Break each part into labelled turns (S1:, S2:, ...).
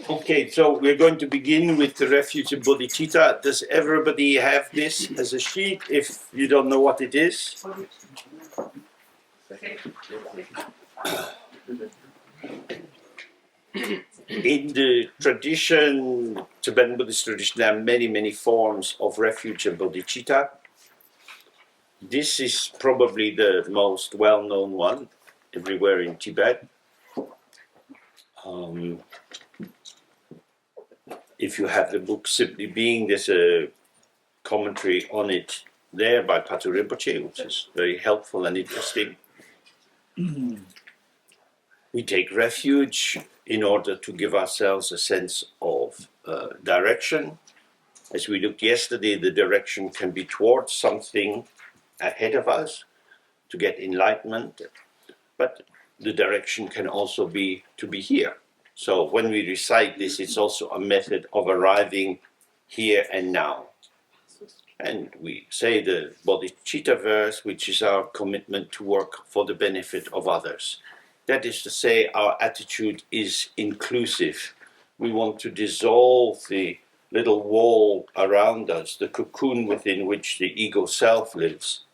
S1: Okay, so we're going to begin with the refuge of bodhicitta. Does everybody have this as a sheet? If you don't know what it is. In the tradition, Tibetan Buddhist tradition, there are many, many forms of refuge of bodhicitta. This is probably the most well-known one everywhere in Tibet. If you have the book Simply Being, there's a commentary on it there by Patu Rinpoche, which is very helpful and interesting. We take refuge in order to give ourselves a sense of direction. As we looked yesterday, the direction can be towards something ahead of us to get enlightenment, but the direction can also be to be here. So when we recite this, it's also a method of arriving here and now. And we say the bodhicitta verse, which is our commitment to work for the benefit of others. That is to say, our attitude is inclusive. We want to dissolve the little wall around us, the cocoon within which the ego self lives,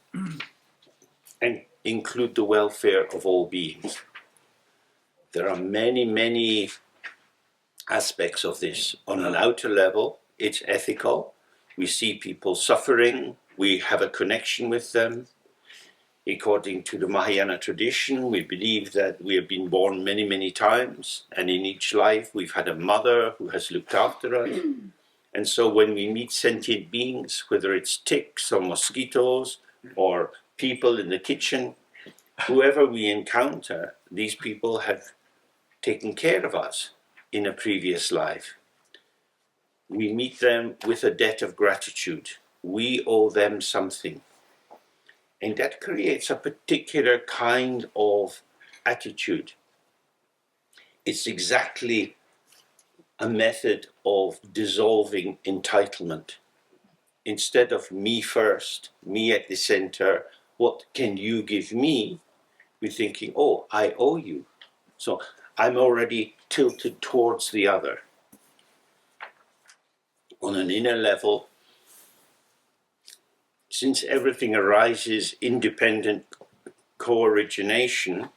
S1: and include the welfare of all beings. There are many, many aspects of this. On an outer level, it's ethical. We see people suffering. We have a connection with them. According to the Mahayana tradition, we believe that we have been born many, many times, and in each life we've had a mother who has looked after us. And so when we meet sentient beings, whether it's ticks or mosquitoes or people in the kitchen, whoever we encounter, these people have taken care of us in a previous life. We meet them with a debt of gratitude. We owe them something. And that creates a particular kind of attitude. It's exactly a method of dissolving entitlement. Instead of me first, me at the center, what can you give me? We're thinking, oh, I owe you. So I'm already tilted towards the other. On an inner level, since everything arises independent co-origination,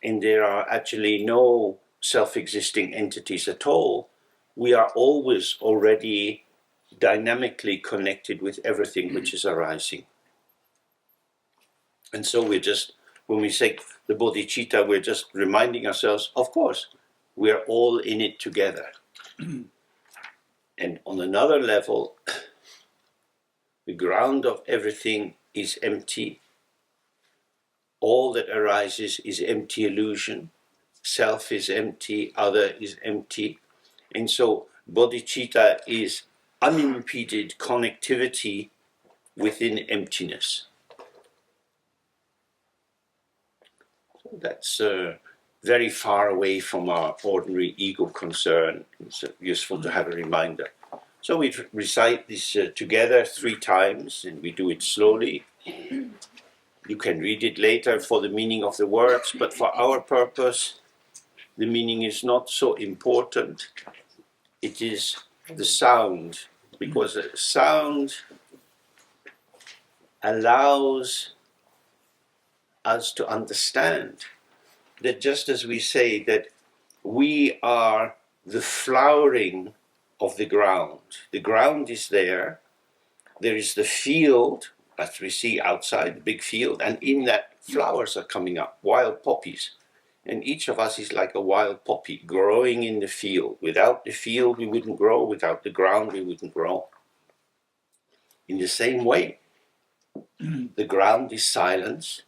S1: and there are actually no self-existing entities at all, we are always already dynamically connected with everything which is arising. And so we're just, when we say the bodhicitta, we're just reminding ourselves, of course, we're all in it together. And on another level, the ground of everything is empty. All that arises is empty illusion. Self is empty, other is empty. And so bodhicitta is unimpeded connectivity within emptiness. So that's very far away from our ordinary ego concern. It's useful to have a reminder. So we recite this together 3 times, and we do it slowly. You can read it later for the meaning of the words, but for our purpose, the meaning is not so important. It is the sound, because the sound allows us to understand that just as we say that we are the flowering of the ground is there is the field that we see outside, the big field, and in that flowers are coming up, wild poppies. And each of us is like a wild poppy growing in the field. Without the field we wouldn't grow, without the ground we wouldn't grow. In the same way, the ground is silence.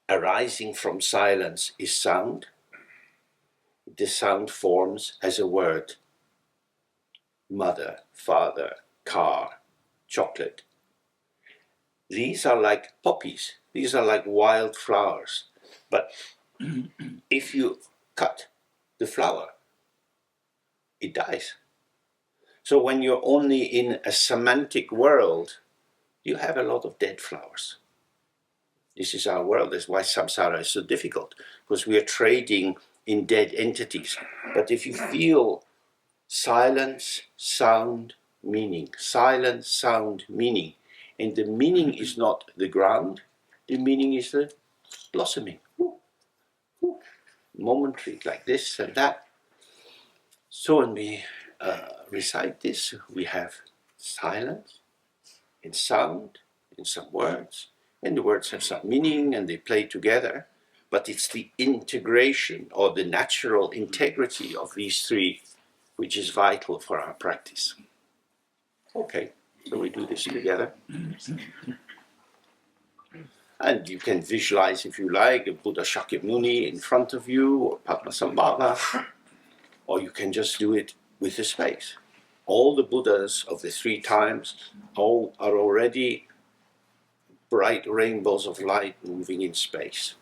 S1: Arising from silence is sound. The sound forms as a word. Mother, father, car, chocolate. These are like poppies. These are like wild flowers. But if you cut the flower, it dies. So when you're only in a semantic world, you have a lot of dead flowers. This is our world. That's why samsara is so difficult, because we are trading in dead entities. But if you feel silence, sound, meaning, silence, sound, meaning, and the meaning is not the ground, the meaning is the blossoming, momentary, like this and that. So when we recite this, we have silence and sound in some words, and the words have some meaning and they play together, but it's the integration or the natural integrity of these three which is vital for our practice. Okay, so we do this together. And you can visualize, if you like, a Buddha Shakyamuni in front of you, or Padmasambhava, or you can just do it with the space. All the Buddhas of the three times all are already bright rainbows of light moving in space.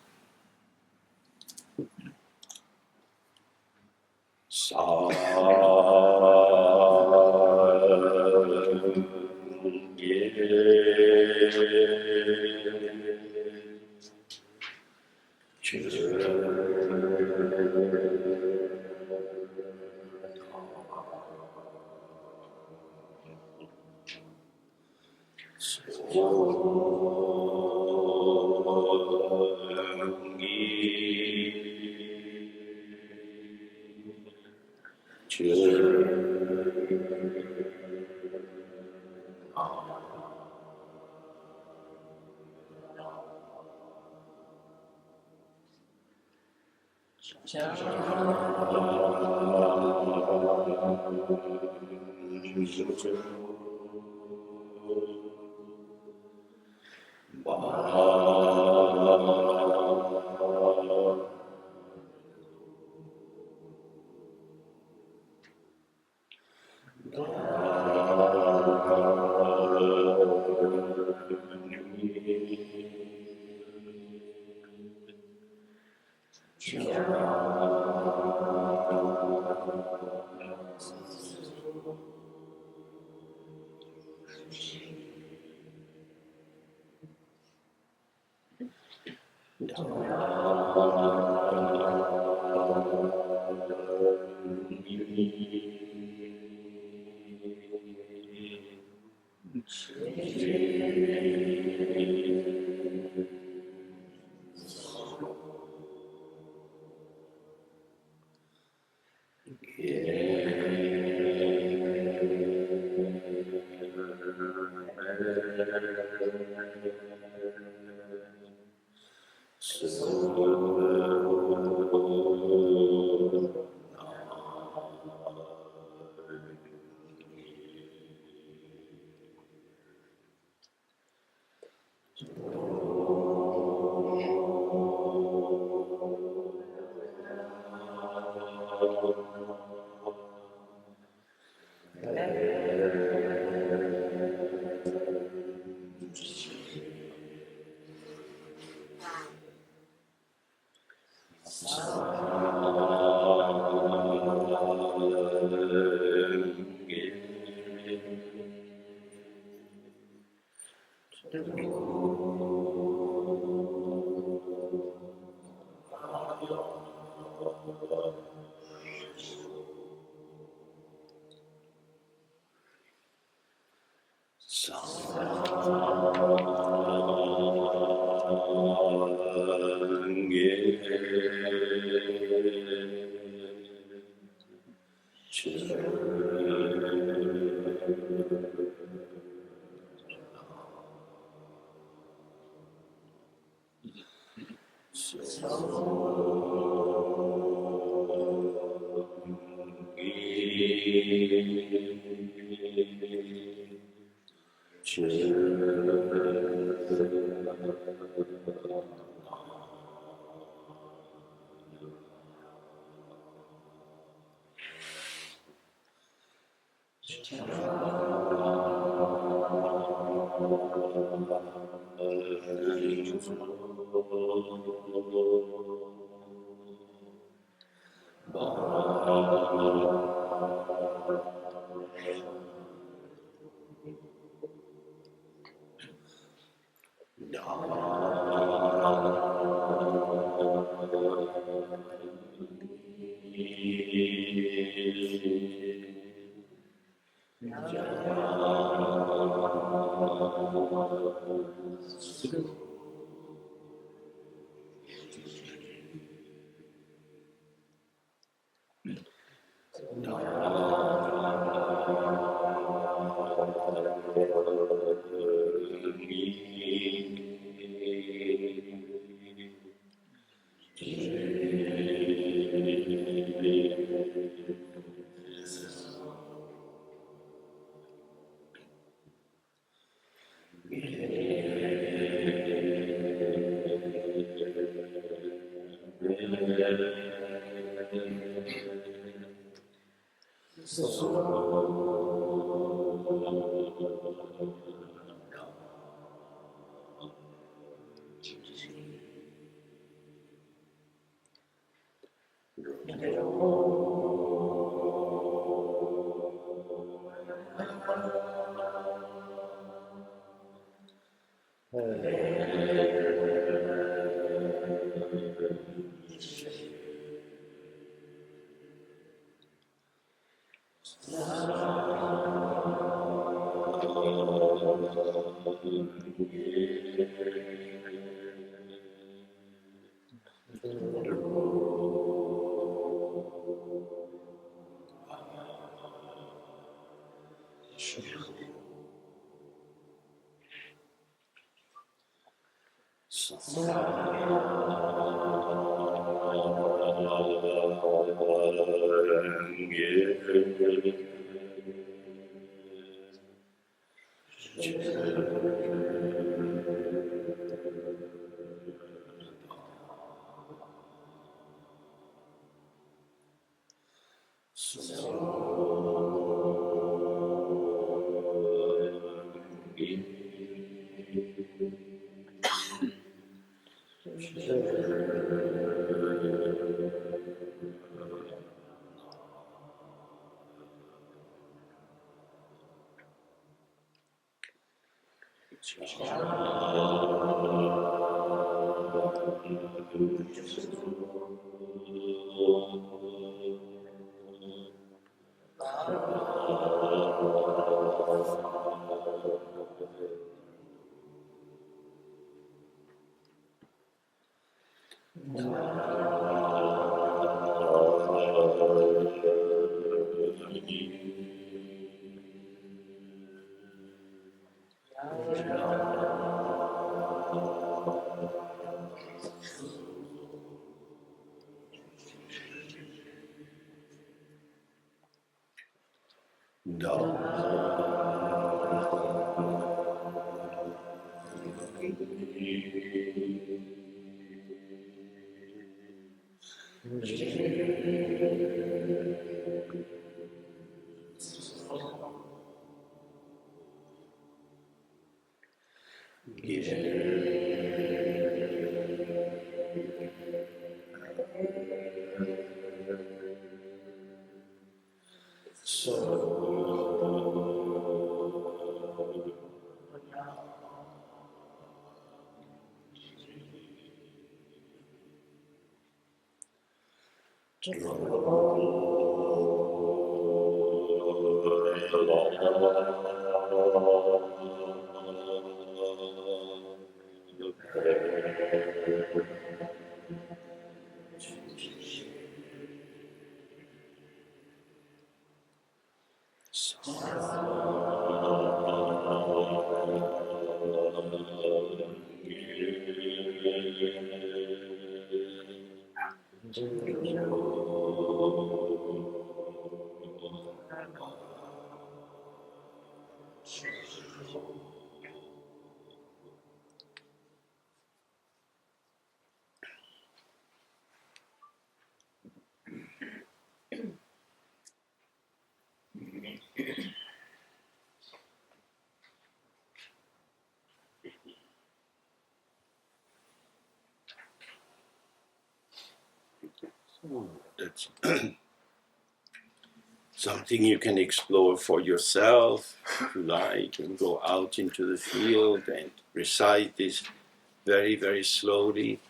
S1: That's something you can explore for yourself, if you like, and go out into the field and recite this very, very slowly.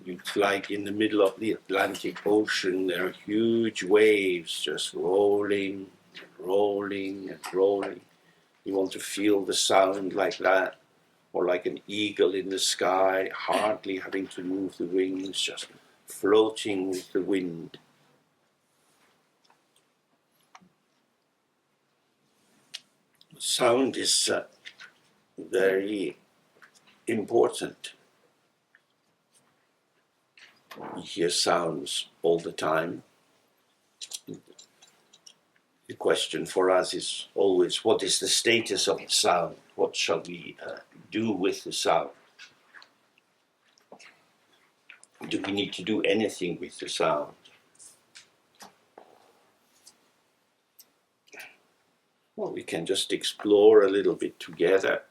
S1: It's like in the middle of the Atlantic Ocean, there are huge waves just rolling, rolling and rolling. You want to feel the sound like that, or like an eagle in the sky, hardly having to move the wings, just floating with the wind. Sound is very important. We hear sounds all the time. The question for us is always, what is the status of the sound? What shall we do with the sound? Do we need to do anything with the sound? Well, we can just explore a little bit together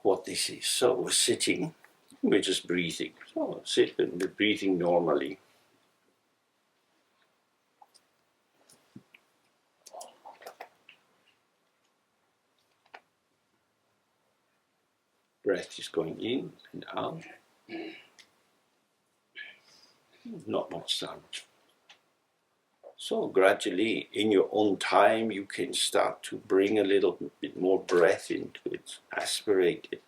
S1: what this is. So we're sitting, we're just breathing. So sit and we're breathing normally. Breath is going in and out. Not much sound. So gradually, in your own time, you can start to bring a little bit more breath into it, aspirate it.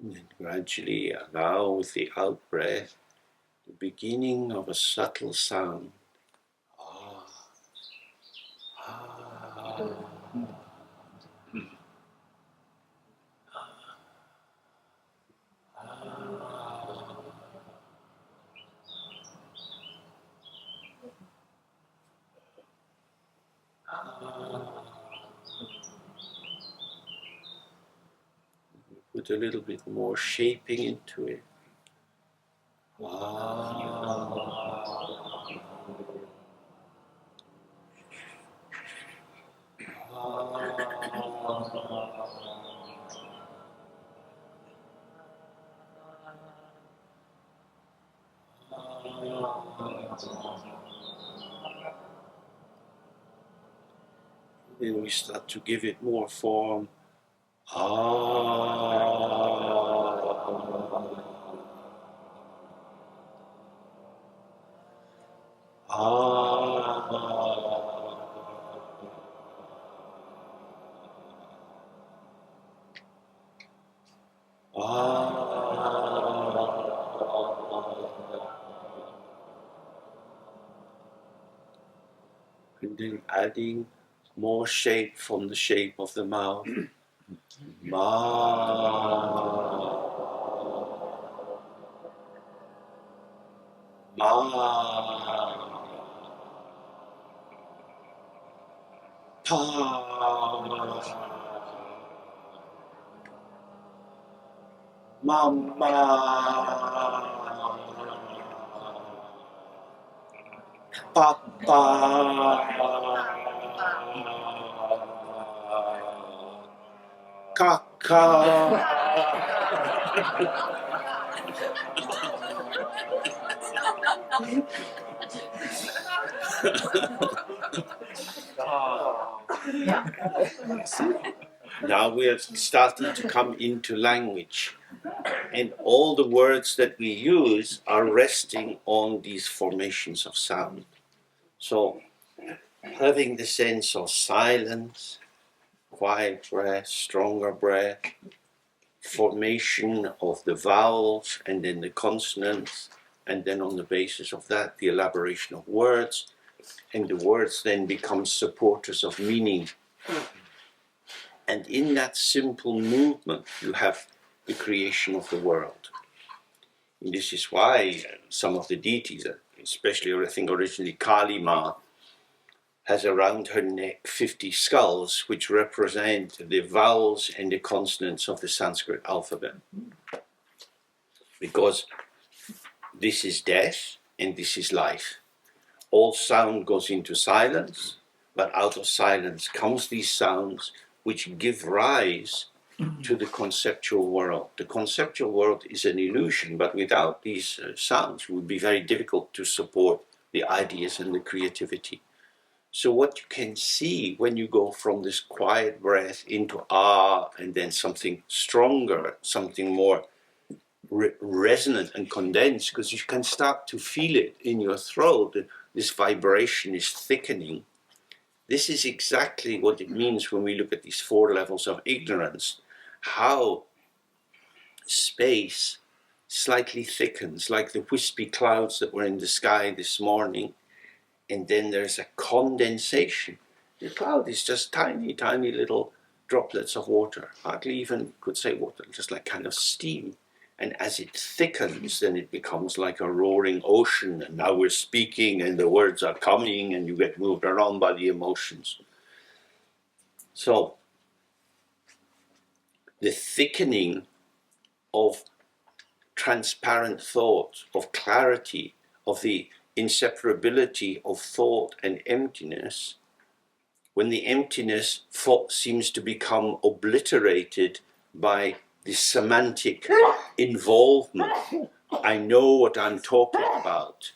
S1: And then gradually allow with the out-breath the beginning of a subtle sound. Ah, ah, Put a little bit more shaping into it. Then we start to give it more form. And then adding more shape from the shape of the mouth. Ma. Ma. Pa. Mama. Papa. Kaka. Now we are starting to come into language, and all the words that we use are resting on these formations of sound. So having the sense of silence, quiet breath, stronger breath, formation of the vowels and then the consonants, and then on the basis of that the elaboration of words, and the words then become supporters of meaning. And in that simple movement you have the creation of the world. And this is why some of the deities, especially I think originally Kali Ma, has around her neck 50 skulls which represent the vowels and the consonants of the Sanskrit alphabet. Because this is death, and this is life. All sound goes into silence, but out of silence comes these sounds which give rise to the conceptual world. The conceptual world is an illusion, but without these sounds, it would be very difficult to support the ideas and the creativity. So what you can see when you go from this quiet breath into ah, and then something stronger, something more resonant and condensed, because you can start to feel it in your throat. This vibration is thickening. This is exactly what it means when we look at these 4 levels of ignorance, how space slightly thickens, like the wispy clouds that were in the sky this morning, and then there's a condensation. The cloud is just tiny, tiny little droplets of water, hardly even could say water, just like kind of steam. And as it thickens, then it becomes like a roaring ocean, and now we're speaking and the words are coming and you get moved around by the emotions. So the thickening of transparent thought, of clarity, of the inseparability of thought and emptiness, when the emptiness seems to become obliterated by this semantic involvement, I know what I'm talking about,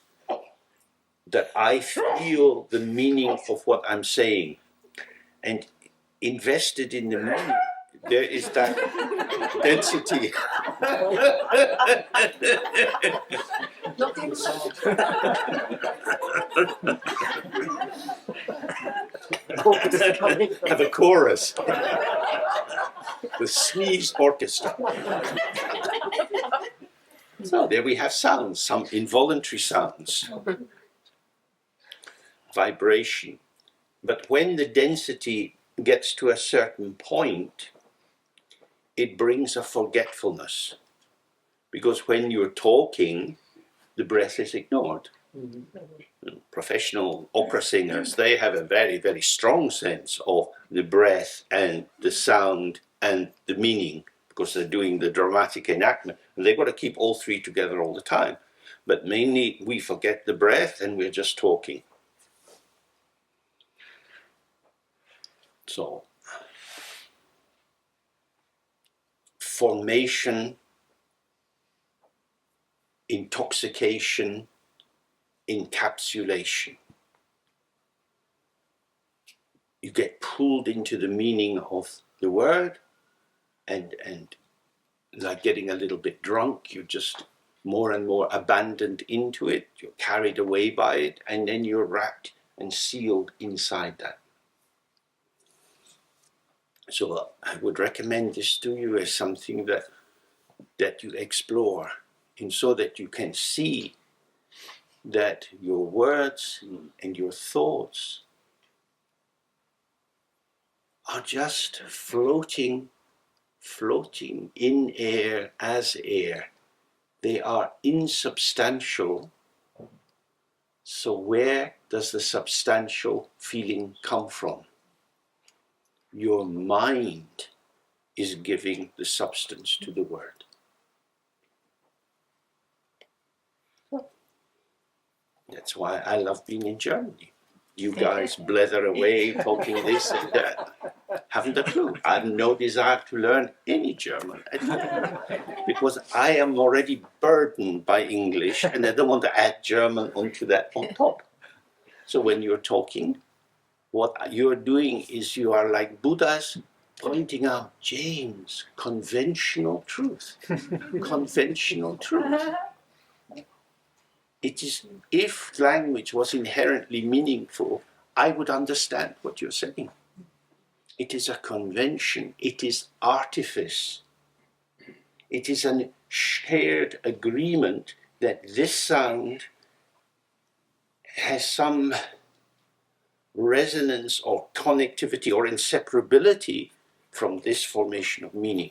S1: that I feel the meaning of what I'm saying, and invested in the meaning, there is that density. Have a chorus. The sneeze orchestra. So there we have sounds, some involuntary sounds. Vibration. But when the density gets to a certain point, it brings a forgetfulness. Because when you're talking, the breath is ignored. Professional opera singers, they have a very, very strong sense of the breath and the sound and the meaning, because they're doing the dramatic enactment. And they've got to keep all 3 together all the time. But mainly we forget the breath and we're just talking. So, formation, intoxication, encapsulation. You get pulled into the meaning of the word, and like getting a little bit drunk, you're just more and more abandoned into it, you're carried away by it, and then you're wrapped and sealed inside that. So I would recommend this to you as something that you explore, and so that you can see that your words and your thoughts are just floating in air as air. They are insubstantial. So where does the substantial feeling come from? Your mind is giving the substance to the word. That's why I love being in Germany. You guys blather away talking this and that. Haven't a clue. I have no desire to learn any German at all, because I am already burdened by English and I don't want to add German onto that on top. So when you're talking, what you're doing is you are like Buddhas pointing out, James, conventional truth. Conventional truth. It is, if language was inherently meaningful, I would understand what you're saying. It is a convention, it is artifice. It is a shared agreement that this sound has some resonance or connectivity or inseparability from this formation of meaning.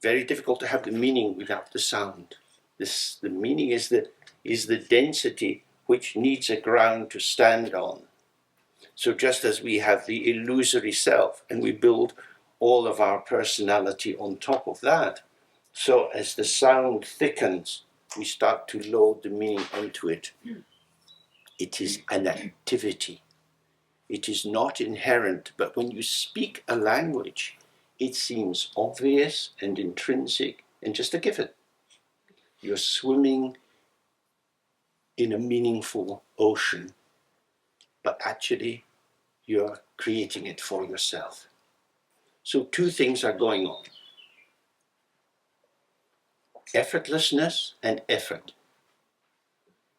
S1: Very difficult to have the meaning without the sound. The meaning is the density which needs a ground to stand on. So just as we have the illusory self and we build all of our personality on top of that, so as the sound thickens we start to load the meaning onto it. It is an activity. It is not inherent, but when you speak a language, it seems obvious and intrinsic and just a given. You're swimming in a meaningful ocean, but actually you're creating it for yourself. So two things are going on: effortlessness and effort.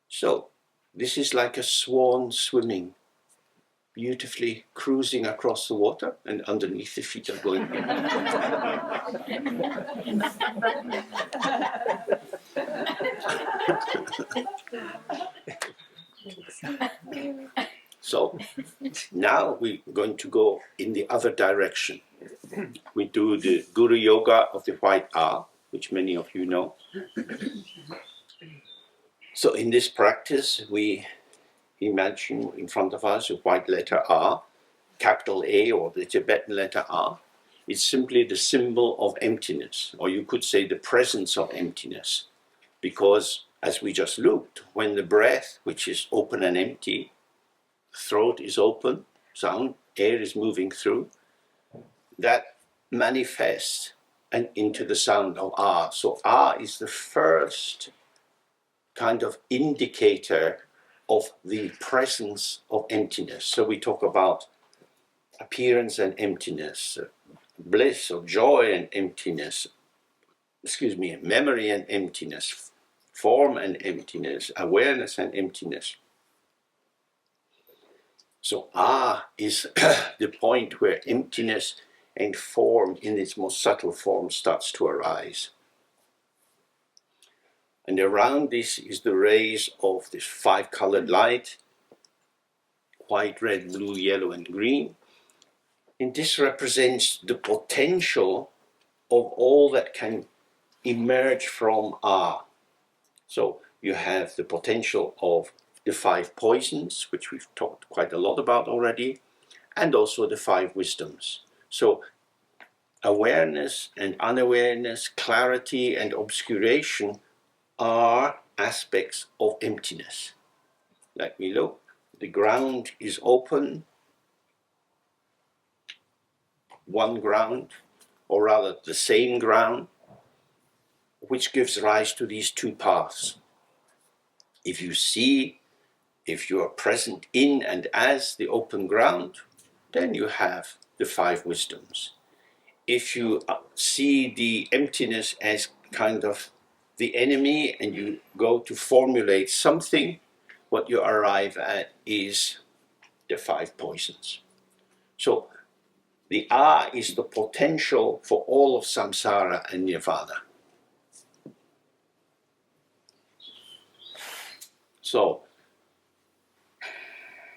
S1: So this is like a swan swimming, beautifully cruising across the water, and underneath the feet are going. So now we're going to go in the other direction. We do the Guru Yoga of the white R, which many of you know. So in this practice, we imagine in front of us a white letter R, capital A, or the Tibetan letter R. It's simply the symbol of emptiness, or you could say the presence of emptiness. Because as we just looked, when the breath, which is open and empty, throat is open, sound, air is moving through, that manifests and into the sound of R. So R is the first kind of indicator of the presence of emptiness. So we talk about appearance and emptiness, bliss or joy and emptiness, memory and emptiness, form and emptiness, awareness and emptiness. So R is the point where emptiness and form in its most subtle form starts to arise. And around this is the rays of this five-colored light: white, red, blue, yellow, and green. And this represents the potential of all that can emerge from R. So you have the potential of the five poisons, which we've talked quite a lot about already, and also the five wisdoms. So awareness and unawareness, clarity and obscuration are aspects of emptiness. Let me look. The ground is open, one ground, or rather the same ground, which gives rise to these two paths. If you see, if you are present in and as the open ground, then you have the five wisdoms. If you see the emptiness as kind of the enemy and you go to formulate something, what you arrive at is the five poisons. So the R is the potential for all of samsara and nirvana. So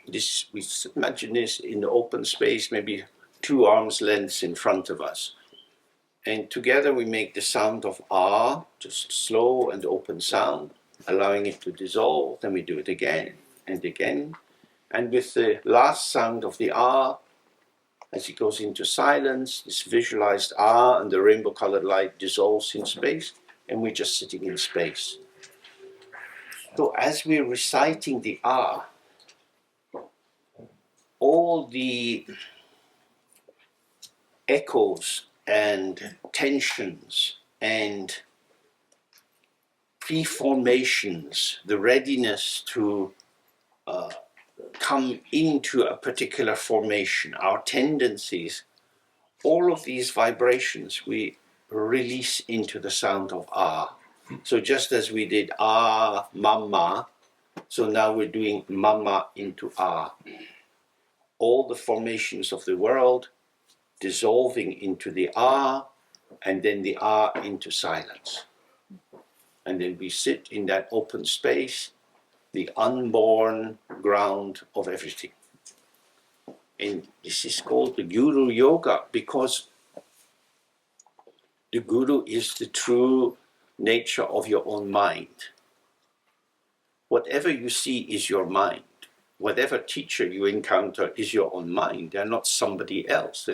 S1: this, we imagine this in the open space, maybe 2 arms lengths in front of us. And together we make the sound of R, just slow and open sound, allowing it to dissolve. Then we do it again and again. And with the last sound of the R, as it goes into silence, this visualized R and the rainbow-colored light dissolves in space, and we're just sitting in space. So as we're reciting the R, all the echoes and tensions and preformations, the readiness to come into a particular formation, our tendencies, all of these vibrations we release into the sound of R. So just as we did R, Mama, so now we're doing Mama into R. All the formations of the world dissolving into the R, and then the R into silence. And then we sit in that open space, the unborn ground of everything. And this is called the Guru Yoga, because the Guru is the true nature of your own mind. Whatever you see is your mind. Whatever teacher you encounter is your own mind. They're not somebody else.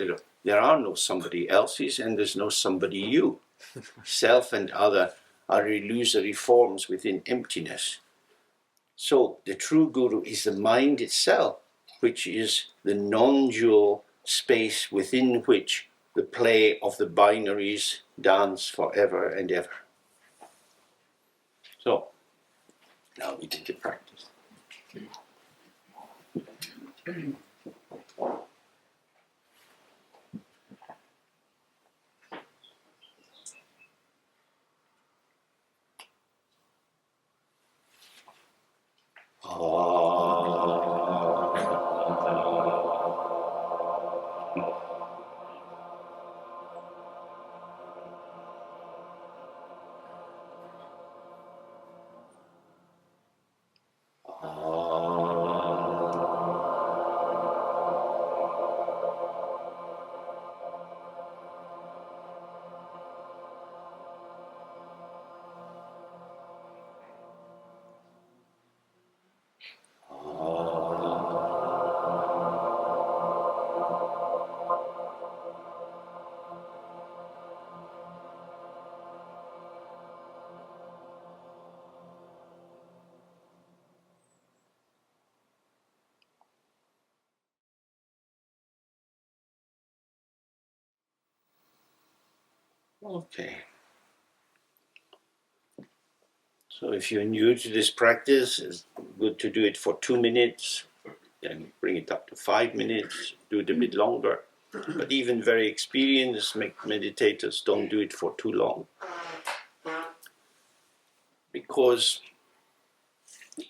S1: There are no somebody else's, and there's no somebody you. Self and other are illusory forms within emptiness. So the true guru is the mind itself, which is the non-dual space within which the play of the binaries dance forever and ever. So now we did the practice. Okay. So if you're new to this practice, it's good to do it for 2 minutes, then bring it up to 5 minutes, do it a bit longer. But even very experienced meditators don't do it for too long. Because,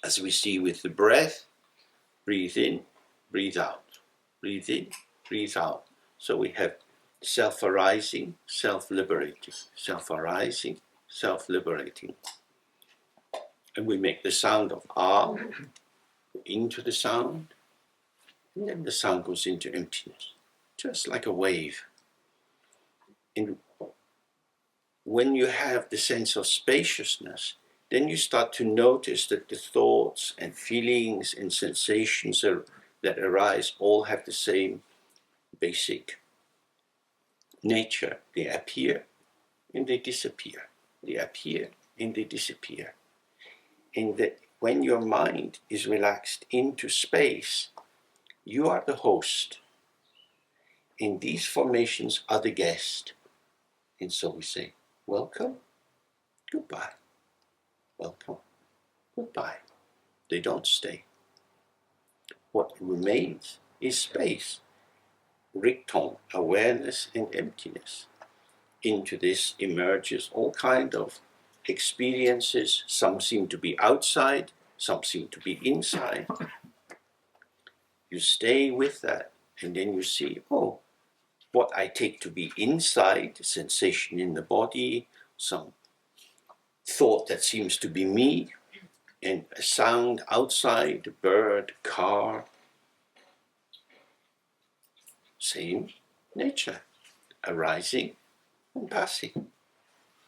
S1: as we see with the breath, breathe in, breathe out, breathe in, breathe out. So we have self-arising, self-liberating, self-arising, self-liberating. And we make the sound of ah into the sound, and then the sound goes into emptiness, just like a wave. And when you have the sense of spaciousness, then you start to notice that the thoughts and feelings and sensations that arise all have the same basic nature. They appear and they disappear. They appear and they disappear. And that when your mind is relaxed into space, you are the host. And these formations are the guest. And so we say, welcome, goodbye. Welcome, goodbye. They don't stay. What remains is space, Richtung, awareness and emptiness. Into this emerges all kinds of experiences. Some seem to be outside, some seem to be inside. You stay with that, and then you see, oh, what I take to be inside, a sensation in the body, some thought that seems to be me, and a sound outside, a bird, car, same nature, arising and passing,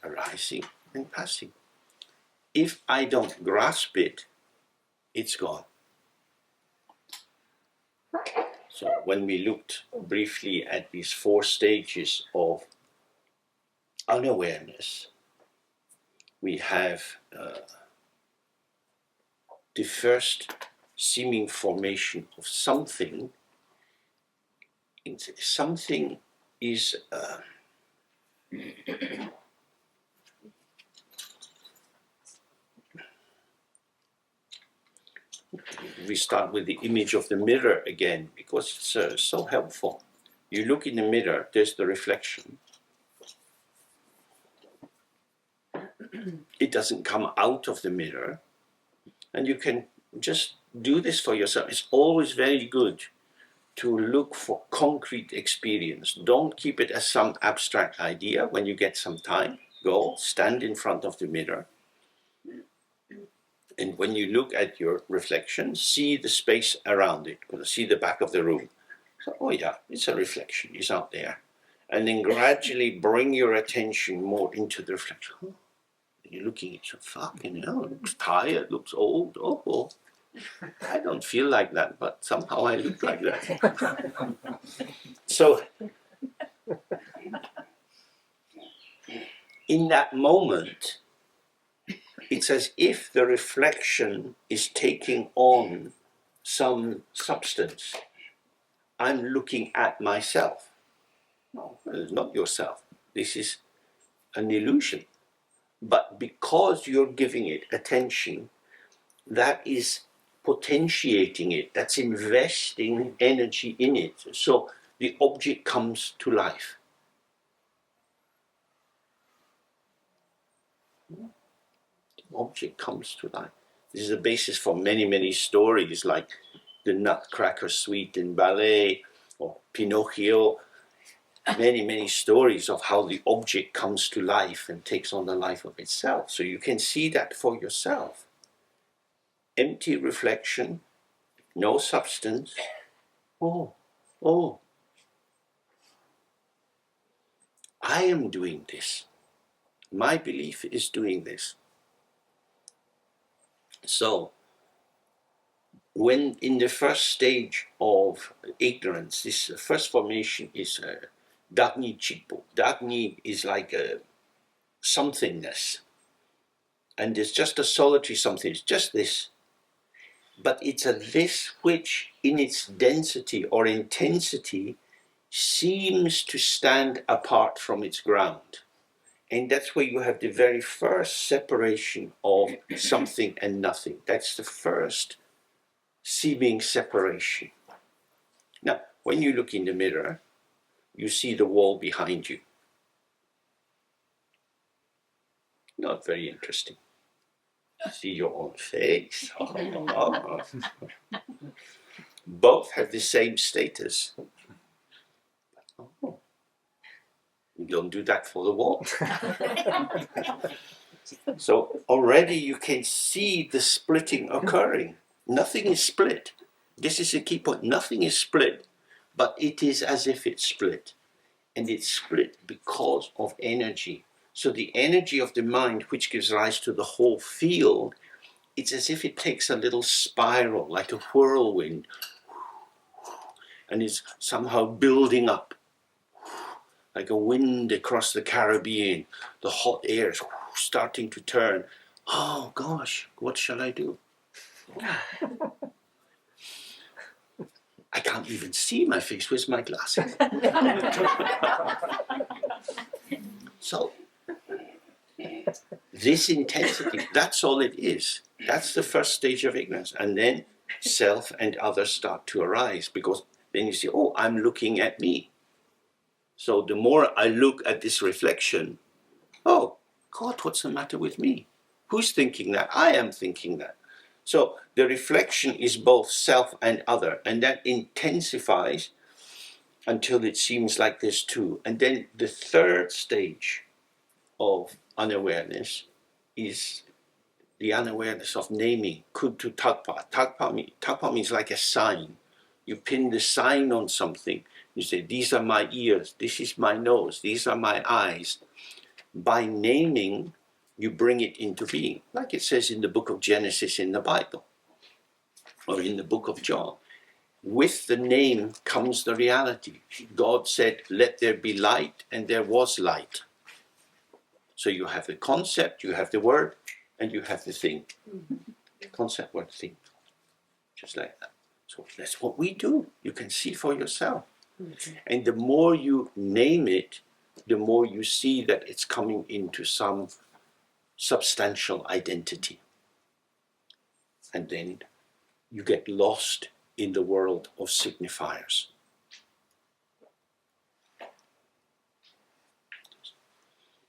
S1: arising and passing. If I don't grasp it, it's gone. So when we looked briefly at these 4 stages of unawareness, we have the first seeming formation of something. Something is we start with the image of the mirror again, because it's so helpful. You look in the mirror, there's the reflection. It doesn't come out of the mirror, and you can just do this for yourself. It's always very good to look for concrete experience. Don't keep it as some abstract idea. When you get some time, go stand in front of the mirror. And when you look at your reflection, see the space around it. See the back of the room. So, oh yeah, it's a reflection. It's out there. And then gradually bring your attention more into the reflection. Oh, you're looking at your fucking hell. It looks tired, looks old. Oh, I don't feel like that, but somehow I look like that. So, in that moment, it's as if the reflection is taking on some substance. I'm looking at myself. No, it's not yourself. This is an illusion. But because you're giving it attention, that is potentiating it, that's investing energy in it. So the object comes to life. The object comes to life. This is the basis for many, many stories like the Nutcracker Suite in ballet or Pinocchio. Many, many stories of how the object comes to life and takes on the life of itself. So you can see that for yourself. Empty reflection, no substance. Oh, I am doing this. My belief is doing this. So, when in the first stage of ignorance, this first formation is Dagni Chikpo. Dagni is like a somethingness. And it's just a solitary something, it's just this. But it's a this which in its density or intensity seems to stand apart from its ground. And that's where you have the very first separation of something and nothing. That's the first seeming separation. Now, when you look in the mirror, you see the wall behind you. Not very interesting. See your own face. Both have the same status. Oh. You don't do that for the wall. So already you can see the splitting occurring. Nothing is split. This is a key point. Nothing is split, but it is as if it's split. And it's split because of energy. So the energy of the mind, which gives rise to the whole field, it's as if it takes a little spiral, like a whirlwind, and is somehow building up, like a wind across the Caribbean. The hot air is starting to turn. Oh gosh, what shall I do? I can't even see my face. Where's my glasses? So, this intensity, that's all it is. That's the first stage of ignorance. And then self and others start to arise, because then you see, oh, I'm looking at me. So the more I look at this reflection, oh, God, what's the matter with me? Who's thinking that? I am thinking that. So the reflection is both self and other, and that intensifies until it seems like there's two. And then the third stage of unawareness is the unawareness of naming, kuntu tagpa. Tagpa means like a sign. You pin the sign on something. You say, these are my ears, this is my nose, these are my eyes. By naming, you bring it into being, like it says in the book of Genesis in the Bible, or in the book of John. With the name comes the reality. God said, let there be light, and there was light. So you have the concept, you have the word, and you have the thing. Concept, word, thing. Just like that. So that's what we do. You can see for yourself. And the more you name it, the more you see that it's coming into some substantial identity. And then you get lost in the world of signifiers.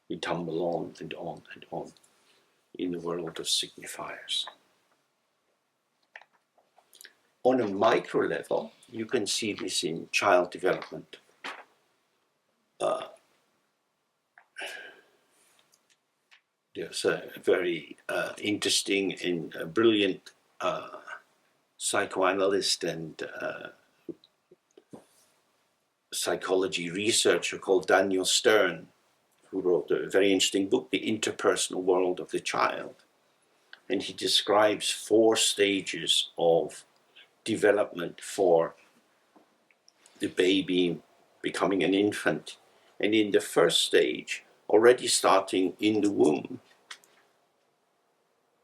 S1: We tumble on and on and on in the world of signifiers. On a micro level, you can see this in child development. There's a very interesting and brilliant psychoanalyst and psychology researcher called Daniel Stern, who wrote a very interesting book, The Interpersonal World of the Child. And he describes 4 stages of development for the baby becoming an infant. And in the first stage, already starting in the womb,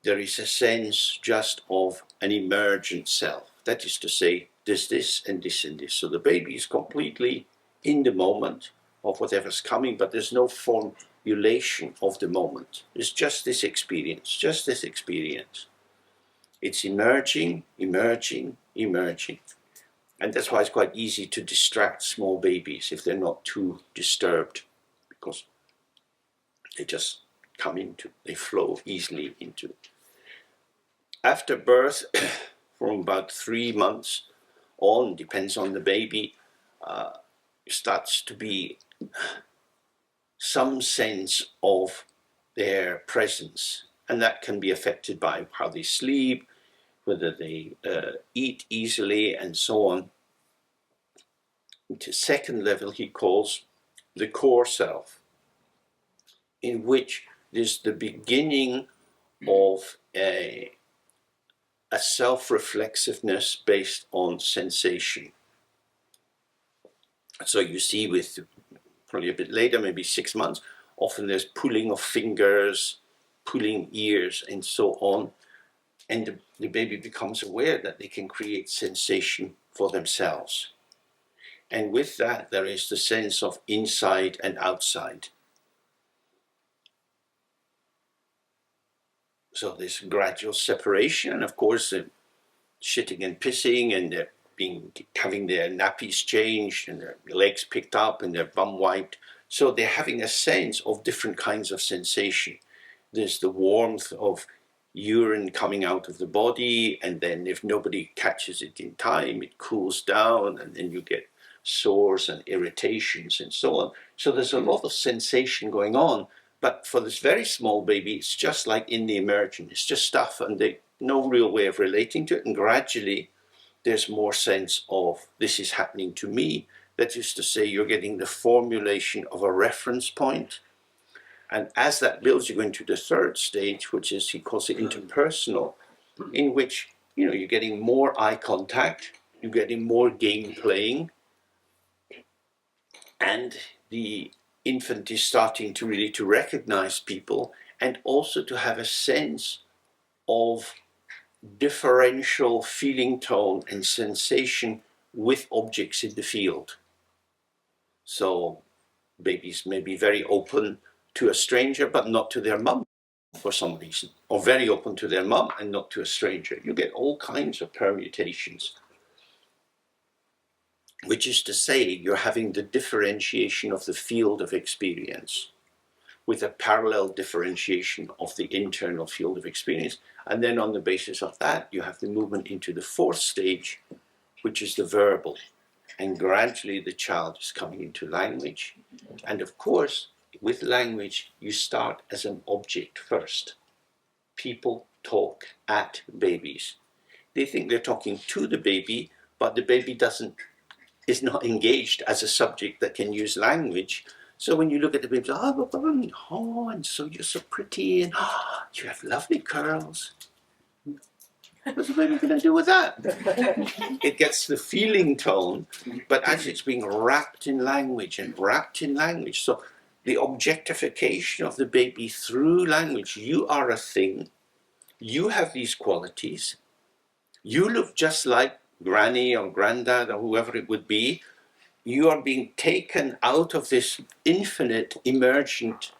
S1: there is a sense just of an emergent self. That is to say, there's this and this and this. So the baby is completely in the moment of whatever's coming, but there's no formulation of the moment. It's just this experience, just this experience. It's emerging, emerging, emerging. And that's why it's quite easy to distract small babies if they're not too disturbed, because they just come into, they flow easily into it. After birth, from about 3 months on, depends on the baby, starts to be some sense of their presence. And that can be affected by how they sleep, whether they eat easily, and so on. To second level, he calls the core self, in which there's the beginning of a self-reflexiveness based on sensation. So you see with probably a bit later, maybe 6 months, often there's pulling of fingers, pulling ears, and so on. And the baby becomes aware that they can create sensation for themselves. And with that, there is the sense of inside and outside. So this gradual separation, and of course, shitting and pissing, and they're having their nappies changed, and their legs picked up, and their bum wiped. So they're having a sense of different kinds of sensation. There's the warmth of urine coming out of the body, and then if nobody catches it in time, it cools down, and then you get sores and irritations and so on. So there's a lot of sensation going on. But for this very small baby, it's just like in the emergent. It's just stuff, and they no real way of relating to it. And gradually, there's more sense of this is happening to me. That is to say, you're getting the formulation of a reference point. And as that builds, you go into the third stage, which is, he calls it interpersonal, in which, you're getting more eye contact, you're getting more game playing, and the infant is starting to really to recognize people, and also to have a sense of differential feeling tone and sensation with objects in the field. So babies may be very open to a stranger, but not to their mum for some reason, or very open to their mum and not to a stranger. You get all kinds of permutations, which is to say, you're having the differentiation of the field of experience with a parallel differentiation of the internal field of experience. And then on the basis of that, you have the movement into the fourth stage, which is the verbal. And gradually the child is coming into language. And of course, with language, you start as an object first. People talk at babies. They think they're talking to the baby, but the baby is not engaged as a subject that can use language. So when you look at the baby, oh, and so you're so pretty, and oh, you have lovely curls. What's the baby going to do with that? It gets the feeling tone, but as it's being wrapped in language and wrapped in language. So the objectification of the baby through language. You are a thing. You have these qualities. You look just like granny or granddad or whoever it would be. You are being taken out of this infinite emergent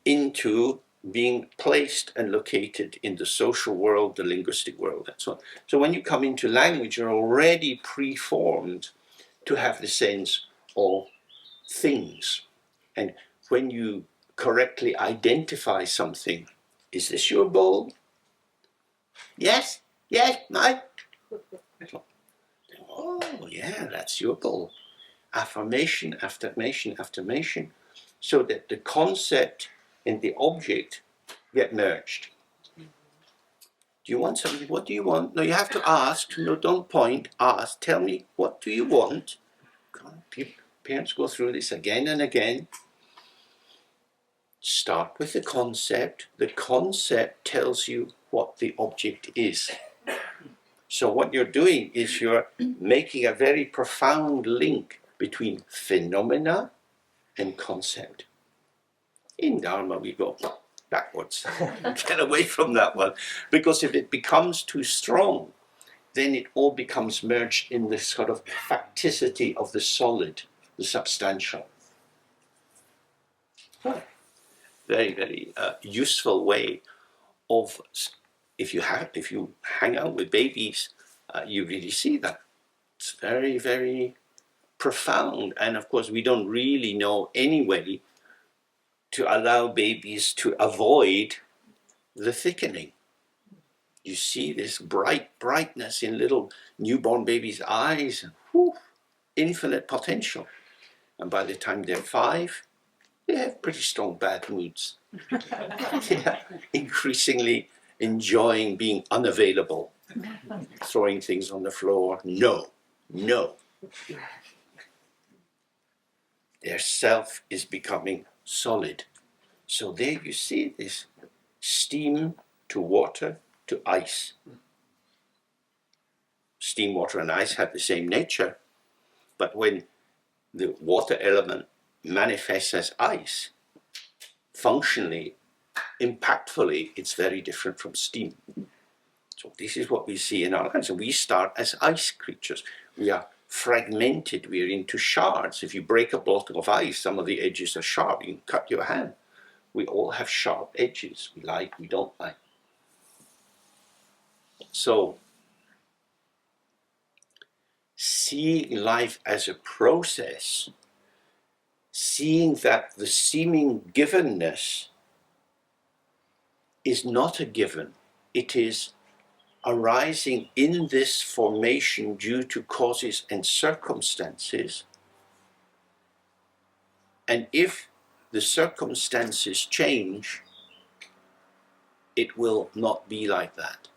S1: into being placed and located in the social world, the linguistic world, and so on. So when you come into language, you're already preformed to have the sense of things. And when you correctly identify something, is this your bowl? Yes, mate. Oh, yeah, that's your bowl. Affirmation, affirmation, affirmation, so that the concept and the object get merged. Do you want something? What do you want? No, you have to ask. No, don't point. Ask. Tell me, what do you want? Parents go through this again and again. Start with the concept. The concept tells you what the object is. So what you're doing is you're making a very profound link between phenomena and concept. In Dharma we go, backwards. Get away from that one. Because if it becomes too strong, then it all becomes merged in this sort of facticity of the solid, the substantial. Very, very useful way of, if you hang out with babies, you really see that. It's very, very profound. And of course, we don't really know any way to allow babies to avoid the thickening. You see this brightness in little newborn babies' eyes, whew, infinite potential. And by the time they're 5, they have pretty strong bad moods. Yeah, increasingly enjoying being unavailable, throwing things on the floor. No. Their self is becoming solid. So there you see this steam to water to ice. Steam, water, and ice have the same nature, but when the water element manifests as ice, functionally, impactfully, it's very different from steam. So this is what we see in our lives. And we start as ice creatures. We are fragmented. We are into shards. If you break a block of ice, some of the edges are sharp. You can cut your hand. We all have sharp edges. We like, we don't like. So, seeing life as a process, seeing that the seeming givenness is not a given, it is arising in this formation due to causes and circumstances. And if the circumstances change, it will not be like that.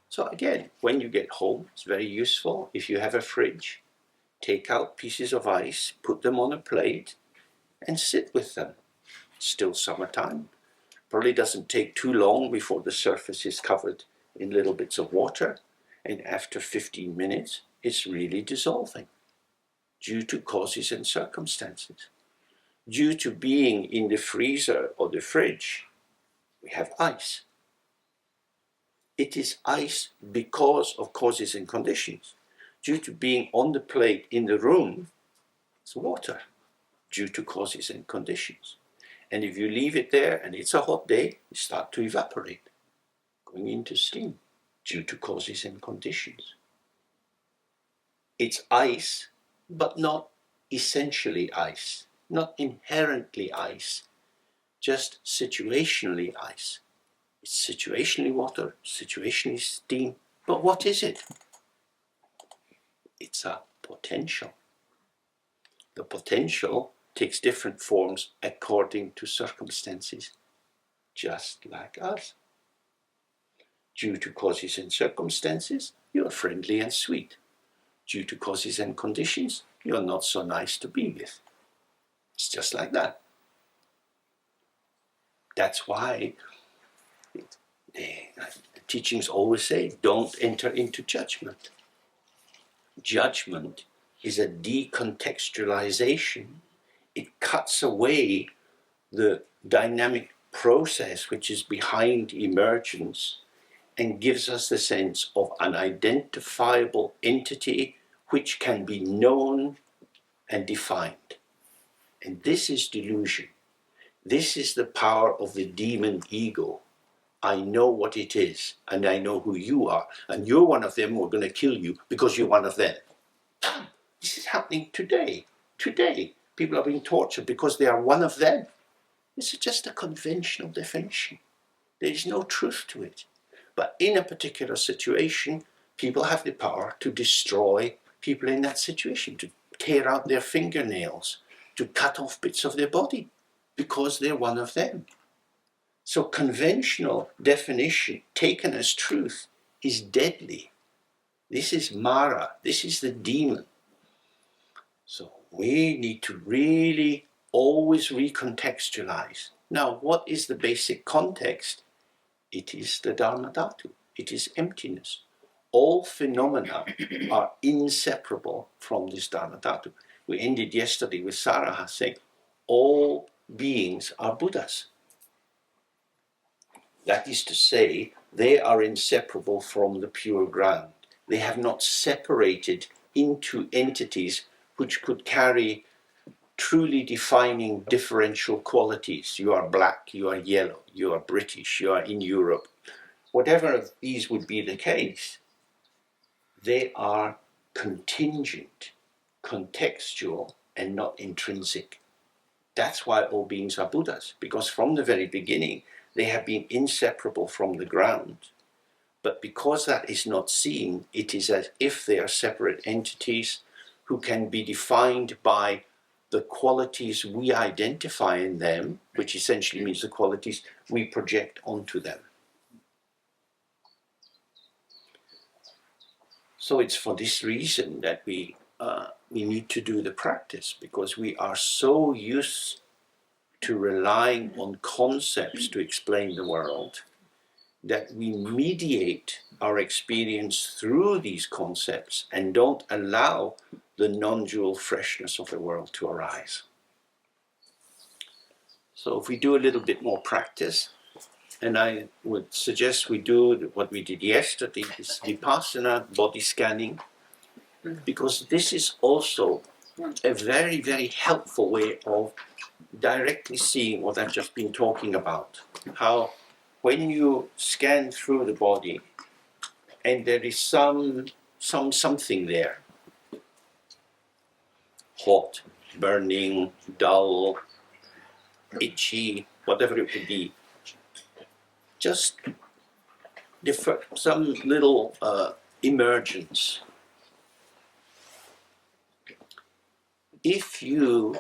S1: So again, when you get home, it's very useful. If you have a fridge, take out pieces of ice, put them on a plate, and sit with them. It's still summertime. Probably doesn't take too long before the surface is covered in little bits of water. And after 15 minutes, it's really dissolving due to causes and circumstances. Due to being in the freezer or the fridge, we have ice. It is ice because of causes and conditions. Due to being on the plate in the room, it's water due to causes and conditions. And if you leave it there and it's a hot day, you start to evaporate, going into steam due to causes and conditions. It's ice, but not essentially ice, not inherently ice, just situationally ice. It's situationally water, situationally steam, but what is it? It's a potential. The potential takes different forms according to circumstances, just like us. Due to causes and circumstances, you are friendly and sweet. Due to causes and conditions, you are not so nice to be with. It's just like that. That's why the teachings always say, don't enter into judgment. Judgment is a decontextualization. It cuts away the dynamic process which is behind emergence and gives us the sense of an identifiable entity which can be known and defined. And this is delusion. This is the power of the demon ego. I know what it is, and I know who you are, and you're one of them, we're going to kill you because you're one of them. This is happening today. Today, people are being tortured because they are one of them. This is just a conventional definition. There is no truth to it. But in a particular situation, people have the power to destroy people in that situation, to tear out their fingernails, to cut off bits of their body, because they're one of them. So conventional definition, taken as truth, is deadly. This is Mara, this is the demon. So we need to really always recontextualize. Now, what is the basic context? It is the Dharma Dhatu. It is emptiness. All phenomena are inseparable from this Dharma Dhatu. We ended yesterday with Saraha saying, all beings are Buddhas. That is to say, they are inseparable from the pure ground. They have not separated into entities which could carry truly defining differential qualities. You are black, you are yellow, you are British, you are in Europe. Whatever of these would be the case, they are contingent, contextual, and not intrinsic. That's why all beings are Buddhas, because from the very beginning, they have been inseparable from the ground. But because that is not seen, it is as if they are separate entities who can be defined by the qualities we identify in them, which essentially means the qualities we project onto them. So it's for this reason that we need to do the practice, because we are so used to relying on concepts to explain the world that we mediate our experience through these concepts and don't allow the non-dual freshness of the world to arise. So if we do a little bit more practice, and I would suggest we do what we did yesterday, this Vipassana body scanning, because this is also a very, very helpful way of directly seeing what I've just been talking about. How when you scan through the body and there is something there, hot, burning, dull, itchy, whatever it would be, just some little emergence. If you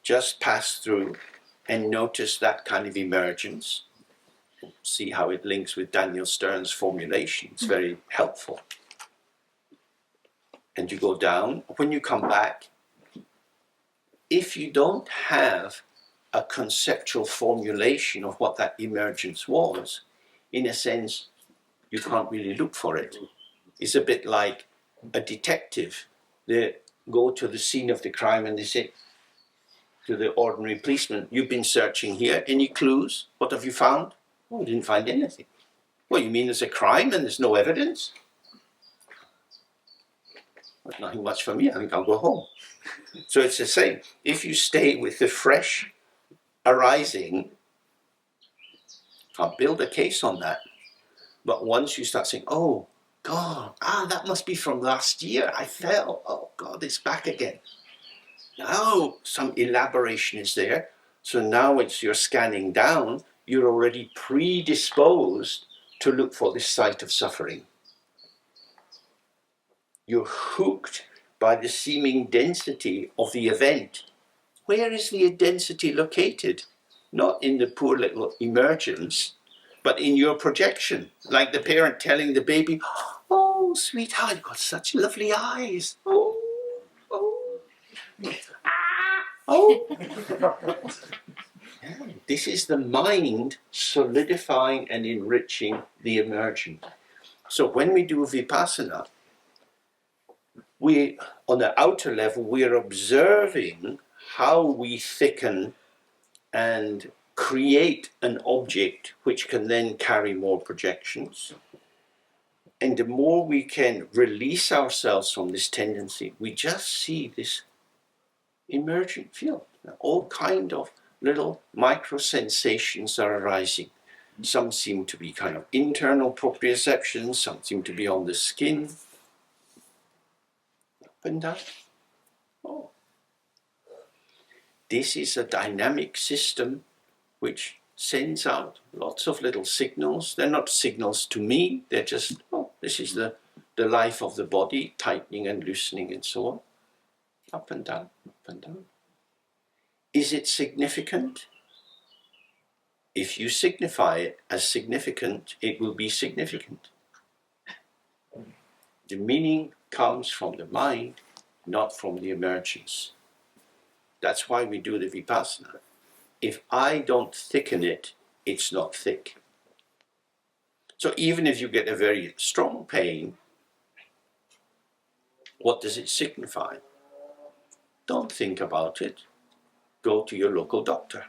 S1: just pass through and notice that kind of emergence, see how it links with Daniel Stern's formulation, it's very helpful. And you go down, when you come back, if you don't have a conceptual formulation of what that emergence was, in a sense, you can't really look for it. It's a bit like a detective. They go to the scene of the crime and they say to the ordinary policeman, "You've been searching here, any clues? What have you found?" "Oh, we didn't find anything." "Well, you mean there's a crime and there's no evidence?" "That's nothing much for me, I think I'll go home." So it's the same. If you stay with the fresh arising, I'll build a case on that. But once you start saying, "Oh, God, that must be from last year. I fell. Oh, God, it's back again." Now some elaboration is there. So now as you're scanning down, you're already predisposed to look for this site of suffering. You're hooked by the seeming density of the event. Where is the density located? Not in the poor little emergence, but in your projection. Like the parent telling the baby, "Oh, sweetheart, you've got such lovely eyes. Oh, oh, oh." This is the mind solidifying and enriching the emergent. So when we do Vipassana, we, on the outer level, we are observing how we thicken and create an object which can then carry more projections. And the more we can release ourselves from this tendency, we just see this emergent field. All kind of little micro sensations are arising. Some seem to be kind of internal proprioceptions, some seem to be on the skin. Up and down. Oh. This is a dynamic system which sends out lots of little signals. They're not signals to me, they're just, this is the life of the body, tightening and loosening and so on. Up and down, up and down. Is it significant? If you signify it as significant, it will be significant. The meaning comes from the mind, not from the emergence. That's why we do the Vipassana. If I don't thicken it, it's not thick. So even if you get a very strong pain, what does it signify? Don't think about it. Go to your local doctor.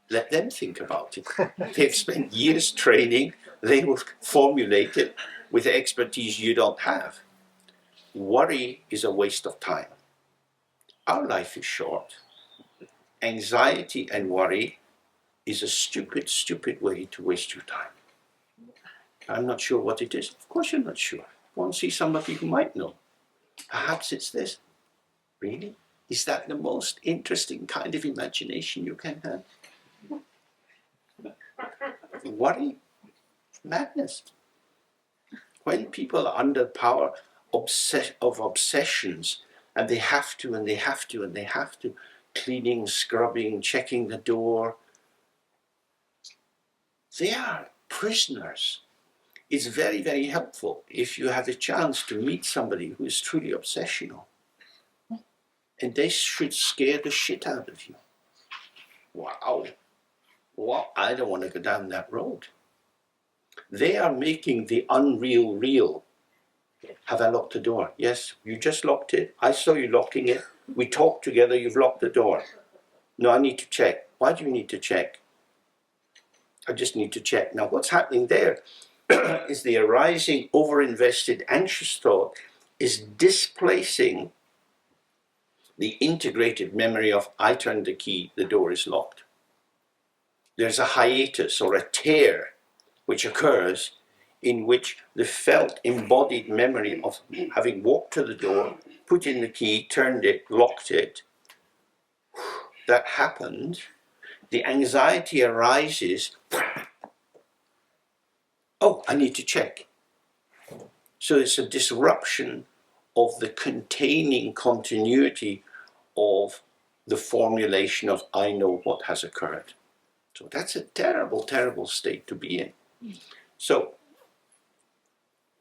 S1: Let them think about it. They've spent years training. They will formulate it with expertise you don't have. Worry is a waste of time. Our life is short. Anxiety and worry is a stupid, stupid way to waste your time. I'm not sure what it is. Of course you're not sure. Go and see somebody who might know. Perhaps it's this. Really? Is that the most interesting kind of imagination you can have? Worry? Madness. When people are under power of obsessions, and they have to, and they have to, and they have to, cleaning, scrubbing, checking the door, they are prisoners. It's very, very helpful if you have a chance to meet somebody who is truly obsessional. And they should scare the shit out of you. Wow. Well, I don't want to go down that road. They are making the unreal real. Have I locked the door? Yes, you just locked it. I saw you locking it. We talked together, you've locked the door. No, I need to check. Why do you need to check? I just need to check. Now, what's happening there is the arising, over-invested, anxious thought is displacing the integrated memory of I turned the key, the door is locked. There's a hiatus or a tear which occurs in which the felt embodied memory of having walked to the door, put in the key, turned it, locked it, that happened, the anxiety arises, oh, I need to check. So it's a disruption of the containing continuity of the formulation of I know what has occurred. So that's a terrible, terrible state to be in. So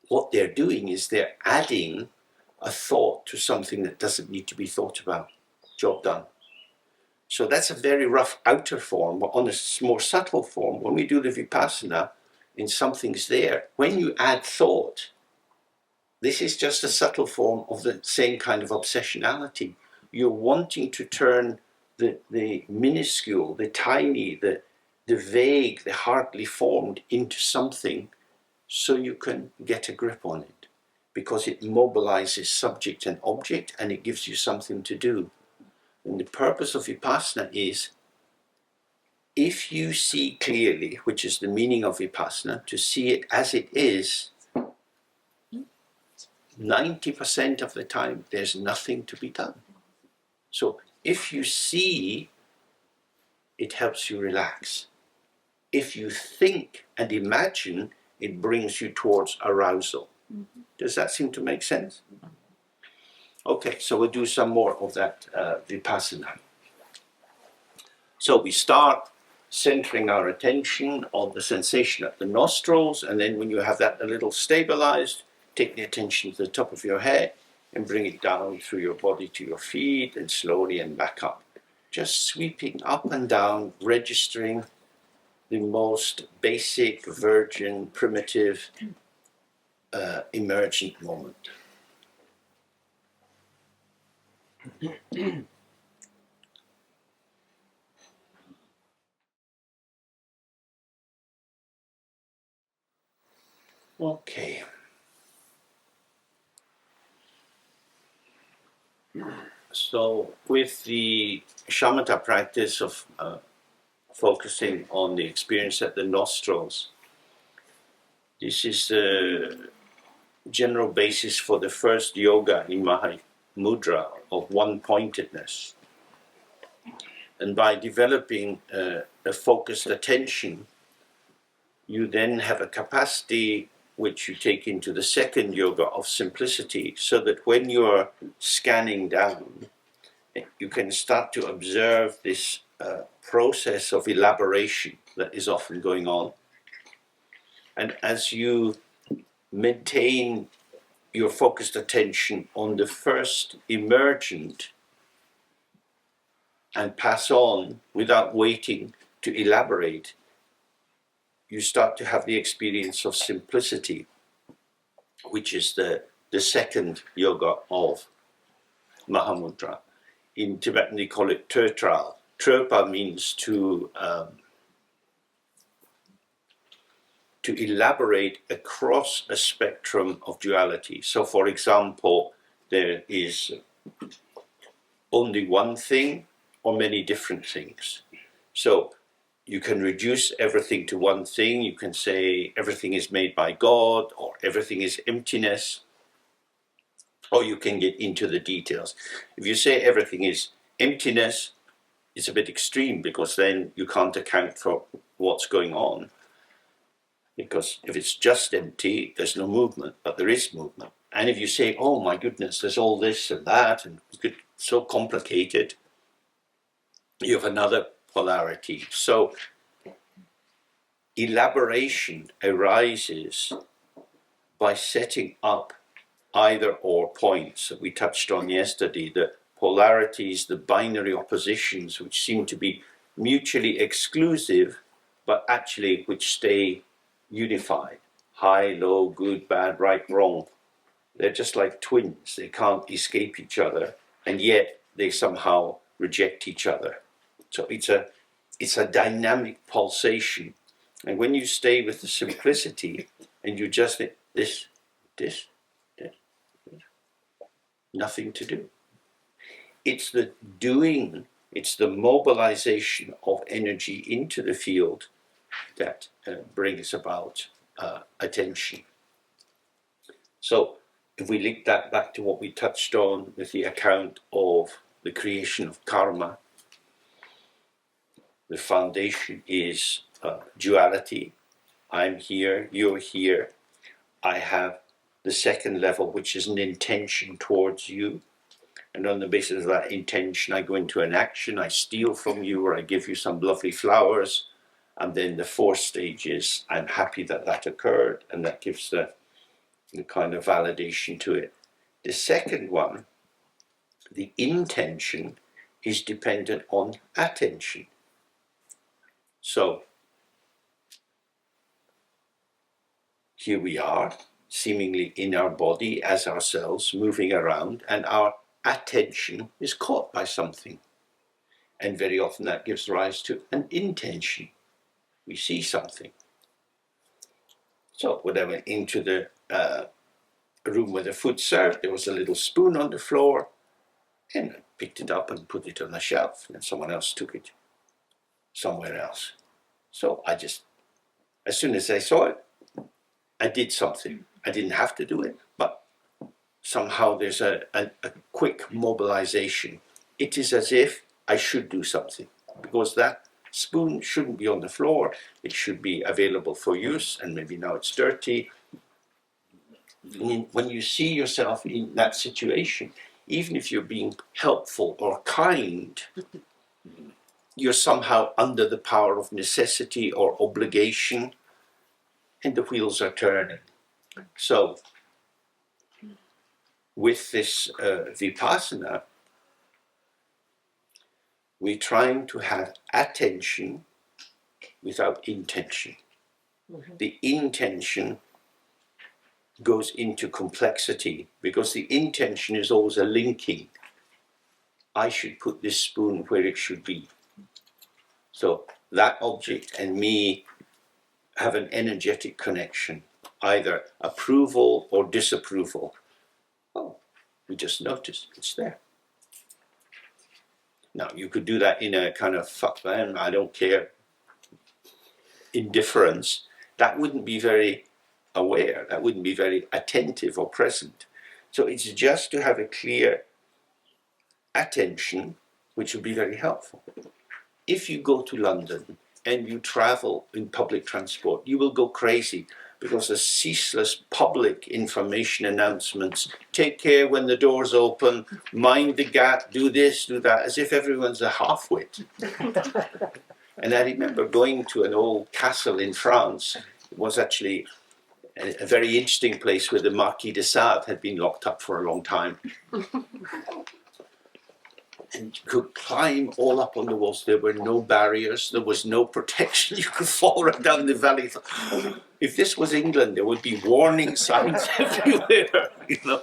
S1: what they're doing is they're adding a thought to something that doesn't need to be thought about. Job done. So that's a very rough outer form, but on a more subtle form, when we do the Vipassana, and something's there, when you add thought, this is just a subtle form of the same kind of obsessionality. You're wanting to turn the minuscule, the tiny, the vague, the hardly formed into something so you can get a grip on it, because it mobilizes subject and object and it gives you something to do. And the purpose of Vipassana is, if you see clearly, which is the meaning of Vipassana, to see it as it is, 90% of the time there's nothing to be done. So if you see, it helps you relax. If you think and imagine, it brings you towards arousal. Mm-hmm. Does that seem to make sense? Okay, so we'll do some more of that Vipassana. So we start centering our attention on the sensation at the nostrils, and then when you have that a little stabilized, take the attention to the top of your head and bring it down through your body to your feet and slowly and back up. Just sweeping up and down, registering the most basic, virgin, primitive, emergent moment. Okay. So with the shamatha practice of focusing on the experience at the nostrils, this is the general basis for the first yoga in Mahamudra of one-pointedness. And by developing a focused attention, you then have a capacity which you take into the second yoga of simplicity, so that when you're scanning down, you can start to observe this process of elaboration that is often going on. And as you maintain your focused attention on the first emergent and pass on without waiting to elaborate, you start to have the experience of simplicity, which is the second yoga of Mahamudra. In Tibetan they call it Tötral, Tröpa means to elaborate across a spectrum of duality. So, for example, there is only one thing or many different things. So you can reduce everything to one thing. You can say everything is made by God, or everything is emptiness, or you can get into the details. If you say everything is emptiness, it's a bit extreme, because then you can't account for what's going on. Because if it's just empty, there's no movement, but there is movement. And if you say, oh my goodness, there's all this and that, and it's so complicated, you have another polarity. So elaboration arises by setting up either or points that we touched on yesterday, the polarities, the binary oppositions, which seem to be mutually exclusive, but actually which stay unified. High, low, good, bad, right, wrong. They're just like twins. They can't escape each other, and yet they somehow reject each other. So it's a dynamic pulsation. And when you stay with the simplicity and you just think this, nothing to do. It's the doing, it's the mobilization of energy into the field that brings about attention. So if we link that back to what we touched on with the account of the creation of karma, the foundation is duality. I'm here, you're here. I have the second level, which is an intention towards you. And on the basis of that intention, I go into an action. I steal from you, or I give you some lovely flowers. And then the fourth stage is I'm happy that that occurred, and that gives the kind of validation to it. The second one, the intention, is dependent on attention. So here we are, seemingly in our body as ourselves, moving around, and our attention is caught by something. And very often that gives rise to an intention. We see something. So when I went into the room where the food served, there was a little spoon on the floor, and I picked it up and put it on the shelf, and someone else took it somewhere else. So I just, as soon as I saw it, I did something. I didn't have to do it, but somehow there's a quick mobilization. It is as if I should do something, because that spoon shouldn't be on the floor. It should be available for use, and maybe now it's dirty. When you see yourself in that situation, even if you're being helpful or kind, you're somehow under the power of necessity or obligation, and the wheels are turning. So with this vipassana, we're trying to have attention without intention. Mm-hmm. The intention goes into complexity, because the intention is always a linking. I should put this spoon where it should be. So that object and me have an energetic connection, either approval or disapproval. Oh, we just noticed it's there. Now, you could do that in a kind of fuck man, I don't care, indifference. That wouldn't be very aware, that wouldn't be very attentive or present. So it's just to have a clear attention, which would be very helpful. If you go to London and you travel in public transport, you will go crazy, because there's ceaseless public information announcements. Take care when the doors open, mind the gap, do this, do that, as if everyone's a half-wit. And I remember going to an old castle in France. It was actually a very interesting place where the Marquis de Sade had been locked up for a long time. And you could climb all up on the walls. There were no barriers. There was no protection. You could fall right down the valley. If this was England, there would be warning signs everywhere. You know,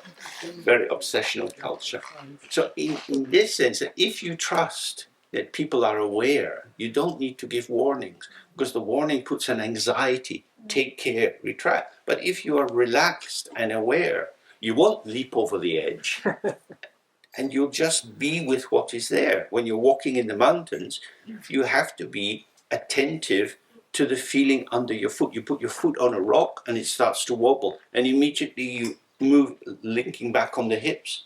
S1: very obsessional culture. So in this sense, if you trust that people are aware. You don't need to give warnings, because the warning puts an anxiety. Take care, retract. But if you are relaxed and aware, you won't leap over the edge. And you'll just be with what is there. When you're walking in the mountains, you have to be attentive to the feeling under your foot. You put your foot on a rock and it starts to wobble, and immediately you move, linking back on the hips,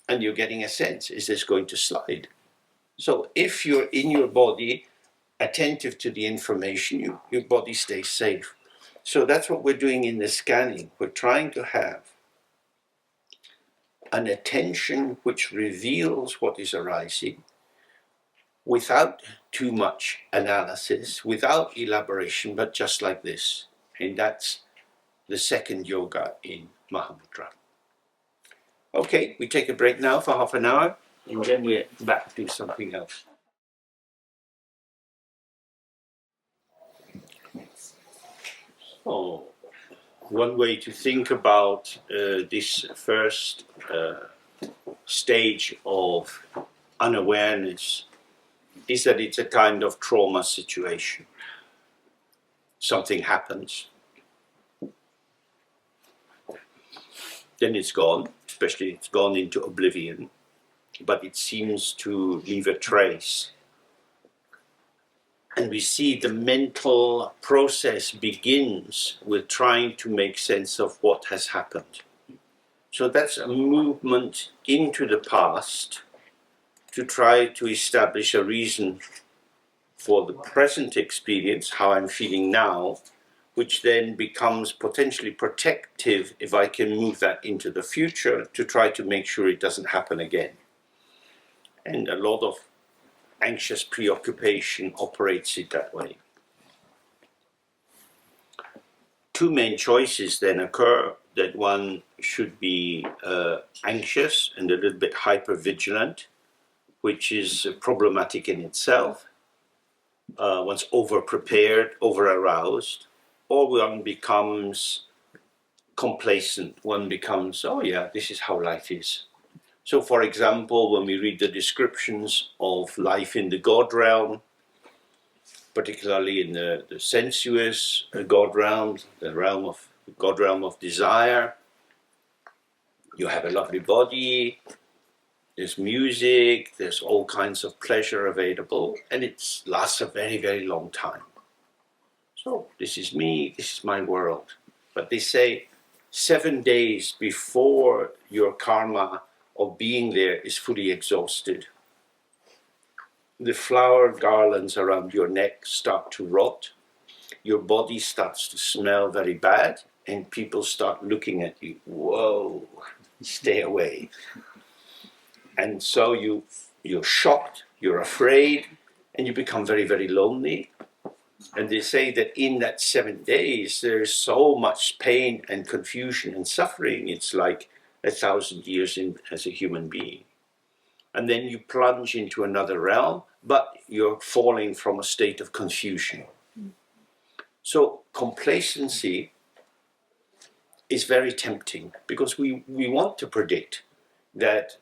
S1: and you're getting a sense, is this going to slide? So if you're in your body, attentive to the information, your body stays safe. So that's what we're doing in the scanning. We're trying to have an attention which reveals what is arising without too much analysis, without elaboration, but just like this. And that's the second yoga in Mahamudra. Okay, we take a break now for half an hour, and then we're back to something else. Oh, one way to think about this first stage of unawareness is that it's a kind of trauma situation. Something happens, then it's gone, especially it's gone into oblivion, but it seems to leave a trace. And we see the mental process begins with trying to make sense of what has happened. So that's a movement into the past to try to establish a reason for the present experience, how I'm feeling now, which then becomes potentially protective if I can move that into the future to try to make sure it doesn't happen again. And a lot of anxious preoccupation operates it that way. Two main choices then occur, that one should be anxious and a little bit hyper-vigilant, which is problematic in itself. One's over-prepared, over-aroused, or one becomes complacent. One becomes, oh yeah, this is how life is. So, for example, when we read the descriptions of life in the God realm, particularly in the sensuous God realm, the God realm of desire, you have a lovely body, there's music, there's all kinds of pleasure available, and it lasts a very, very long time. So, this is me, this is my world. But they say 7 days before your karma of being there is fully exhausted, the flower garlands around your neck start to rot, your body starts to smell very bad, and people start looking at you, whoa, stay away. And so you're shocked, you're afraid, and you become very, very lonely. And they say that in that 7 days, there's so much pain and confusion and suffering. It's like 1,000 years as a human being. And then you plunge into another realm, but you're falling from a state of confusion. So complacency is very tempting, because we want to predict that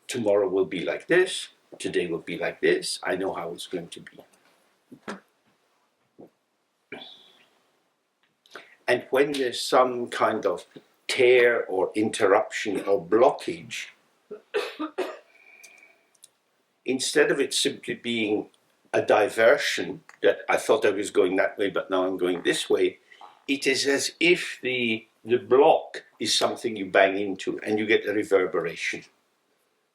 S1: tomorrow will be like this, today will be like this, I know how it's going to be. And when there's some kind of tear or interruption or blockage, instead of it simply being a diversion, that I thought I was going that way, but now I'm going this way, it is as if the block is something you bang into and you get a reverberation.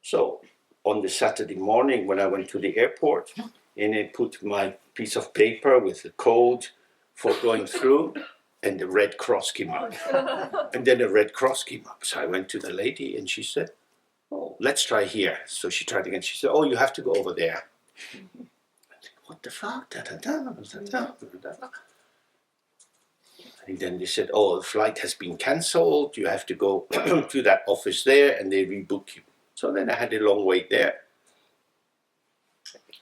S1: So on the Saturday morning when I went to the airport, and I put my piece of paper with the code for going through, and the red cross came up. And then the red cross came up. So I went to the lady and she said, oh, let's try here. So she tried again. She said, oh, you have to go over there. What the fuck? Da, da, da, da, da, da. And then they said, oh, the flight has been cancelled. You have to go to that office there and they rebook you. So then I had a long wait there.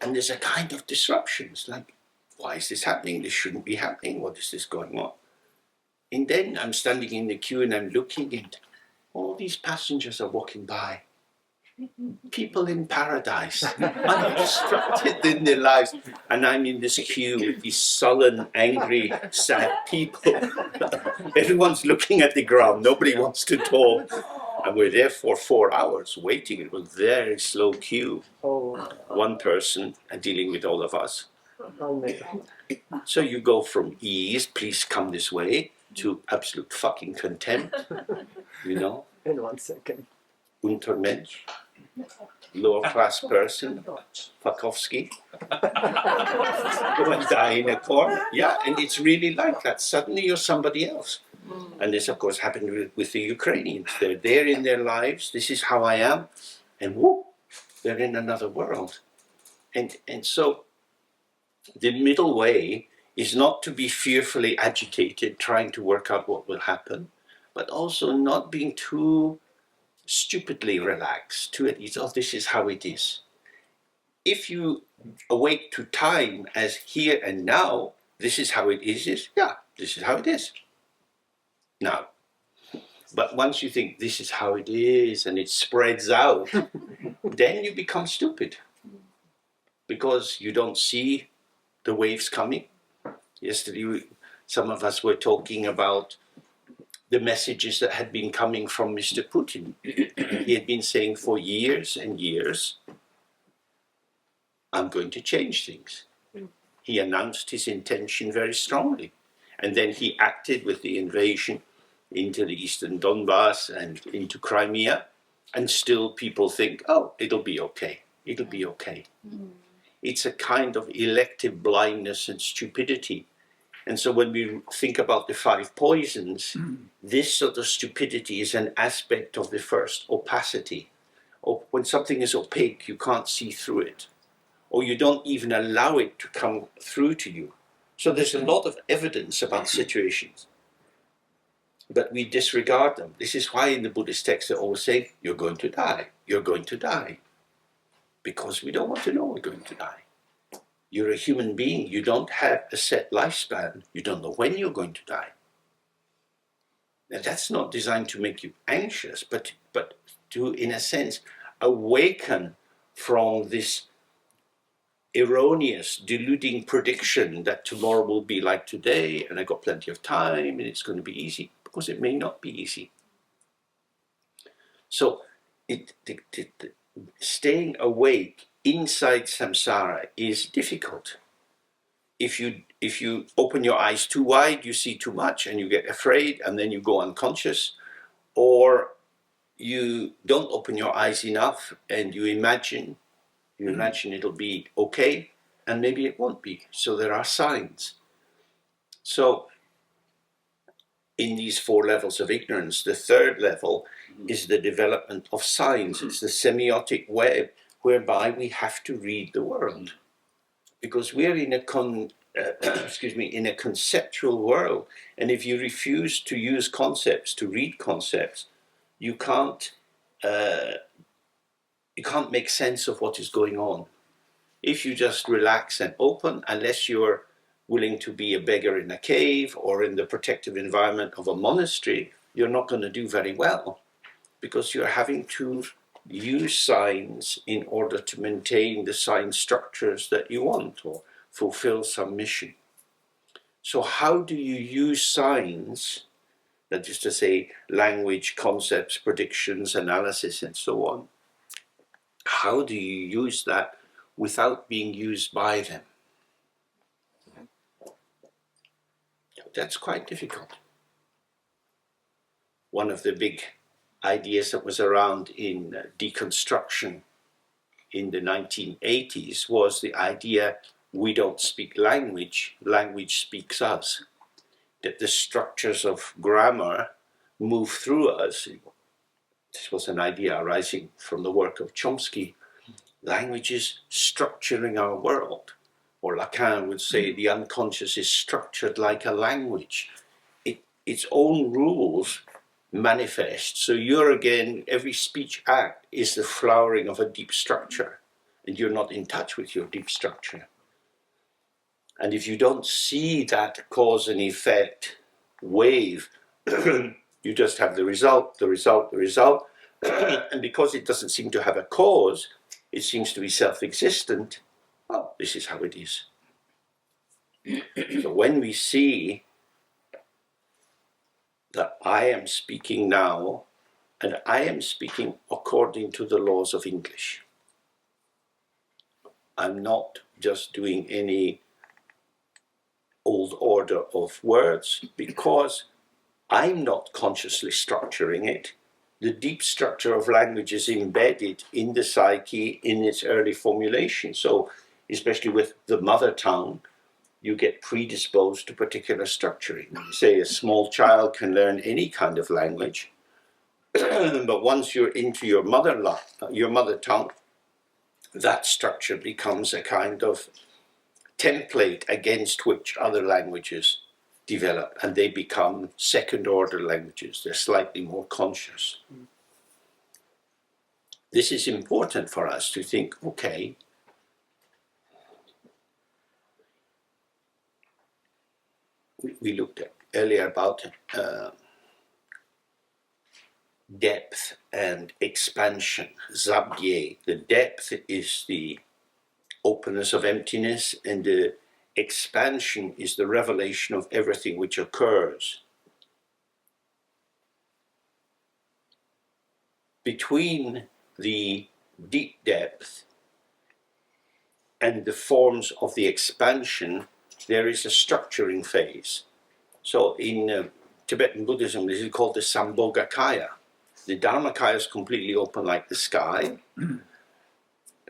S1: And there's a kind of disruption. It's like, why is this happening? This shouldn't be happening. What is this going on? And then I'm standing in the queue and I'm looking, and all these passengers are walking by. people in paradise, unobstructed in their lives. And I'm in this queue with these sullen, angry, sad people. Everyone's looking at the ground. Nobody wants to talk. And we're there for 4 hours waiting. It was a very slow queue. One person and dealing with all of us. So you go from ease, please come this way, to absolute fucking contempt, you know.
S2: In 1 second.
S1: Untermensch, lower class person, Fakowski, go and die in a corner. Yeah, and it's really like that. Suddenly you're somebody else. And this, of course, happened with the Ukrainians. They're there in their lives. This is how I am. And whoop, they're in another world. And so the middle way is not to be fearfully agitated, trying to work out what will happen, but also not being too stupidly relaxed, too at ease. Oh, this is how it is. If you awake to time as here and now, this is how it is, yeah, this is how it is. Now, but once you think this is how it is and it spreads out, then you become stupid because you don't see the waves coming. Yesterday, some of us were talking about the messages that had been coming from Mr. Putin. He had been saying for years and years, I'm going to change things. He announced his intention very strongly. And then he acted with the invasion into the eastern Donbass and into Crimea. And still people think, oh, it'll be okay. It'll be okay. It's a kind of elective blindness and stupidity. And so when we think about the 5 poisons, this sort of stupidity is an aspect of the first, opacity. Or when something is opaque, you can't see through it. Or you don't even allow it to come through to you. So there's a lot of evidence about situations, but we disregard them. This is why in the Buddhist texts they always say, you're going to die, you're going to die. Because we don't want to know we're going to die. You're a human being. You don't have a set lifespan. You don't know when you're going to die. Now, that's not designed to make you anxious, but to, in a sense, awaken from this erroneous, deluding prediction that tomorrow will be like today, and I got plenty of time, and it's going to be easy, because it may not be easy. So, staying awake inside samsara is difficult. If you open your eyes too wide, you see too much and you get afraid and then you go unconscious, or you don't open your eyes enough and you imagine it'll be okay and maybe it won't be. So there are signs. So in these 4 levels of ignorance, the 3rd level is the development of signs. It's the semiotic web whereby we have to read the world, because we're in a in a conceptual world, and if you refuse to use concepts, to read concepts, you can't make sense of what is going on. If you just relax and open, unless you're willing to be a beggar in a cave or in the protective environment of a monastery, you're not going to do very well, because you're having to use signs in order to maintain the sign structures that you want or fulfill some mission. So how do you use signs, that is to say language, concepts, predictions, analysis and so on, how do you use that without being used by them? That's quite difficult. One of the big ideas that was around in deconstruction in the 1980s was the idea we don't speak language, language speaks us. That the structures of grammar move through us. This was an idea arising from the work of Chomsky. Language is structuring our world. Or Lacan would say the unconscious is structured like a language. Its own rules manifest. So every speech act is the flowering of a deep structure, and you're not in touch with your deep structure. And if you don't see that cause and effect wave, you just have the result, And because it doesn't seem to have a cause, it seems to be self-existent. Oh, this is how it is. So when we see that I am speaking now, and I am speaking according to the laws of English, I'm not just doing any old order of words because I'm not consciously structuring it. The deep structure of language is embedded in the psyche in its early formulation. So, especially with the mother tongue, you get predisposed to particular structuring. You say a small child can learn any kind of language, but once you're into your mother tongue, that structure becomes a kind of template against which other languages develop, and they become second order languages. They're slightly more conscious. This is important for us to think, okay, we looked at earlier about depth and expansion, zabye. The depth is the openness of emptiness, and the expansion is the revelation of everything which occurs. Between the deep depth and the forms of the expansion, there is a structuring phase. So in Tibetan Buddhism, this is called the Sambhogakaya. The Dharmakaya is completely open like the sky.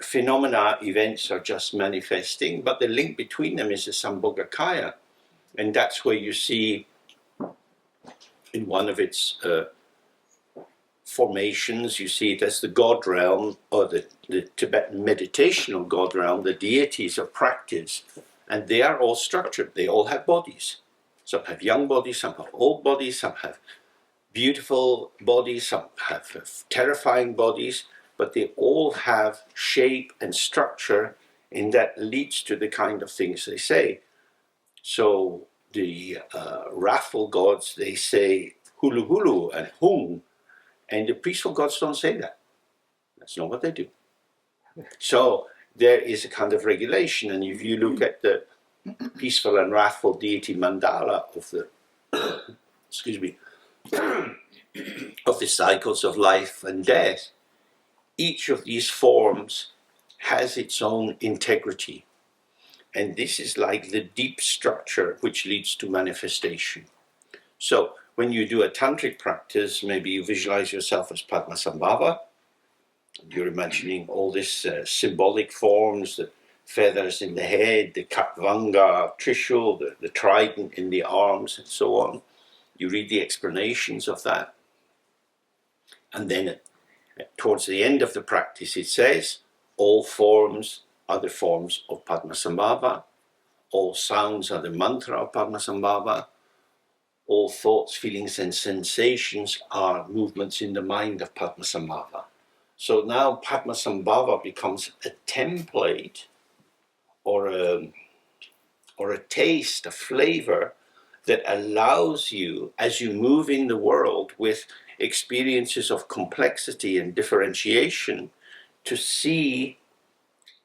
S1: Phenomena, events are just manifesting, but the link between them is the Sambhogakaya. And that's where you see in one of its formations, you see it as the God realm, or the Tibetan meditational God realm, the deities of practice, and they are all structured. They all have bodies. Some have young bodies, some have old bodies, some have beautiful bodies, some have terrifying bodies, but they all have shape and structure, and that leads to the kind of things they say. So the wrathful gods, they say hulu hulu and hung, and the peaceful gods don't say that. That's not what they do. So there is a kind of regulation, and if you look at the peaceful and wrathful deity mandala of the of the cycles of life and death, each of these forms has its own integrity. And this is like the deep structure which leads to manifestation. So when you do a tantric practice, maybe you visualize yourself as Padmasambhava. You're imagining all these symbolic forms, the feathers in the head, the Katvanga, Trishul, the trident in the arms, and so on. You read the explanations of that. And then towards the end of the practice, it says, all forms are the forms of Padmasambhava, all sounds are the mantra of Padmasambhava, all thoughts, feelings, and sensations are movements in the mind of Padmasambhava. So now Padmasambhava becomes a template or a taste, a flavor that allows you, as you move in the world with experiences of complexity and differentiation, to see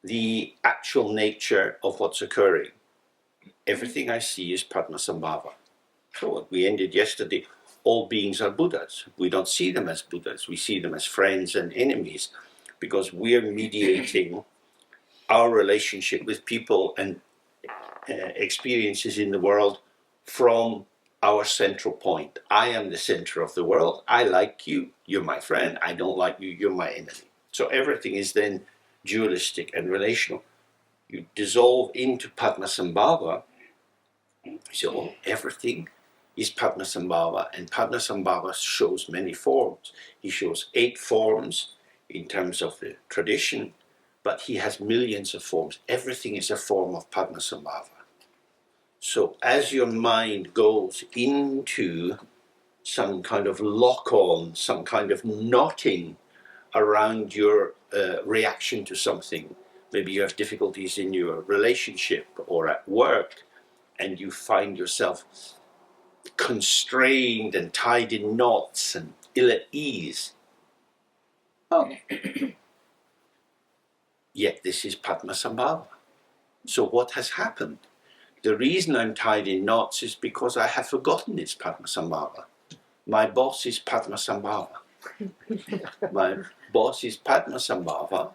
S1: the actual nature of what's occurring. Everything I see is Padmasambhava. So we ended yesterday, all beings are Buddhas. We don't see them as Buddhas. We see them as friends and enemies because we're mediating our relationship with people and experiences in the world from our central point. I am the center of the world. I like you. You're my friend. I don't like you. You're my enemy. So everything is then dualistic and relational. You dissolve into Padmasambhava. So everything is Padmasambhava, and Padmasambhava shows many forms. He shows 8 forms in terms of the tradition, but he has millions of forms. Everything is a form of Padmasambhava. So as your mind goes into some kind of lock-on, some kind of knotting around your reaction to something, maybe you have difficulties in your relationship or at work, and you find yourself constrained and tied in knots and ill at ease, Oh. Yet this is Padmasambhava. So what has happened? The reason I'm tied in knots is because I have forgotten it's Padmasambhava. My boss is Padmasambhava. My boss is Padmasambhava,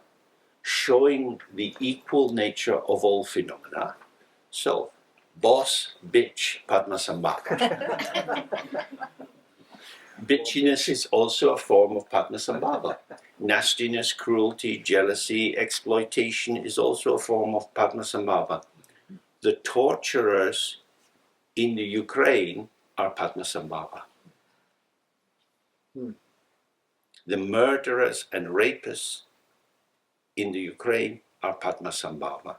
S1: showing the equal nature of all phenomena. So, boss, bitch, Padmasambhava. Bitchiness is also a form of Padmasambhava. Nastiness, cruelty, jealousy, exploitation is also a form of Padmasambhava. The torturers in the Ukraine are Padmasambhava. The murderers and rapists in the Ukraine are Padmasambhava.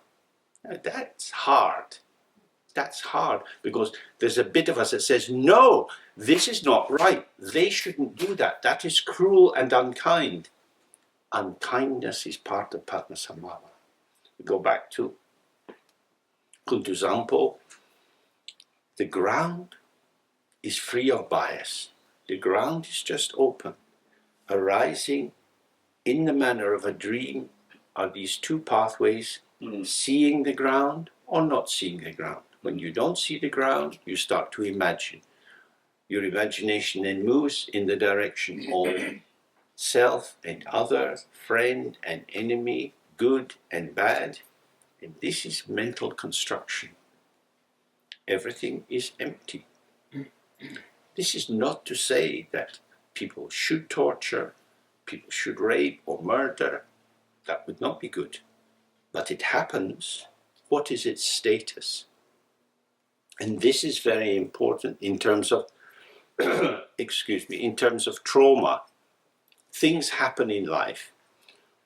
S1: Now, that's hard. That's hard because there's a bit of us that says, no, this is not right. They shouldn't do that. That is cruel and unkind. Unkindness is part of Padmasambhava. We go back to Kuntuzampo. The ground is free of bias. The ground is just open. Arising in the manner of a dream are these two pathways, seeing the ground or not seeing the ground. When you don't see the ground, you start to imagine. Your imagination then moves in the direction of self and other, friend and enemy, good and bad. And this is mental construction. Everything is empty. This is not to say that people should torture, people should rape or murder. That would not be good. But it happens. What is its status? And this is very important in terms of, in terms of trauma. Things happen in life.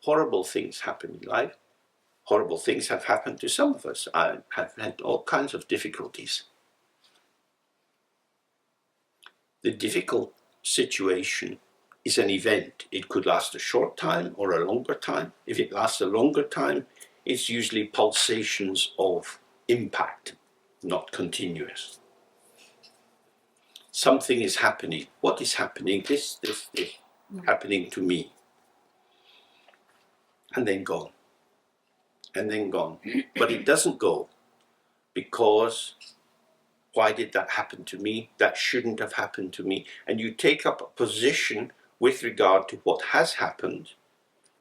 S1: Horrible things happen in life. Horrible things have happened to some of us. I have had all kinds of difficulties. The difficult situation is an event. It could last a short time or a longer time. If it lasts a longer time, it's usually pulsations of impact, not continuous. Something is happening. What is happening? This happening to me. And then gone. And then gone. But it doesn't go because why did that happen to me? That shouldn't have happened to me. And you take up a position with regard to what has happened,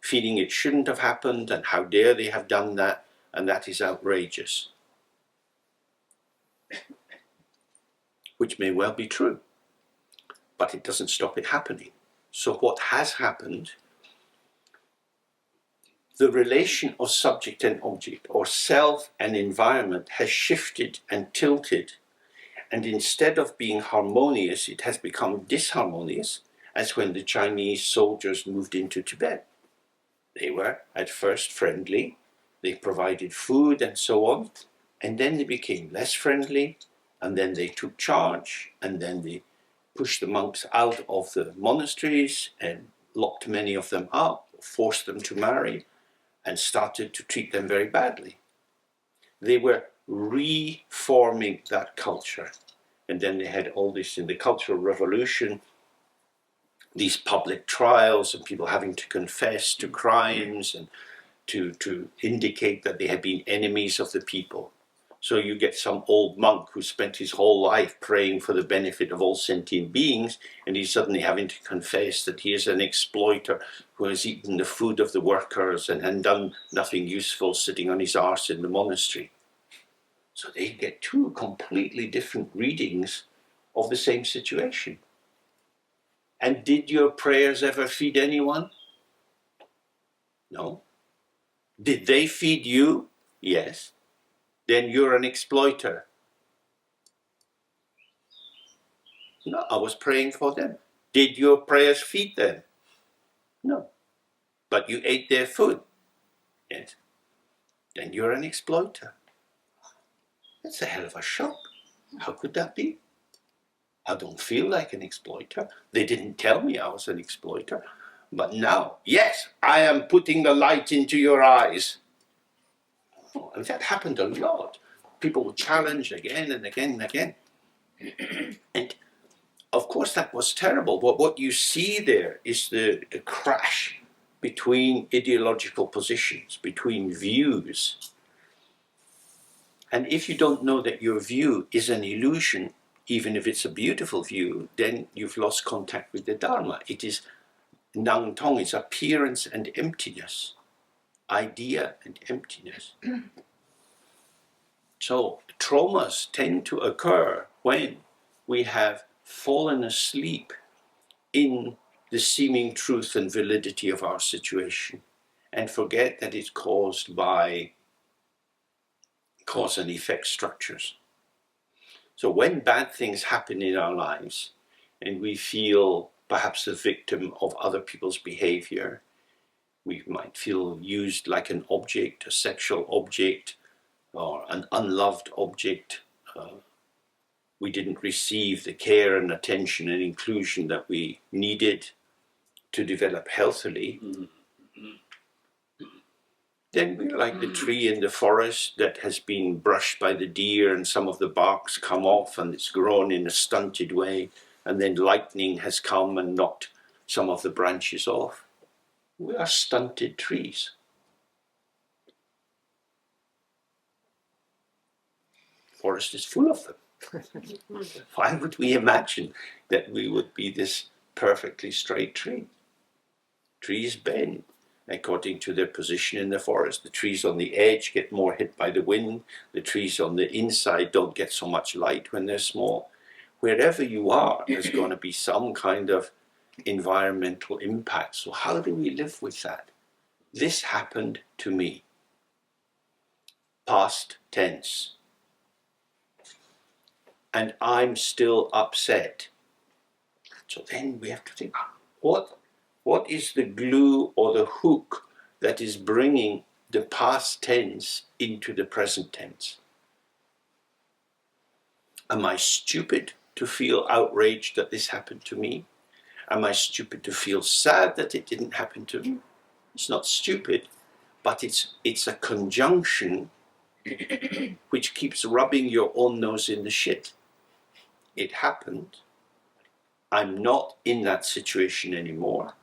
S1: feeling it shouldn't have happened and how dare they have done that, and that is outrageous. Which may well be true, but it doesn't stop it happening. So what has happened, the relation of subject and object, or self and environment, has shifted and tilted. And instead of being harmonious, it has become disharmonious, as when the Chinese soldiers moved into Tibet. They were at first friendly, they provided food and so on, and then they became less friendly, and then they took charge, and then they pushed the monks out of the monasteries and locked many of them up, forced them to marry, and started to treat them very badly. They were reforming that culture. And then they had all this in the Cultural Revolution, these public trials and people having to confess to crimes and to indicate that they had been enemies of the people. So you get some old monk who spent his whole life praying for the benefit of all sentient beings, and he's suddenly having to confess that he is an exploiter who has eaten the food of the workers and done nothing useful sitting on his arse in the monastery. So they get two completely different readings of the same situation. And did your prayers ever feed anyone? No. Did they feed you? Yes. Then you're an exploiter. No, I was praying for them. Did your prayers feed them? No. But you ate their food? Yes. Then you're an exploiter. That's a hell of a shock. How could that be? I don't feel like an exploiter. They didn't tell me I was an exploiter. But now, yes, I am putting the light into your eyes. Oh, and that happened a lot. People would challenge again and again and again. And of course that was terrible. But what you see there is the crash between ideological positions, between views. And if you don't know that your view is an illusion, even if it's a beautiful view, then you've lost contact with the Dharma. It is Nang Tong, it's appearance and emptiness, idea and emptiness. So traumas tend to occur when we have fallen asleep in the seeming truth and validity of our situation and forget that it's caused by cause and effect structures. So when bad things happen in our lives and we feel perhaps the victim of other people's behavior, we might feel used like an object, a sexual object, or an unloved object. We didn't receive the care and attention and inclusion that we needed to develop healthily. Then we're like the tree in the forest that has been brushed by the deer and some of the barks come off and it's grown in a stunted way, and then lightning has come and knocked some of the branches off. We are stunted trees. Forest is full of them. Why would we imagine that we would be this perfectly straight tree? Trees bend according to their position in the forest. The trees on the edge get more hit by the wind. The trees on the inside don't get so much light when they're small. Wherever you are, there's going to be some kind of environmental impact. So how do we live with that? This happened to me. Past tense. And I'm still upset. So then we have to think, what is the glue or the hook that is bringing the past tense into the present tense? Am I stupid to feel outraged that this happened to me? Am I stupid to feel sad that it didn't happen to me? It's not stupid, but it's a conjunction which keeps rubbing your own nose in the shit. It happened. I'm not in that situation anymore.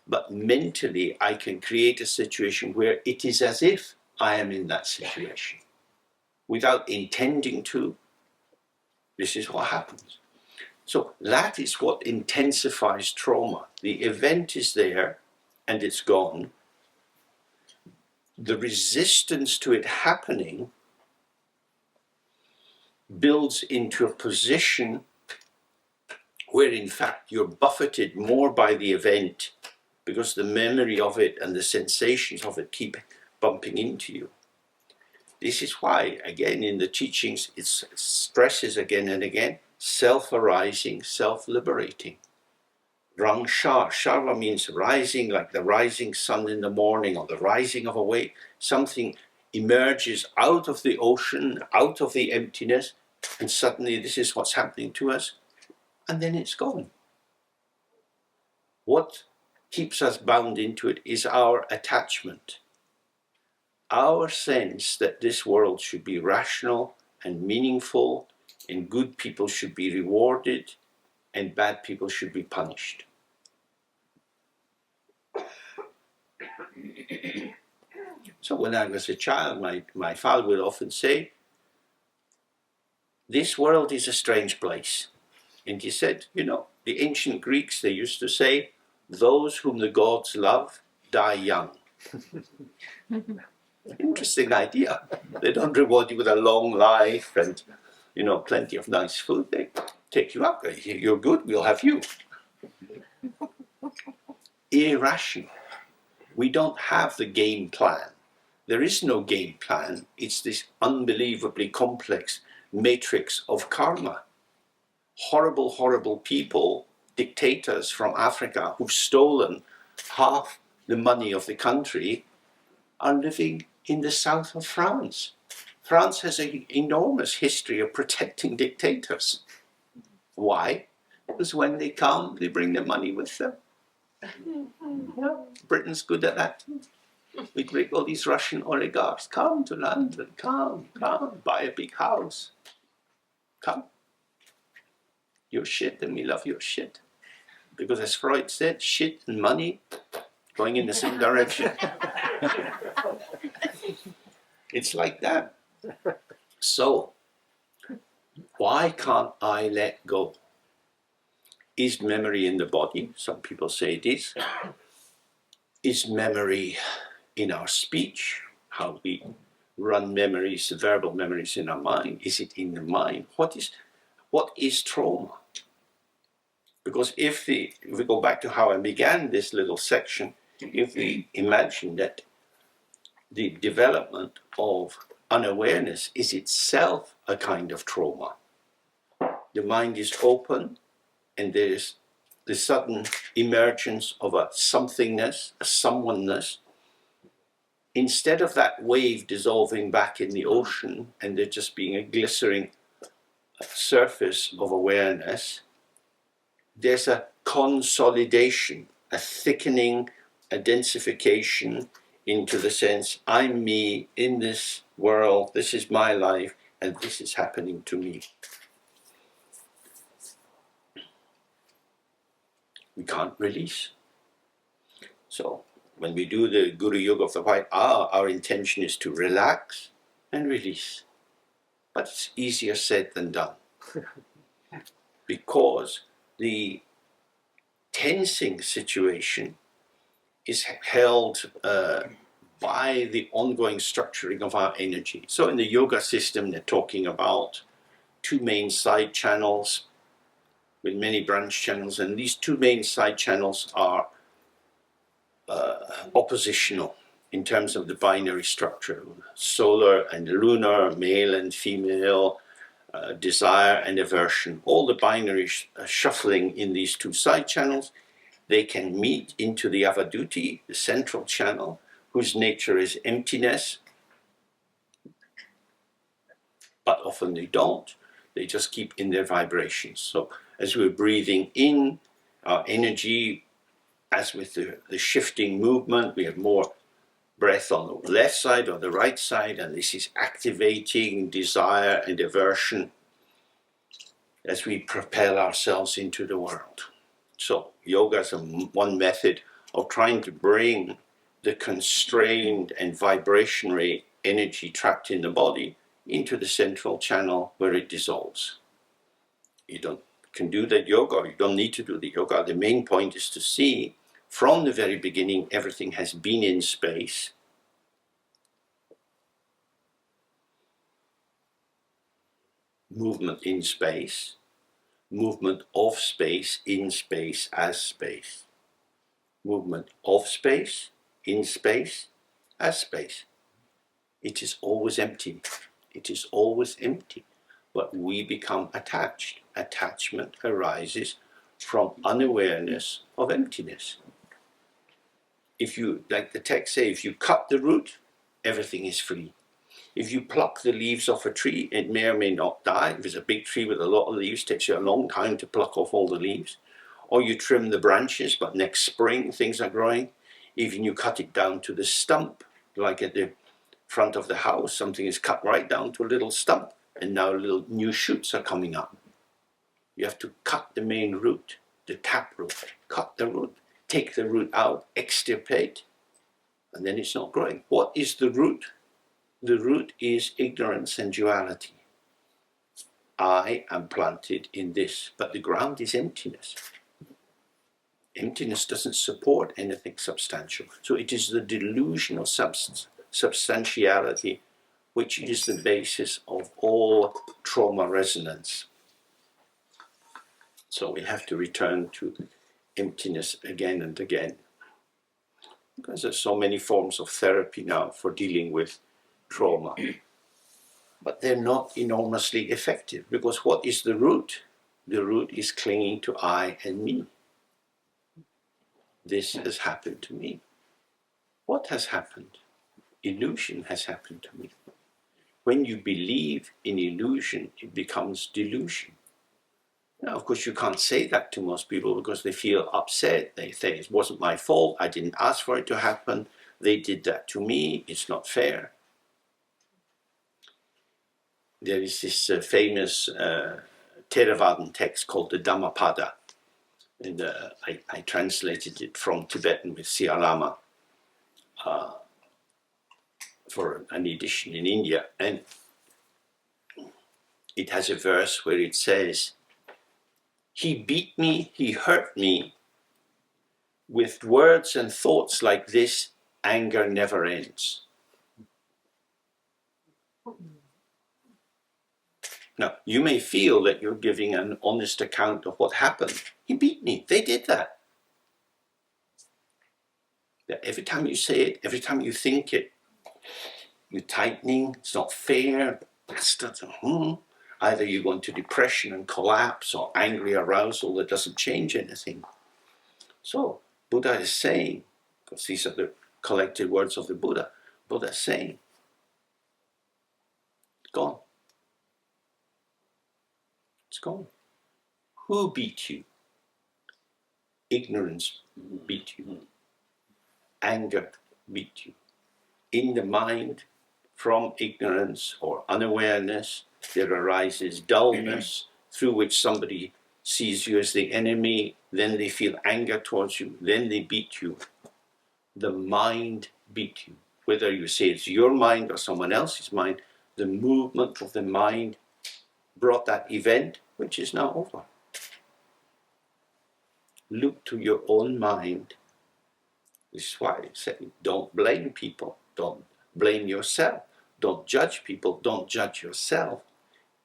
S1: But mentally, I can create a situation where it is as if I am in that situation. Without intending to, this is what happens. So that is what intensifies trauma. The event is there and it's gone. The resistance to it happening builds into a position where in fact you're buffeted more by the event because the memory of it and the sensations of it keep bumping into you. This is why, again, in the teachings, it stresses again and again, self-arising, self-liberating. Rang Sha. Sharva means rising, like the rising sun in the morning or the rising of a wave. Something emerges out of the ocean, out of the emptiness, and suddenly this is what's happening to us, and then it's gone. What keeps us bound into it is our attachment. Our sense that this world should be rational and meaningful, and good people should be rewarded, and bad people should be punished. So when I was a child, my father would often say, this world is a strange place. And he said, the ancient Greeks, they used to say, those whom the gods love die young. Interesting idea. They don't reward you with a long life and, plenty of nice food. They take you up. You're good, we'll have you. Irrational. We don't have the game plan. There is no game plan. It's this unbelievably complex matrix of karma. Horrible, horrible people, dictators from Africa who've stolen half the money of the country are living in the south of France. France has an enormous history of protecting dictators. Why? Because when they come, they bring their money with them. Yeah, Britain's good at that. We bring all these Russian oligarchs, come to London, come, buy a big house. Come. You're shit and we love your shit. Because as Freud said, shit and money going in the same direction. It's like that. So, why can't I let go? Is memory in the body? Some people say it is. Is memory in our speech? How we run memories, verbal memories in our mind? Is it in the mind? What is trauma? Because if we go back to how I began this little section, if we imagine that the development of unawareness is itself a kind of trauma, the mind is open and there is the sudden emergence of a somethingness, a someoneness. Instead of that wave dissolving back in the ocean and there just being a glittering surface of awareness, there's a consolidation, a thickening, a densification into the sense, I'm me in this world, this is my life, and this is happening to me. We can't release. So when we do the Guru Yoga of the White, our intention is to relax and release. But it's easier said than done. Because the tensing situation is held by the ongoing structuring of our energy. So in the yoga system, they're talking about two main side channels with many branch channels, and these two main side channels are oppositional in terms of the binary structure: solar and lunar, male and female, desire and aversion. All the binaries shuffling in these two side channels. They can meet into the avaduti, the central channel, whose nature is emptiness, but often they don't. They just keep in their vibrations. So as we're breathing in our energy, as with the shifting movement, we have more breath on the left side or the right side, and this is activating desire and aversion as we propel ourselves into the world. So yoga is one method of trying to bring the constrained and vibrationary energy trapped in the body into the central channel where it dissolves. You can do that yoga, or you don't need to do the yoga. The main point is to see from the very beginning everything has been in space. Movement in space. Movement of space, in space, as space. Movement of space, in space, as space. It is always empty. It is always empty. But we become attached. Attachment arises from unawareness of emptiness. If you, like the text say, if you cut the root, everything is free. If you pluck the leaves off a tree, it may or may not die. If it's a big tree with a lot of leaves, it takes you a long time to pluck off all the leaves. Or you trim the branches, but next spring things are growing. Even you cut it down to the stump, like at the front of the house, something is cut right down to a little stump, and now little new shoots are coming up. You have to cut the main root, the taproot, cut the root, take the root out, extirpate, and then it's not growing. What is the root? The root is ignorance and duality. I am planted in this, but the ground is emptiness. Emptiness doesn't support anything substantial. So it is the delusion of substantiality which is the basis of all trauma resonance. So we have to return to emptiness again and again. Because there's so many forms of therapy now for dealing with trauma. But they're not enormously effective, because what is the root? The root is clinging to I and me. This has happened to me. What has happened? Illusion has happened to me. When you believe in illusion, it becomes delusion. Now, of course, you can't say that to most people because they feel upset. They say, it wasn't my fault, I didn't ask for it to happen, they did that to me, it's not fair. There is this famous Theravadan text called the Dhammapada. And I translated it from Tibetan with Sia Lama for an edition in India. And it has a verse where it says, "He beat me, he hurt me. With words and thoughts like this, anger never ends." Now, you may feel that you're giving an honest account of what happened. He beat me, they did that. Every time you say it, every time you think it, you're tightening, it's not fair, bastard. Either you go into depression and collapse, or angry arousal that doesn't change anything. So, Buddha is saying, because these are the collected words of the Buddha, Buddha is saying, it's gone. It's gone. Who beat you? Ignorance beat you. Anger beat you. In the mind, from ignorance or unawareness, there arises dullness through which somebody sees you as the enemy, then they feel anger towards you, then they beat you. The mind beat you. Whether you say it's your mind or someone else's mind, the movement of the mind brought that event, which is now over. Look to your own mind. This is why I say, don't blame people, don't blame yourself, don't judge people, don't judge yourself.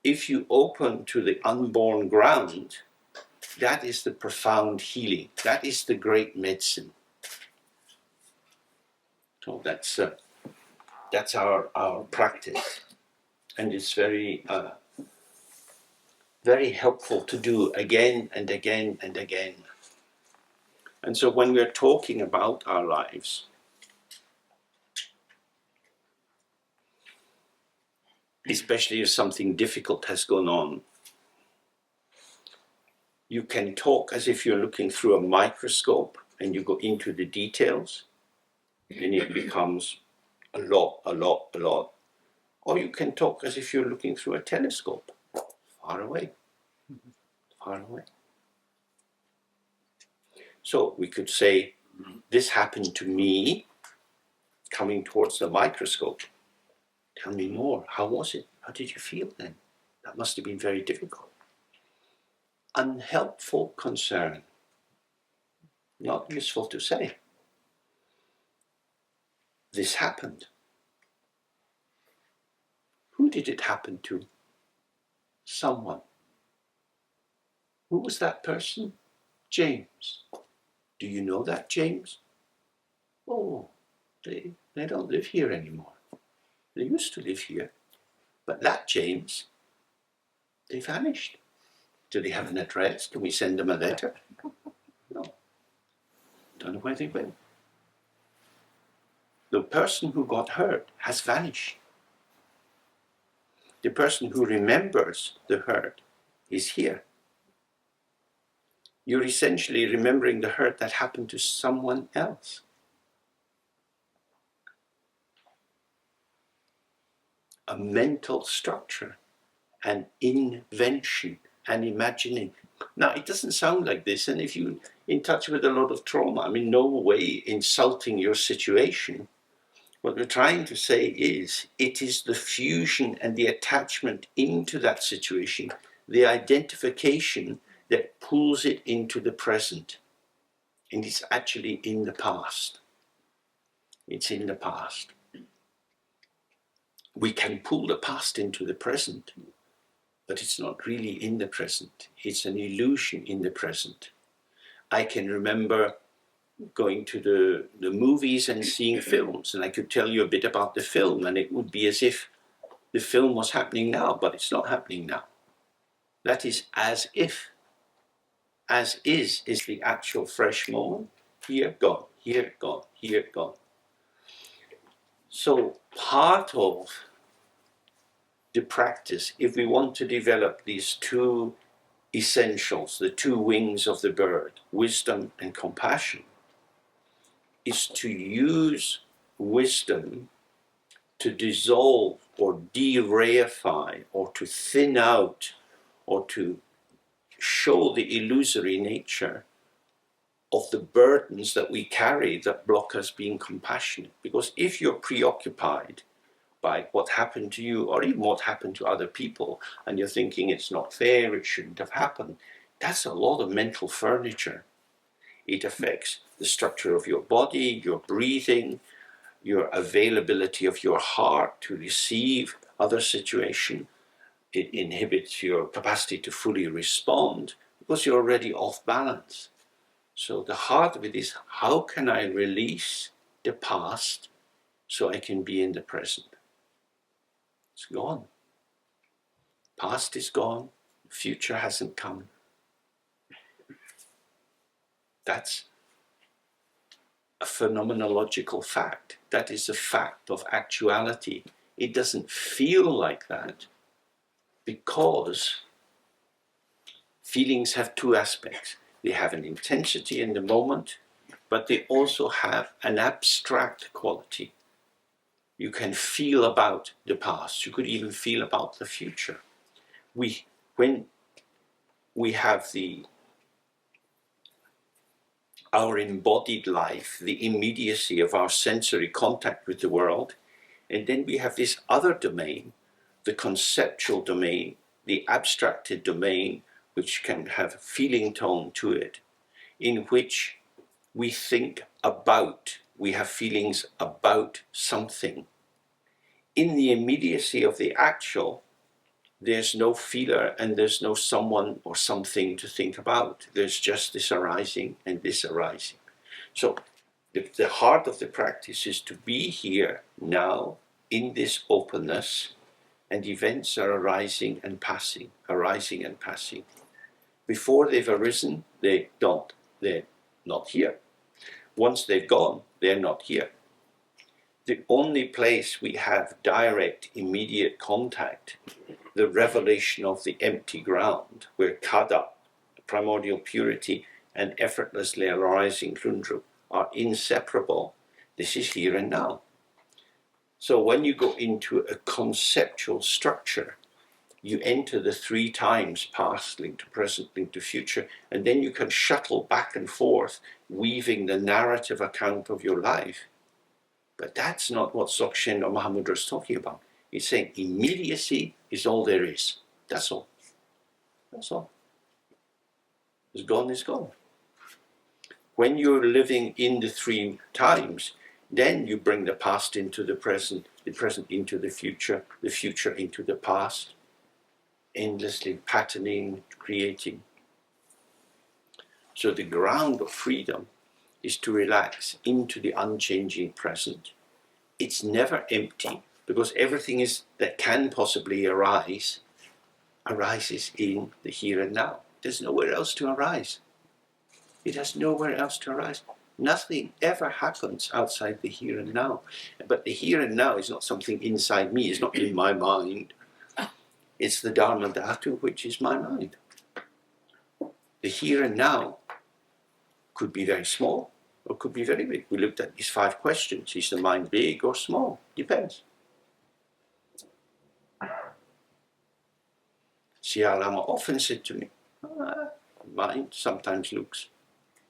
S1: If you open to the unborn ground, that is the profound healing. That is the great medicine. So that's our practice, and it's very very helpful to do again and again and again. And so when we're talking about our lives, especially if something difficult has gone on, you can talk as if you're looking through a microscope and you go into the details, and it becomes a lot. Or you can talk as if you're looking through a telescope, far away. So we could say, this happened to me, coming towards the microscope. Tell me more. How was it? How did you feel then? That must have been very difficult. Unhelpful concern. Not useful to say. This happened. Who did it happen to? Someone. Who was that person? James. Do you know that James? Oh, they don't live here anymore. They used to live here. But that James, they vanished. Do they have an address? Can we send them a letter? No. Don't know where they went. The person who got hurt has vanished. The person who remembers the hurt is here. You're essentially remembering the hurt that happened to someone else. A mental structure, an invention, an imagining. Now, it doesn't sound like this, and if you're in touch with a lot of trauma, I mean, no way insulting your situation. What we're trying to say is, it is the fusion and the attachment into that situation, the identification that pulls it into the present. And it's actually in the past. It's in the past. We can pull the past into the present, but it's not really in the present. It's an illusion in the present. I can remember going to the movies and seeing films, and I could tell you a bit about the film, and it would be as if the film was happening now, but it's not happening now. That is as if. As is the actual fresh moment. Here, gone, here, gone, here, gone. So part of the practice, if we want to develop these two essentials, the two wings of the bird, wisdom and compassion, is to use wisdom to dissolve or de-reify or to thin out or to show the illusory nature of the burdens that we carry that block us being compassionate. Because if you're preoccupied by what happened to you, or even what happened to other people, and you're thinking it's not fair, it shouldn't have happened, that's a lot of mental furniture. It affects the structure of your body, your breathing, your availability of your heart to receive other situations. It inhibits your capacity to fully respond because you're already off balance. So the heart of it is, how can I release the past so I can be in the present? It's gone. Past is gone. Future hasn't come. That's a phenomenological fact. That is a fact of actuality. It doesn't feel like that because feelings have two aspects. They have an intensity in the moment, but they also have an abstract quality. You can feel about the past. You could even feel about the future. When we have our embodied life, the immediacy of our sensory contact with the world, and then we have this other domain, the conceptual domain, the abstracted domain, which can have a feeling tone to it, in which we think about, we have feelings about something. In the immediacy of the actual, there's no feeler and there's no someone or something to think about. There's just this arising and this arising. So the heart of the practice is to be here now in this openness, and events are arising and passing, arising and passing. Before they've arisen, they're not here. Once they've gone, they're not here. The only place we have direct, immediate contact, the revelation of the empty ground, where kada, primordial purity, and effortlessly arising Klundru are inseparable. This is here and now. So when you go into a conceptual structure, you enter the 3 times past linked to present, linked to future, and then you can shuttle back and forth, weaving the narrative account of your life. But that's not what Dzogchen or Mahamudra is talking about. He's saying immediacy is all there is. That's all. That's all. It's gone, is gone. When you're living in the 3 times, then you bring the past into the present into the future into the past, endlessly patterning, creating. So the ground of freedom is to relax into the unchanging present. It's never empty, because everything that can possibly arise arises in the here and now. There's nowhere else to arise. It has nowhere else to arise. Nothing ever happens outside the here and now. But the here and now is not something inside me, it's not in my mind. It's the Dharma Dhatu, which is my mind. The here and now could be very small or could be very big. We looked at these 5 questions. Is the mind big or small? Depends. Siya Lama often said to me, mind sometimes looks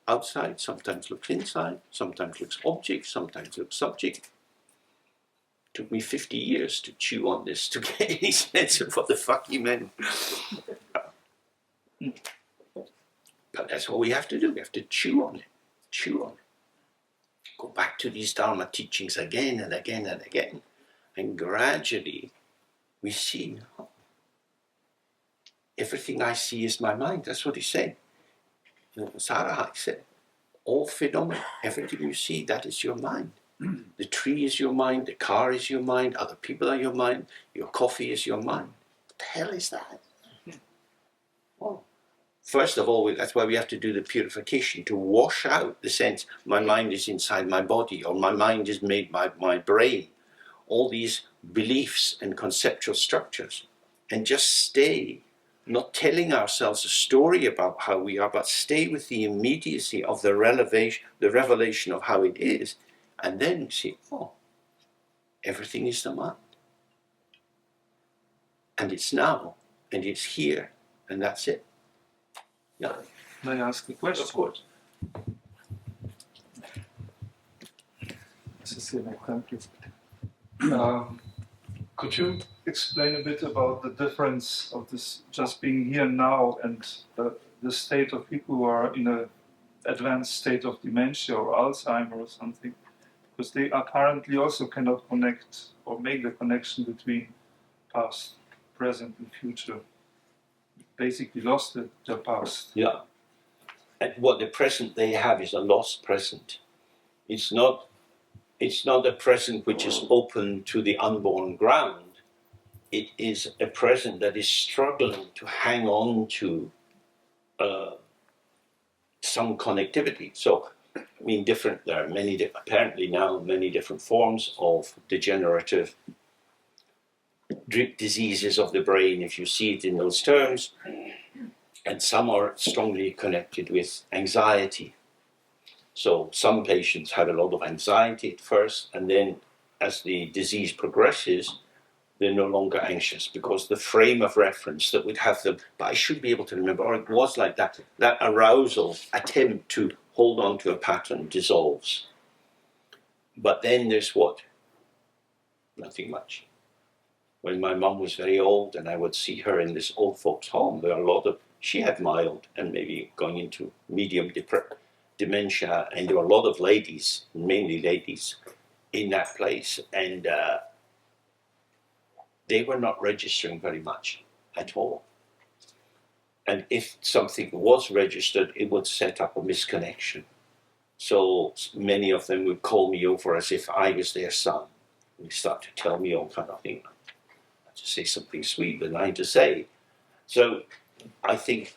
S1: outside, sometimes looks inside, sometimes looks object, sometimes looks subject. It took me 50 years to chew on this to get any sense of what the fuck he meant. But that's what we have to do. We have to chew on it. Go back to these Dharma teachings again and again and again. And gradually we see, everything I see is my mind. That's what he said. Sarahai said, all phenomena, everything you see, that is your mind. The tree is your mind, the car is your mind, other people are your mind, your coffee is your mind. What the hell is that? Oh. First of all, that's why we have to do the purification, to wash out the sense my mind is inside my body, or my mind is made by my brain. All these beliefs and conceptual structures. And just stay, not telling ourselves a story about how we are, but stay with the immediacy of the revelation of how it is. And then you see, everything is the mind. And it's now, and it's here, and that's it. Yeah.
S2: May I ask a question?
S1: Of course.
S2: Cecilia, thank you. Could you explain a bit about the difference of this just being here now and the state of people who are in an advanced state of dementia or Alzheimer or something? Because they apparently also cannot connect or make the connection between past, present, and future. Basically lost their past.
S1: Yeah. And what the present they have is a lost present. It's not a present which is open to the unborn ground. It is a present that is struggling to hang on to some connectivity. So, I mean, there are apparently now many different forms of degenerative diseases of the brain, if you see it in those terms, and some are strongly connected with anxiety. So some patients have a lot of anxiety at first, and then as the disease progresses, they're no longer anxious because the frame of reference that would have them, but I should be able to remember, or it was like that, that arousal attempt to hold on to a pattern dissolves. But then there's what? Nothing much. When my mum was very old and I would see her in this old folks' home, there were she had mild and maybe going into medium dementia, and there were a lot of ladies, mainly ladies, in that place, and they were not registering very much at all. And if something was registered, it would set up a misconnection. So many of them would call me over as if I was their son. They start to tell me all kind of things. I just say something sweet, but nothing to say. So I think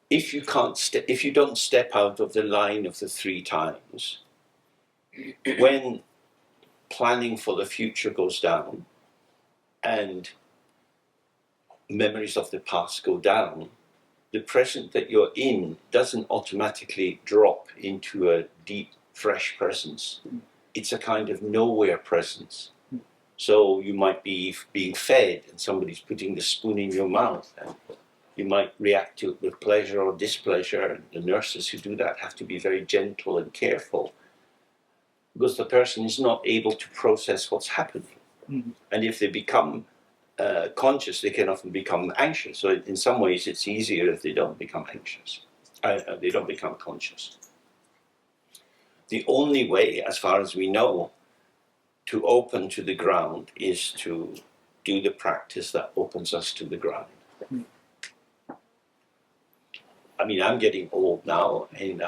S1: if you don't step out of the line of the 3 times, when planning for the future goes down and memories of the past go down, the present that you're in doesn't automatically drop into a deep, fresh presence. It's a kind of nowhere presence. So you might be being fed and somebody's putting the spoon in your mouth, and you might react to it with pleasure or displeasure. And the nurses who do that have to be very gentle and careful, because the person is not able to process what's happening. Mm-hmm. And if they become conscious, they can often become anxious. So in some ways, it's easier if they don't become anxious. They don't become conscious. The only way, as far as we know, to open to the ground is to do the practice that opens us to the ground. Mm-hmm. I mean, I'm getting old now, and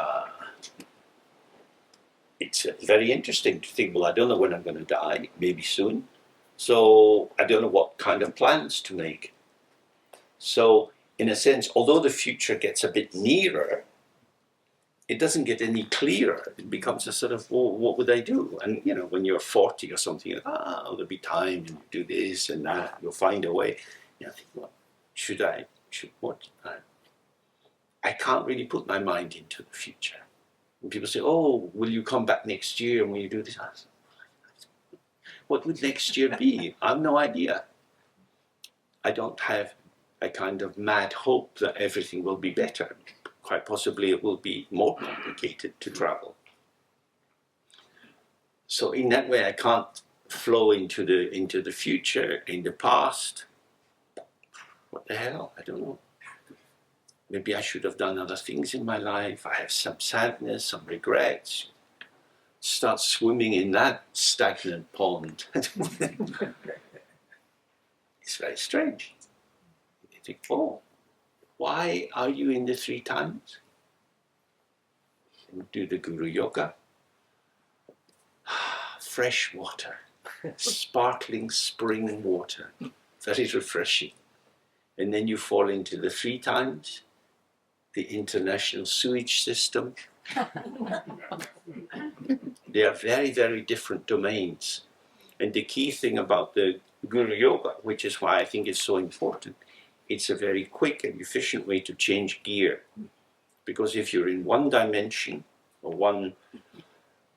S1: it's very interesting to think, well, I don't know when I'm going to die, maybe soon. So I don't know what kind of plans to make. So in a sense, although the future gets a bit nearer, it doesn't get any clearer. It becomes a sort of, well, what would I do? And, you know, when you're 40 or something, there'll be time, and you do this and that, you'll find a way. You know, I think, what should I? I can't really put my mind into the future. And people say, oh, will you come back next year and will you do this? What would next year be? I have no idea. I don't have a kind of mad hope that everything will be better. Quite possibly it will be more complicated to travel. So in that way, I can't flow into the future, in the past. What the hell? I don't know. Maybe I should have done other things in my life. I have some sadness, some regrets. Start swimming in that stagnant pond. It's very strange. You think, oh, why are you in the 3 times? And do the Guru Yoga. Fresh water, sparkling spring water, very refreshing. And then you fall into the 3 times, the international sewage system. They are very, very different domains. And the key thing about the Guru Yoga, which is why I think it's so important, it's a very quick and efficient way to change gear. Because if you're in one dimension or one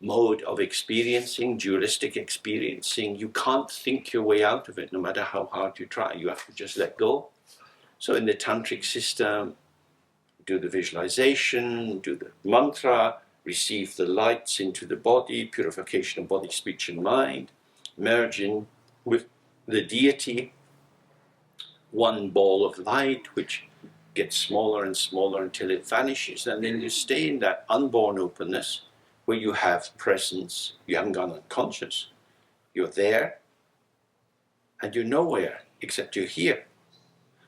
S1: mode of experiencing, dualistic experiencing, you can't think your way out of it, no matter how hard you try. You have to just let go. So in the tantric system, do the visualization, do the mantra, receive the lights into the body, purification of body, speech, and mind, merging with the deity, one ball of light which gets smaller and smaller until it vanishes, and then you stay in that unborn openness where you have presence, you haven't gone unconscious, you're there, and you're nowhere except you're here.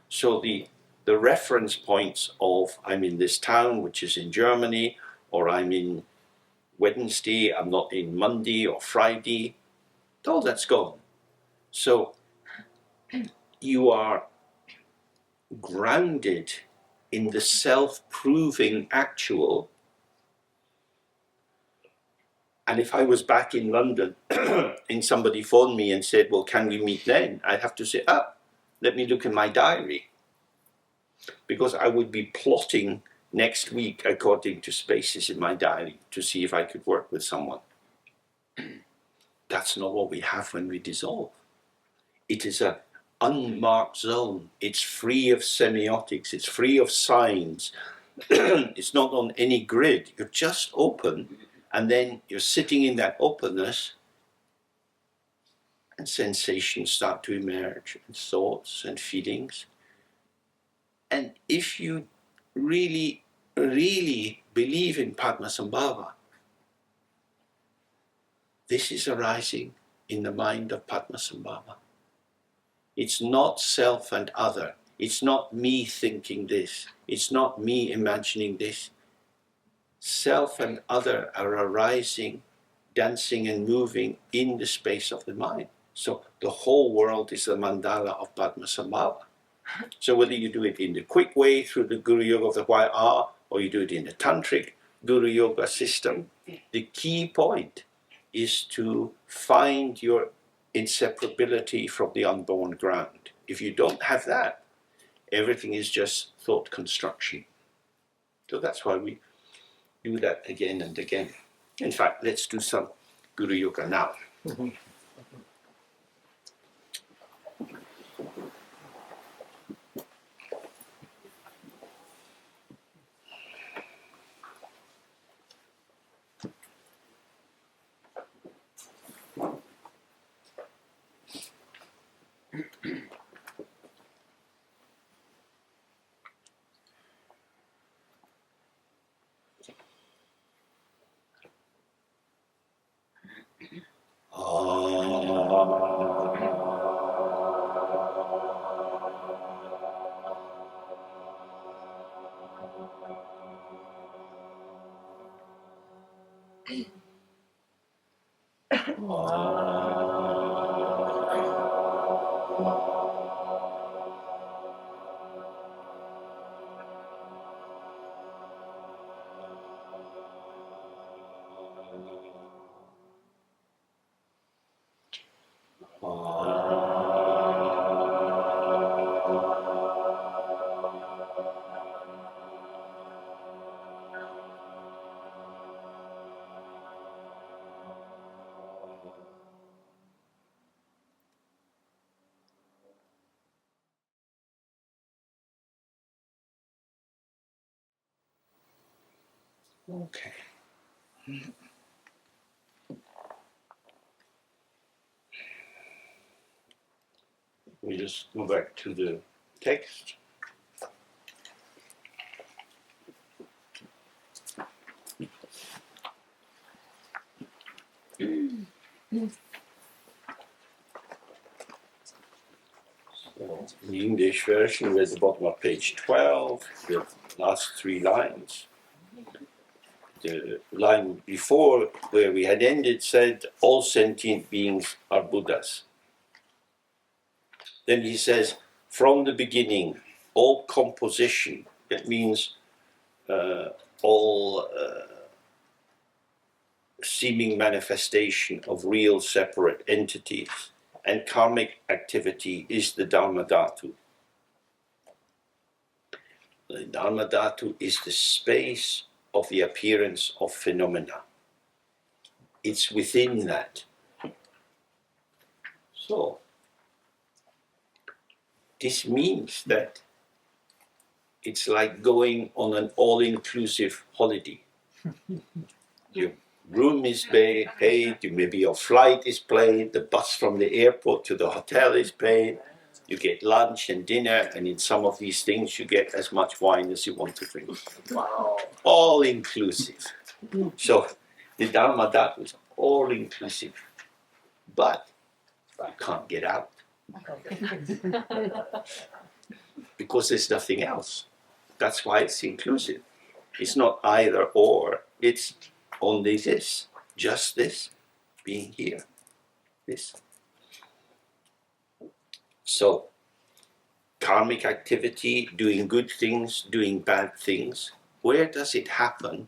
S1: So the reference points of I'm in this town, which is in Germany, or I'm in Wednesday, I'm not in Monday or Friday, all that's gone. So you are grounded in the self-proving actual. And if I was back in London and somebody phoned me and said, well, can we meet then? I'd have to say, let me look in my diary. Because I would be plotting next week according to spaces in my diary to see if I could work with someone. That's not what we have when we dissolve. It is an unmarked zone. It's free of semiotics. It's free of signs. It's not on any grid. You're just open, and then you're sitting in that openness, and sensations start to emerge, and thoughts and feelings. And if you really, really believe in Padmasambhava, this is arising in the mind of Padmasambhava. It's not self and other. It's not me thinking this. It's not me imagining this. Self and other are arising, dancing and moving in the space of the mind. So the whole world is the mandala of Padmasambhava. So whether you do it in the quick way through the Guru Yoga of the White R, or you do it in the Tantric Guru Yoga system, the key point is to find your inseparability from the unborn ground. If you don't have that, everything is just thought construction. So that's why we do that again and again. In fact, let's do some Guru Yoga now. Mm-hmm. Okay. We just go back to the text. So, the English version, we're at the bottom of page 12, the last 3 lines. The line before, where we had ended, said, all sentient beings are Buddhas. Then he says, from the beginning, all composition, that means all seeming manifestation of real separate entities and karmic activity is the Dharma Dhatu. The Dharma Dhatu is the space of the appearance of phenomena. It's within that. So, this means that it's like going on an all-inclusive holiday. Your room is paid, maybe your flight is paid, the bus from the airport to the hotel is paid, you get lunch and dinner, and in some of these things you get as much wine as you want to drink. Wow. All-inclusive. So the Dharma Dhatu is all-inclusive, but you can't get out. Because there's nothing else. That's why it's inclusive. It's not either or, it's only this, just this, being here, this. So, karmic activity, doing good things, doing bad things, where does it happen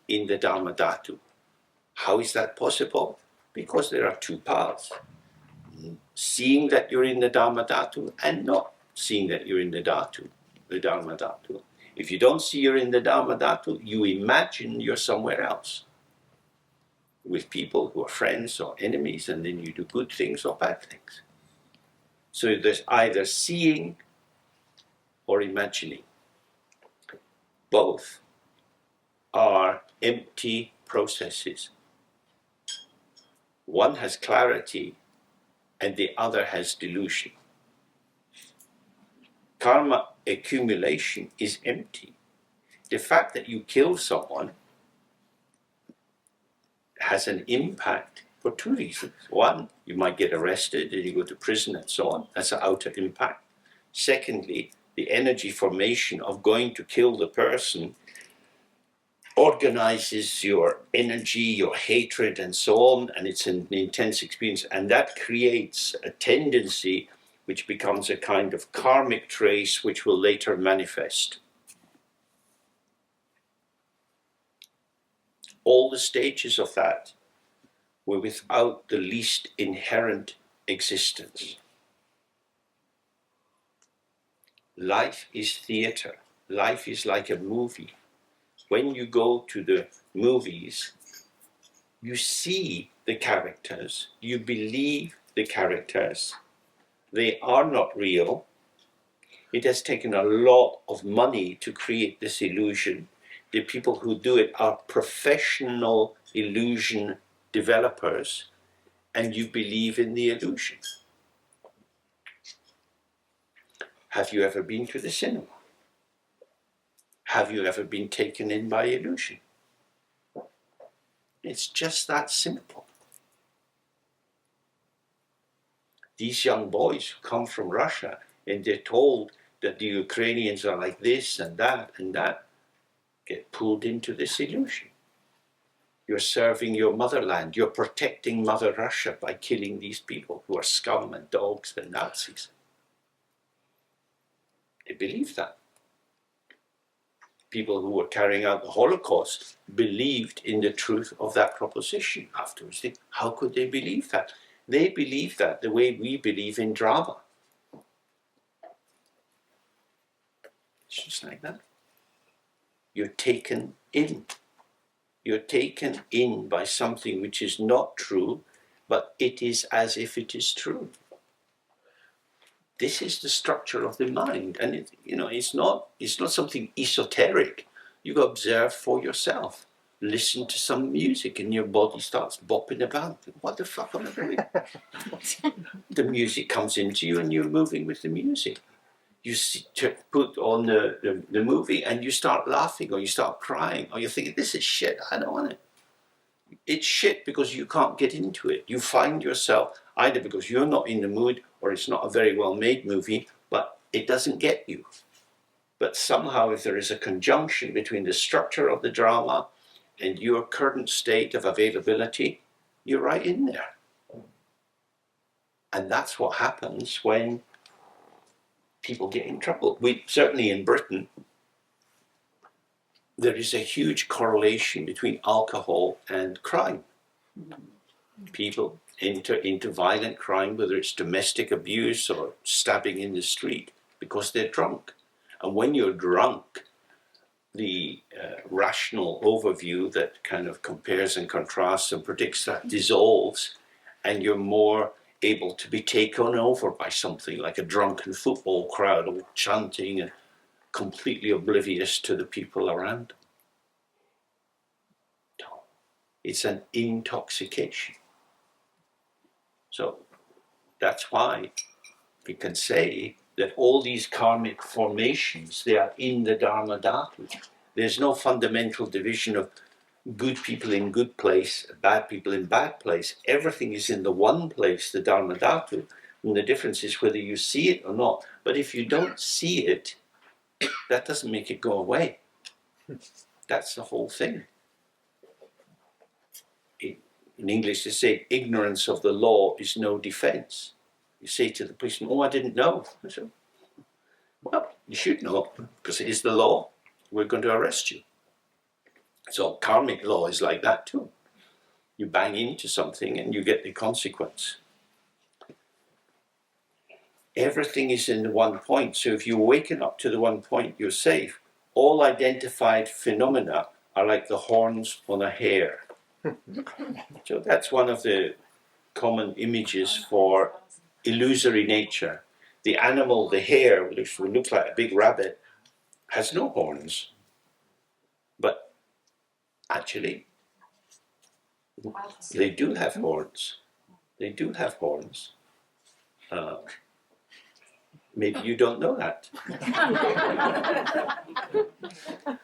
S1: in the Dharma Dhatu? How is that possible? Because there are two paths. Seeing that you're in the Dharma Dhatu and not seeing that you're in the Dharma Dhatu. If you don't see you're in the Dharma Dhatu, you imagine you're somewhere else with people who are friends or enemies, and then you do good things or bad things. So there's either seeing or imagining. Both are empty processes. One has clarity and the other has delusion. Karma accumulation is empty. The fact that you kill someone has an impact for two reasons. One, you might get arrested and you go to prison and so on. That's an outer impact. Secondly, the energy formation of going to kill the person organizes your energy, your hatred, and so on, and it's an intense experience, and that creates a tendency which becomes a kind of karmic trace which will later manifest. All the stages of that were without the least inherent existence. Life is theater. Life is like a movie. When you go to the movies, you see the characters, you believe the characters. They are not real. It has taken a lot of money to create this illusion. The people who do it are professional illusion developers, and you believe in the illusion. Have you ever been to the cinema? Have you ever been taken in by illusion? It's just that simple. These young boys who come from Russia and they're told that the Ukrainians are like this and that, get pulled into this illusion. You're serving your motherland. You're protecting Mother Russia by killing these people who are scum and dogs and Nazis. They believe that. People who were carrying out the Holocaust believed in the truth of that proposition. Afterwards, how could they believe that? They believe that the way we believe in drama. It's just like that. You're taken in. You're taken in by something which is not true, but it is as if it is true. This is the structure of the mind, and it's not something esoteric. You go observe for yourself. Listen to some music, and your body starts bopping about. What the fuck am I doing? The music comes into you, and you're moving with the music. You put on the movie, and you start laughing, or you start crying, or you're thinking, "This is shit. I don't want it." It's shit because you can't get into it. You find yourself either because you're not in the mood or it's not a very well made movie, but it doesn't get you. But somehow if there is a conjunction between the structure of the drama and your current state of availability, you're right in there. And that's what happens when people get in trouble. Certainly in Britain, there is a huge correlation between alcohol and crime. People enter into violent crime, whether it's domestic abuse or stabbing in the street, because they're drunk. And when you're drunk, the rational overview that kind of compares and contrasts and predicts that dissolves, and you're more able to be taken over by something like a drunken football crowd all chanting. completely oblivious to the people around them. It's an intoxication. So that's why we can say that all these karmic formations, they are in the Dharma Dhatu. There's no fundamental division of good people in good place, bad people in bad place. Everything is in the one place, the Dharma Dhatu. And the difference is whether you see it or not. But if you don't see it, that doesn't make it go away. That's the whole thing. In English, they say, ignorance of the law is no defense. You say to the policeman, oh, I didn't know. I said, well, you should know, because it is the law. We're going to arrest you. So karmic law is like that too. You bang into something and you get the consequence. Everything is in the one point. So if you awaken up to the one point, you're safe. All identified phenomena are like the horns on a hare. So that's one of the common images for illusory nature. The animal, the hare, which looks like a big rabbit, has no horns. But actually, they do have horns. They do have horns. Maybe you don't know that.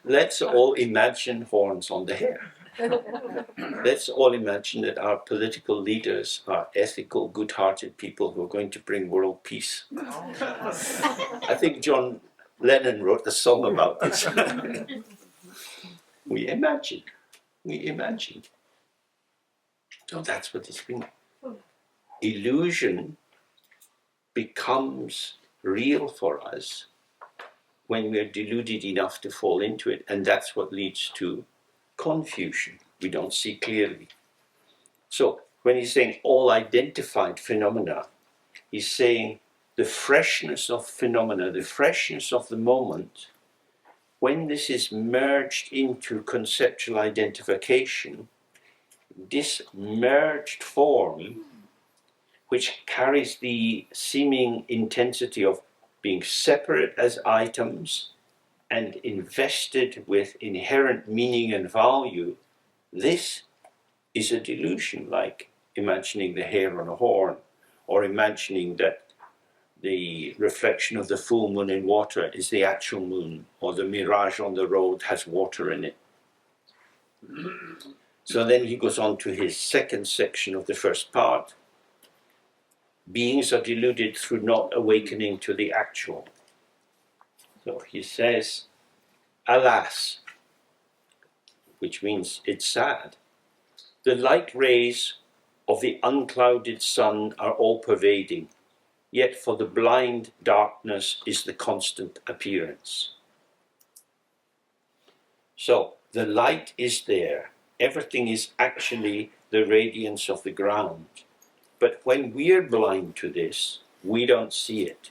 S1: Let's all imagine horns on the hare. Let's all imagine that our political leaders are ethical, good-hearted people who are going to bring world peace. I think John Lennon wrote a song about this. We imagine. So that's what it's been. Illusion becomes real for us when we're deluded enough to fall into it, and that's what leads to confusion. We don't see clearly. So when he's saying all identified phenomena, he's saying the freshness of phenomena, the freshness of the moment, when this is merged into conceptual identification, this merged form, which carries the seeming intensity of being separate as items and invested with inherent meaning and value, this is a delusion, like imagining the hare on a horn, or imagining that the reflection of the full moon in water is the actual moon, or the mirage on the road has water in it. So then he goes on to his second section of the first part. Beings are deluded through not awakening to the actual. So he says, alas, which means it's sad, the light rays of the unclouded sun are all pervading, yet for the blind darkness is the constant appearance. So the light is there. Everything is actually the radiance of the ground. But when we're blind to this, we don't see it.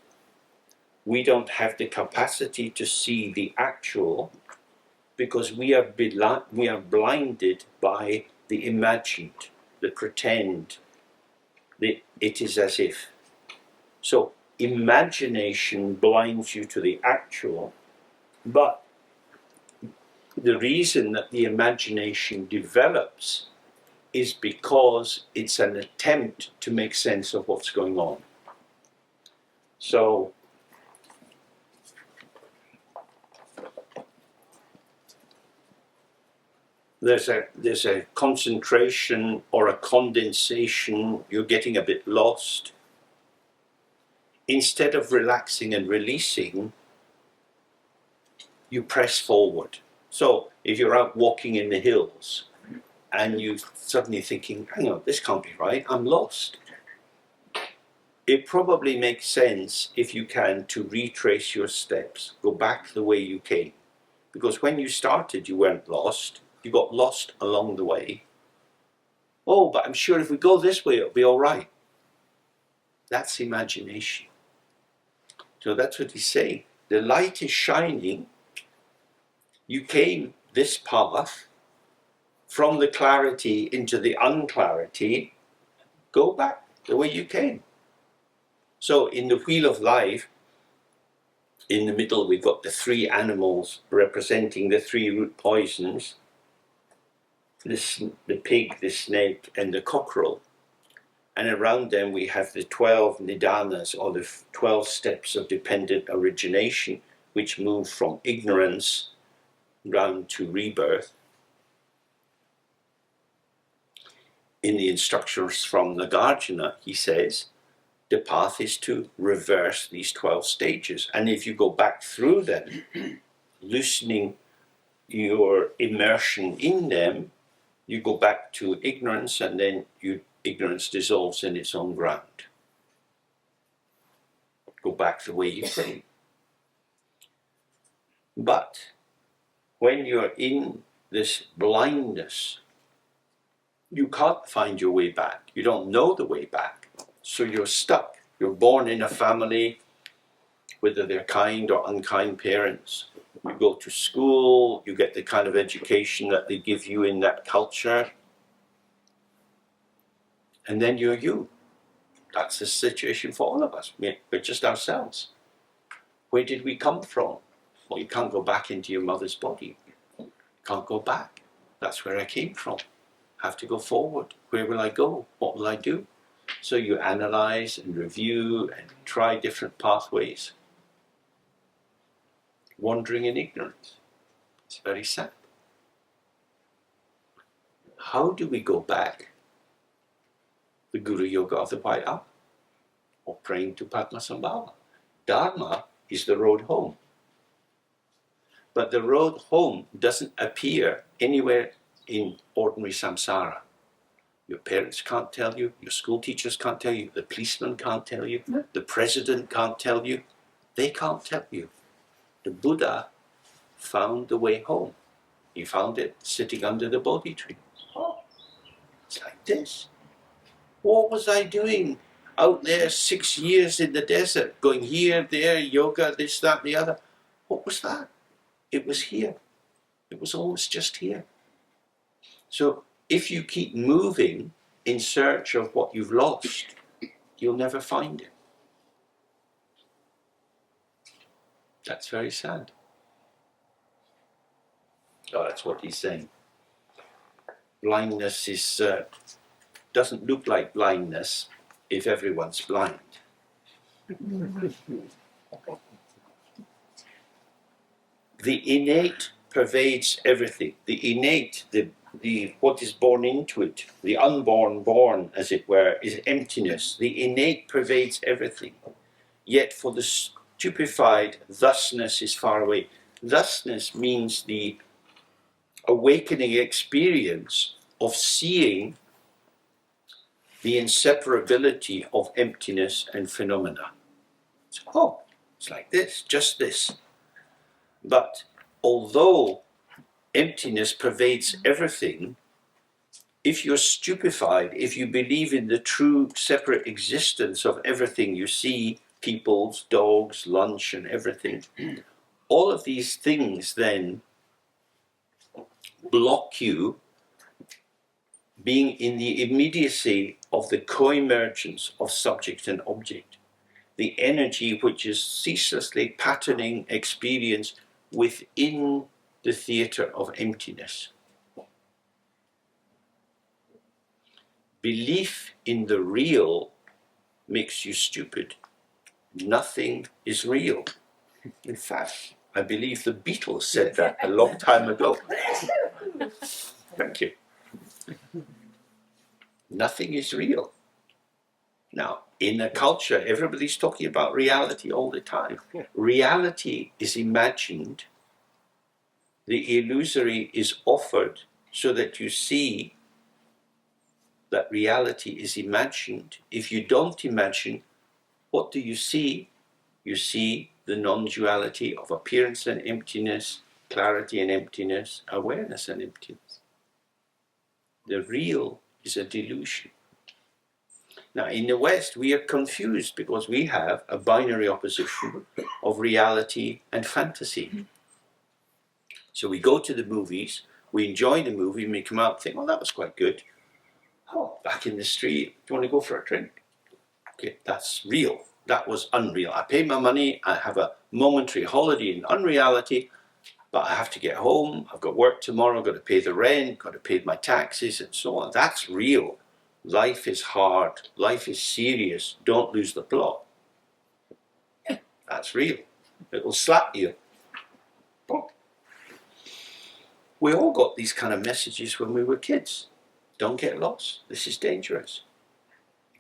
S1: We don't have the capacity to see the actual because we are blinded by the imagined, the pretend, the it is as if. So imagination blinds you to the actual, but the reason that the imagination develops is because it's an attempt to make sense of what's going on. So there's a concentration or a condensation, you're getting a bit lost. Instead of relaxing and releasing, you press forward. So if you're out walking in the hills and you're suddenly thinking, hang on, this can't be right, I'm lost. It probably makes sense, if you can, to retrace your steps, go back the way you came. Because when you started, you weren't lost. You got lost along the way. Oh, but I'm sure if we go this way, it'll be all right. That's imagination. So that's what he's saying. The light is shining. You came this path from the clarity into the unclarity. Go back the way you came. So in the wheel of life, In the middle, we've got the three animals representing the three root poisons. The pig, the snake, and the cockerel. And around them we have the 12 nidanas, or the 12 steps of dependent origination, which move from ignorance round to rebirth. In the instructions from Nagarjuna, he says, the path is to reverse these 12 stages. And if you go back through them, loosening your immersion in them, you go back to ignorance, and then ignorance dissolves in its own ground. Go back the way you came. But when you're in this blindness, you can't find your way back. You don't know the way back. So you're stuck. You're born in a family, whether they're kind or unkind parents. You go to school, you get the kind of education that they give you in that culture. And then you're you. That's the situation for all of us. We're just ourselves. Where did we come from? Well, you can't go back into your mother's body. You can't go back. That's where I came from. I have to go forward. Where will I go? What will I do? So you analyze and review and try different pathways. Wandering in ignorance. It's very sad. How do we go back? The Guru Yoga of the White Hour, or praying to Padmasambhava. Dharma is the road home. But the road home doesn't appear anywhere in ordinary samsara. Your parents can't tell you, your school teachers can't tell you, the policeman can't tell you, the president can't tell you. They can't tell you. The Buddha found the way home. He found it sitting under the Bodhi tree. Oh, it's like this. What was I doing out there 6 years in the desert, going here, there, yoga, this, that, the other? What was that? It was here. It was always just here. So if you keep moving in search of what you've lost, you'll never find it. That's very sad. Oh, that's what he's saying. Blindness doesn't look like blindness if everyone's blind. The innate pervades everything. The innate, the what is born into it, the unborn born, as it were, is emptiness. The innate pervades everything. Yet for the stupefied, thusness is far away. Thusness means the awakening experience of seeing the inseparability of emptiness and phenomena. So, it's like this, just this. But although emptiness pervades everything, if you're stupefied, if you believe in the true separate existence of everything you see, peoples, dogs, lunch, and everything, all of these things then block you being in the immediacy of the co-emergence of subject and object, the energy which is ceaselessly patterning experience within the theatre of emptiness. Belief in the real makes you stupid. Nothing is real. In fact, I believe the Beatles said that a long time ago. Thank you. Nothing is real. Now, in a culture, everybody's talking about reality all the time. Reality is imagined. The illusory is offered so that you see that reality is imagined. If you don't imagine, what do you see? You see the non-duality of appearance and emptiness, clarity and emptiness, awareness and emptiness. The real is a delusion. Now, in the West, we are confused because we have a binary opposition of reality and fantasy. So we go to the movies, we enjoy the movie, and we come out and think, oh, that was quite good. Oh, back in the street, do you want to go for a drink? Okay, that's real. That was unreal. I paid my money, I have a momentary holiday and unreality, but I have to get home, I've got work tomorrow, I've got to pay the rent, got to pay my taxes and so on. That's real. Life is hard. Life is serious. Don't lose the plot. That's real. It will slap you. We all got these kind of messages when we were kids. Don't get lost. This is dangerous.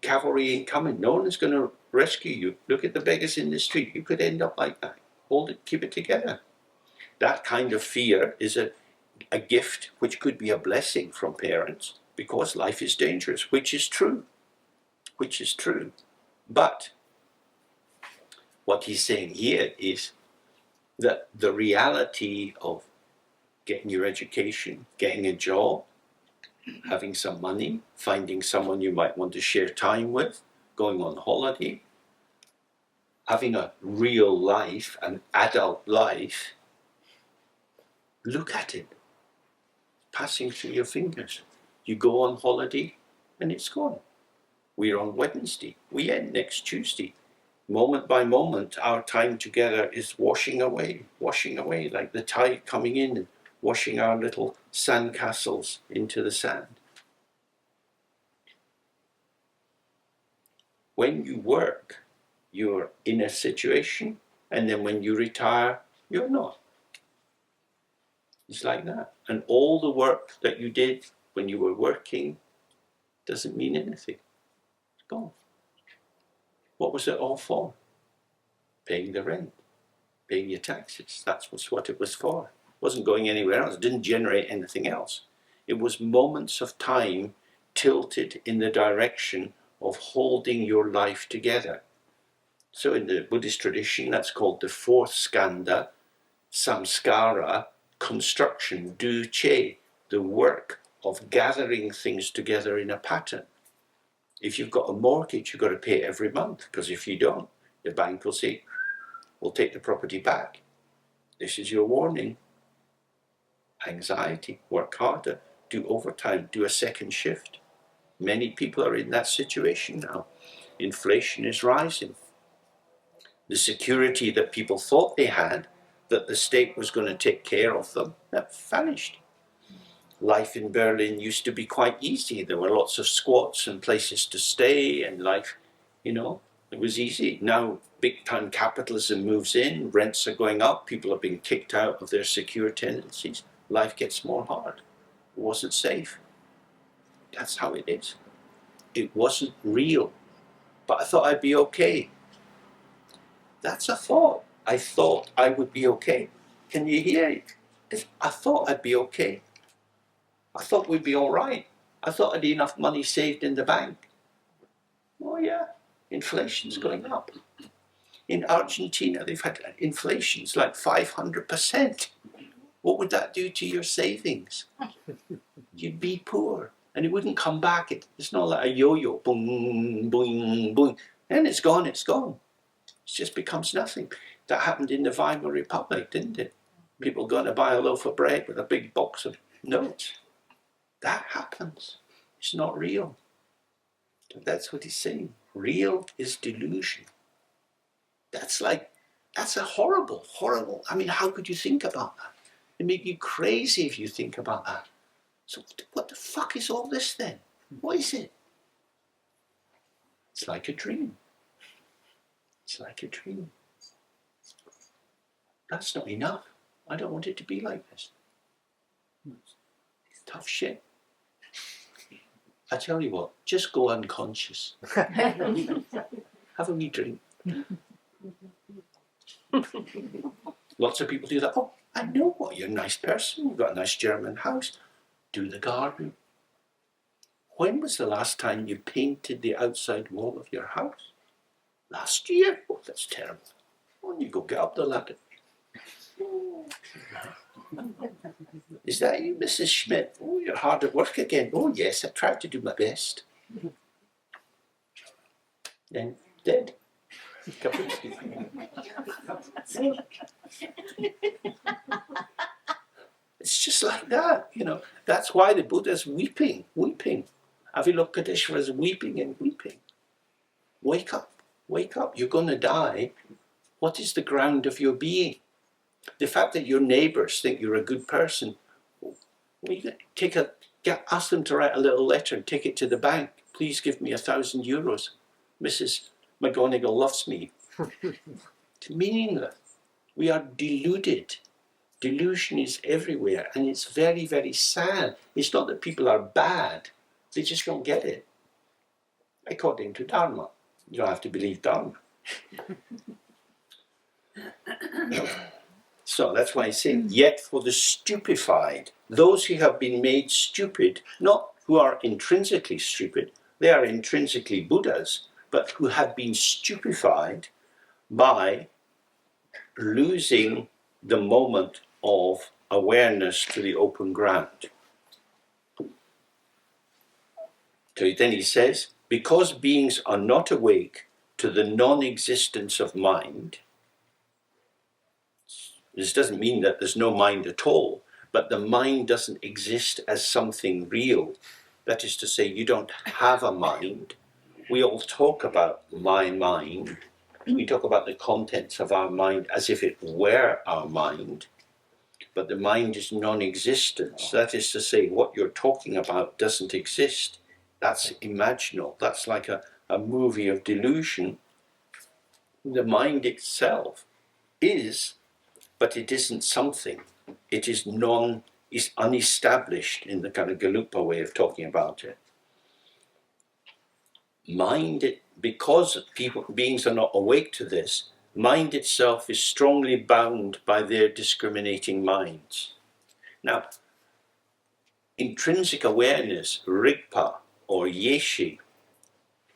S1: Cavalry ain't coming. No one is going to rescue you. Look at the beggars in the street. You could end up like that. Hold it, keep it together. That kind of fear is a gift which could be a blessing from parents because life is dangerous, which is true. Which is true. But what he's saying here is that the reality of getting your education, getting a job, having some money, finding someone you might want to share time with, going on holiday, having a real life, an adult life, look at it, passing through your fingers. You go on holiday and it's gone. We're on Wednesday, we end next Tuesday. Moment by moment, our time together is washing away like the tide coming in and washing our little sand castles into the sand. When you work, you're in a situation, and then when you retire, you're not. It's like that. And all the work that you did when you were working doesn't mean anything. It's gone. What was it all for? Paying the rent, paying your taxes. That's what it was for. It wasn't going anywhere else. It didn't generate anything else. It was moments of time tilted in the direction of holding your life together. So in the Buddhist tradition, that's called the fourth skandha, samskara, construction, duche, the work of gathering things together in a pattern. If you've got a mortgage, you've got to pay it every month, because if you don't, the bank will say, we'll take the property back. This is your warning. Anxiety, work harder, do overtime, do a second shift. Many people are in that situation now. Inflation is rising. The security that people thought they had, that the state was going to take care of them, that vanished. Life in Berlin used to be quite easy. There were lots of squats and places to stay, and life, it was easy. Now big-time capitalism moves in, rents are going up, people are being kicked out of their secure tenancies. Life gets more hard. It wasn't safe. That's how it is. It wasn't real. But I thought I'd be okay. That's a thought. I thought I would be okay. Can you hear it? I thought I'd be okay. I thought we'd be all right. I thought I'd enough money saved in the bank. Oh yeah, inflation's going up. In Argentina, they've had inflations like 500%. What would that do to your savings? You'd be poor, and it wouldn't come back. It's not like a yo-yo, boom, boom, boom, and it's gone, it's gone. It just becomes nothing. That happened in the Weimar Republic, didn't it? People going to buy a loaf of bread with a big box of notes. That happens. It's not real. That's what he's saying. Real is delusion. That's a horrible. I mean, how could you think about that? It make you crazy if you think about that. So what the fuck is all this then? What is it? It's like a dream. It's like a dream. That's not enough. I don't want it to be like this. It's tough shit. I tell you what, just go unconscious. Have a wee drink. Lots of people do that. Oh, I know what, you're a nice person. You've got a nice German house. Do the garden. When was the last time you painted the outside wall of your house? Last year? Oh, that's terrible. Oh, you go get up the ladder. Is that you, Mrs. Schmidt? Oh, you're hard at work again. Oh, yes, I tried to do my best. Then dead. It's just like that, That's why the Buddha's weeping. Avalokiteshvara's weeping and weeping. Wake up. You're going to die. What is the ground of your being? The fact that your neighbours think you're a good person, ask them to write a little letter and take it to the bank. Please give me €1,000. Mrs. McGonagall loves me. It's meaningless. We are deluded. Delusion is everywhere, and it's very, very sad. It's not that people are bad, they just don't get it. According to Dharma. You don't have to believe Dharma. So that's why I say, yet for the stupefied, those who have been made stupid, not who are intrinsically stupid, they are intrinsically Buddhas, but who have been stupefied by losing the moment of awareness to the open ground. So then he says, because beings are not awake to the non-existence of mind, this doesn't mean that there's no mind at all, but the mind doesn't exist as something real. That is to say, you don't have a mind. We all talk about my mind. We talk about the contents of our mind as if it were our mind. But the mind is non-existence. That is to say, what you're talking about doesn't exist. That's imaginal. That's like a movie of delusion. The mind itself is, but it isn't something. It is unestablished in the kind of Galupa way of talking about it. Mind, because beings are not awake to this, mind itself is strongly bound by their discriminating minds. Now, intrinsic awareness, Rigpa or Yeshe,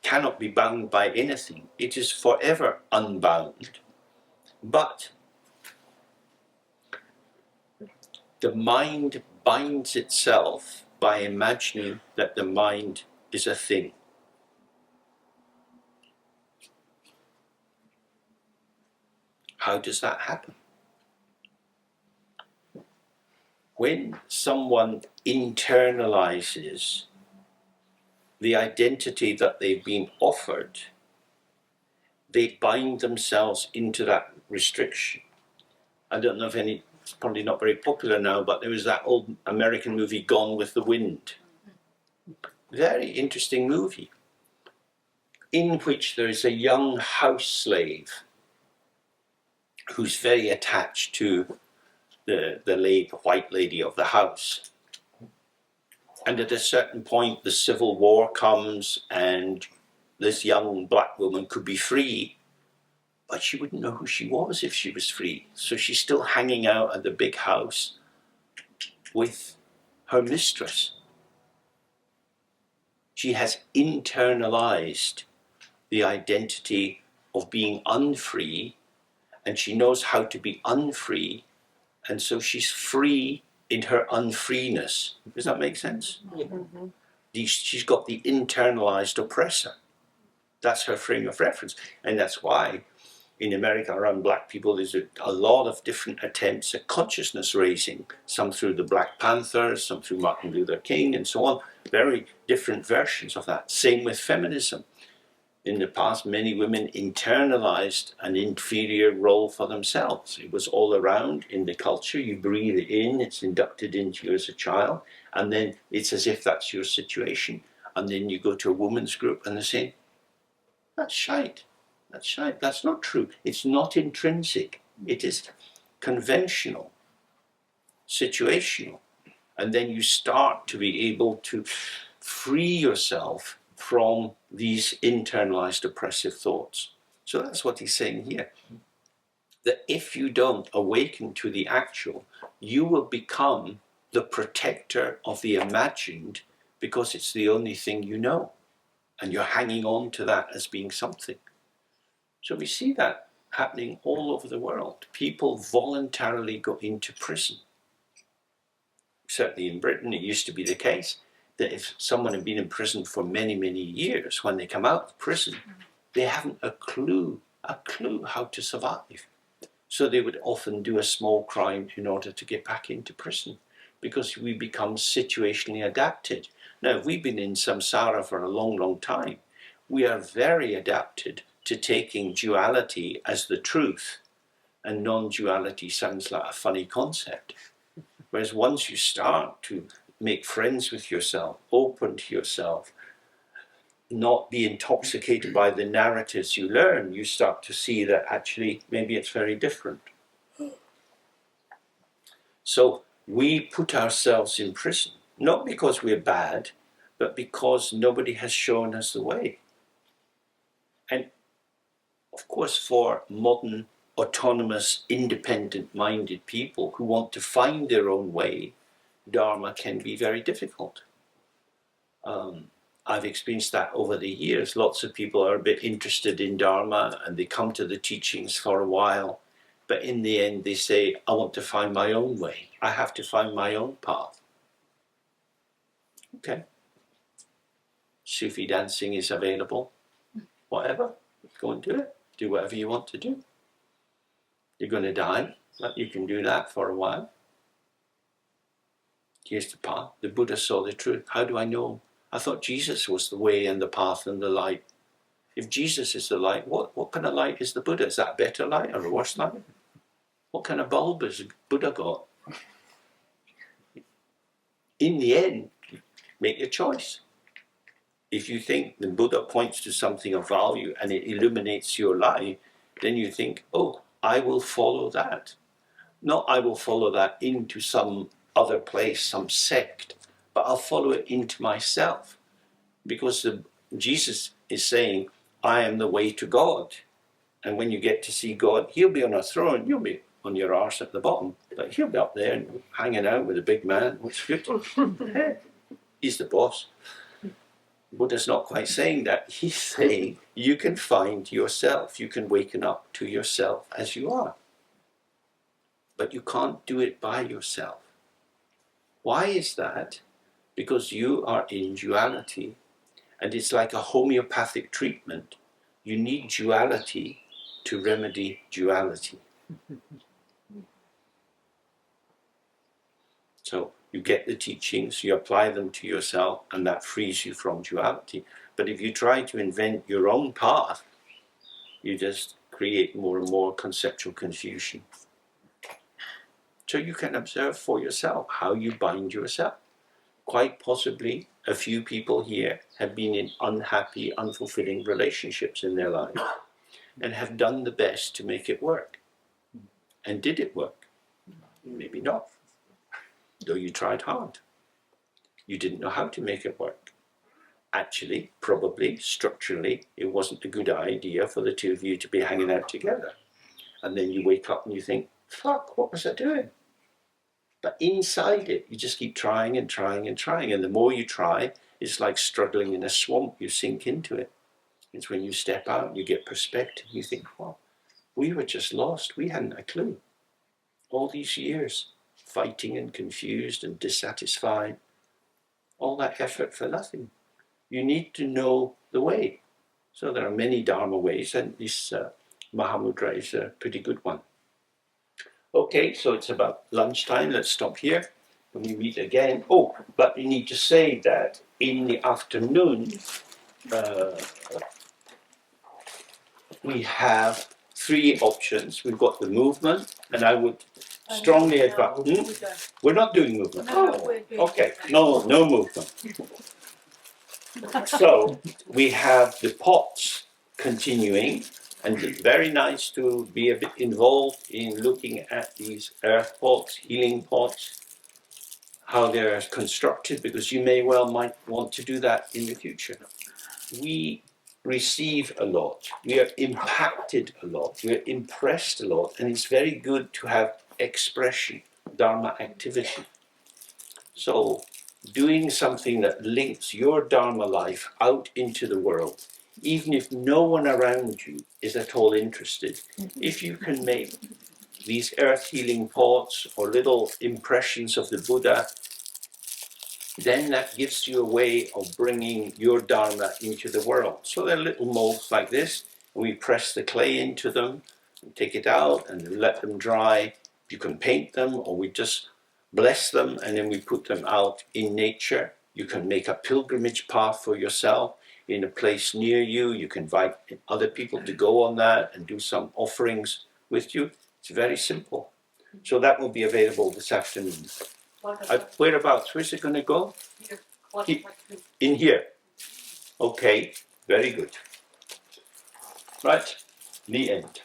S1: cannot be bound by anything. It is forever unbound. But the mind binds itself by imagining that the mind is a thing. How does that happen? When someone internalizes the identity that they've been offered, they bind themselves into that restriction. I don't know if it's probably not very popular now, but there was that old American movie, Gone with the Wind. Very interesting movie, in which there is a young house slave who's very attached to the white lady of the house. And at a certain point, the Civil War comes and this young black woman could be free, but she wouldn't know who she was if she was free. So she's still hanging out at the big house with her mistress. She has internalized the identity of being unfree, and she knows how to be unfree, and so she's free in her unfreeness. Does that make sense? Mm-hmm. She's got the internalized oppressor. That's her frame of reference. And that's why in America around black people there's a lot of different attempts at consciousness raising, some through the Black Panthers, some through Martin Luther King and so on. Very different versions of that. Same with feminism. In the past, many women internalized an inferior role for themselves. It was all around in the culture. You breathe it in, it's inducted into you as a child, and then it's as if that's your situation. And then you go to a women's group and they say, that's shite, that's shite, that's not true. It's not intrinsic, it is conventional, situational. And then you start to be able to free yourself from these internalized oppressive thoughts. So that's what he's saying here. That if you don't awaken to the actual, you will become the protector of the imagined because it's the only thing you know. And you're hanging on to that as being something. So we see that happening all over the world. People voluntarily go into prison. Certainly in Britain, it used to be the case that if someone had been in prison for many, many years, when they come out of prison, they haven't a clue how to survive. So they would often do a small crime in order to get back into prison, because we become situationally adapted. Now, if we've been in samsara for a long, long time, we are very adapted to taking duality as the truth, and non-duality sounds like a funny concept. Whereas once you start to make friends with yourself, open to yourself, not be intoxicated by the narratives you learn, you start to see that actually maybe it's very different. So we put ourselves in prison, not because we're bad, but because nobody has shown us the way. And of course, for modern, autonomous, independent-minded people who want to find their own way, Dharma can be very difficult. I've experienced that over the years. Lots of people are a bit interested in Dharma and they come to the teachings for a while, but in the end they say, I want to find my own way. I have to find my own path. Okay. Sufi dancing is available. Whatever, go and do it. Do whatever you want to do. You're going to die, but you can do that for a while. Here's the path. The Buddha saw the truth. How do I know? I thought Jesus was the way and the path and the light. If Jesus is the light, what kind of light is the Buddha? Is that a better light or a worse light? What kind of bulb has Buddha got? In the end, make your choice. If you think the Buddha points to something of value and it illuminates your life, then you think, oh, I will follow that. Not I will follow that into some other place, some sect, but I'll follow it into myself. Because Jesus is saying, I am the way to God. And when you get to see God, he'll be on a throne, you'll be on your arse at the bottom. But he'll be up there and hanging out with a big man. What's good? He's the boss. Buddha's not quite saying that. He's saying you can find yourself. You can waken up to yourself as you are. But you can't do it by yourself. Why is that? Because you are in duality. And it's like a homeopathic treatment. You need duality to remedy duality. So you get the teachings, you apply them to yourself, and that frees you from duality. But if you try to invent your own path, you just create more and more conceptual confusion. So you can observe for yourself how you bind yourself. Quite possibly, a few people here have been in unhappy, unfulfilling relationships in their life and have done the best to make it work. And did it work? Maybe not. Though you tried hard. You didn't know how to make it work. Actually, probably, structurally, it wasn't a good idea for the two of you to be hanging out together. And then you wake up and you think, fuck, what was I doing? But inside it, you just keep trying and trying and trying. And the more you try, it's like struggling in a swamp. You sink into it. It's when you step out, you get perspective. You think, well, we were just lost. We hadn't a clue. All these years, fighting and confused and dissatisfied. All that effort for nothing. You need to know the way. So there are many Dharma ways, and this Mahamudra is a pretty good one. Okay, so it's about lunchtime. Let's stop here. When we meet again. Oh, but we need to say that in the afternoon, we have three options. We've got the movement, and I would strongly advise. We're not doing movement. Okay, no movement. So we have the pots continuing. And it's very nice to be a bit involved in looking at these earth pots, healing pots, how they're constructed, because you might want to do that in the future. We receive a lot, we are impacted a lot, we're impressed a lot, and it's very good to have expression, Dharma activity. So doing something that links your Dharma life out into the world, even if no one around you is at all interested, if you can make these earth healing pots or little impressions of the Buddha, then that gives you a way of bringing your Dharma into the world. So they're little molds like this, and we press the clay into them, and take it out and let them dry. You can paint them, or we just bless them, and then we put them out in nature. You can make a pilgrimage path for yourself. in a place near you. You can invite other people to go on that and do some offerings with you. It's very simple. So that will be available this afternoon. Whereabouts? Where's it going to go?
S3: Here.
S1: In here. Okay, very good. Right, the end.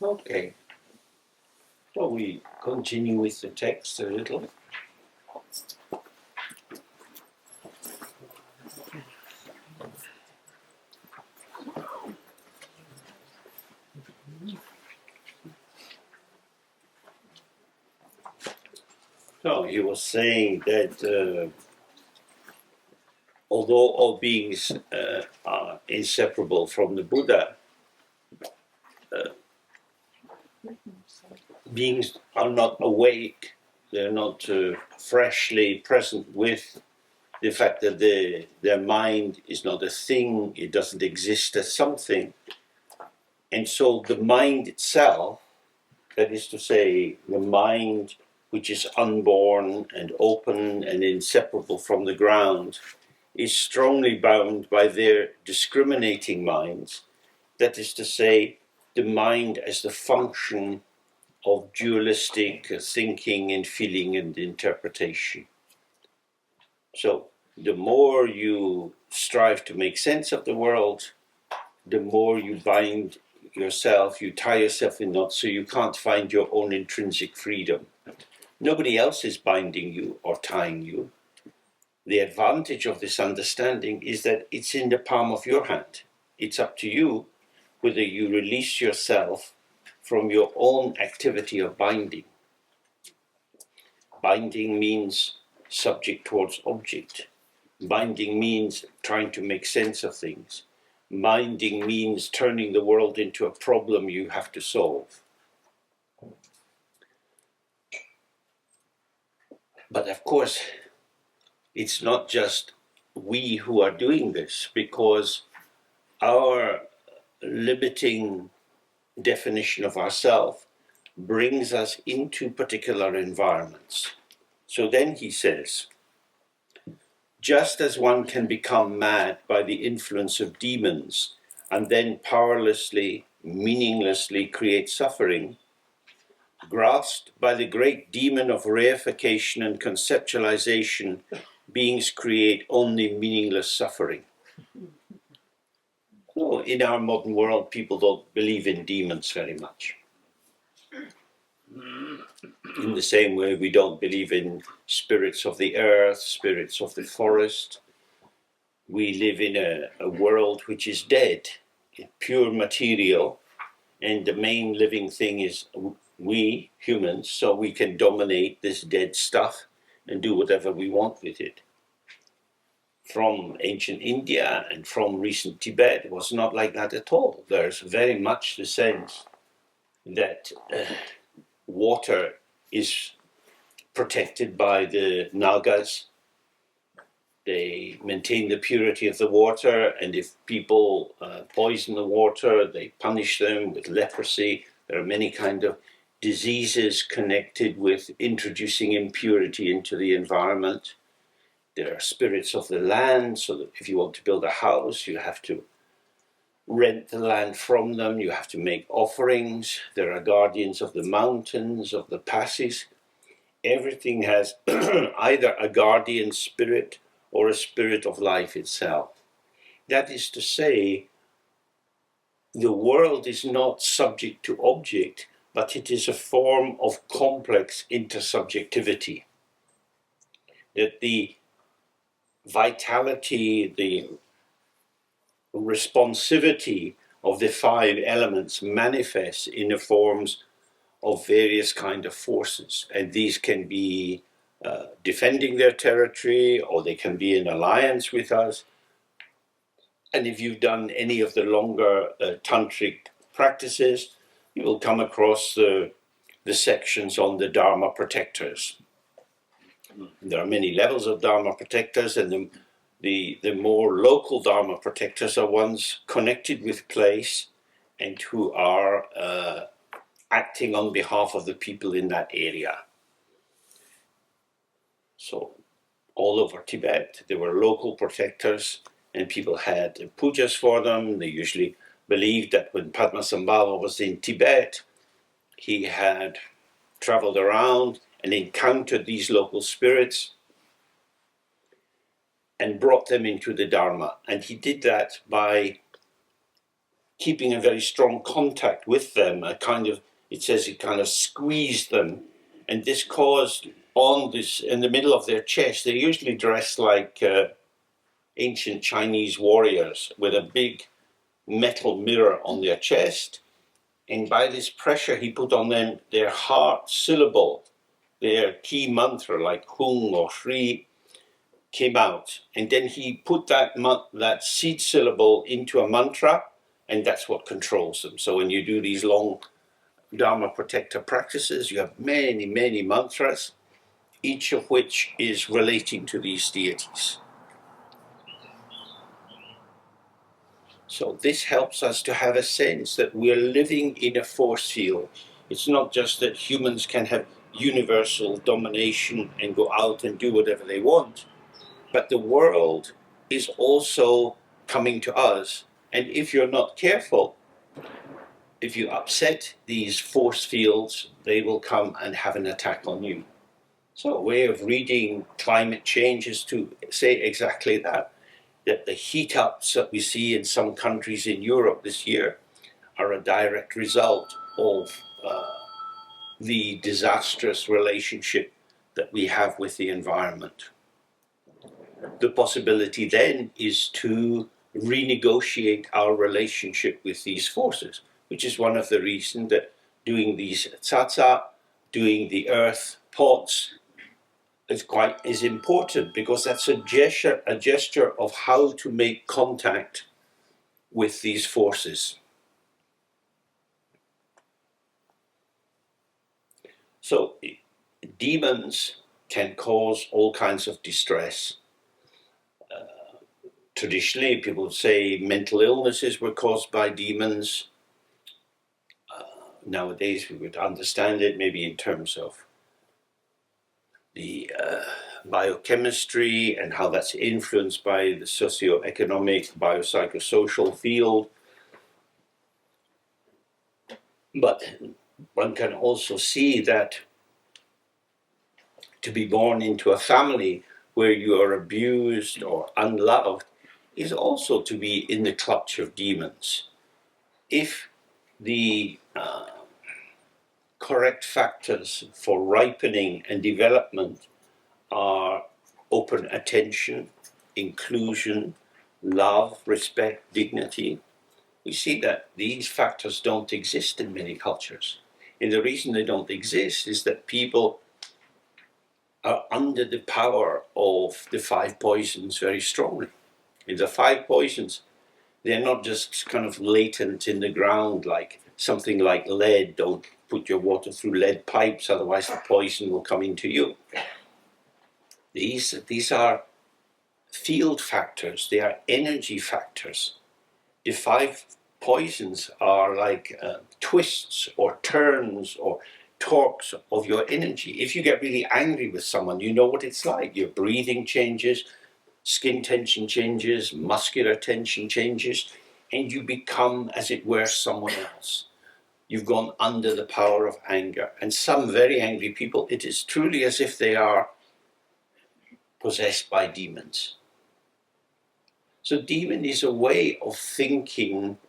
S1: Okay, so we continue with the text a little. So he was saying that although all beings are inseparable from the Buddha, beings are not awake, they're not freshly present with the fact that their mind is not a thing, it doesn't exist as something. And so the mind itself, that is to say, the mind which is unborn and open and inseparable from the ground, is strongly bound by their discriminating minds. That is to say, the mind as the function of dualistic thinking and feeling and interpretation. So the more you strive to make sense of the world, the more you bind yourself, you tie yourself in knots so you can't find your own intrinsic freedom. Nobody else is binding you or tying you. The advantage of this understanding is that it's in the palm of your hand. It's up to you whether you release yourself from your own activity of binding. Binding means subject towards object. Binding means trying to make sense of things. Binding means turning the world into a problem you have to solve. But of course, it's not just we who are doing this, because our limiting definition of ourself brings us into particular environments. So then he says, just as one can become mad by the influence of demons and then powerlessly, meaninglessly create suffering, grasped by the great demon of reification and conceptualization, beings create only meaningless suffering. So in our modern world, people don't believe in demons very much. In the same way, we don't believe in spirits of the earth, spirits of the forest. We live in a world which is dead, pure material, and the main living thing is we humans, so we can dominate this dead stuff and do whatever we want with it. From ancient India and from recent Tibet, it was not like that at all. There's very much the sense that water is protected by the Nagas. They maintain the purity of the water, and if people poison the water, they punish them with leprosy. There are many kinds of diseases connected with introducing impurity into the environment. There are spirits of the land, so that if you want to build a house, you have to rent the land from them, you have to make offerings. There are guardians of the mountains, of the passes. Everything has either a guardian spirit or a spirit of life itself. That is to say, the world is not subject to object, but it is a form of complex intersubjectivity. That the vitality, the responsivity of the five elements manifests in the forms of various kind of forces, and these can be defending their territory, or they can be in alliance with us. And if you've done any of the longer tantric practices, you will come across the the sections on the Dharma protectors. There are many levels of Dharma protectors, and the more local Dharma protectors are ones connected with place and who are acting on behalf of the people in that area. So all over Tibet, there were local protectors, and people had pujas for them. They usually believed that when Padmasambhava was in Tibet, he had traveled around and encountered these local spirits and brought them into the Dharma. And he did that by keeping a very strong contact with them, it says he kind of squeezed them. And this caused in the middle of their chest, they're usually dressed like ancient Chinese warriors with a big metal mirror on their chest. And by this pressure he put on them, their heart syllable, their key mantra like Hung or Shri came out. And then he put that seed syllable into a mantra, and that's what controls them. So when you do these long Dharma protector practices, you have many, many mantras, each of which is relating to these deities. So this helps us to have a sense that we're living in a force field. It's not just that humans can have universal domination and go out and do whatever they want, but the world is also coming to us. And if you're not careful, if you upset these force fields, they will come and have an attack on you. So a way of reading climate change is to say exactly that the heat ups that we see in some countries in Europe this year are a direct result of the disastrous relationship that we have with the environment. The possibility then is to renegotiate our relationship with these forces, which is one of the reasons that doing these tsatsa, doing the earth pots, is important, because that's a gesture of how to make contact with these forces. So demons can cause all kinds of distress. Traditionally, people would say mental illnesses were caused by demons. Nowadays, we would understand it maybe in terms of the biochemistry and how that's influenced by the socio-economic, biopsychosocial field. But one can also see that to be born into a family where you are abused or unloved is also to be in the clutch of demons. If the correct factors for ripening and development are open attention, inclusion, love, respect, dignity, we see that these factors don't exist in many cultures. And the reason they don't exist is that people are under the power of the five poisons very strongly. And the five poisons, they're not just kind of latent in the ground like something like lead. Don't put your water through lead pipes, otherwise the poison will come into you. These are field factors, they are energy factors. The five poisons are like twists or turns or torques of your energy. If you get really angry with someone, you know what it's like. Your breathing changes, skin tension changes, muscular tension changes, and you become, as it were, someone else. You've gone under the power of anger. And some very angry people, it is truly as if they are possessed by demons. So demon is a way of thinking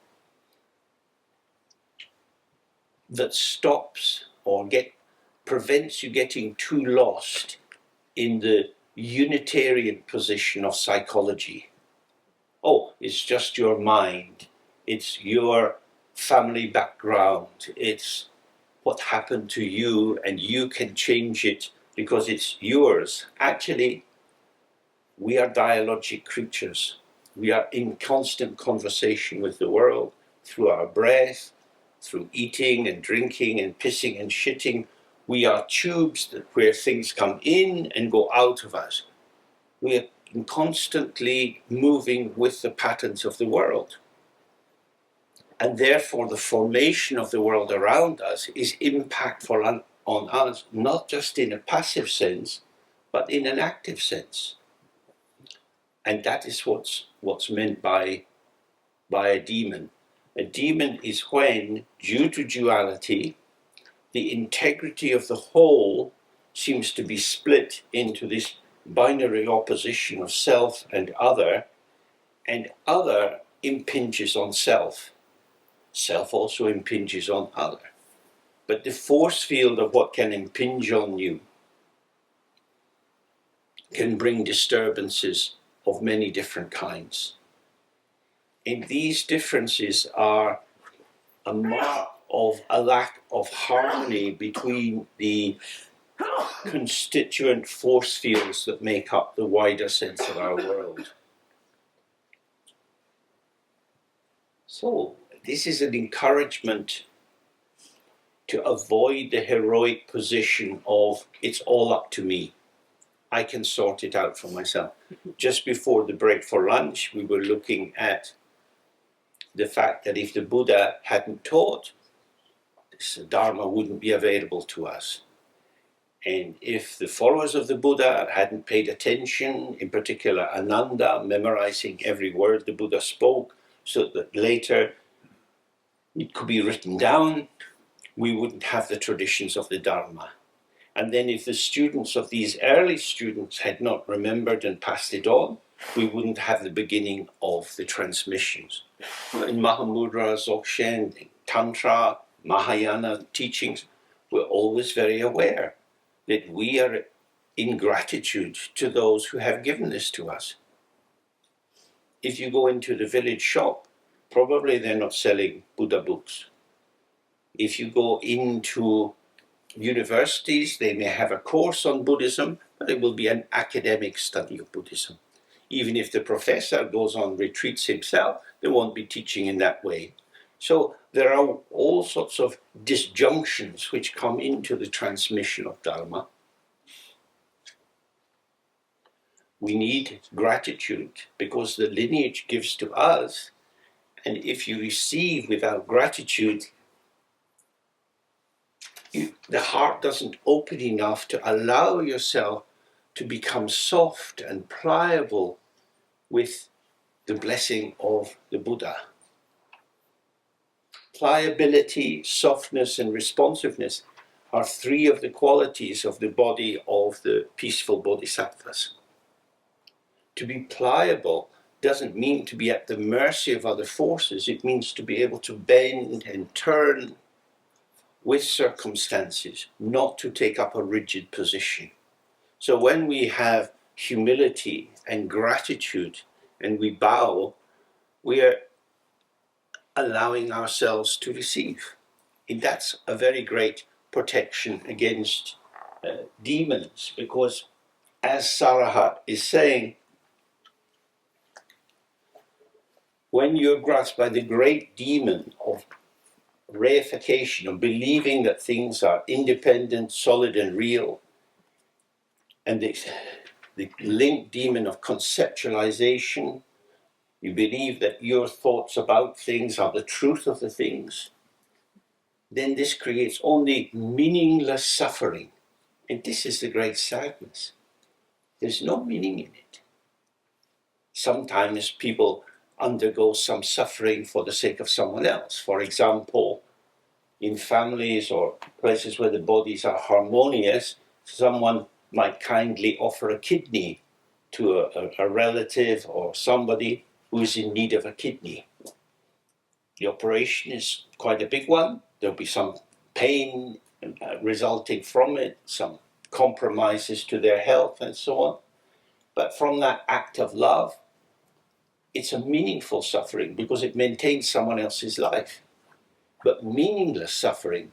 S1: that stops or prevents you getting too lost in the Unitarian position of psychology. Oh, it's just your mind. It's your family background. It's what happened to you, and you can change it because it's yours. Actually, we are dialogic creatures. We are in constant conversation with the world through our breath, through eating and drinking and pissing and shitting. We are tubes where things come in and go out of us. We are constantly moving with the patterns of the world. And therefore, the formation of the world around us is impactful on us, not just in a passive sense, but in an active sense. And that is what's meant by a demon. A demon is when, due to duality, the integrity of the whole seems to be split into this binary opposition of self and other impinges on self. Self also impinges on other. But the force field of what can impinge on you can bring disturbances of many different kinds. And these differences are a mark of a lack of harmony between the constituent force fields that make up the wider sense of our world. So, this is an encouragement to avoid the heroic position of, it's all up to me. I can sort it out for myself. Just before the break for lunch, we were looking at the fact that if the Buddha hadn't taught, this Dharma wouldn't be available to us. And if the followers of the Buddha hadn't paid attention, in particular Ananda, memorizing every word the Buddha spoke, so that later it could be written down, we wouldn't have the traditions of the Dharma. And then if the students of these early students had not remembered and passed it on, we wouldn't have the beginning of the transmissions. In Mahamudra, Dzogchen, Tantra, Mahayana teachings, we're always very aware that we are in gratitude to those who have given this to us. If you go into the village shop, probably they're not selling Buddha books. If you go into universities, they may have a course on Buddhism, but it will be an academic study of Buddhism. Even if the professor goes on retreats himself, they won't be teaching in that way. So there are all sorts of disjunctions which come into the transmission of Dharma. We need gratitude because the lineage gives to us, and if you receive without gratitude, the heart doesn't open enough to allow yourself to become soft and pliable with the blessing of the Buddha. Pliability, softness, and responsiveness are three of the qualities of the body of the peaceful bodhisattvas. To be pliable doesn't mean to be at the mercy of other forces. It means to be able to bend and turn with circumstances, not to take up a rigid position. So when we have humility and gratitude and we bow, we are allowing ourselves to receive. And that's a very great protection against demons, because as Sarahat is saying, when you're grasped by the great demon of reification, of believing that things are independent, solid, and real, and the linked demon of conceptualization, you believe that your thoughts about things are the truth of the things, then this creates only meaningless suffering. And this is the great sadness. There's no meaning in it. Sometimes people undergo some suffering for the sake of someone else. For example, in families or places where the bodies are harmonious, someone might kindly offer a kidney to a relative or somebody who is in need of a kidney. The operation is quite a big one. There'll be some pain resulting from it, some compromises to their health and so on. But from that act of love, it's a meaningful suffering because it maintains someone else's life. But meaningless suffering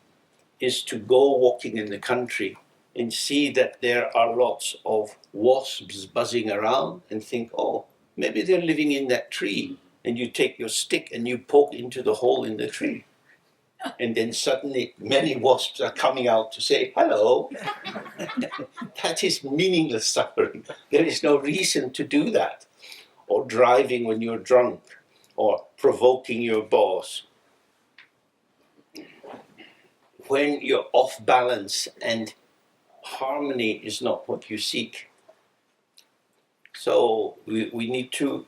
S1: is to go walking in the country and see that there are lots of wasps buzzing around and think, oh, maybe they're living in that tree. And you take your stick and you poke into the hole in the tree. and then suddenly many wasps are coming out to say hello. That is meaningless suffering. There is no reason to do that. Or driving when you're drunk, or provoking your boss. When you're off balance and harmony is not what you seek. So we need to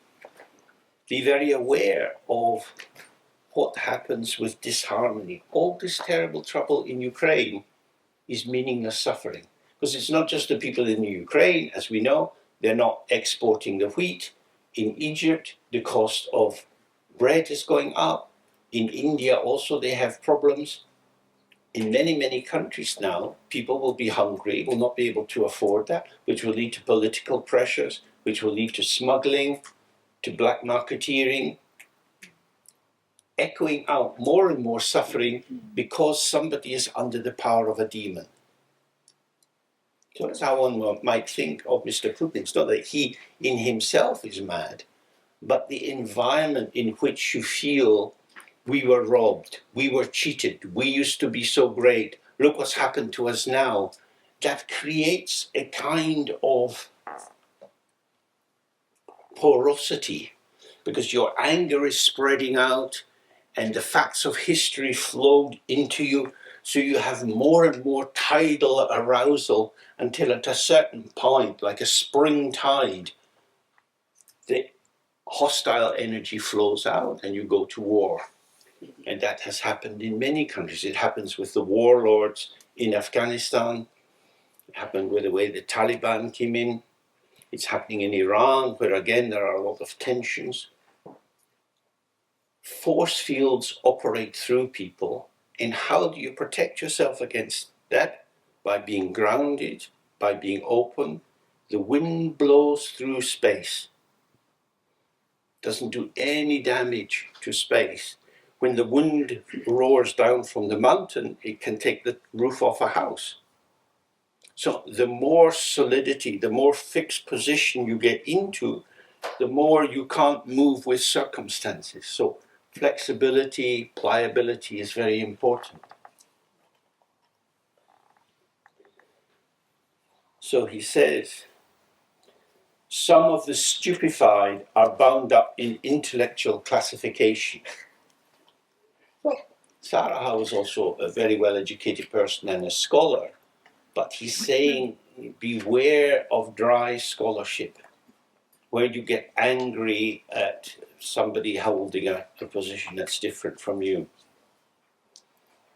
S1: be very aware of what happens with disharmony. All this terrible trouble in Ukraine is meaningless suffering. Because it's not just the people in Ukraine, as we know, they're not exporting the wheat. In Egypt, the cost of bread is going up. In India also they have problems. In many, many countries now, people will be hungry, will not be able to afford that, which will lead to political pressures, which will lead to smuggling, to black marketeering, echoing out more and more suffering because somebody is under the power of a demon. So that's how one might think of Mr. Putin. It's not that he in himself is mad, but the environment in which you feel we were robbed, we were cheated, we used to be so great, look what's happened to us now, that creates a kind of porosity, because your anger is spreading out and the facts of history flowed into you, so you have more and more tidal arousal until at a certain point, like a spring tide, the hostile energy flows out and you go to war. And that has happened in many countries. It happens with the warlords in Afghanistan. It happened with the way the Taliban came in. It's happening in Iran, where again there are a lot of tensions. Force fields operate through people. And how do you protect yourself against that? By being grounded, by being open. The wind blows through space. Doesn't do any damage to space. When the wind roars down from the mountain, it can take the roof off a house. So the more solidity, the more fixed position you get into, the more you can't move with circumstances. So flexibility, pliability is very important. So he says, some of the stupefied are bound up in intellectual classification. Well, Saraha was also a very well-educated person and a scholar, but he's saying, beware of dry scholarship, where you get angry at somebody holding a position that's different from you.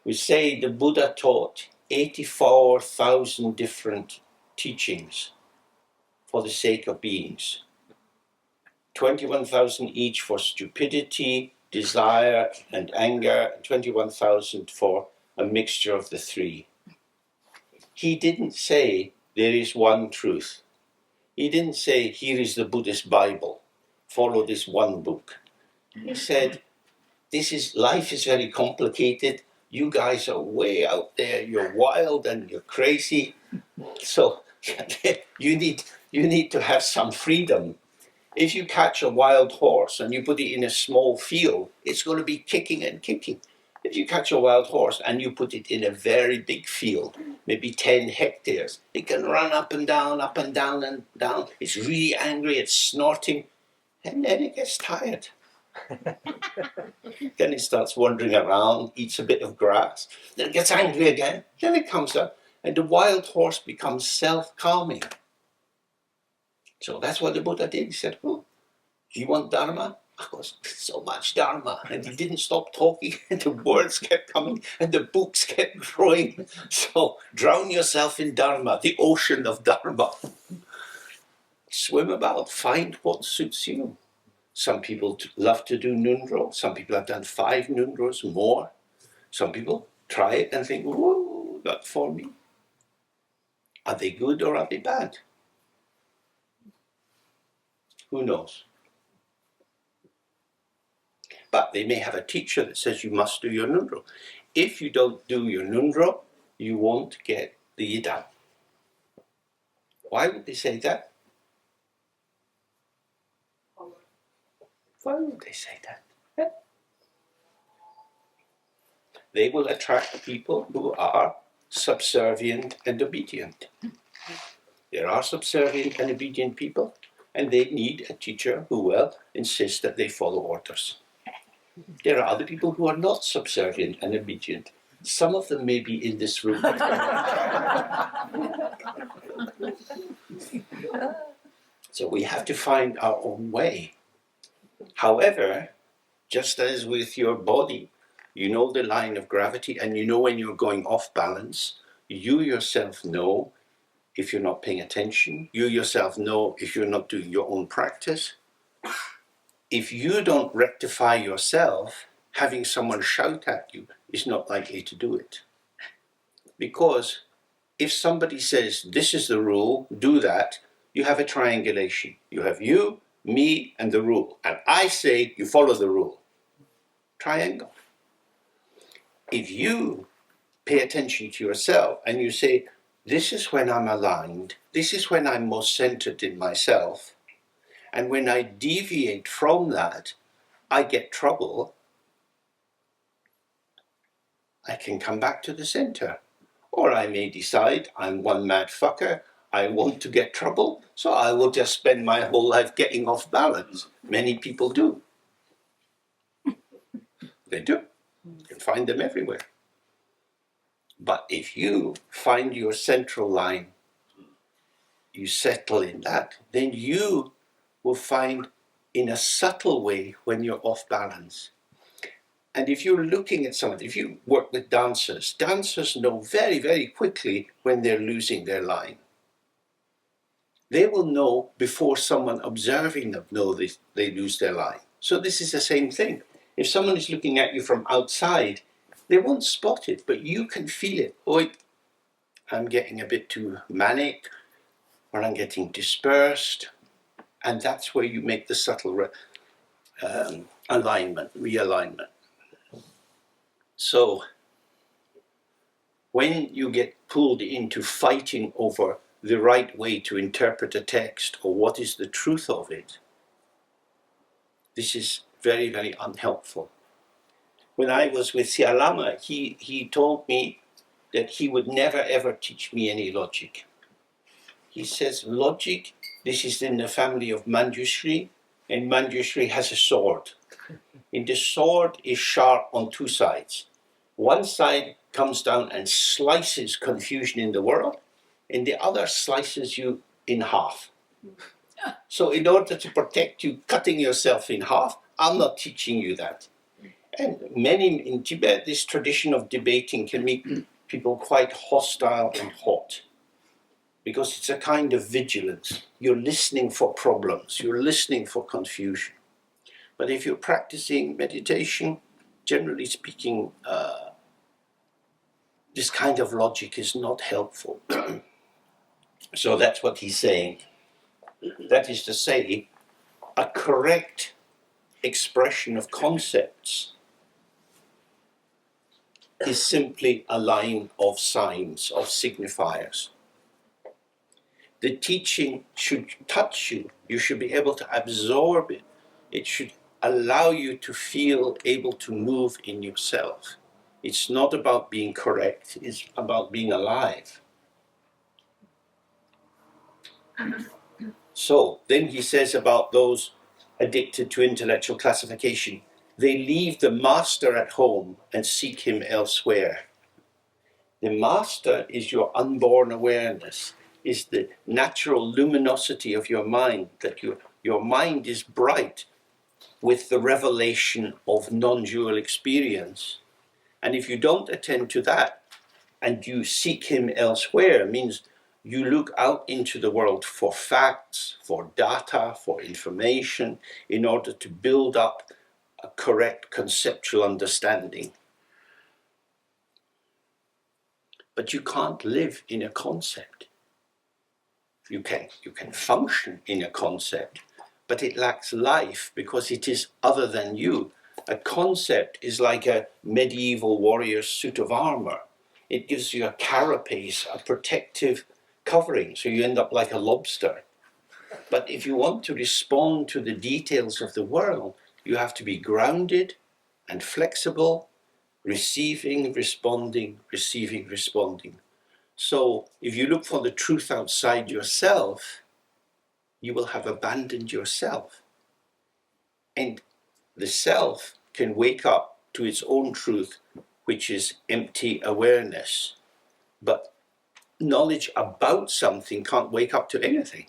S1: We say the Buddha taught 84,000 different teachings for the sake of beings. 21,000 each for stupidity, desire, and anger, 21,000 for a mixture of the three. He didn't say there is one truth. He didn't say here is the Buddhist Bible, follow this one book. He said life is very complicated. You guys are way out there. You're wild and you're crazy. So you need to have some freedom. If you catch a wild horse and you put it in a small field, it's going to be kicking and kicking. If you catch a wild horse and you put it in a very big field, maybe 10 hectares, it can run up and down and down. It's really angry, it's snorting, and then it gets tired. Then it starts wandering around, eats a bit of grass, then it gets angry again, then it comes up, and the wild horse becomes self-calming. So that's what the Buddha did. He said, oh, you want Dharma? Of course, so much Dharma. And he didn't stop talking, and the words kept coming, and the books kept growing. So drown yourself in Dharma, the ocean of Dharma. Swim about, find what suits you. Some people love to do nundro. Some people have done 5 nundros, more. Some people try it and think, whoa, not for me. Are they good or are they bad? Who knows? But they may have a teacher that says you must do your nundro. If you don't do your nundro, you won't get the yidam. Why would they say that? Why would they say that? they will attract people who are subservient and obedient. There are subservient and obedient people, and they need a teacher who will insist that they follow orders. There are other people who are not subservient and obedient. Some of them may be in this room. So we have to find our own way. However, just as with your body, you know the line of gravity, and you know when you're going off balance. You yourself know if you're not paying attention. You yourself know if you're not doing your own practice. If you don't rectify yourself, having someone shout at you is not likely to do it. Because if somebody says, this is the rule, do that, you have a triangulation. You have you, me, and the rule. And I say, you follow the rule. Triangle. If you pay attention to yourself and you say, this is when I'm aligned, this is when I'm most centered in myself, and when I deviate from that, I get trouble, I can come back to the center. Or I may decide I'm one mad fucker, I want to get trouble, so I will just spend my whole life getting off balance. Many people do. They do. You can find them everywhere. But if you find your central line, you settle in that, then you will find in a subtle way when you're off balance. And if you're looking at someone, if you work with dancers, dancers know very, very quickly when they're losing their line. They will know before someone observing them knows they lose their line. So this is the same thing. If someone is looking at you from outside, they won't spot it, but you can feel it. Oh, I'm getting a bit too manic, or I'm getting dispersed. And that's where you make the subtle realignment. So when you get pulled into fighting over the right way to interpret a text or what is the truth of it, this is very, very unhelpful. When I was with Siya Lama, he told me that he would never ever teach me any logic. He says, logic, this is in the family of Manjushri, and Manjushri has a sword. And the sword is sharp on two sides. One side comes down and slices confusion in the world, and the other slices you in half. So in order to protect you cutting yourself in half, I'm not teaching you that. And many in Tibet, this tradition of debating can make people quite hostile and hot, because it's a kind of vigilance. You're listening for problems, you're listening for confusion. But if you're practicing meditation, generally speaking, this kind of logic is not helpful. So that's what he's saying. That is to say, a correct expression of concepts is simply a line of signs, of signifiers. The teaching should touch you. You should be able to absorb it. It should allow you to feel able to move in yourself. It's not about being correct, it's about being alive. So then he says about those addicted to intellectual classification, they leave the master at home and seek him elsewhere. The master is your unborn awareness, is the natural luminosity of your mind, that your mind is bright with the revelation of non-dual experience. And if you don't attend to that and you seek him elsewhere, means you look out into the world for facts, for data, for information, in order to build up a correct conceptual understanding. But you can't live in a concept. You can function in a concept, but it lacks life because it is other than you. A concept is like a medieval warrior's suit of armor. It gives you a carapace, a protective covering, so you end up like a lobster. But if you want to respond to the details of the world, you have to be grounded and flexible Receiving, responding, receiving, responding. So if you look for the truth outside yourself, you will have abandoned yourself. And the self can wake up to its own truth, which is empty awareness. But knowledge about something can't wake up to anything.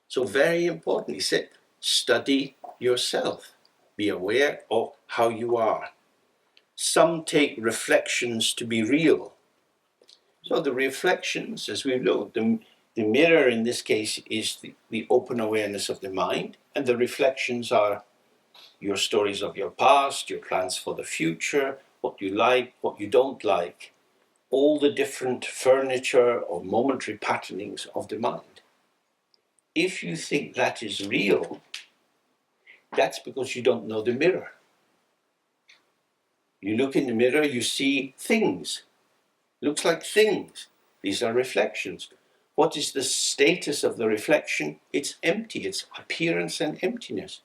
S1: So very important, he said, study yourself. Be aware of how you are. Some take reflections to be real. So the reflections, as we've looked, the mirror in this case is the open awareness of the mind, and the reflections are your stories of your past, your plans for the future, what you like, what you don't like, all the different furniture or momentary patternings of the mind. If you think that is real, that's because you don't know the mirror. You look in the mirror, you see things. Looks like things. These are reflections. What is the status of the reflection? It's empty. It's appearance and emptiness.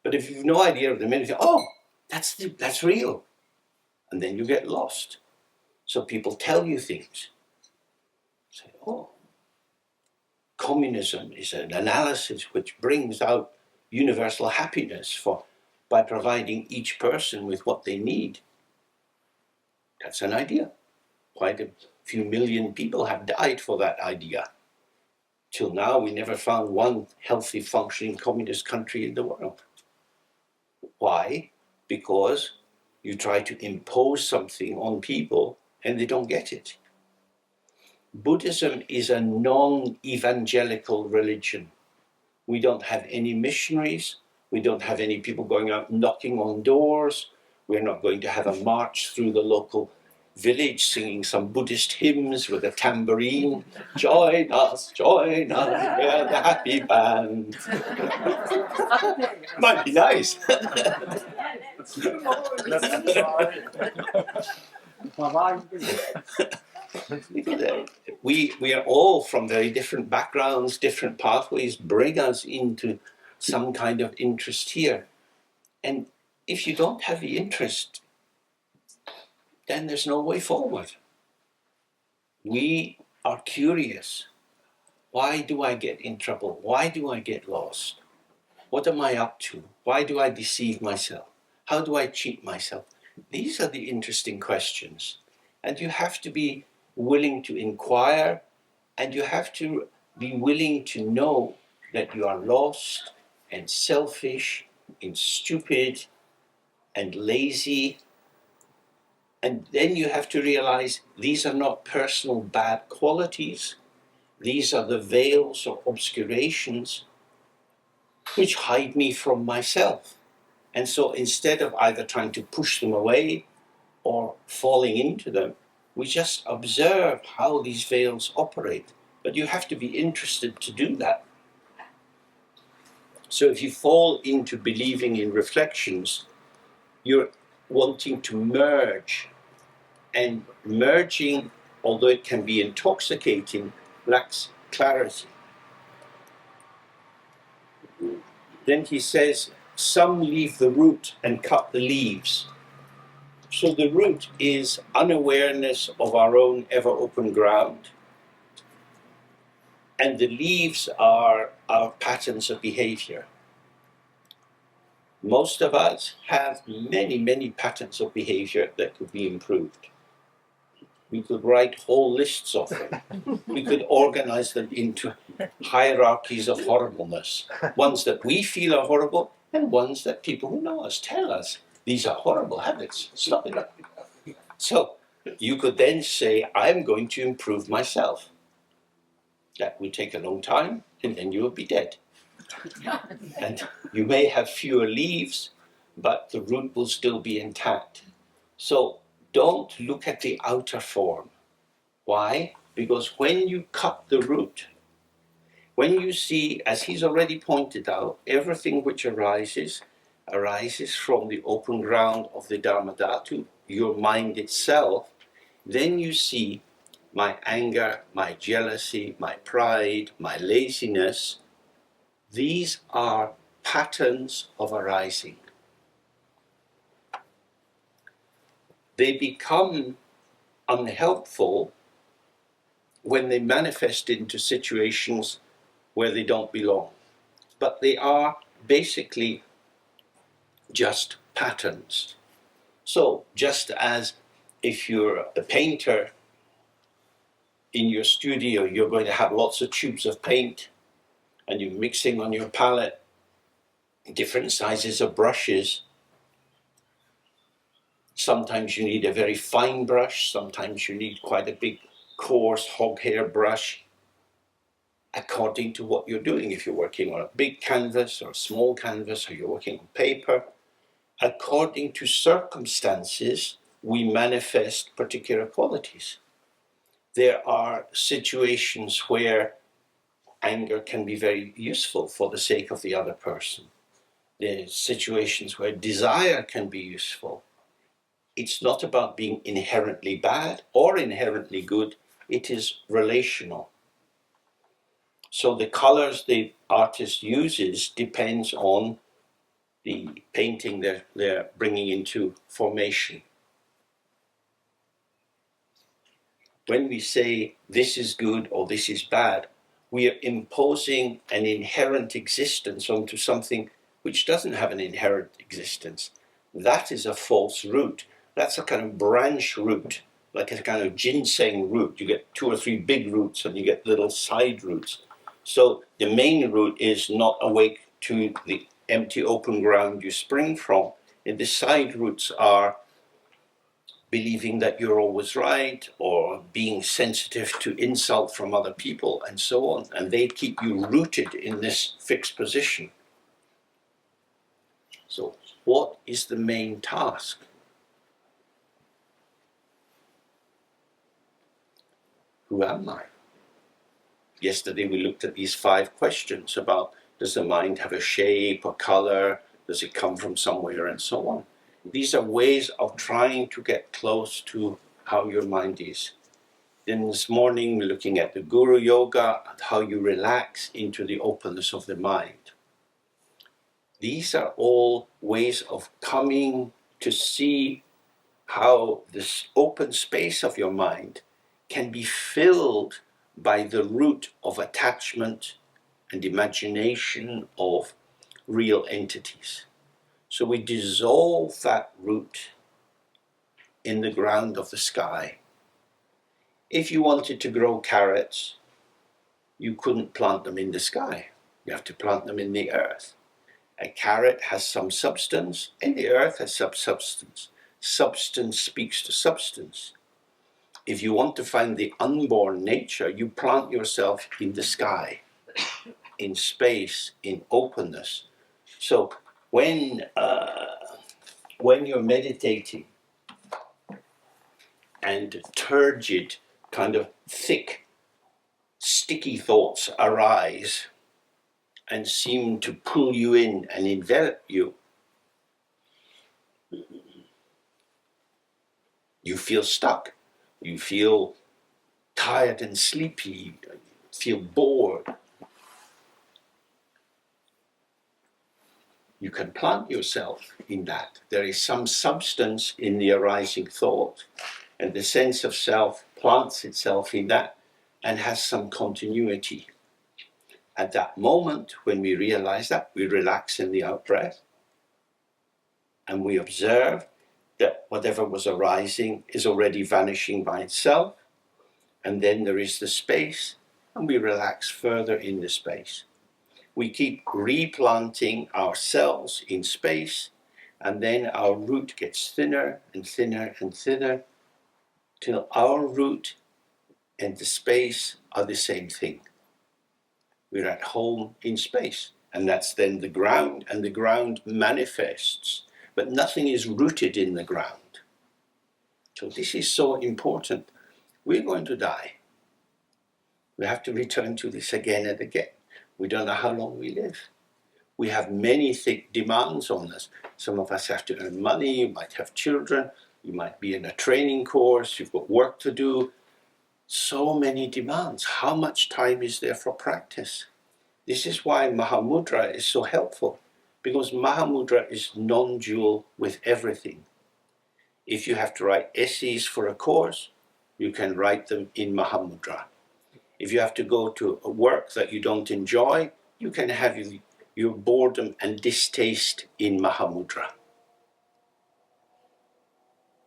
S1: But if you've no idea of the mirror, you think, oh, that's real. And then you get lost. So people tell you things. Say, oh, communism is an analysis which brings out universal happiness by providing each person with what they need. That's an idea. Quite a few million people have died for that idea. Till now, we never found one healthy, functioning communist country in the world. Why? Because you try to impose something on people and they don't get it. Buddhism is a non-evangelical religion. We don't have any missionaries. We don't have any people going out knocking on doors. We're not going to have a march through the local village singing some Buddhist hymns with a tambourine. Join us, we're the happy band. Might be nice. We are all from very different backgrounds, different pathways, bring us into some kind of interest here. And if you don't have the interest, then there's no way forward. We are curious. Why do I get in trouble? Why do I get lost? What am I up to? Why do I deceive myself? How do I cheat myself? These are the interesting questions. And you have to be willing to inquire, and you have to be willing to know that you are lost and selfish and stupid and lazy. And then you have to realize these are not personal bad qualities. These are the veils or obscurations which hide me from myself. And so instead of either trying to push them away or falling into them, we just observe how these veils operate. But you have to be interested to do that. So if you fall into believing in reflections, you're wanting to merge. And merging, although it can be intoxicating, lacks clarity. Then he says, some leave the root and cut the leaves. So the root is unawareness of our own ever-open ground. And the leaves are our patterns of behavior. Most of us have many, many patterns of behavior that could be improved. We could write whole lists of them. We could organize them into hierarchies of horribleness. Ones that we feel are horrible, and ones that people who know us tell us, these are horrible habits, stop it. So you could then say, I'm going to improve myself. That would take a long time, and then you will be dead. And you may have fewer leaves, but the root will still be intact. So don't look at the outer form. Why? Because when you cut the root, when you see, as he's already pointed out, everything which arises from the open ground of the Dharma Dhatu, your mind itself, then you see my anger, my jealousy, my pride, my laziness. These are patterns of arising. they become unhelpful when they manifest into situations where they don't belong. But they are basically just patterns. So just as if you're a painter in your studio, you're going to have lots of tubes of paint and you're mixing on your palette different sizes of brushes. Sometimes you need a very fine brush, sometimes you need quite a big coarse hog hair brush, according to what you're doing. If you're working on a big canvas or a small canvas, or you're working on paper, according to circumstances, we manifest particular qualities. There are situations where anger can be very useful for the sake of the other person. There are situations where desire can be useful. It's not about being inherently bad or inherently good, it is relational. So the colors the artist uses depends on the painting they're bringing into formation. When we say this is good or this is bad, we are imposing an inherent existence onto something which doesn't have an inherent existence. That is a false root. That's a kind of branch root, like a kind of ginseng root. You get 2 or 3 big roots and you get little side roots. So the main root is not awake to the empty open ground you spring from. And the side roots are believing that you're always right, or being sensitive to insult from other people, and so on. And they keep you rooted in this fixed position. So what is the main task? Who am I? Yesterday we looked at these 5 questions about, does the mind have a shape or color? Does it come from somewhere, and so on. These are ways of trying to get close to how your mind is. Then this morning we're looking at the Guru Yoga and how you relax into the openness of the mind. These are all ways of coming to see how this open space of your mind can be filled by the root of attachment and imagination of real entities. So we dissolve that root in the ground of the sky. If you wanted to grow carrots, you couldn't plant them in the sky. You have to plant them in the earth. A carrot has some substance, and the earth has some substance. Substance speaks to substance. If you want to find the unborn nature, you plant yourself in the sky, in space, in openness. So when you're meditating and turgid, kind of thick, sticky thoughts arise and seem to pull you in and envelop you, you feel stuck, you feel tired and sleepy, you feel bored. You can plant yourself in that. There is some substance in the arising thought, and the sense of self plants itself in that and has some continuity. At that moment, when we realize that, we relax in the out-breath, and we observe that whatever was arising is already vanishing by itself, and then there is the space, and we relax further in the space. We keep replanting ourselves in space, and then our root gets thinner and thinner and thinner, till our root and the space are the same thing. We're at home in space, and that's then the ground, and the ground manifests, but nothing is rooted in the ground. So this is so important. We're going to die. We have to return to this again and again. We don't know how long we live. We have many thick demands on us. Some of us have to earn money, you might have children, you might be in a training course, you've got work to do. So many demands. How much time is there for practice? This is why Mahamudra is so helpful, because Mahamudra is non-dual with everything. If you have to write essays for a course, you can write them in Mahamudra. If you have to go to a work that you don't enjoy, you can have your boredom and distaste in Mahamudra.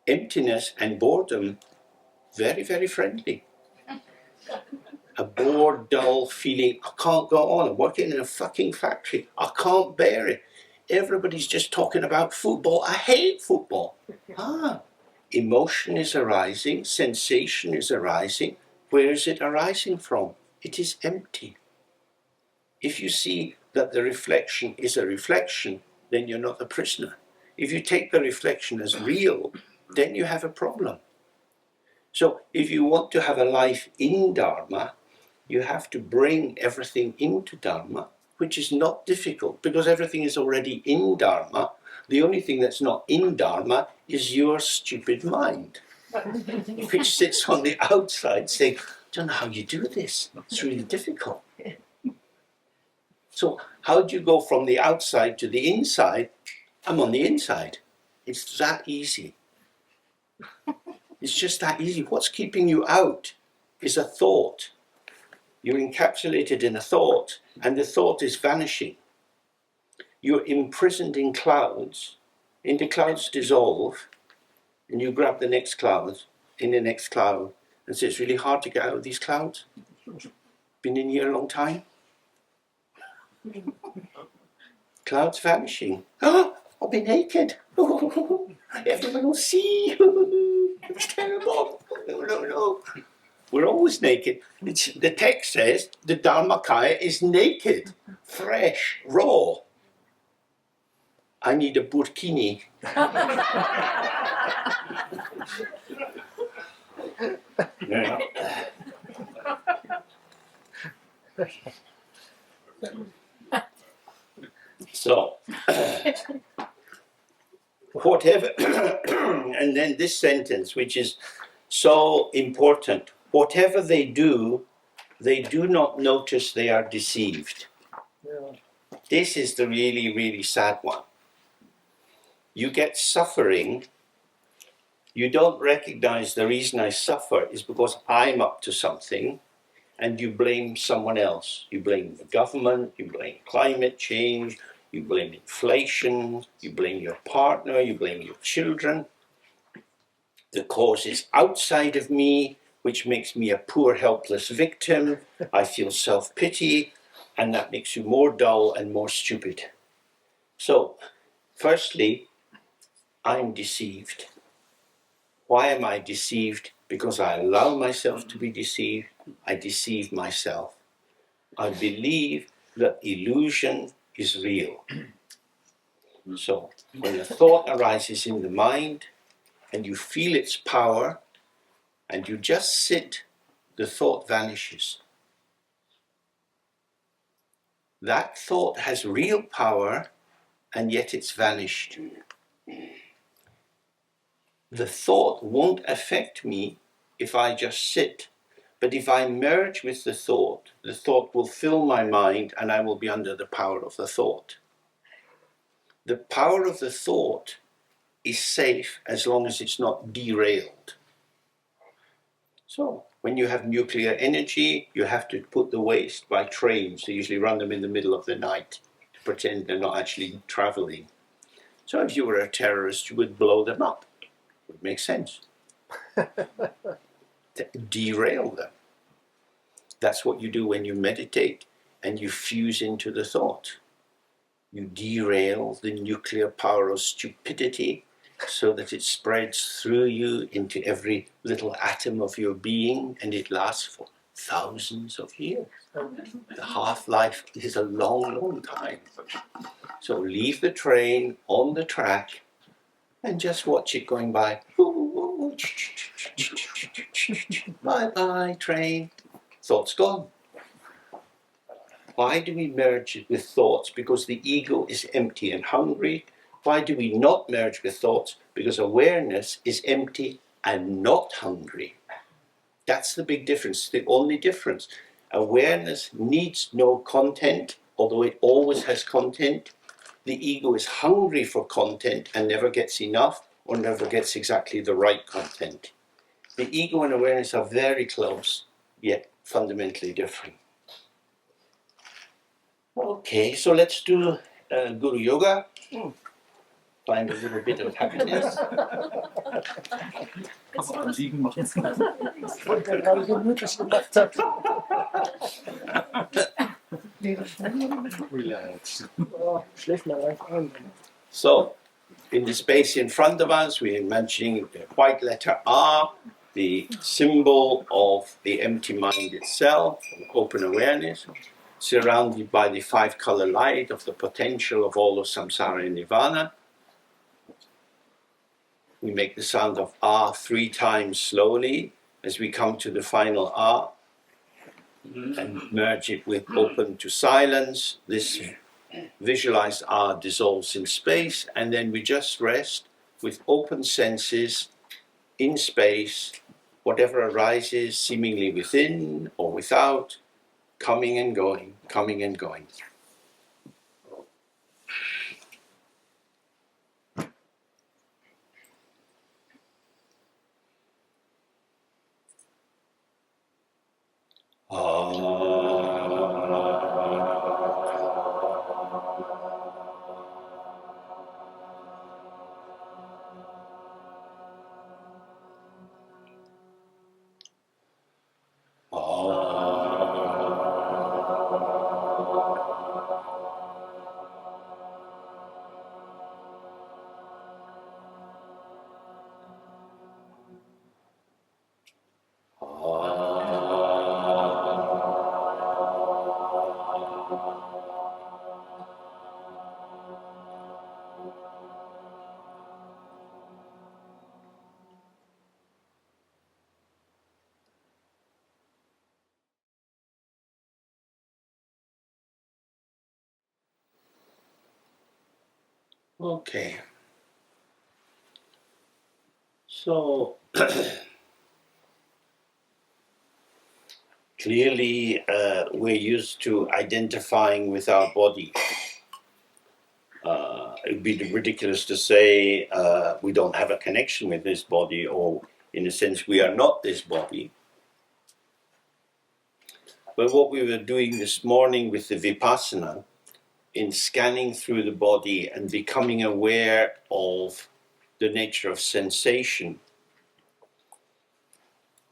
S1: Emptiness and boredom, very, very friendly. A bored, dull feeling, I can't go on. I'm working in a fucking factory. I can't bear it. Everybody's just talking about football. I hate football. Emotion is arising, sensation is arising. Where is it arising from? It is empty. If you see that the reflection is a reflection, then you're not a prisoner. If you take the reflection as real, then you have a problem. So if you want to have a life in Dharma, you have to bring everything into Dharma, which is not difficult because everything is already in Dharma. The only thing that's not in Dharma is your stupid mind, which sits on the outside saying, I don't know how you do this. It's really difficult. So how do you go from the outside to the inside? I'm on the inside. It's that easy. It's just that easy. What's keeping you out is a thought. You're encapsulated in a thought, and the thought is vanishing. You're imprisoned in clouds, and the clouds dissolve, and you grab the next cloud, in the next cloud, and say, it's really hard to get out of these clouds. Been in here a long time. Clouds vanishing. Oh, I'll be naked. Everyone will see. It's terrible. No. We're always naked. The text says the Dharmakaya is naked, fresh, raw. I need a burkini. Yeah. So, whatever, and then this sentence, which is so important, whatever they do not notice they are deceived. Yeah. This is the really, really sad one. You get suffering, you don't recognize the reason I suffer is because I'm up to something, and you blame someone else. You blame the government, you blame climate change, you blame inflation, you blame your partner, you blame your children. The cause is outside of me, which makes me a poor, helpless victim. I feel self-pity, and that makes you more dull and more stupid. So, firstly, I'm deceived. Why am I deceived? Because I allow myself to be deceived. I deceive myself. I believe that illusion is real. So, when a thought arises in the mind, and you feel its power, and you just sit, the thought vanishes. That thought has real power, and yet it's vanished. The thought won't affect me if I just sit. But if I merge with the thought will fill my mind, and I will be under the power of the thought. The power of the thought is safe as long as it's not derailed. So, when you have nuclear energy, you have to put the waste by trains. They usually run them in the middle of the night to pretend they're not actually traveling. So if you were a terrorist, you would blow them up. It would make sense. To derail them. That's what you do when you meditate and you fuse into the thought. You derail the nuclear power of stupidity so that it spreads through you into every little atom of your being, and it lasts for thousands of years. The half-life is a long, long time. So leave the train on the track and just watch it going by. Bye-bye, train. Thought's gone. Why do we merge with thoughts? Because the ego is empty and hungry. Why do we not merge with thoughts? Because awareness is empty and not hungry. That's the big difference, the only difference. Awareness needs no content, although it always has content. The ego is hungry for content and never gets enough. or never gets exactly the right content. The ego and awareness are very close, yet fundamentally different. Okay, so let's do Guru Yoga. Find a little bit of happiness.
S2: Liegen machen.
S3: Ich wollte ja gerade gemütlich gemacht haben.
S2: Relax.
S3: Oh, schläft mal einfach ein.
S1: So, in the space in front of us, we're imagining the white letter R, the symbol of the empty mind itself, open awareness, surrounded by the five-color light of the potential of all of samsara and nirvana. We make the sound of R 3 times slowly as we come to the final R and merge it with open to silence. This visualized R dissolves in space, and then we just rest with open senses in space, whatever arises seemingly within or without, coming and going, coming and going. Okay. So clearly we're used to identifying with our body. It would be ridiculous to say we don't have a connection with this body, or in a sense we are not this body. But what we were doing this morning with the Vipassana, in scanning through the body and becoming aware of the nature of sensation,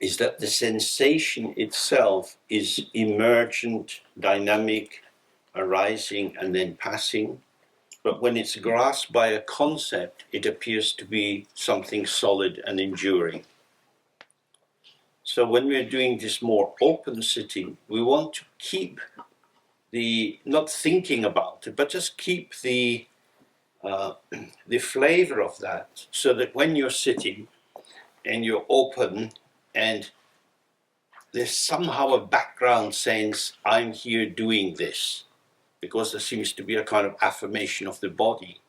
S1: is that the sensation itself is emergent, dynamic, arising and then passing. But when it's grasped by a concept, it appears to be something solid and enduring. So when we're doing this more open sitting, we want to keep not thinking about it, but just keep the flavor of that, so that when you're sitting and you're open and there's somehow a background sense, I'm here doing this, because there seems to be a kind of affirmation of the body.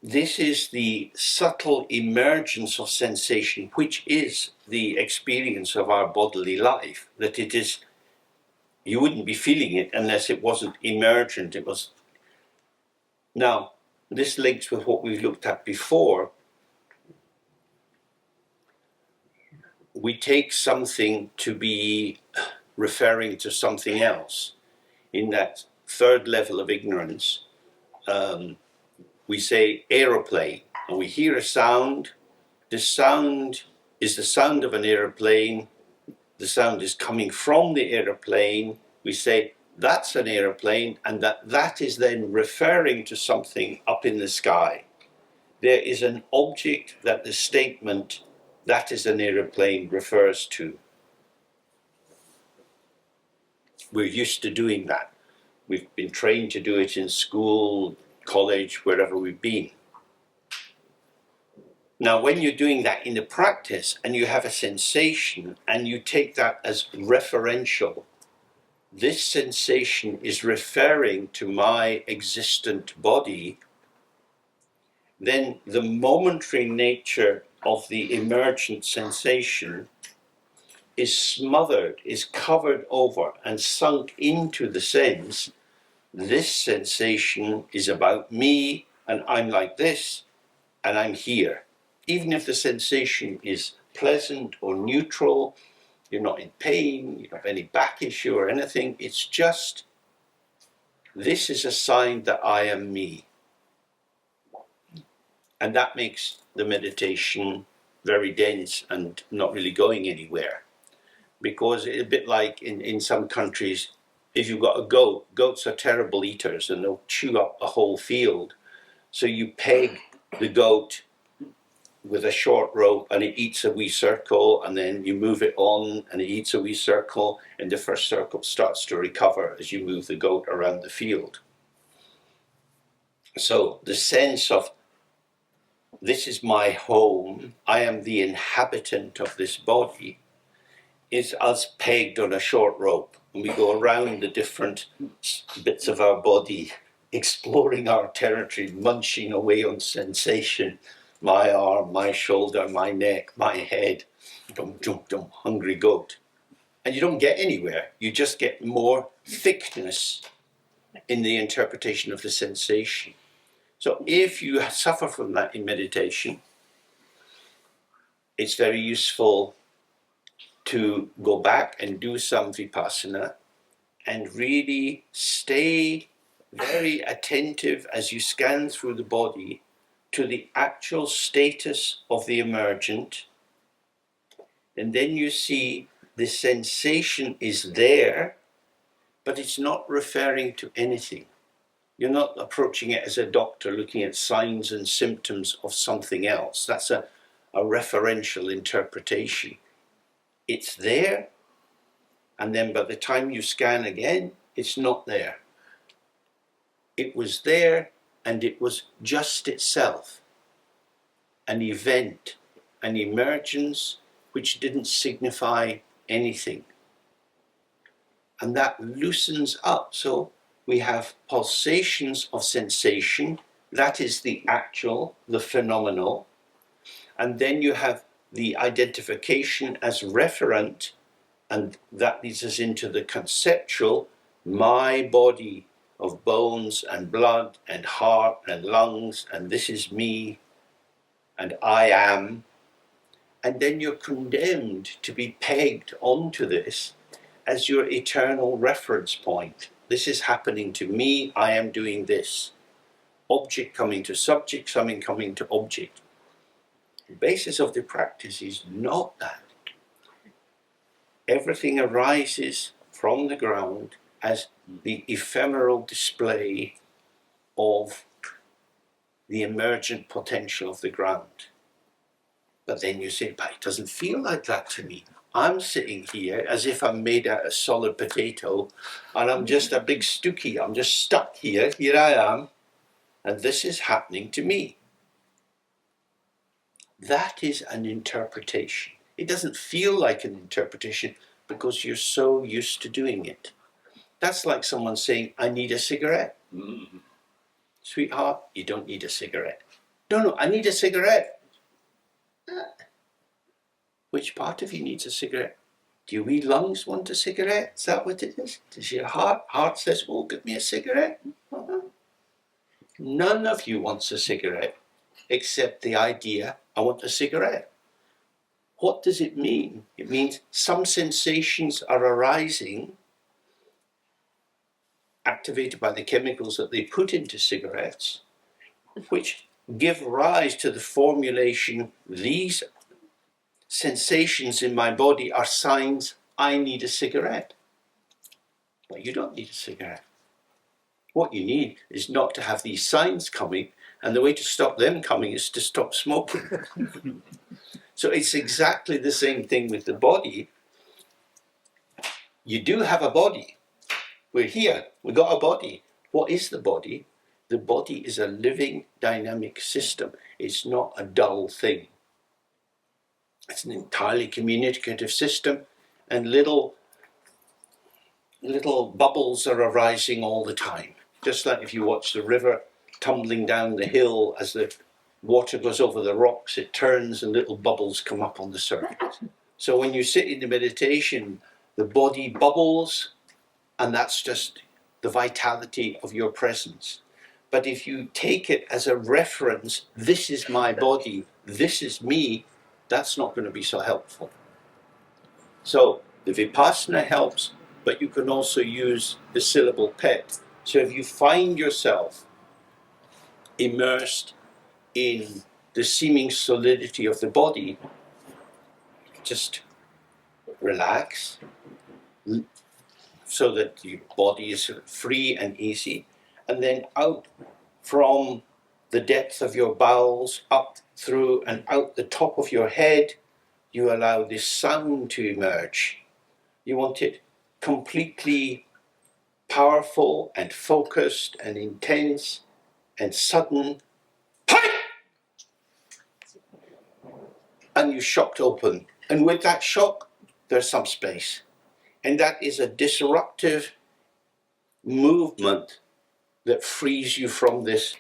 S1: This is the subtle emergence of sensation, which is the experience of our bodily life, that it is, you wouldn't be feeling it unless it wasn't emergent. It was. Now, this links with what we've looked at before. We take something to be referring to something else. In that third level of ignorance, we say aeroplane, and we hear a sound. The sound is the sound of an aeroplane. The sound is coming from the aeroplane. We say that's an aeroplane, and that is then referring to something up in the sky. There is an object that the statement that is an aeroplane refers to. We're used to doing that. We've been trained to do it in school, college, wherever we've been. Now, when you're doing that in a practice and you have a sensation and you take that as referential, this sensation is referring to my existent body, then the momentary nature of the emergent sensation is smothered, is covered over and sunk into the sense, this sensation is about me, and I'm like this, and I'm here. Even if the sensation is pleasant or neutral, you're not in pain, you don't have any back issue or anything, it's just, this is a sign that I am me. And that makes the meditation very dense and not really going anywhere. Because it's a bit like in some countries, if you've got a goat, goats are terrible eaters and they'll chew up a whole field. So you peg the goat with a short rope and it eats a wee circle, and then you move it on and it eats a wee circle, and the first circle starts to recover as you move the goat around the field. So the sense of, this is my home, I am the inhabitant of this body, is us pegged on a short rope, and we go around the different bits of our body, exploring our territory, munching away on sensation. My arm, my shoulder, my neck, my head, dum, dum, dum, hungry goat. And you don't get anywhere. You just get more thickness in the interpretation of the sensation. So if you suffer from that in meditation, it's very useful to go back and do some vipassana and really stay very attentive as you scan through the body to the actual status of the emergent, and then you see the sensation is there, but it's not referring to anything. You're not approaching it as a doctor looking at signs and symptoms of something else. That's a referential interpretation. It's there, and then by the time you scan again, it's not there. It was there, and it was just itself, an event, an emergence which didn't signify anything. And that loosens up. So we have pulsations of sensation, that is the actual, the phenomenal, and then you have the identification as referent, and that leads us into the conceptual, my body of bones and blood and heart and lungs, and this is me, and I am. And then you're condemned to be pegged onto this as your eternal reference point. This is happening to me, I am doing this. Object coming to subject, something coming to object. The basis of the practice is not that. Everything arises from the ground as the ephemeral display of the emergent potential of the ground. But then you say, but it doesn't feel like that to me. I'm sitting here as if I'm made out of solid potato, and I'm just a big stookie. I'm just stuck here. Here I am, and this is happening to me. That is an interpretation. It doesn't feel like an interpretation because you're so used to doing it. That's like someone saying, I need a cigarette. Mm-hmm. Sweetheart, you don't need a cigarette. No, I need a cigarette. Which part of you needs a cigarette? Do your wee lungs want a cigarette? Is that what it is? Does your heart says, oh, give me a cigarette? Uh-huh. None of you wants a cigarette except the idea, I want a cigarette. What does it mean? It means some sensations are arising, activated by the chemicals that they put into cigarettes, which give rise to the formulation, these sensations in my body are signs I need a cigarette. But you don't need a cigarette. What you need is not to have these signs coming, and the way to stop them coming is to stop smoking. So it's exactly the same thing with the body. You do have a body. We're here, we've got a body. What is the body? The body is a living, dynamic system. It's not a dull thing. It's an entirely communicative system, and little bubbles are arising all the time. Just like if you watch the river tumbling down the hill, as the water goes over the rocks, it turns and little bubbles come up on the surface. So when you sit in the meditation, the body bubbles, and that's just the vitality of your presence. But if you take it as a reference, this is my body, this is me, that's not going to be so helpful. So the Vipassana helps, but you can also use the syllable pet. So if you find yourself immersed in the seeming solidity of the body, just relax so that your body is free and easy, and then out from the depth of your bowels, up through and out the top of your head, you allow this sound to emerge. You want it completely powerful and focused and intense and sudden. And you shocked open. And with that shock, there's some space. And that is a disruptive movement that frees you from this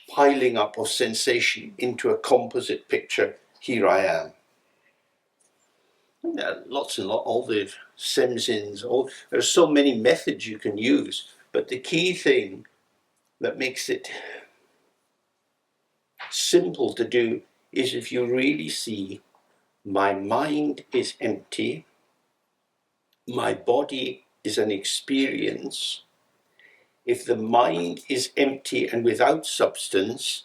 S1: piling up of sensation into a composite picture. Here I am. Lots and lots, all the Semzins, there's so many methods you can use, but the key thing that makes it simple to do is if you really see my mind is empty, my body is an experience. If the mind is empty and without substance,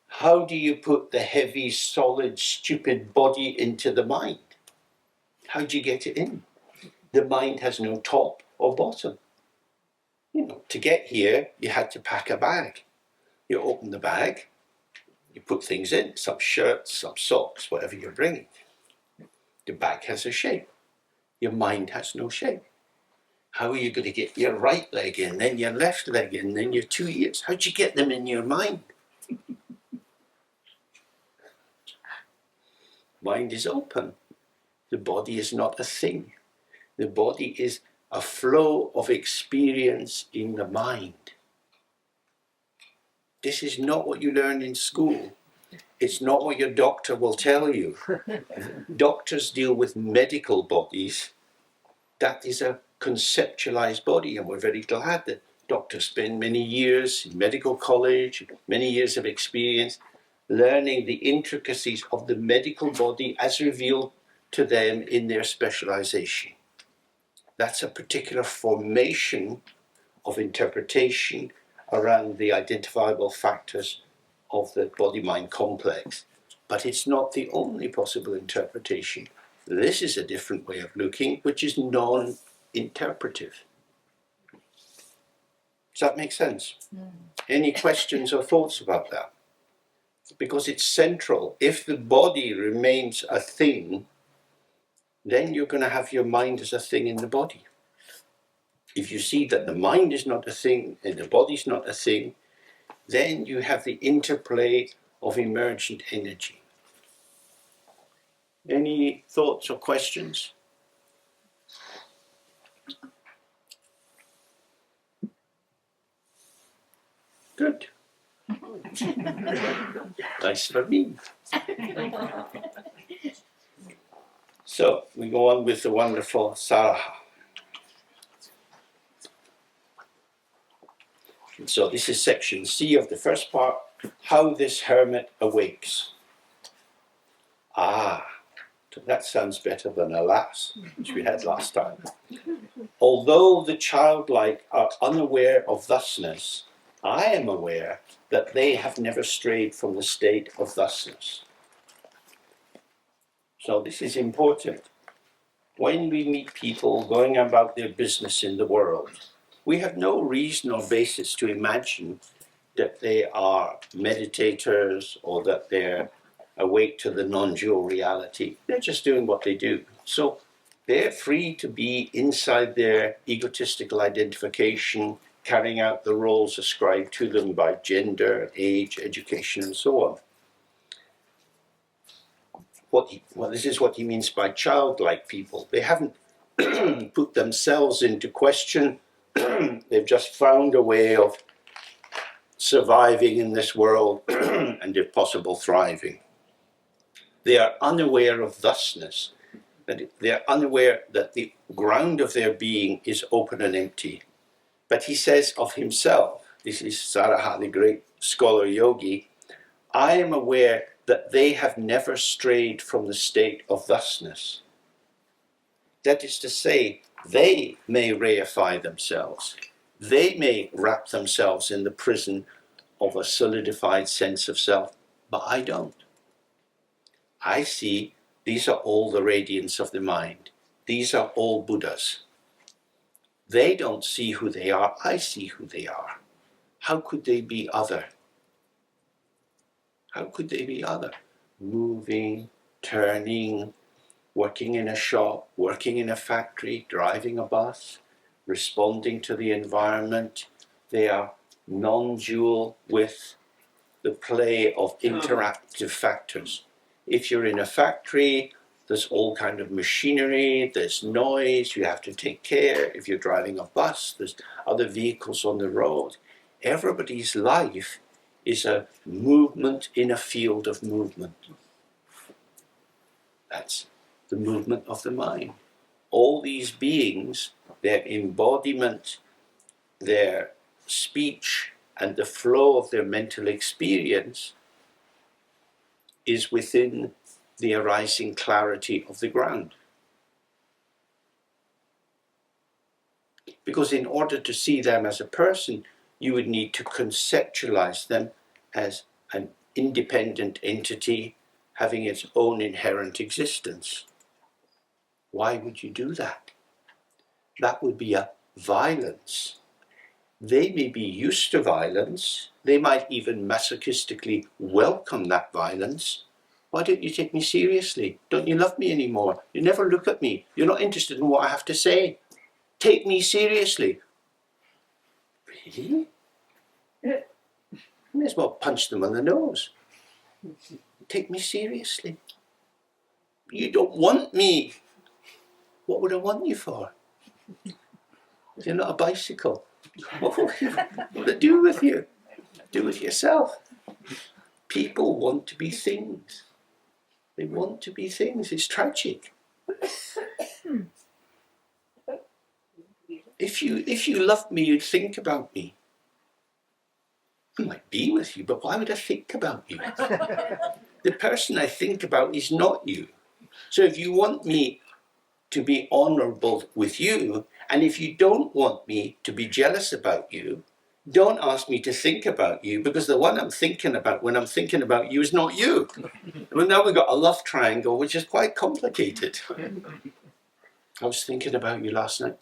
S1: how do you put the heavy, solid, stupid body into the mind? How do you get it in? The mind has no top or bottom. You know, to get here, you had to pack a bag. You open the bag, you put things in, some shirts, some socks, whatever you're bringing. The bag has a shape. Your mind has no shape. How are you going to get your right leg in, then your left leg in, then your 2 ears? How'd you get them in your mind? Mind is open. The body is not a thing. The body is a flow of experience in the mind. This is not what you learn in school. It's not what your doctor will tell you. Doctors deal with medical bodies. That is a conceptualized body, and we're very glad that doctors spend many years in medical college, many years of experience, learning the intricacies of the medical body as revealed to them in their specialization. That's a particular formation of interpretation around the identifiable factors of the body-mind complex. But it's not the only possible interpretation. This is a different way of looking, which is non-interpretive. Does that make sense? Any questions or thoughts about that? Because it's central. If the body remains a thing, then you're going to have your mind as a thing in the body. If you see that the mind is not a thing and the body's not a thing, then you have the interplay of emergent energy. Any thoughts or questions? Good. Nice for me. So we go on with the wonderful Saraha. So this is section C of the first part, how this hermit awakes. That sounds better than alas, which we had last time. Although the childlike are unaware of thusness, I am aware that they have never strayed from the state of thusness. So this is important. When we meet people going about their business in the world, we have no reason or basis to imagine that they are meditators or that they're awake to the non-dual reality. They're just doing what they do. So they're free to be inside their egotistical identification, carrying out the roles ascribed to them by gender, age, education, and so on. This is what he means by childlike people. They haven't put themselves into question. They've just found a way of surviving in this world and, if possible, thriving. They are unaware of thusness. They are unaware that the ground of their being is open and empty. But he says of himself this is Saraha, the great scholar yogi, I am aware that they have never strayed from the state of thusness. That is to say, they may reify themselves. They may wrap themselves in the prison of a solidified sense of self, but I don't. I see these are all the radiance of the mind. These are all Buddhas. They don't see who they are, I see who they are. How could they be other? How could they be other? Moving, turning, working in a shop, working in a factory, driving a bus, responding to the environment. They are non-dual with the play of interactive factors. If you're in a factory, there's all kind of machinery, there's noise, you have to take care. If you're driving a bus, there's other vehicles on the road. Everybody's life is a movement in a field of movement. That's the movement of the mind. All these beings, their embodiment, their speech, and the flow of their mental experience is within the arising clarity of the ground. Because in order to see them as a person, you would need to conceptualize them as an independent entity having its own inherent existence. Why would you do that? That would be a violence. They may be used to violence. They might even masochistically welcome that violence. Why don't you take me seriously? Don't you love me anymore? You never look at me. You're not interested in what I have to say. Take me seriously. Really? You may as well punch them on the nose. Take me seriously. You don't want me. What would I want you for? You're not a bicycle. What would I do with you? Do with yourself. People want to be things. They want to be things. It's tragic. If you loved me, you'd think about me. I might be with you, but why would I think about you? The person I think about is not you. So if you want me to be honorable with you, and if you don't want me to be jealous about you, don't ask me to think about you, because the one I'm thinking about when I'm thinking about you is not you. Well, now we've got a love triangle, which is quite complicated. I was thinking about you last night.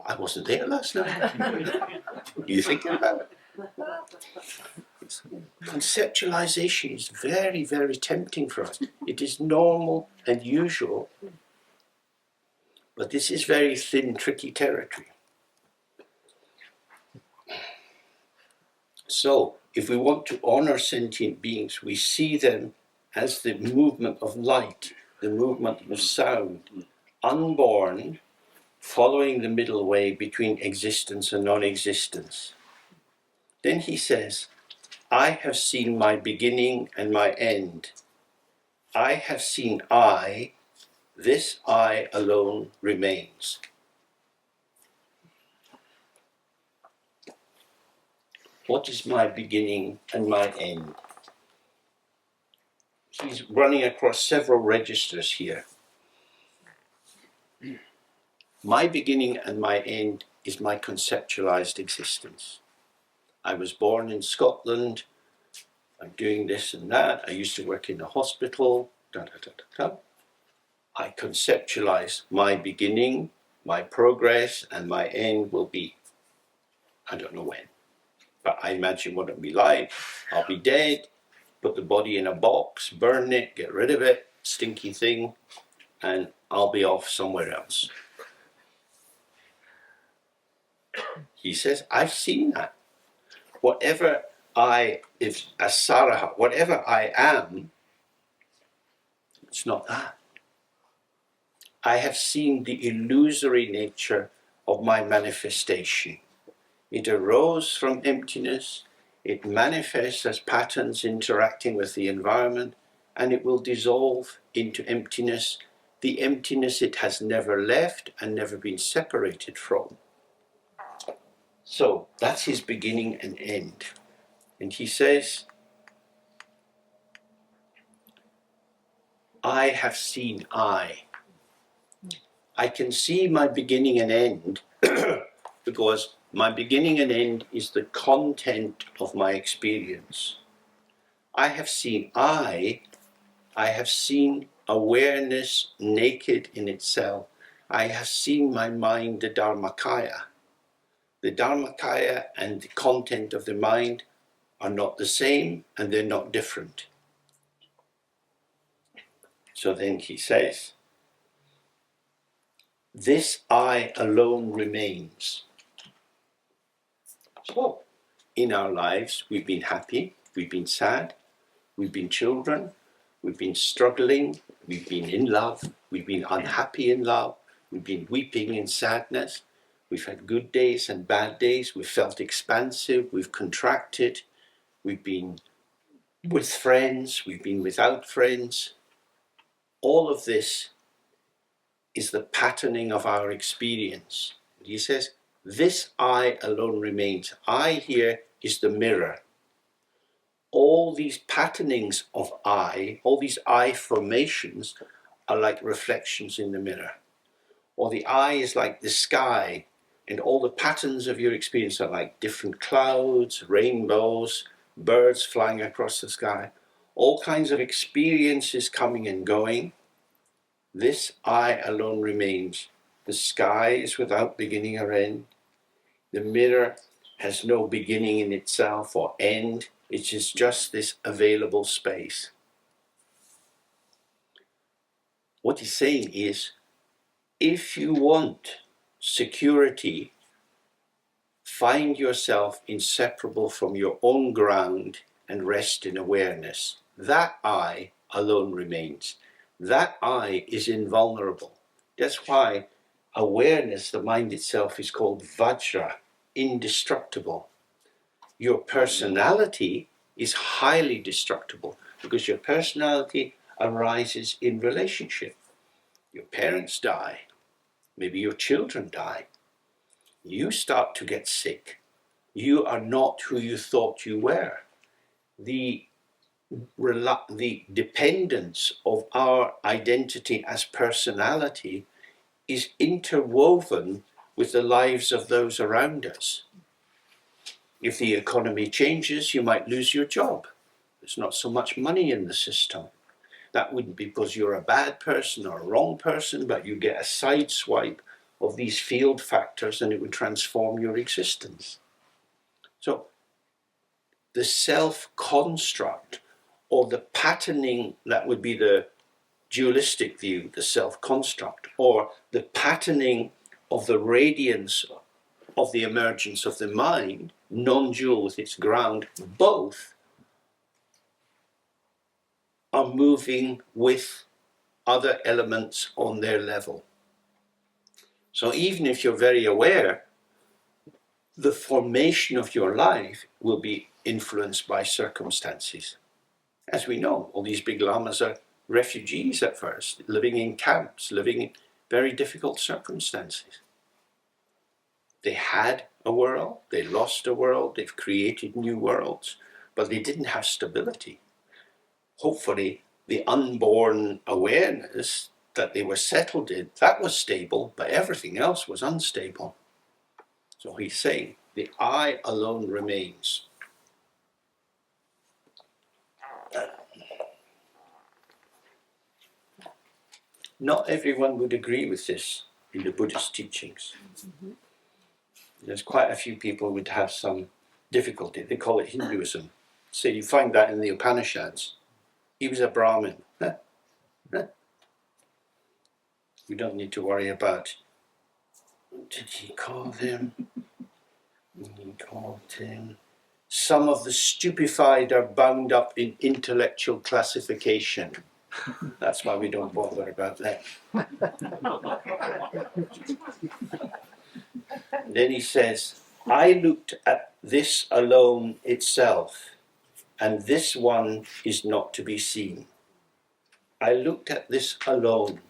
S1: I wasn't there last night. What are you thinking about it? Conceptualization is very, very tempting for us. It is normal and usual, but this is very thin, tricky territory. So, if we want to honor sentient beings, we see them as the movement of light, the movement of sound, unborn, following the middle way between existence and non-existence. Then he says, I have seen my beginning and my end. I have seen I, this I alone remains. What is my beginning and my end? He's running across several registers here. My beginning and my end is my conceptualized existence. I was born in Scotland. I'm doing this and that. I used to work in a hospital. I conceptualize my beginning, my progress, and my end will be, I don't know when. But I imagine what it'll be like. I'll be dead, put the body in a box, burn it, get rid of it, stinky thing, and I'll be off somewhere else. He says, I've seen that. Whatever I, if asaraha, whatever I am, it's not that. I have seen the illusory nature of my manifestation. It arose from emptiness, it manifests as patterns interacting with the environment, and it will dissolve into emptiness, the emptiness it has never left and never been separated from. So that's his beginning and end. And he says, I have seen I. I can see my beginning and end because my beginning and end is the content of my experience. I have seen I have seen awareness naked in itself. I have seen my mind, the Dharmakaya. The Dharmakaya and the content of the mind are not the same and they're not different. So then he says, this I alone remains. So in our lives, we've been happy, we've been sad, we've been children, we've been struggling, we've been in love, we've been unhappy in love, we've been weeping in sadness, we've had good days and bad days, we've felt expansive, we've contracted, we've been with friends, we've been without friends. All of this is the patterning of our experience. He says, this I alone remains. I here is the mirror. All these patternings of I, all these I formations are like reflections in the mirror. Or the I is like the sky, and all the patterns of your experience are like different clouds, rainbows, birds flying across the sky, all kinds of experiences coming and going. This I alone remains. The sky is without beginning or end. The mirror has no beginning in itself or end. It is just this available space. What he's saying is, if you want security, find yourself inseparable from your own ground and rest in awareness. That I alone remains. That I is invulnerable. That's why awareness, the mind itself, is called Vajra, indestructible. Your personality is highly destructible because your personality arises in relationship. Your parents die, maybe your children die. You start to get sick. You are not who you thought you were. The dependence of our identity as personality is interwoven with the lives of those around us. If the economy changes, you might lose your job. There's not so much money in the system. That wouldn't be because you're a bad person or a wrong person, but you get a side swipe of these field factors and it would transform your existence. So the self-construct, or the patterning, that would be the dualistic view, the self-construct, or the patterning of the radiance of the emergence of the mind, non-dual with its ground, both are moving with other elements on their level. So even if you're very aware, the formation of your life will be influenced by circumstances. As we know, all these big lamas are refugees at first, living in camps, living in very difficult circumstances. They had a world, they lost a world, they've created new worlds, but they didn't have stability. Hopefully, the unborn awareness that they were settled in, that was stable, but everything else was unstable. So he's saying, the I alone remains. Not everyone would agree with this in the Buddhist teachings. There's quite a few people who would have some difficulty. They call it Hinduism. So you find that in the Upanishads. He was a Brahmin. We don't need to worry about, what did he call them? He called him, some of the stupefied are bound up in intellectual classification. That's why we don't bother about that. Then he says, I looked at this alone itself, and this one is not to be seen. I looked at this alone.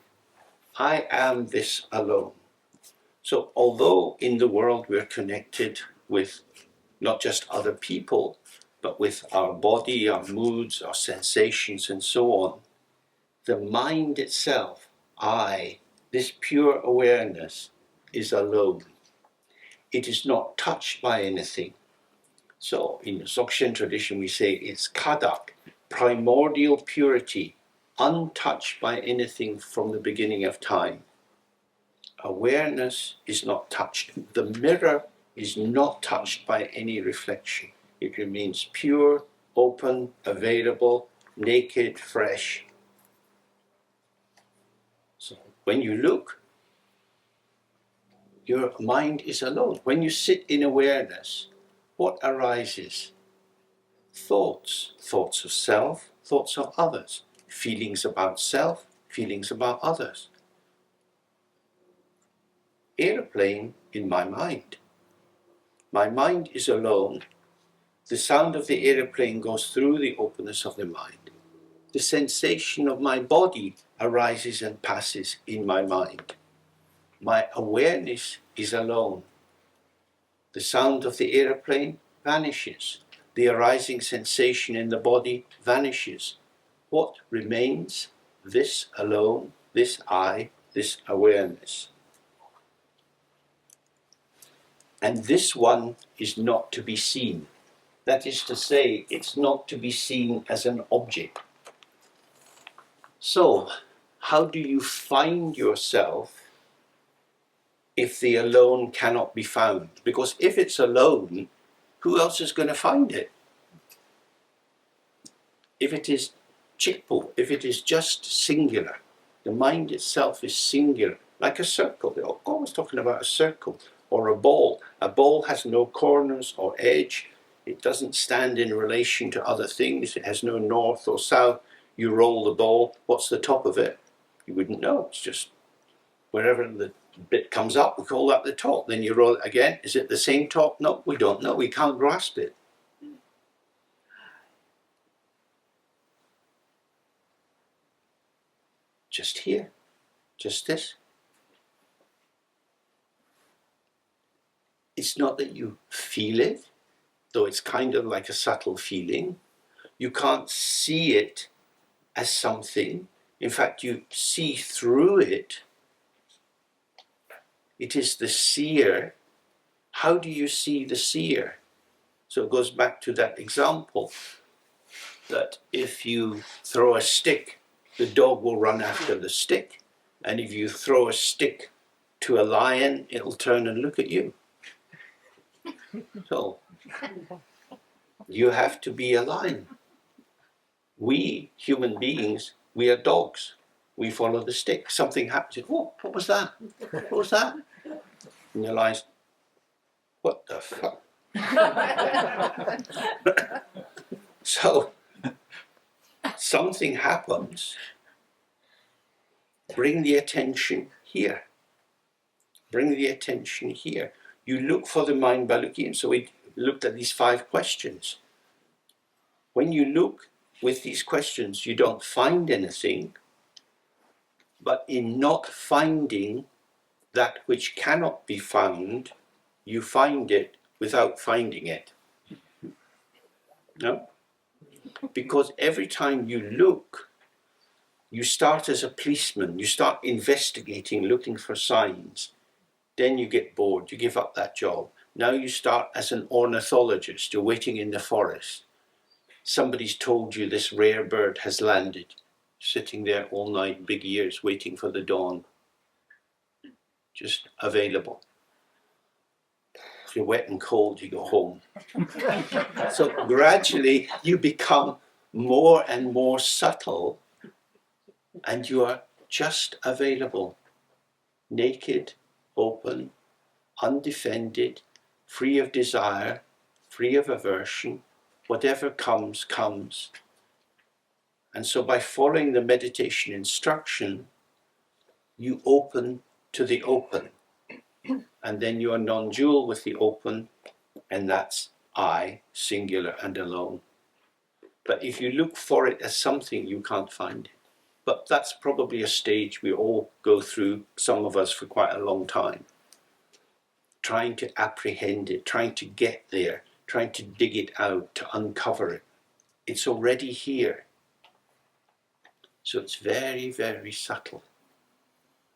S1: I am this alone. So although in the world we're connected, with not just other people, but with our body, our moods, our sensations, and so on. The mind itself, I, this pure awareness, is alone. It is not touched by anything. So in the Dzogchen tradition we say it's kadak, primordial purity, untouched by anything from the beginning of time. Awareness is not touched. The mirror is not touched by any reflection. It remains pure, open, available, naked, fresh. So when you look, your mind is alone. When you sit in awareness, what arises? Thoughts. Thoughts of self, thoughts of others. Feelings about self, feelings about others. Airplane in my mind. My mind is alone. The sound of the airplane goes through the openness of the mind. The sensation of my body arises and passes in my mind. My awareness is alone. The sound of the airplane vanishes. The arising sensation in the body vanishes. What remains? This alone, this I, this awareness. And this one is not to be seen. That is to say, it's not to be seen as an object. So, how do you find yourself if the alone cannot be found? Because if it's alone, who else is going to find it? If it is chikpo, if it is just singular, the mind itself is singular, like a circle. They're always talking about a circle or a ball. A ball has no corners or edge. It doesn't stand in relation to other things. It has no north or south. You roll the ball, what's the top of it? You wouldn't know. It's just wherever the bit comes up, we call that the top. Then you roll it again. Is it the same top? No, we don't know. We can't grasp it. Just here. Just this. It's not that you feel it, though it's kind of like a subtle feeling. You can't see it as something. In fact, you see through it. It is the seer. How do you see the seer? So it goes back to that example that if you throw a stick, the dog will run after the stick. And if you throw a stick to a lion, it'll turn and look at you. So you have to be a lion. We, human beings, we are dogs. We follow the stick. Something happens. Oh, what was that? What was that? And you realize, what the fuck? So, something happens. Bring the attention here. Bring the attention here. You look for the mind by looking. So we looked at these 5 questions. When you look with these questions, you don't find anything. But in not finding that which cannot be found, you find it without finding it. No? Because every time you look, you start as a policeman, you start investigating, looking for signs. Then you get bored, you give up that job. Now you start as an ornithologist, you're waiting in the forest. Somebody's told you this rare bird has landed. Sitting there all night, big ears, waiting for the dawn. Just available. If you're wet and cold, you go home. So gradually you become more and more subtle, and you are just available. Naked, open, undefended, free of desire, free of aversion. Whatever comes, comes. And so by following the meditation instruction, you open to the open. And then you are non-dual with the open, and that's I, singular and alone. But if you look for it as something, you can't find it. But that's probably a stage we all go through, some of us for quite a long time. trying to apprehend it, trying to get there, trying to dig it out, to uncover it. It's already here. So it's very, very subtle.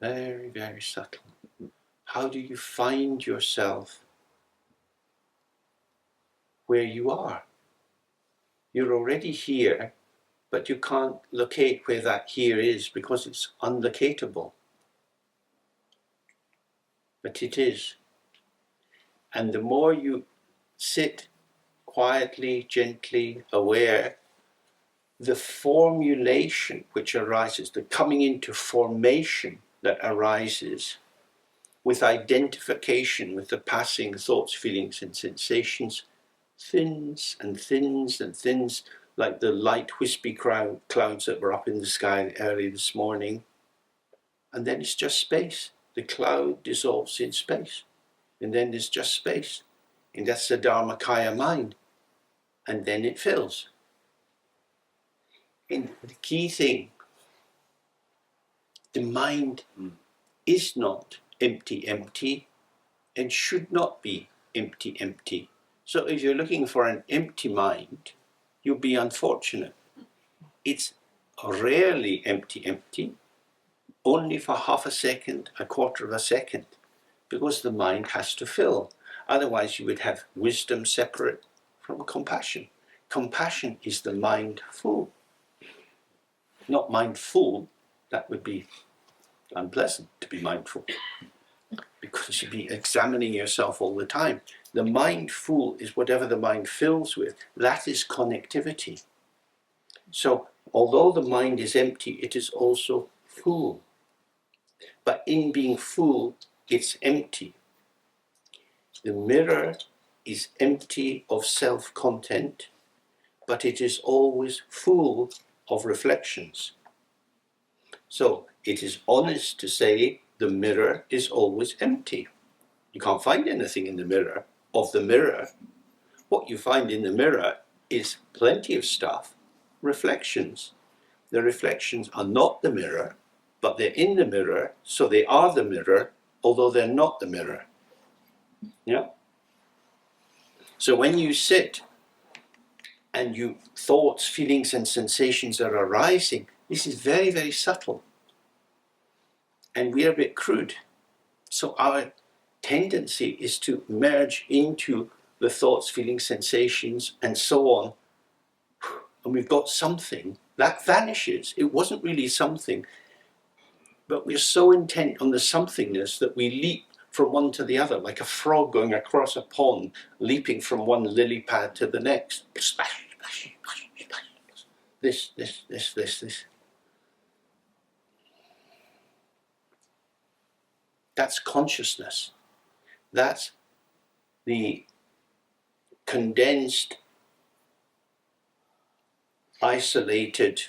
S1: Very, very subtle. How do you find yourself where you are? You're already here, but you can't locate where that here is because it's unlocatable. But it is. And the more you sit quietly, gently, aware, the formulation which arises, the coming into formation that arises with identification with the passing thoughts, feelings and sensations, thins and thins and thins, like the light wispy clouds that were up in the sky early this morning. And then it's just space. The cloud dissolves in space. And then there's just space. And that's the Dharmakaya mind. And then it fills. And the key thing, the mind is not empty, and should not be empty. So if you're looking for an empty mind, you'll be unfortunate. It's rarely empty, only for half a second, a quarter of a second, because the mind has to fill. Otherwise you would have wisdom separate from compassion. Compassion is the mind full. Not mindful, that would be unpleasant to be mindful, because you'd be examining yourself all the time. The mind full is whatever the mind fills with. That is connectivity. So although the mind is empty, it is also full. But in being full, it's empty. The mirror is empty of self-content, but it is always full of reflections. So it is honest to say the mirror is always empty. You can't find anything in the mirror of the mirror. What you find in the mirror is plenty of stuff, reflections. The reflections are not the mirror, but they're in the mirror, so they are the mirror, although they're not the mirror. Yeah? So when you sit and you thoughts, feelings and sensations are arising, this is very, very subtle. And we are a bit crude. So our tendency is to merge into the thoughts, feelings, sensations, and so on. And we've got something that vanishes. It wasn't really something, but we're so intent on the somethingness that we leap from one to the other, like a frog going across a pond, leaping from one lily pad to the next. Splash, splash, splash, splash. This. That's consciousness. That's the condensed, isolated,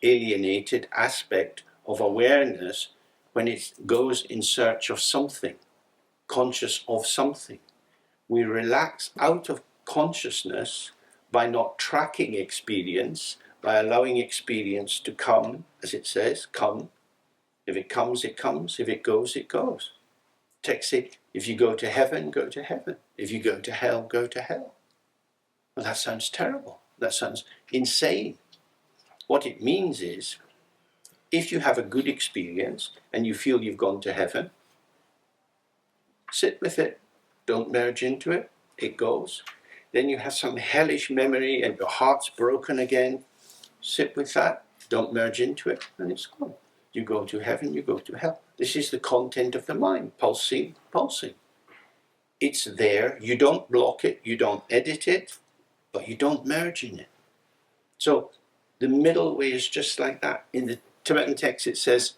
S1: alienated aspect of awareness when it goes in search of something, conscious of something. We relax out of consciousness by not tracking experience, by allowing experience to come, as it says, come. If it comes, it comes. If it goes, it goes. Text say, if you go to heaven, go to heaven. If you go to hell, go to hell. Well, that sounds terrible. That sounds insane. What it means is, if you have a good experience and you feel you've gone to heaven, sit with it. Don't merge into it. It goes. Then you have some hellish memory and your heart's broken again. Sit with that. Don't merge into it, and it's gone. You go to heaven, you go to hell. This is the content of the mind, pulsing. It's there. You don't block it, you don't edit it, but you don't merge in it. So the middle way is just like that. In the Tibetan text it says,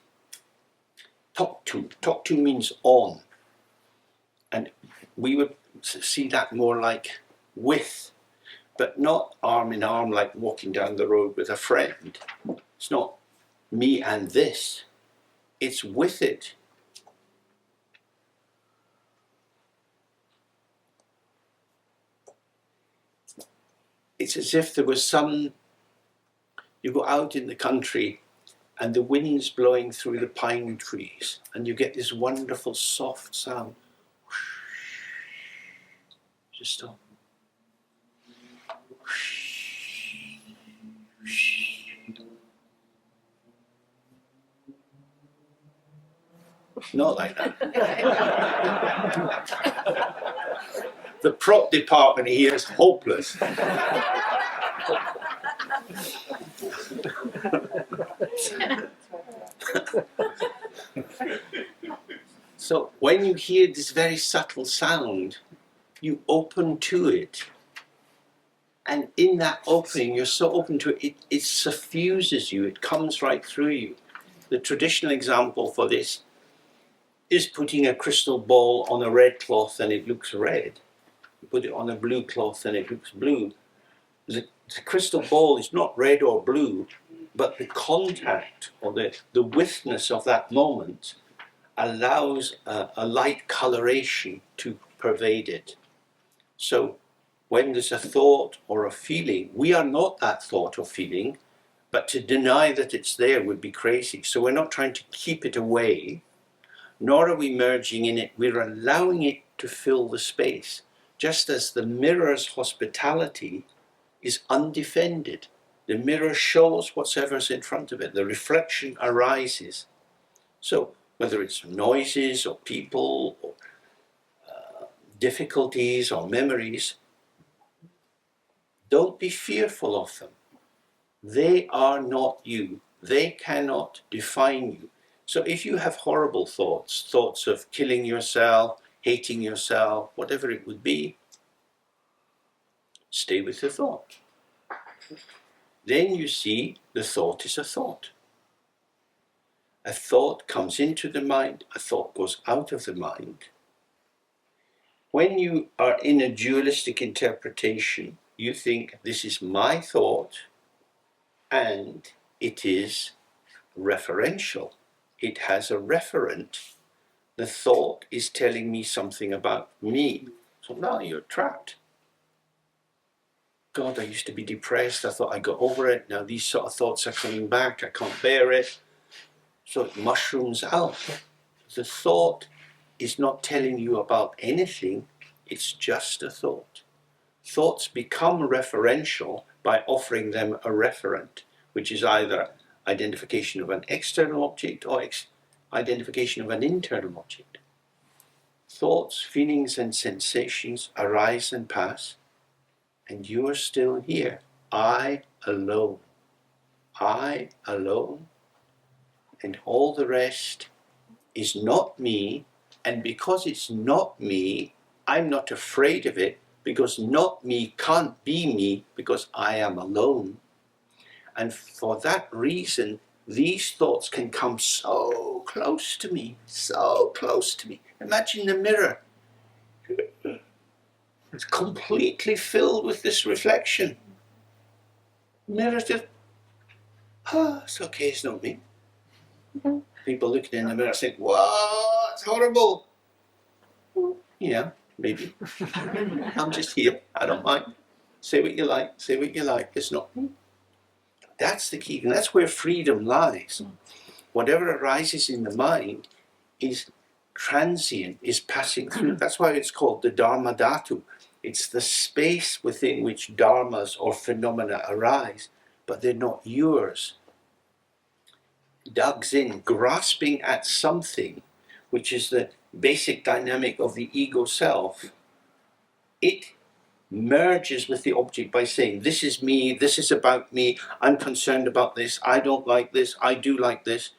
S1: talk to. Talk to means on. And we would see that more like with, but not arm in arm like walking down the road with a friend. It's not me and this. It's with it. It's as if there was you go out in the country and the wind's blowing through the pine trees and you get this wonderful soft sound. Just stop. Not like that. The prop department here is hopeless. So when you hear this very subtle sound, you open to it. And in that opening, you're so open to it, it suffuses you, it comes right through you. The traditional example for this is putting a crystal ball on a red cloth and it looks red. You put it on a blue cloth and it looks blue. The crystal ball is not red or blue, but the contact or the witness of that moment allows a light coloration to pervade it. So when there's a thought or a feeling, we are not that thought or feeling, but to deny that it's there would be crazy. So we're not trying to keep it away, nor are we merging in it. We're allowing it to fill the space, just as the mirror's hospitality is undefended. The mirror shows whatever's in front of it. The reflection arises. So whether it's noises or people or difficulties or memories, don't be fearful of them. They are not you. They cannot define you. So if you have horrible thoughts, thoughts of killing yourself, hating yourself, whatever it would be, stay with the thought. Then you see the thought is a thought. A thought comes into the mind, a thought goes out of the mind. When you are in a dualistic interpretation, you think this is my thought and it is referential. It has a referent. The thought is telling me something about me. So now you're trapped. God, I used to be depressed. I thought I got over it. Now these sort of thoughts are coming back. I can't bear it. So it mushrooms out. The thought is not telling you about anything. It's just a thought. Thoughts become referential by offering them a referent, which is either identification of an external object or identification of an internal object. Thoughts, feelings and sensations arise and pass, and you are still here. I alone. I alone. And all the rest is not me, and because it's not me, I'm not afraid of it, because not me can't be me, because I am alone. And for that reason, these thoughts can come so close to me, so close to me. Imagine the mirror. It's completely filled with this reflection. Mirror just, it's okay, it's not me. People looking in the mirror think, "Wow, it's horrible." Yeah, maybe. I'm just here. I don't mind. Say what you like. Say what you like. It's not me. That's the key, and that's where freedom lies. Whatever arises in the mind is transient, is passing through. That's why it's called the Dharma Dhatu. It's the space within which dharmas or phenomena arise, but they're not yours. Dug in, grasping at something, which is the basic dynamic of the ego self, it merges with the object by saying, this is me, this is about me, I'm concerned about this, I don't like this, I do like this.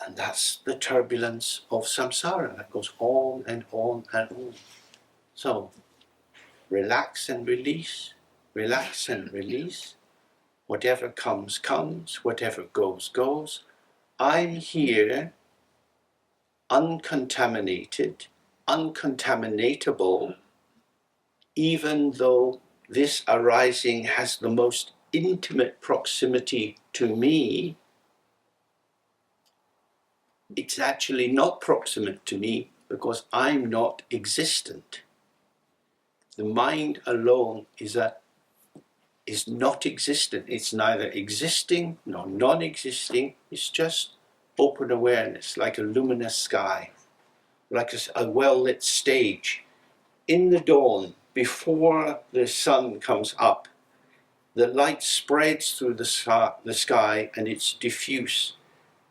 S1: And that's the turbulence of samsara that goes on and on and on. So, relax and release, relax and release. Whatever comes, comes. Whatever goes, goes. I'm here, uncontaminated, uncontaminatable, even though this arising has the most intimate proximity to me. It's actually not proximate to me because I'm not existent. The mind alone is not existent. It's neither existing nor non-existing. It's just open awareness, like a luminous sky, like a well-lit stage. in the dawn, before the sun comes up, the light spreads through the sky and it's diffuse.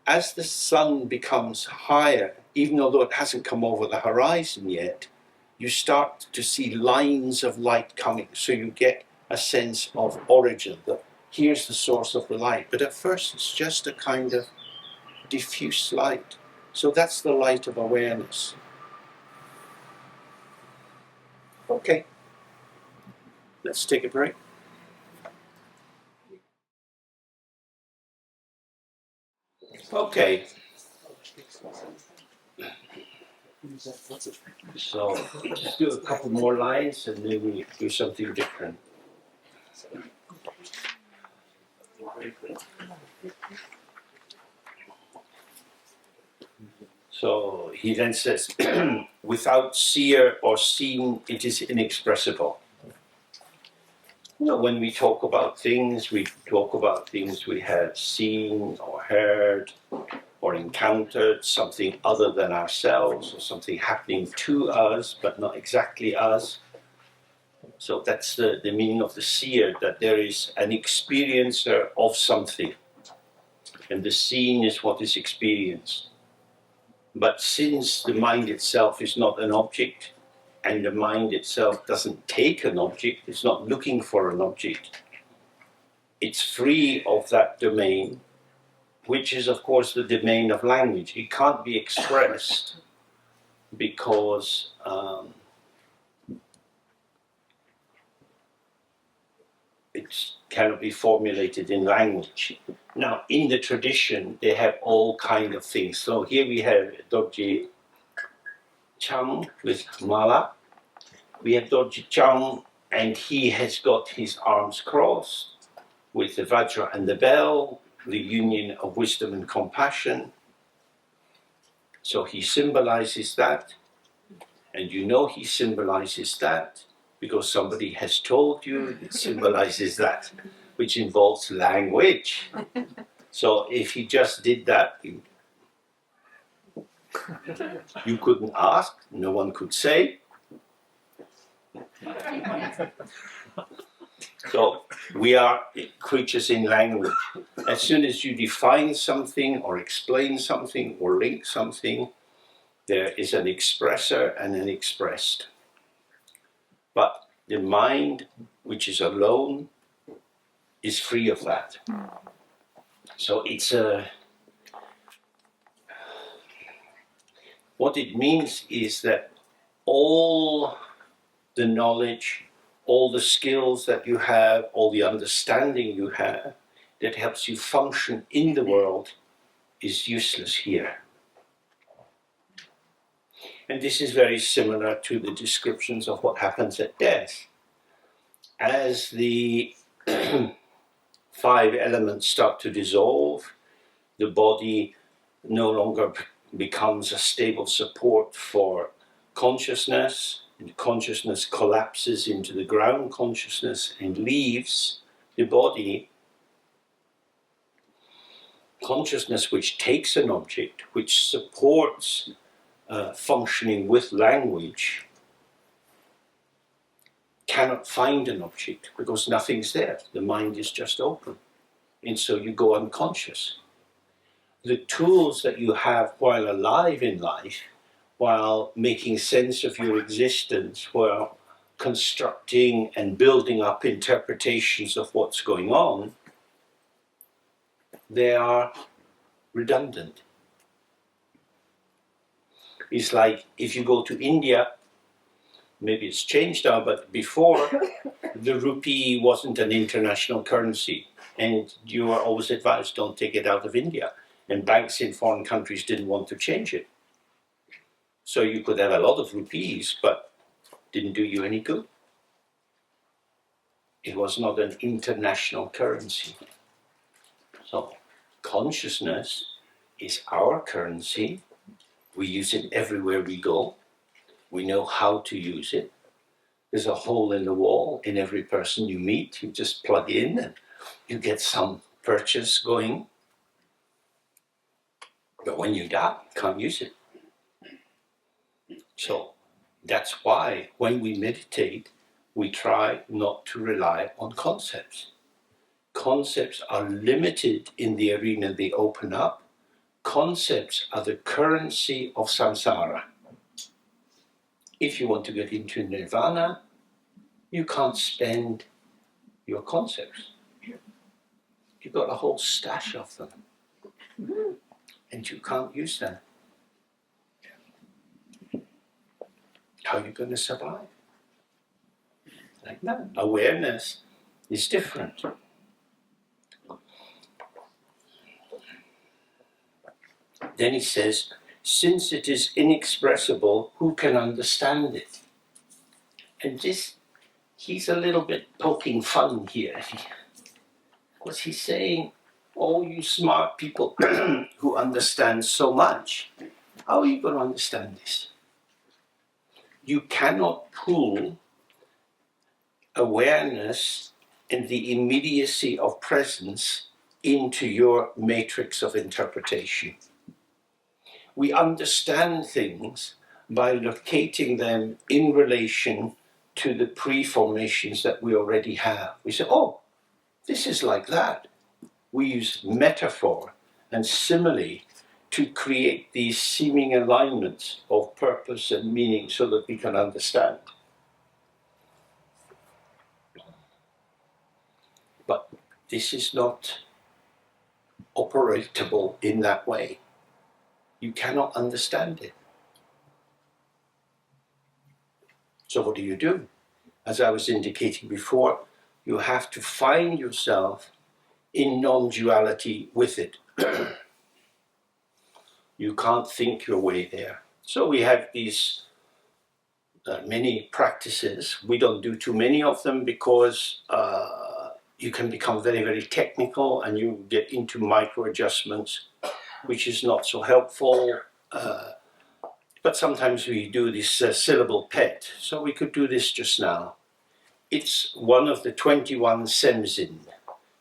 S1: As the sun becomes higher, even although it hasn't come over the horizon yet, you start to see lines of light coming. So you get a sense of origin, that here's the source of the light. But at first it's just a kind of diffuse light. So that's the light of awareness. Okay, let's take a break. Okay, so just do a couple more lines and then we do something different. So he then says, without seer or seen, it is inexpressible. You know, when we talk about things we have seen or heard or encountered, something other than ourselves or something happening to us but not exactly us. So that's the meaning of the seer, that there is an experiencer of something and the seen is what is experienced. But since the mind itself is not an object, and the mind itself doesn't take an object, it's not looking for an object, it's free of that domain, which is of course the domain of language. It can't be expressed because it cannot be formulated in language. Now, in the tradition, they have all kind of things. So here we have Dorje Chang with mala. We have Dorje Chang, and he has got his arms crossed with the Vajra and the bell, the union of wisdom and compassion. So he symbolizes that, and you know he symbolizes that because somebody has told you it symbolizes that, which involves language. So if he just did that, you couldn't ask, no one could say. So we are creatures in language. As soon as you define something or explain something or link something, there is an expressor and an expressed. But the mind, which is alone, is free of that. So it's what it means is that all the knowledge, all the skills that you have, all the understanding you have that helps you function in the world is useless here. And this is very similar to the descriptions of what happens at death. As the 5 elements start to dissolve, the body no longer becomes a stable support for consciousness, and consciousness collapses into the ground consciousness and leaves the body. Consciousness which takes an object, which supports functioning with language, cannot find an object because nothing's there. The mind is just open. And so you go unconscious. The tools that you have while alive in life, while making sense of your existence, while constructing and building up interpretations of what's going on, they are redundant. It's like if you go to India, maybe it's changed now, but before the rupee wasn't an international currency, and you were always advised don't take it out of India. And banks in foreign countries didn't want to change it. So you could have a lot of rupees, but didn't do you any good. It was not an international currency. So consciousness is our currency. We use it everywhere we go. We know how to use it. There's a hole in the wall in every person you meet. You just plug in and you get some purchase going. But when you die, you can't use it. So That's why when we meditate, we try not to rely on concepts. Concepts are limited in the arena they open up. Concepts are the currency of samsara. If you want to get into nirvana, you can't spend your concepts. You've got a whole stash of them, and you can't use them. How are you going to survive? Like that. Awareness is different. Then he says, since it is inexpressible, who can understand it? And this, he's a little bit poking fun here. Because he's saying, oh, you smart people who understand so much, how are you going to understand this? You cannot pull awareness and the immediacy of presence into your matrix of interpretation. We understand things by locating them in relation to the pre-formations that we already have. We say, oh, this is like that. We use metaphor and simile to create these seeming alignments of purpose and meaning so that we can understand. But this is not operatable in that way. You cannot understand it. So what do? As I was indicating before, you have to find yourself in non-duality with it. You can't think your way there. So we have these many practices. We don't do too many of them because you can become very, very technical and you get into micro adjustments, which is not so helpful. But sometimes we do this syllable pet. So we could do this just now. It's one of the 21 semzin.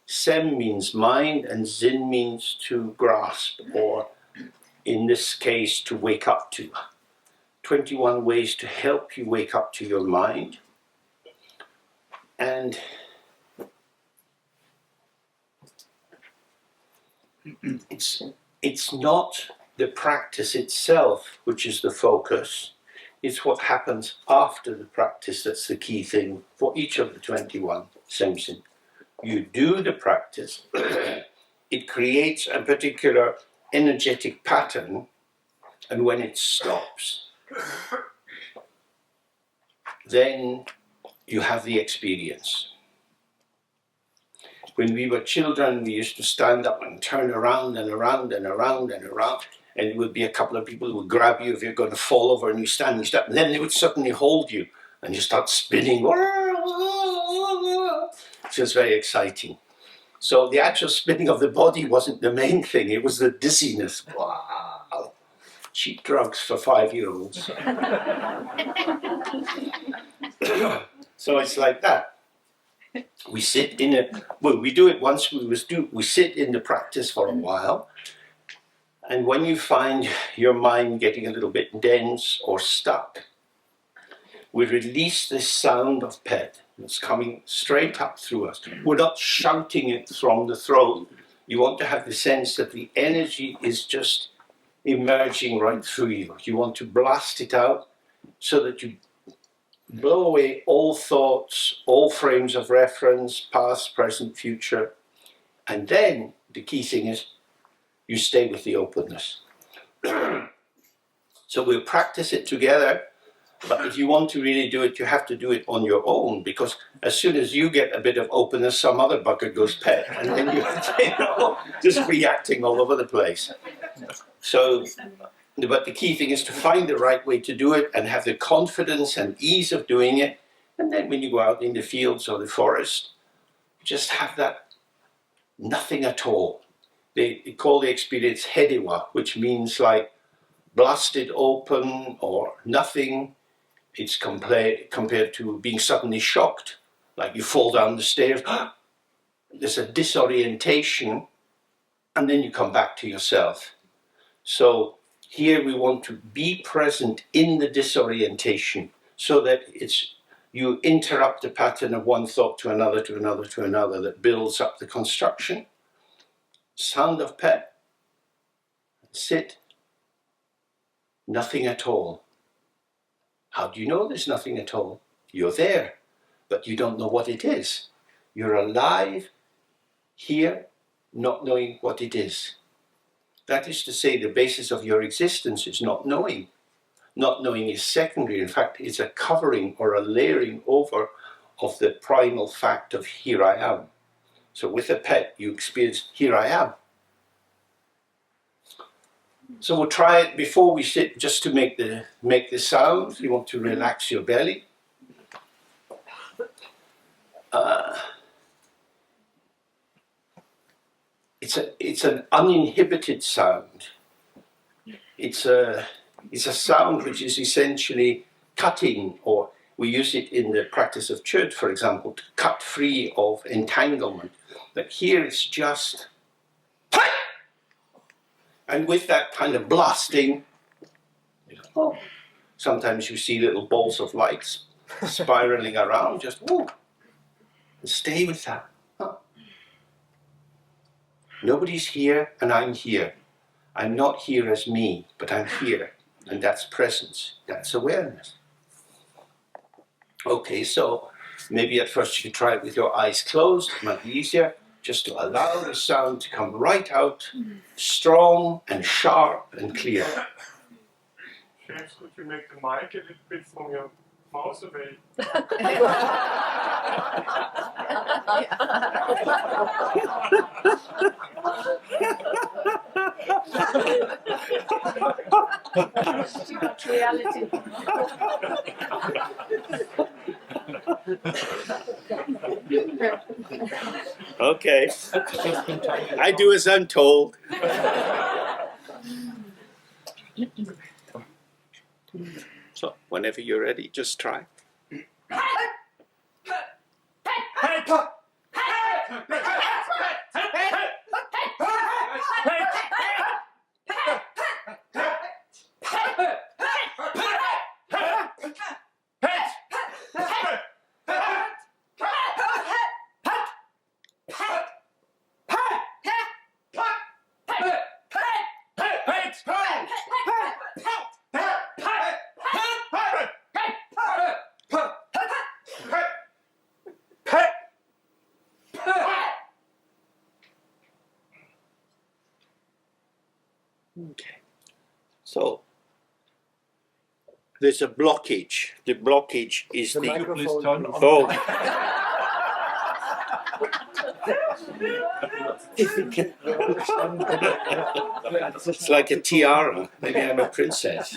S1: Sem means mind and zin means to grasp, or in this case, to wake up to. 21 ways to help you wake up to your mind. And it's not the practice itself which is the focus. It's what happens after the practice that's the key thing for each of the 21 semzin. You do the practice, it creates a particular energetic pattern, and when it stops, then you have the experience. When we were children, we used to stand up and turn around and around and around and around, and it would be a couple of people who would grab you if you're going to fall over, and you stand, and then they would suddenly hold you, and you start spinning. It was very exciting. So the actual spinning of the body wasn't the main thing, it was the dizziness. Wow! Cheap drugs for 5-year-olds. So it's like that. We sit in it, well, we do it once we sit in the practice for a while, and when you find your mind getting a little bit dense or stuck, we release this sound of pet. It's coming straight up through us. We're not shouting it from the throat. You want to have the sense that the energy is just emerging right through you. You want to blast it out so that you blow away all thoughts, all frames of reference, past, present, future. And then the key thing is you stay with the openness. So we'll practice it together. But if you want to really do it, you have to do it on your own, because as soon as you get a bit of openness, some other bucket goes pet, and then you're just reacting all over the place. So, but the key thing is to find the right way to do it and have the confidence and ease of doing it. And then when you go out in the fields or the forest, just have that nothing at all. They call the experience hedewa, which means like blasted open or nothing. It's compared to being suddenly shocked, like you fall down the stairs, there's a disorientation, and then you come back to yourself. So Here we want to be present in the disorientation so that you interrupt the pattern of one thought to another, to another, to another that builds up the construction. Sound of pet. Sit. Nothing at all. How do you know there's nothing at all? You're there, but you don't know what it is. You're alive here, not knowing what it is. That is to say, the basis of your existence is not knowing. Not knowing is secondary. In fact, it's a covering or a layering over of the primal fact of here I am. So with a pet, you experience here I am. So we'll try it before we sit, just to make the sound. You want to relax your belly. It's an uninhibited sound. It's a sound which is essentially cutting, or we use it in the practice of chud, for example, to cut free of entanglement. But here it's just, and with that kind of blasting, sometimes you see little balls of light spiraling around, just stay with that. Nobody's here and I'm here. I'm not here as me, but I'm here. And that's presence, that's awareness. Okay, so maybe at first you can try it with your eyes closed, it might be easier, just to allow the sound to come right out, strong and sharp and clear.
S4: James, could you make the mic a little bit from your mouth away?
S5: Reality.
S1: Okay, I do as I'm told. So, whenever you're ready, just try. Okay. So there's a blockage. The blockage is
S3: The
S1: the
S3: microphone.
S2: Please turn on.
S1: oh.
S3: If you can understand.
S1: It's like a tiara. Maybe I'm a princess.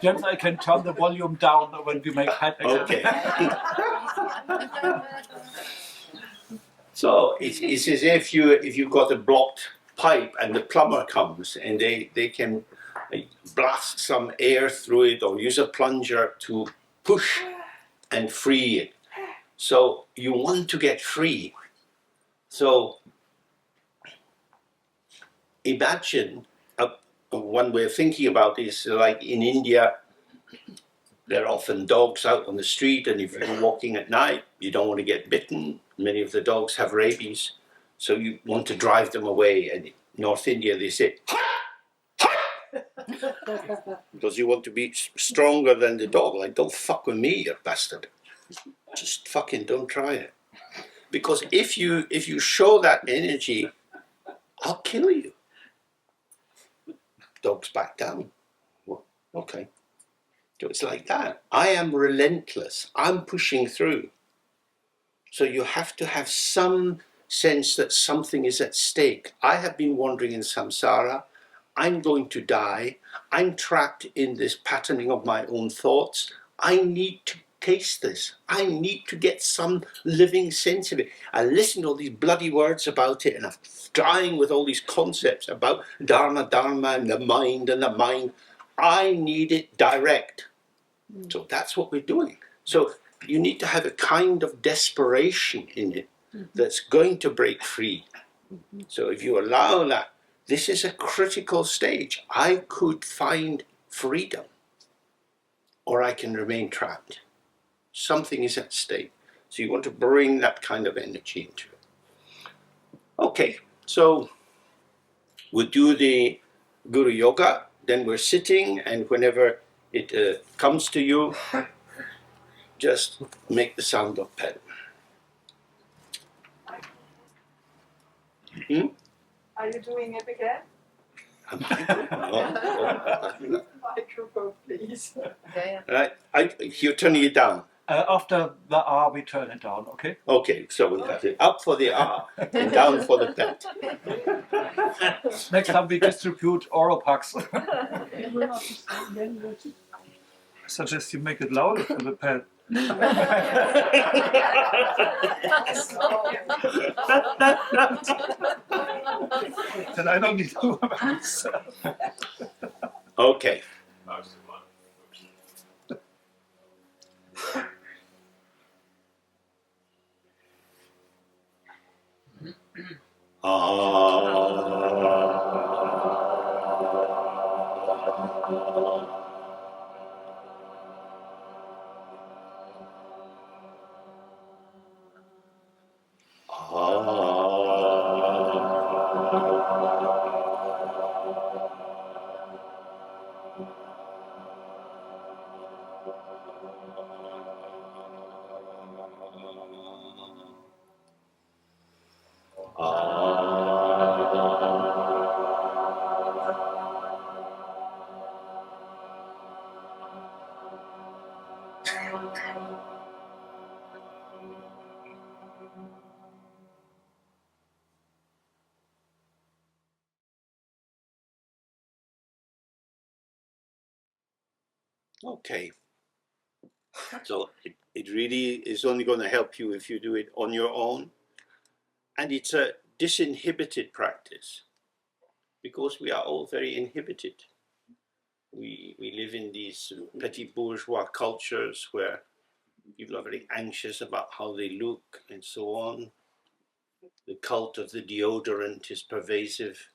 S2: James, I can turn the volume down when we make head again.
S1: Okay. So it's as if you've got a blocked pipe and the plumber comes and they can blast some air through it or use a plunger to push and free it. So you want to get free. So imagine one way of thinking about it is like in India, there are often dogs out on the street, and if you're walking at night, you don't want to get bitten. Many of the dogs have rabies, so you want to drive them away. And in North India, they say, because you want to be stronger than the dog. Like, don't fuck with me, you bastard. Just fucking don't try it. Because if you show that energy, I'll kill you. Dogs back down. Well, okay. So it's like that. I am relentless. I'm pushing through. So you have to have some sense that something is at stake. I have been wandering in samsara. I'm going to die. I'm trapped in this patterning of my own thoughts. I need to taste this. I need to get some living sense of it. I listen to all these bloody words about it, and I'm dying with all these concepts about dharma, and the mind and the mind. I need it direct. So that's what we're doing. So you need to have a kind of desperation in it that's going to break free. So if you allow that this is a critical stage. I could find freedom, or I can remain trapped. Something is at stake. So you want to bring that kind of energy into it. Okay, so we'll do the Guru Yoga, then we're sitting, and whenever it comes to you, just make the sound of pen.
S5: Are you doing it again? Microphone, please.
S1: Right, you're turning it down.
S3: After the R, we turn it down, okay?
S1: Okay, so we'll have it up for the R and down for the pet.
S3: Next time we distribute oral packs.
S2: I suggest you make it louder for the pet. Then I don't need to worry about myself.
S1: Okay. Okay. So it really is only going to help you if you do it on your own. And it's a disinhibited practice because we are all very inhibited. We live in these petty bourgeois cultures where people are very anxious about how they look and so on. The cult of the deodorant is pervasive.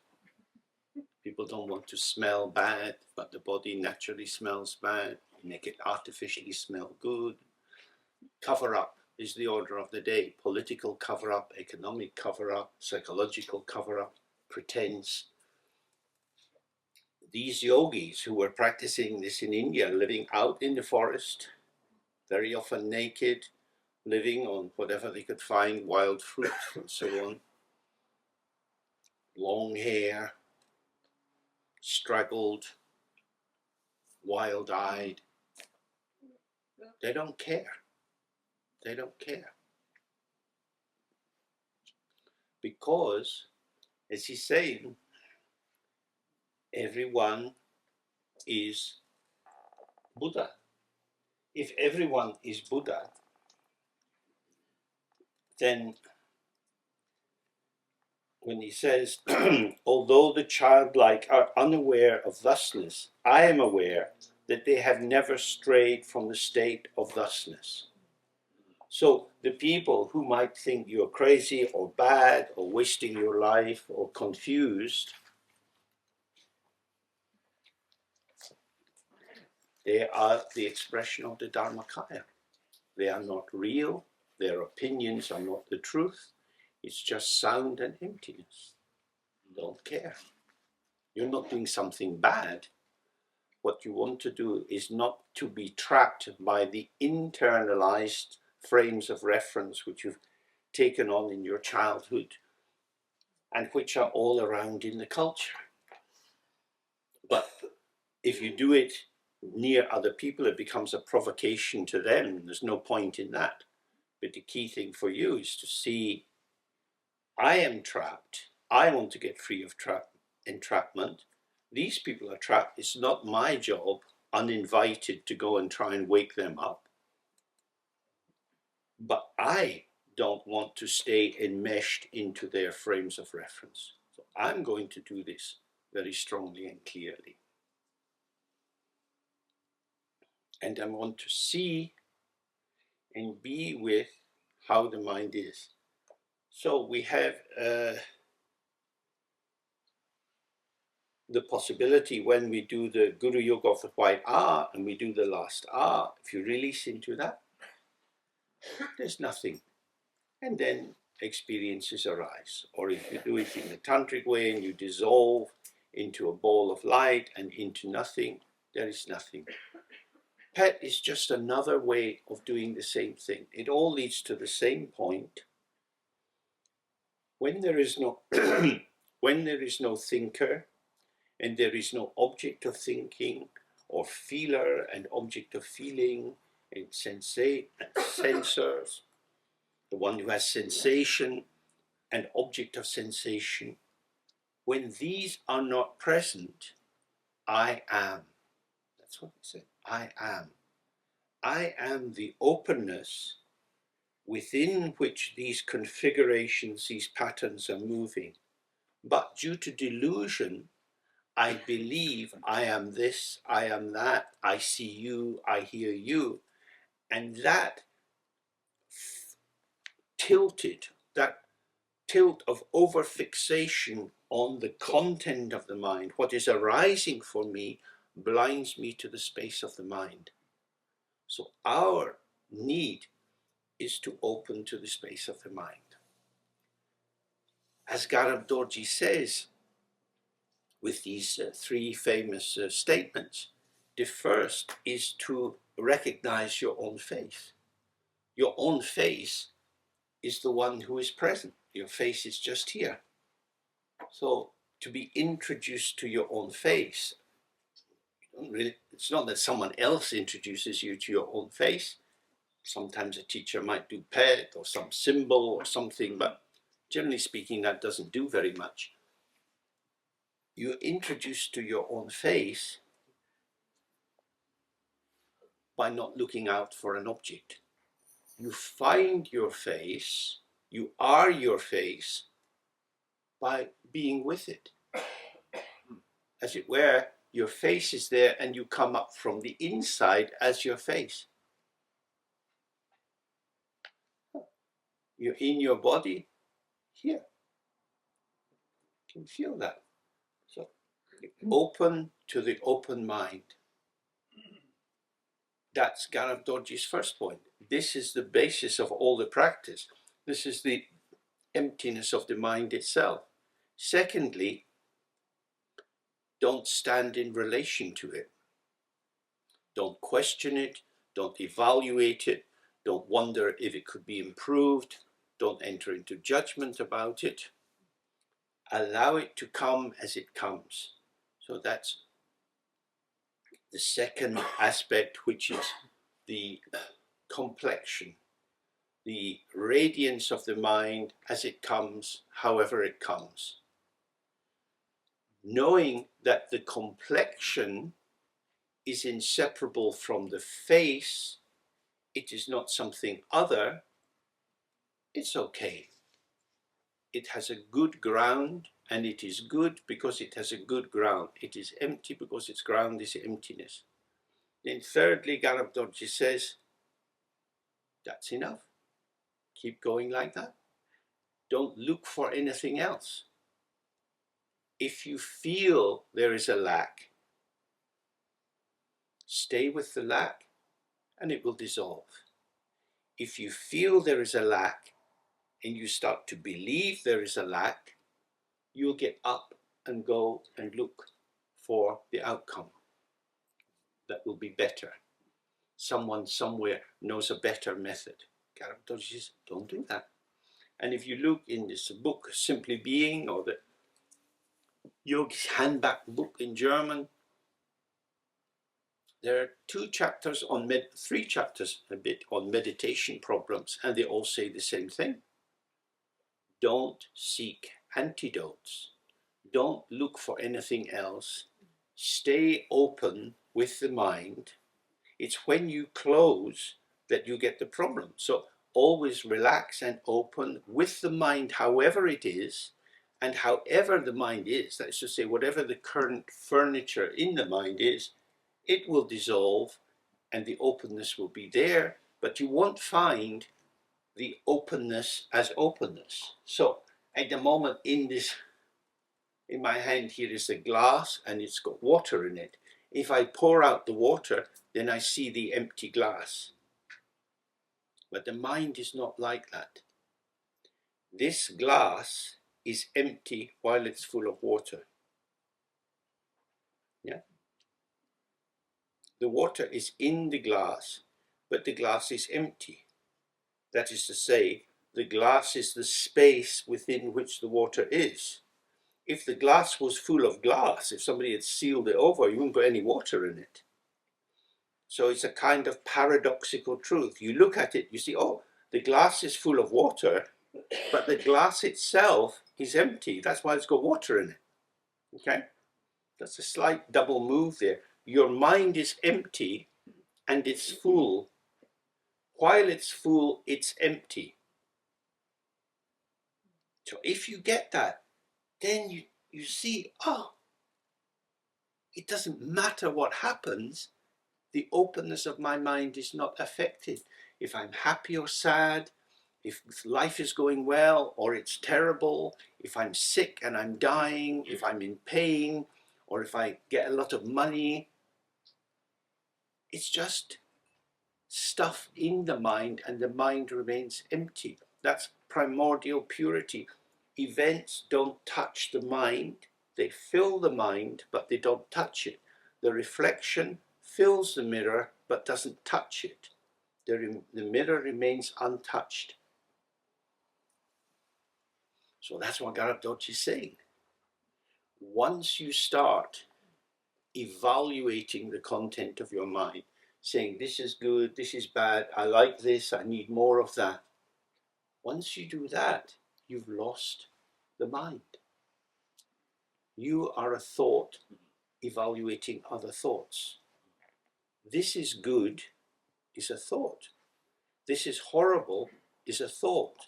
S1: People don't want to smell bad, but the body naturally smells bad. You make it artificially smell good. Cover up is the order of the day. Political cover up, economic cover up, psychological cover up, pretense. These yogis who were practicing this in India, living out in the forest, very often naked, living on whatever they could find, wild fruit and so on, long hair, straggled, wild-eyed. They don't care. They don't care. Because, as he's saying, everyone is Buddha. If everyone is Buddha, then when he says, although the childlike are unaware of thusness, I am aware that they have never strayed from the state of thusness. So the people who might think you're crazy or bad or wasting your life or confused, they are the expression of the Dharmakaya. They are not real. Their opinions are not the truth. It's just sound and emptiness. Don't care. You're not doing something bad. What you want to do is not to be trapped by the internalized frames of reference which you've taken on in your childhood and which are all around in the culture. But if you do it near other people, it becomes a provocation to them. There's no point in that. But the key thing for you is to see, I am trapped. I want to get free of entrapment. These people are trapped. It's not my job, uninvited, to go and try and wake them up. But I don't want to stay enmeshed into their frames of reference. So I'm going to do this very strongly and clearly. And I want to see and be with how the mind is. So we have the possibility when we do the Guru Yoga of the White R and we do the last R, if you release into that, there's nothing. And then experiences arise. Or if you do it in the tantric way and you dissolve into a ball of light and into nothing, there is nothing. PET is just another way of doing the same thing. It all leads to the same point. When there is no when there is no thinker and there is no object of thinking or feeler and object of feeling and sensate and sensors, the one who has sensation and object of sensation, when these are not present, I am. That's what it said. I am. I am the openness within which these configurations, these patterns are moving. But due to delusion, I believe I am this, I am that, I see you, I hear you. And that that tilt of overfixation on the content of the mind, what is arising for me, blinds me to the space of the mind. So our need is to open to the space of the mind. As Garab Dorji says, with these three famous statements, the first is to recognize your own face. Your own face is the one who is present. Your face is just here. So to be introduced to your own face, it's not that someone else introduces you to your own face. Sometimes a teacher might do pet or some symbol or something, but generally speaking, that doesn't do very much. You're introduced to your own face by not looking out for an object. You find your face, you are your face by being with it. As it were, your face is there and you come up from the inside as your face. You're in your body here. You can feel that. So open to the open mind. That's Garab Dorji's first point. This is the basis of all the practice. This is the emptiness of the mind itself. Secondly, don't stand in relation to it. Don't question it. Don't evaluate it. Don't wonder if it could be improved. Don't enter into judgment about it. Allow it to come as it comes. So that's the second aspect, which is the complexion, the radiance of the mind as it comes, however it comes. Knowing that the complexion is inseparable from the face, it is not something other, it's okay. It has a good ground, and it is good because it has a good ground. It is empty because its ground is emptiness. Then thirdly, Garab Dorji says, that's enough. Keep going like that. Don't look for anything else. If you feel there is a lack, stay with the lack and it will dissolve. If you feel there is a lack and you start to believe there is a lack, you'll get up and go and look for the outcome that will be better. Someone somewhere knows a better method. Garab Dorji says, don't do that. And if you look in this book, Simply Being, or the Yogi's Handbag book in German, there are three chapters on meditation problems, and they all say the same thing. Don't seek antidotes. Don't look for anything else. Stay open with the mind. It's when you close that you get the problem. So always relax and open with the mind, however it is, and however the mind is, that is to say, whatever the current furniture in the mind is, it will dissolve and the openness will be there, but you won't find the openness as openness. So at the moment in this In my hand here is a glass and it's got water in it. If I pour out the water, then I see the empty glass. But the mind is not like that. This glass is empty while it's full of water. Yeah? The water is in the glass, but the glass is empty. That is to say, the glass is the space within which the water is. If the glass was full of glass, if somebody had sealed it over, you wouldn't put any water in it. So it's a kind of paradoxical truth. You look at it, you see, oh, the glass is full of water, but the glass itself is empty. That's why it's got water in it. Okay? That's a slight double move there. Your mind is empty and it's full. While it's full, it's empty. So if you get that, then you see, oh, it doesn't matter what happens, the openness of my mind is not affected. If I'm happy or sad, if life is going well or it's terrible, if I'm sick and I'm dying, if I'm in pain, or if I get a lot of money, it's just stuff in the mind and the mind remains empty. That's primordial purity. Events don't touch the mind. They fill the mind, but they don't touch it. The reflection fills the mirror, but doesn't touch it. The mirror remains untouched. So that's what Garabdochi is saying. Once you start evaluating the content of your mind, saying this is good, this is bad, I like this, I need more of that. Once you do that, you've lost the mind. You are a thought evaluating other thoughts. This is good is a thought. This is horrible is a thought.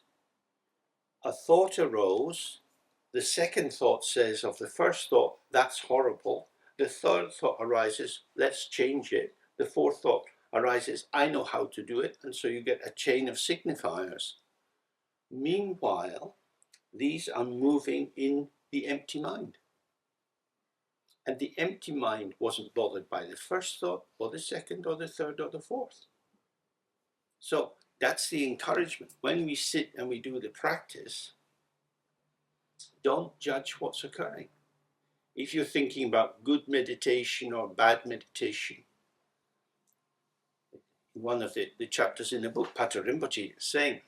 S1: A thought arose. The second thought says of the first thought, that's horrible. The third thought arises, let's change it. The fourth thought arises, I know how to do it. And so you get a chain of signifiers. Meanwhile, these are moving in the empty mind. And the empty mind wasn't bothered by the first thought, or the second, or the third, or the fourth. So that's the encouragement. When we sit and we do the practice, don't judge what's occurring. If you're thinking about good meditation or bad meditation, one of the chapters in the book, Pater Rinpoche is saying,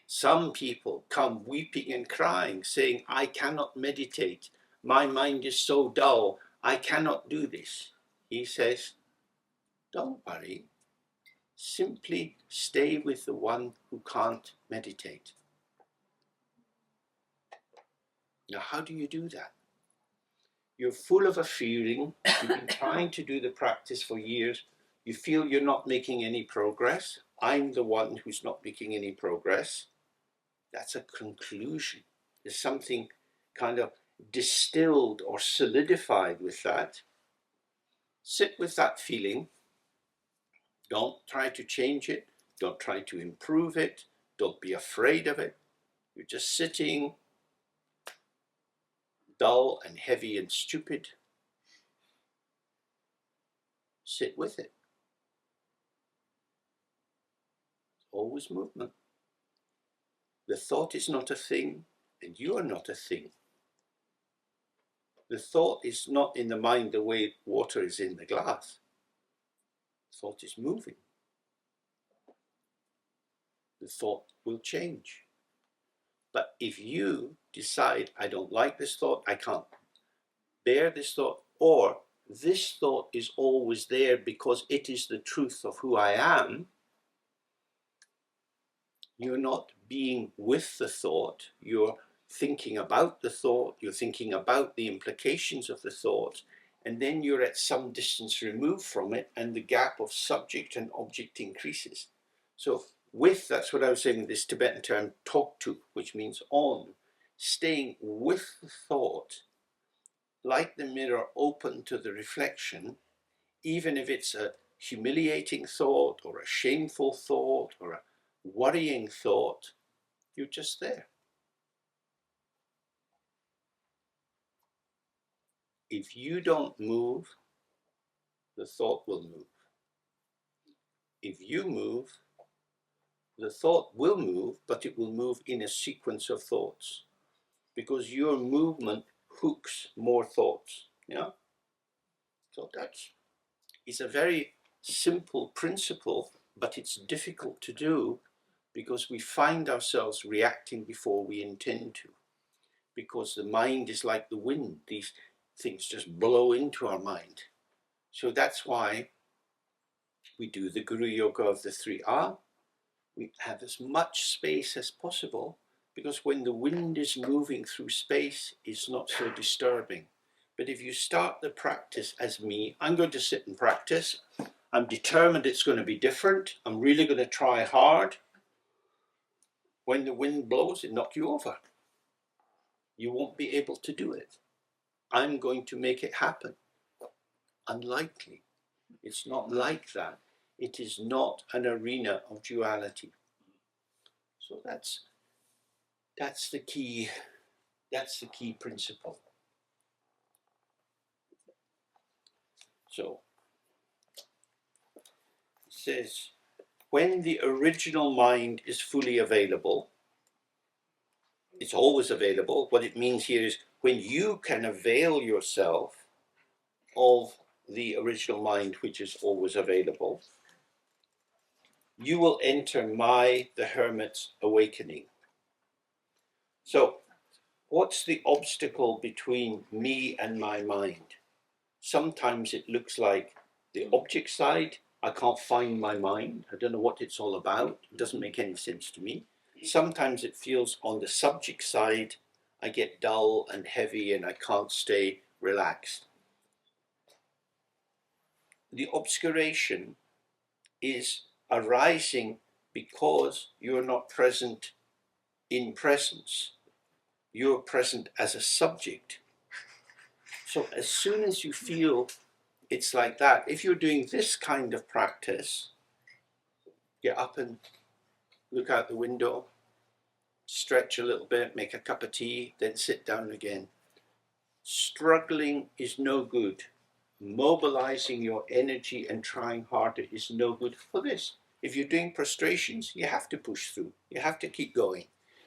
S1: some people come weeping and crying, saying, I cannot meditate. My mind is so dull. I cannot do this. He says, don't worry. Simply stay with the one who can't meditate. Now, how do you do that? You're full of a feeling. You've been trying to do the practice for years. You feel you're not making any progress. I'm the one who's not making any progress. That's a conclusion. There's something kind of distilled or solidified with that. Sit with that feeling. Don't try to change it. Don't try to improve it. Don't be afraid of it. You're just sitting, dull and heavy and stupid. Sit with it. Always movement. The thought is not a thing, and you are not a thing. The thought is not in the mind the way water is in the glass. Thought is moving. The thought will change. But if you decide, I don't like this thought, I can't bear this thought, or this thought is always there because it is the truth of who I am, you're not being with the thought, you're thinking about the thought, you're thinking about the implications of the thought, and then you're at some distance removed from it, and the gap of subject and object increases. So with, that's what I was saying, this Tibetan term, talk to, which means on, staying with the thought, like the mirror open to the reflection, even if it's a humiliating thought, or a shameful thought, or a worrying thought, you're just there. If you don't move, the thought will move. If you move, the thought will move, but it will move in a sequence of thoughts, because your movement hooks more thoughts. Yeah. So it's a very simple principle, but it's difficult to do because we find ourselves reacting before we intend to. Because the mind is like the wind; these things just blow into our mind. So that's why we do the Guru Yoga of the 3R. We have as much space as possible, because when the wind is moving through space, it's not so disturbing. But if you start the practice as me, I'm going to sit and practice. I'm determined it's going to be different. I'm really going to try hard. When the wind blows, it knocks you over. You won't be able to do it. I'm going to make it happen. Unlikely. It's not like that. It is not an arena of duality. So that's the key. That's the key principle. So it says, when the original mind is fully available, it's always available. What it means here is when you can avail yourself of the original mind, which is always available, you will enter the hermit's awakening. So what's the obstacle between me and my mind? Sometimes it looks like the object side. I can't find my mind. I don't know what it's all about. It doesn't make any sense to me. Sometimes it feels on the subject side, I get dull and heavy and I can't stay relaxed. The obscuration is arising because you're not present in presence. You're present as a subject. So as soon as you feel it's like that, if you're doing this kind of practice, get up and look out the window, stretch a little bit, make a cup of tea, then sit down again. Struggling is no good. Mobilizing your energy and trying harder is no good for this. If you're doing prostrations, you have to push through. You have to keep going.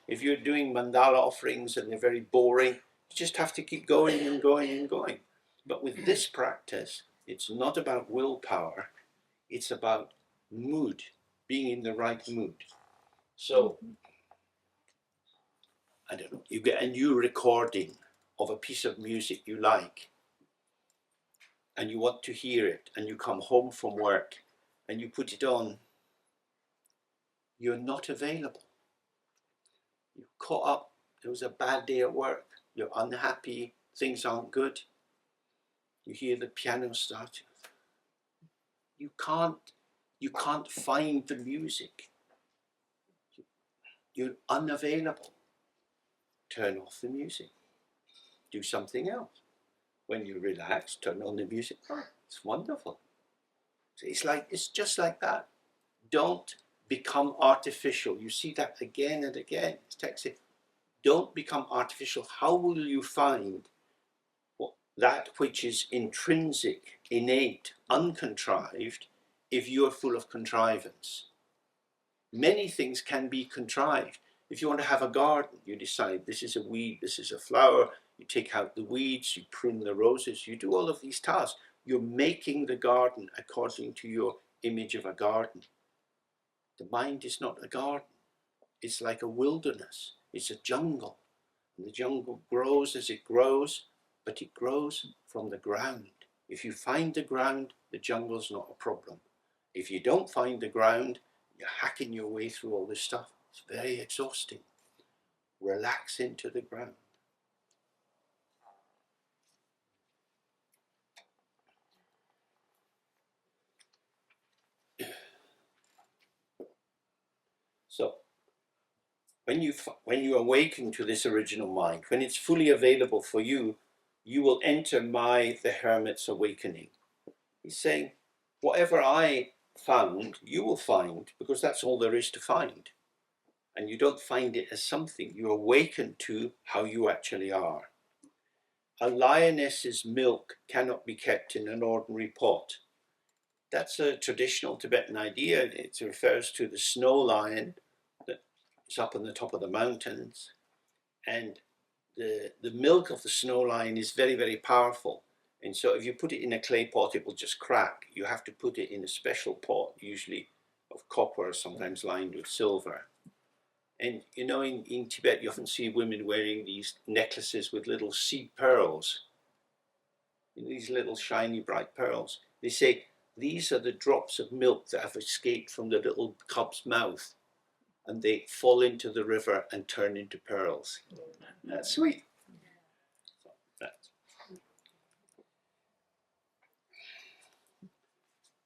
S1: If you're doing mandala offerings and they're very boring, you just have to keep going and going and going. But with this practice, it's not about willpower. It's about mood, being in the right mood. So, I don't know, you get a new recording of a piece of music you like, and you want to hear it, and you come home from work and you put it on, you're not available. You're caught up, it was a bad day at work, you're unhappy, things aren't good. You hear the piano start. You can't find the music. You're unavailable. Turn off the music. Do something else. When you relax, turn on the music. Oh, it's wonderful. So it's just like that. Don't become artificial. You see that again and again. It's text it. Don't become artificial. How will you find that which is intrinsic, innate, uncontrived, if you are full of contrivance? Many things can be contrived. If you want to have a garden, you decide this is a weed, this is a flower, you take out the weeds, you prune the roses, you do all of these tasks. You're making the garden according to your image of a garden. The mind is not a garden. It's like a wilderness. It's a jungle. And the jungle grows as it grows, but it grows from the ground. If you find the ground, the jungle's not a problem. If you don't find the ground, you're hacking your way through all this stuff. It's very exhausting. Relax into the ground. So, when you awaken to this original mind, when it's fully available for you, you will enter the hermit's awakening. He's saying, whatever I found, you will find, because that's all there is to find. And you don't find it as something. You awaken to how you actually are. a lioness's milk cannot be kept in an ordinary pot. That's a traditional Tibetan idea. It refers to the snow lion that is up on the top of the mountains. And the milk of the snow lion is very, very powerful. And so if you put it in a clay pot, it will just crack. You have to put it in a special pot, usually of copper, sometimes lined with silver. And you know, in Tibet, you often see women wearing these necklaces with little seed pearls. These little shiny, bright pearls. They say these are the drops of milk that have escaped from the little cub's mouth, and they fall into the river and turn into pearls. That's sweet.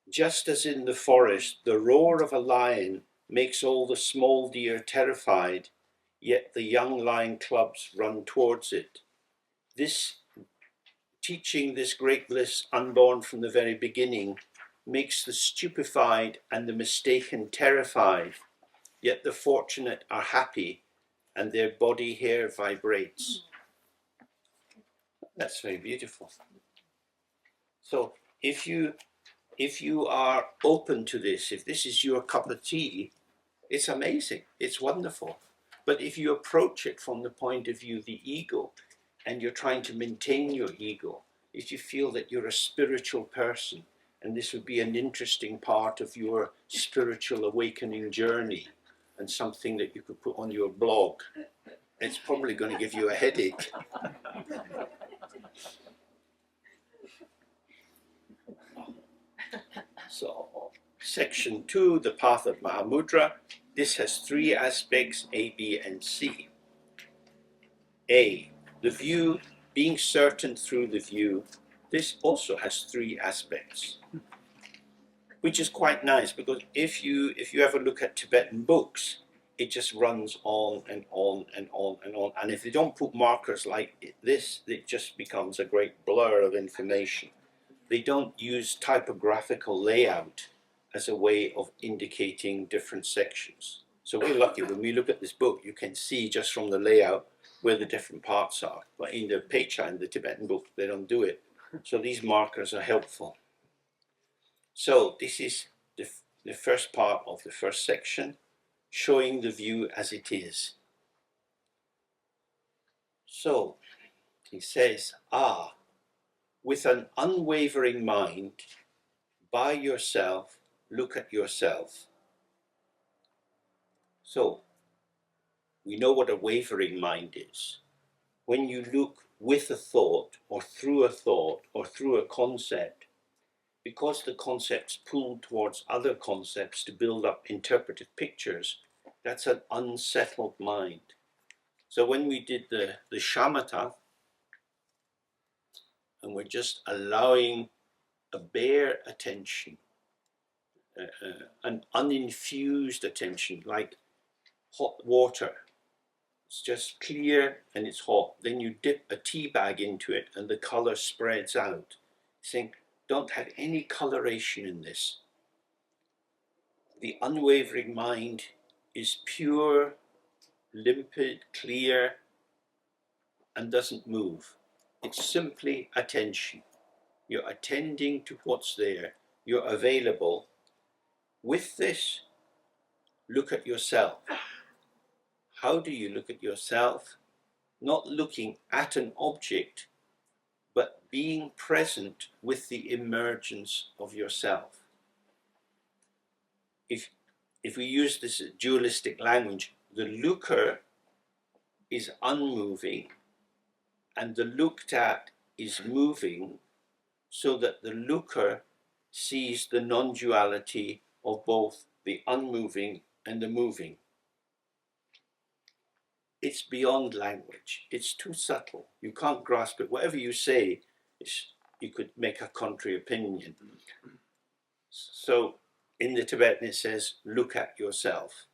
S1: Just as in the forest, the roar of a lion makes all the small deer terrified, yet the young lion cubs run towards it. This teaching, this great bliss unborn from the very beginning, makes the stupefied and the mistaken terrified, yet the fortunate are happy and their body hair vibrates. That's very beautiful. So if you are open to this, if this is your cup of tea, it's amazing, it's wonderful. But if you approach it from the point of view of the ego, and you're trying to maintain your ego, if you feel that you're a spiritual person, and this would be an interesting part of your spiritual awakening journey, and something that you could put on your blog, it's probably going to give you a headache. So, section 2, the path of Mahamudra. This has 3 aspects, A, B, and C. A, the view, being certain through the view. This also has 3 aspects, which is quite nice, because if you ever look at Tibetan books, it just runs on and on and on and on. And if they don't put markers like this, it just becomes a great blur of information. They don't use typographical layout as a way of indicating different sections. So we're lucky when we look at this book, you can see just from the layout where the different parts are. But in the Peichan, the Tibetan book, they don't do it. So these markers are helpful. So this is the first part of the first section, showing the view as it is. So he says, with an unwavering mind, by yourself, look at yourself. So we know what a wavering mind is. When you look with a thought or through a concept, because the concepts pull towards other concepts to build up interpretive pictures, that's an unsettled mind. So when we did the shamatha, and we're just allowing a bare attention, an uninfused attention, like hot water. It's just clear and it's hot. Then you dip a tea bag into it and the color spreads out. Saying, don't have any coloration in this. The unwavering mind is pure, limpid, clear, and doesn't move. It's simply attention. You're attending to what's there. You're available. With this, look at yourself. How do you look at yourself? Not looking at an object, but being present with the emergence of yourself. If we use this dualistic language, the looker is unmoving and the looked at is moving, so that the looker sees the non-duality of both the unmoving and the moving. It's beyond language. It's too subtle. You can't grasp it. Whatever you say, you could make a contrary opinion. So in the Tibetan it says, look at yourself.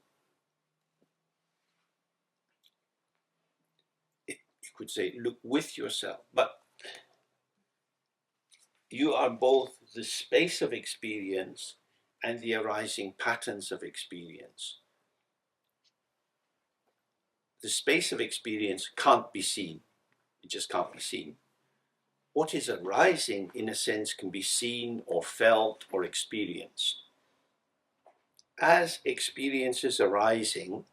S1: You could say, look with yourself. But you are both the space of experience and the arising patterns of experience. The space of experience can't be seen. It just can't be seen. What is arising, in a sense, can be seen or felt or experienced. As experience is arising,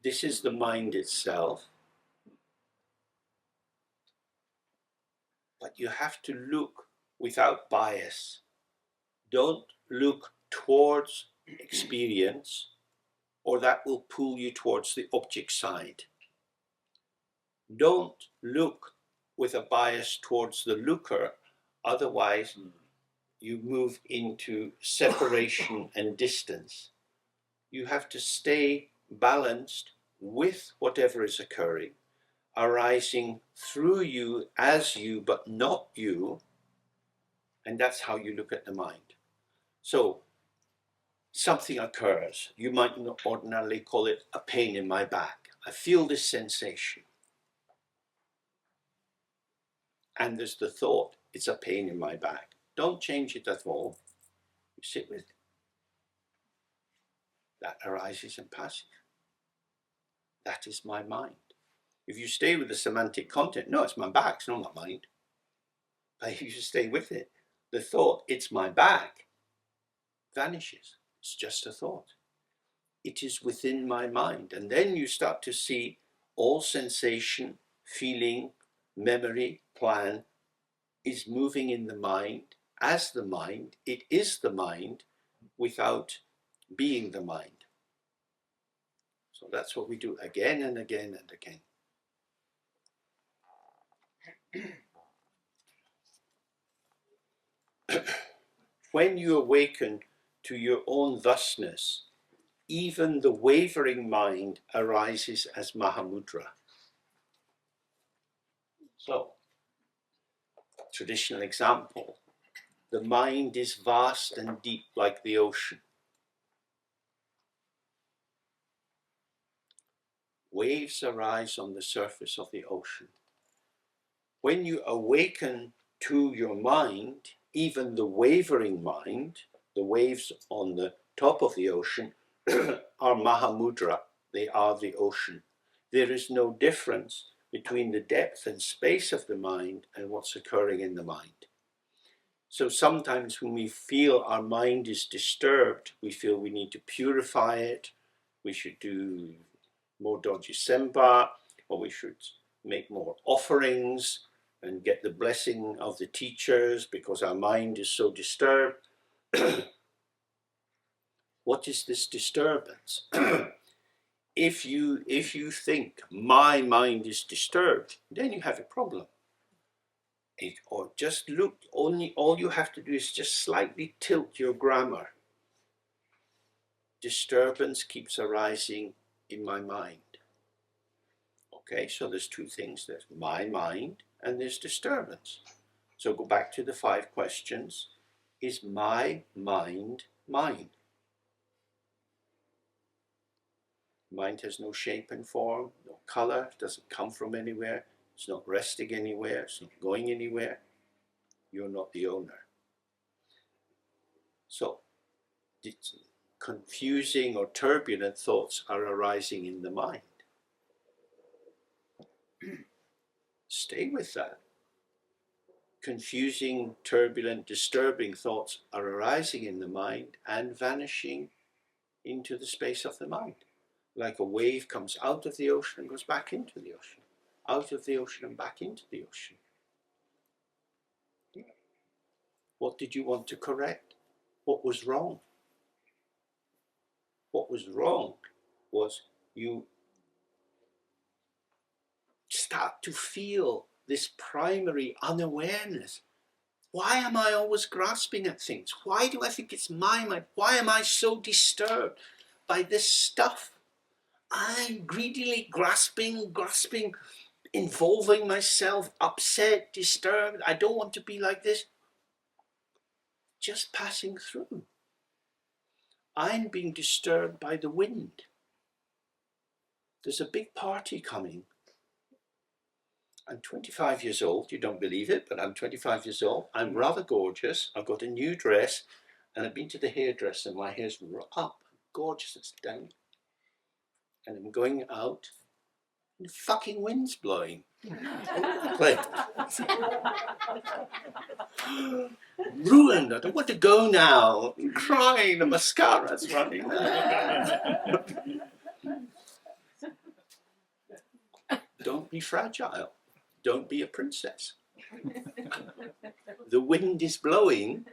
S1: this is the mind itself, but you have to look without bias. Don't look towards experience, or that will pull you towards the object side. Don't look with a bias towards the looker, otherwise you move into separation and distance. You have to stay balanced with whatever is occurring, arising through you as you, but not you, and that's how you look at the mind. So something occurs. You might not ordinarily call it a pain in my back. I feel this sensation. And there's the thought, it's a pain in my back. Don't change it at all. You sit with it. That arises and passes. That is my mind. If you stay with the semantic content, no, it's my back, it's not my mind. But if you stay with it, the thought, it's my back, vanishes. It's just a thought. It is within my mind. And then you start to see all sensation, feeling, memory, plan is moving in the mind as the mind. It is the mind without being the mind. So that's what we do again and again and again. When you awaken to your own thusness, even the wavering mind arises as Mahamudra. So, traditional example, the mind is vast and deep like the ocean. Waves arise on the surface of the ocean. When you awaken to your mind, even the wavering mind, the waves on the top of the ocean, are Mahamudra, they are the ocean. There is no difference between the depth and space of the mind and what's occurring in the mind. So sometimes when we feel our mind is disturbed, we feel we need to purify it, we should do more doji senpa, or we should make more offerings and get the blessing of the teachers because our mind is so disturbed. What is this disturbance? If you think my mind is disturbed, then you have a problem. Or just look, all you have to do is just slightly tilt your grammar. Disturbance keeps arising in my mind. Okay, so there's two things. There's my mind and there's disturbance. So go back to the 5 questions. Is my mind mine? Mind has no shape and form, no color, doesn't come from anywhere, it's not resting anywhere, it's not going anywhere. You're not the owner. So, confusing or turbulent thoughts are arising in the mind. Stay with that. Confusing, turbulent, disturbing thoughts are arising in the mind and vanishing into the space of the mind. Like a wave comes out of the ocean and goes back into the ocean. Out of the ocean and back into the ocean. What did you want to correct? What was wrong? What was wrong was you start to feel this primary unawareness. Why am I always grasping at things? Why do I think it's my mind? Why am I so disturbed by this stuff? I'm greedily grasping, involving myself, upset, disturbed. I don't want to be like this. Just passing through. I'm being disturbed by the wind. There's a big party coming. I'm 25 years old. You don't believe it, but I'm 25 years old. I'm rather gorgeous. I've got a new dress and I've been to the hairdresser. My hair's up. Gorgeous. It's down. And I'm going out, and the fucking wind's blowing. Like, ruined. I don't want to go now. I'm crying. The mascara's running. Don't be fragile. Don't be a princess. The wind is blowing.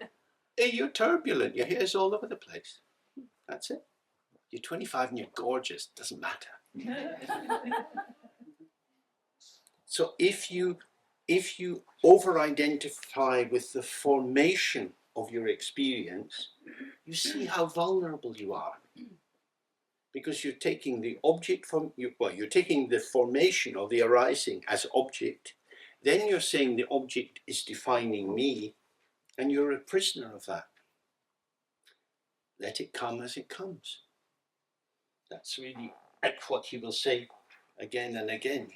S1: Hey, you're turbulent. Your hair's all over the place. That's it. You're 25 and you're gorgeous. Doesn't matter. So if you over-identify with the formation of your experience, you see how vulnerable you are. Because you're taking the object from you, well, you're taking the formation or the arising as object, then you're saying the object is defining me, and you're a prisoner of that. Let it come as it comes. That's really what he will say again and again.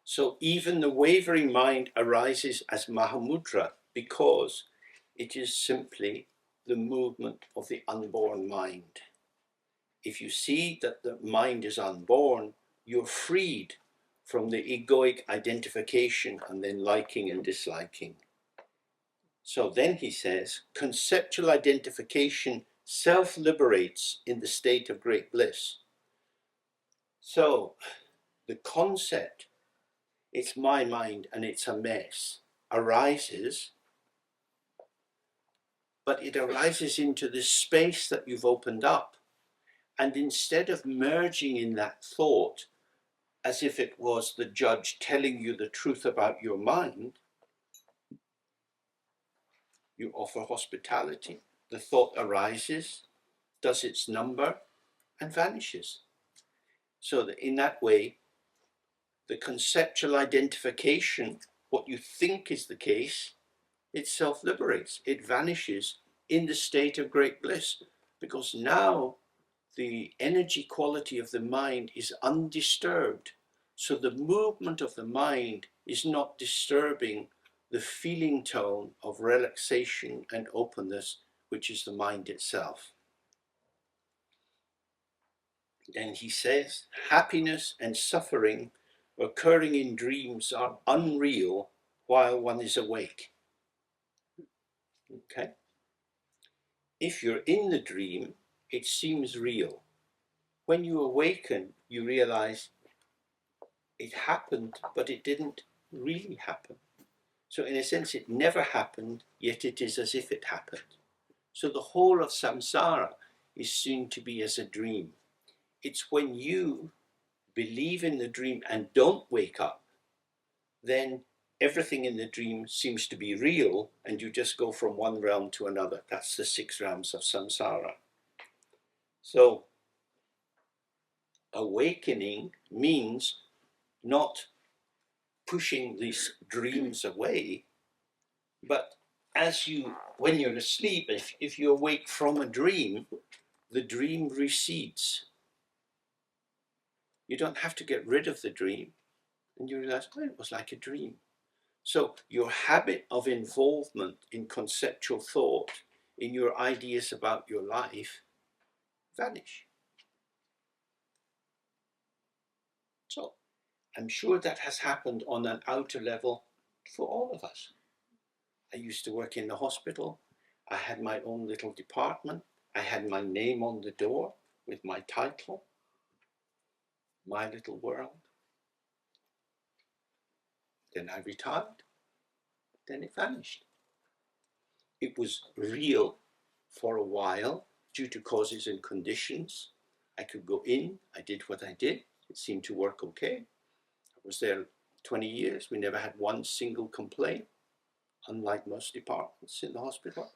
S1: So even the wavering mind arises as Mahamudra because it is simply the movement of the unborn mind. If you see that the mind is unborn, you're freed from the egoic identification and then liking and disliking. So then he says, conceptual identification self-liberates in the state of great bliss. So the concept, it's my mind and it's a mess, arises, but it arises into this space that you've opened up. And instead of merging in that thought as if it was the judge telling you the truth about your mind, you offer hospitality. The thought arises, does its number, and vanishes. So that in that way, the conceptual identification, what you think is the case, it self-liberates. It vanishes in the state of great bliss, because now the energy quality of the mind is undisturbed. So the movement of the mind is not disturbing the feeling tone of relaxation and openness, which is the mind itself. And he says, happiness and suffering occurring in dreams are unreal while one is awake. Okay? If you're in the dream, it seems real. When you awaken, you realize it happened, but it didn't really happen. So in a sense, it never happened, yet it is as if it happened. So the whole of samsara is seen to be as a dream. It's when you believe in the dream and don't wake up, then everything in the dream seems to be real, and you just go from one realm to another. That's the 6 realms of samsara. So awakening means not pushing these dreams away, but when you're asleep, if you awake from a dream, the dream recedes. You don't have to get rid of the dream, and you realize, oh, it was like a dream. So your habit of involvement in conceptual thought, in your ideas about your life, vanish. So I'm sure that has happened on an outer level for all of us. I used to work in the hospital. I had my own little department. I had my name on the door with my title, My Little World. Then I retired. Then it vanished. It was real for a while due to causes and conditions. I could go in. I did what I did. It seemed to work okay. I was there 20 years. We never had one single complaint, unlike most departments in the hospital.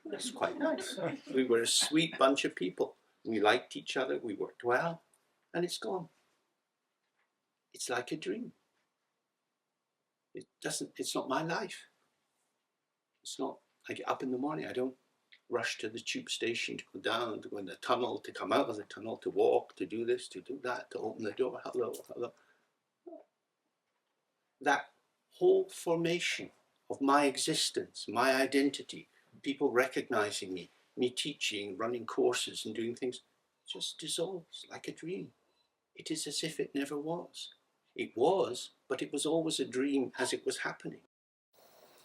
S1: That's quite nice. We were a sweet bunch of people. We liked each other. We worked well. And it's gone. It's like a dream. It's not my life. It's not, I get up in the morning, I don't rush to the tube station to go down, to go in the tunnel, to come out of the tunnel, to walk, to do this, to do that, to open the door, hello. That whole formation of my existence, my identity, people recognizing me, me teaching, running courses and doing things, just dissolves like a dream. It is as if it never was. It was, but it was always a dream as it was happening.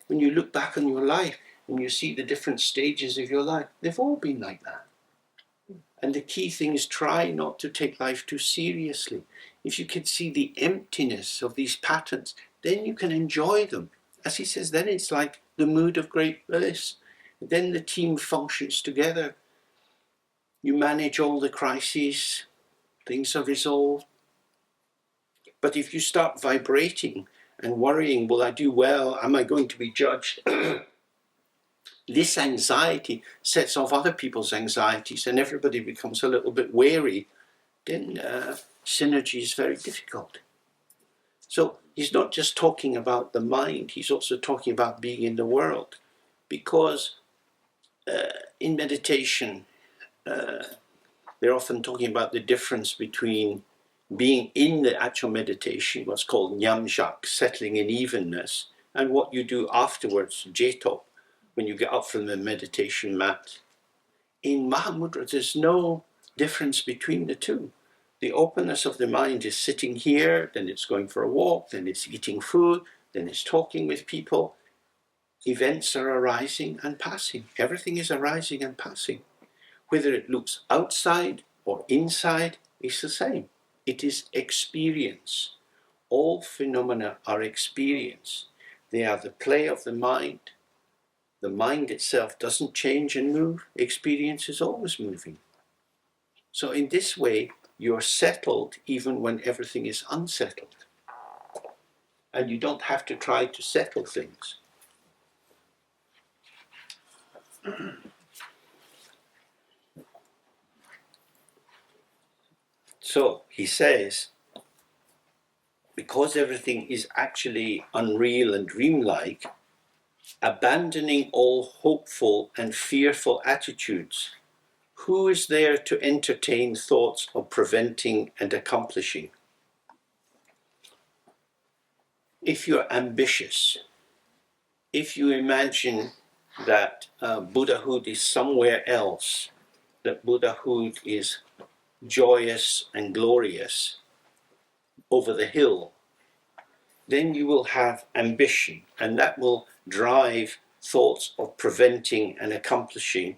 S1: When you look back on your life and you see the different stages of your life, they've all been like that. And the key thing is try not to take life too seriously. If you can see the emptiness of these patterns, then you can enjoy them. As he says, then it's like the mood of great bliss. Then the team functions together. You manage all the crises, things are resolved. But if you start vibrating and worrying, will I do well? Am I going to be judged? This anxiety sets off other people's anxieties and everybody becomes a little bit wary. Then synergy is very difficult. So he's not just talking about the mind, he's also talking about being in the world. Because in meditation, they're often talking about the difference between being in the actual meditation, what's called nyamjak, settling in evenness, and what you do afterwards, jetop, when you get up from the meditation mat. In Mahamudra, there's no difference between the two. The openness of the mind is sitting here, then it's going for a walk, then it's eating food, then it's talking with people. Events are arising and passing. Everything is arising and passing. Whether it looks outside or inside, it's the same. It is experience. All phenomena are experience. They are the play of the mind. The mind itself doesn't change and move. Experience is always moving. So in this way, you're settled even when everything is unsettled. And you don't have to try to settle things. So he says, because everything is actually unreal and dreamlike, abandoning all hopeful and fearful attitudes, who is there to entertain thoughts of preventing and accomplishing? If you're ambitious, if you imagine that Buddhahood is somewhere else, that Buddhahood is joyous and glorious over the hill, then you will have ambition, and that will drive thoughts of preventing and accomplishing,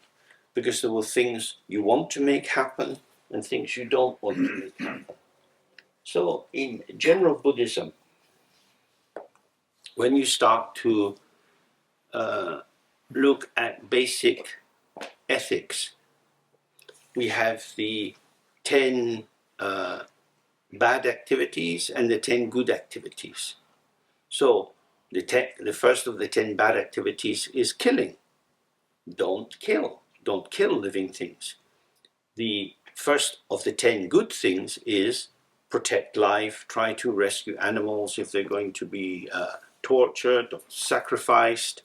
S1: because there will things you want to make happen and things you don't want to make happen. So in general Buddhism, when you start to look at basic ethics, we have the 10 bad activities and the 10 good activities. So the first of the 10 bad activities is killing. Don't kill. Don't kill living things. The first of the 10 good things is protect life, try to rescue animals if they're going to be tortured or sacrificed.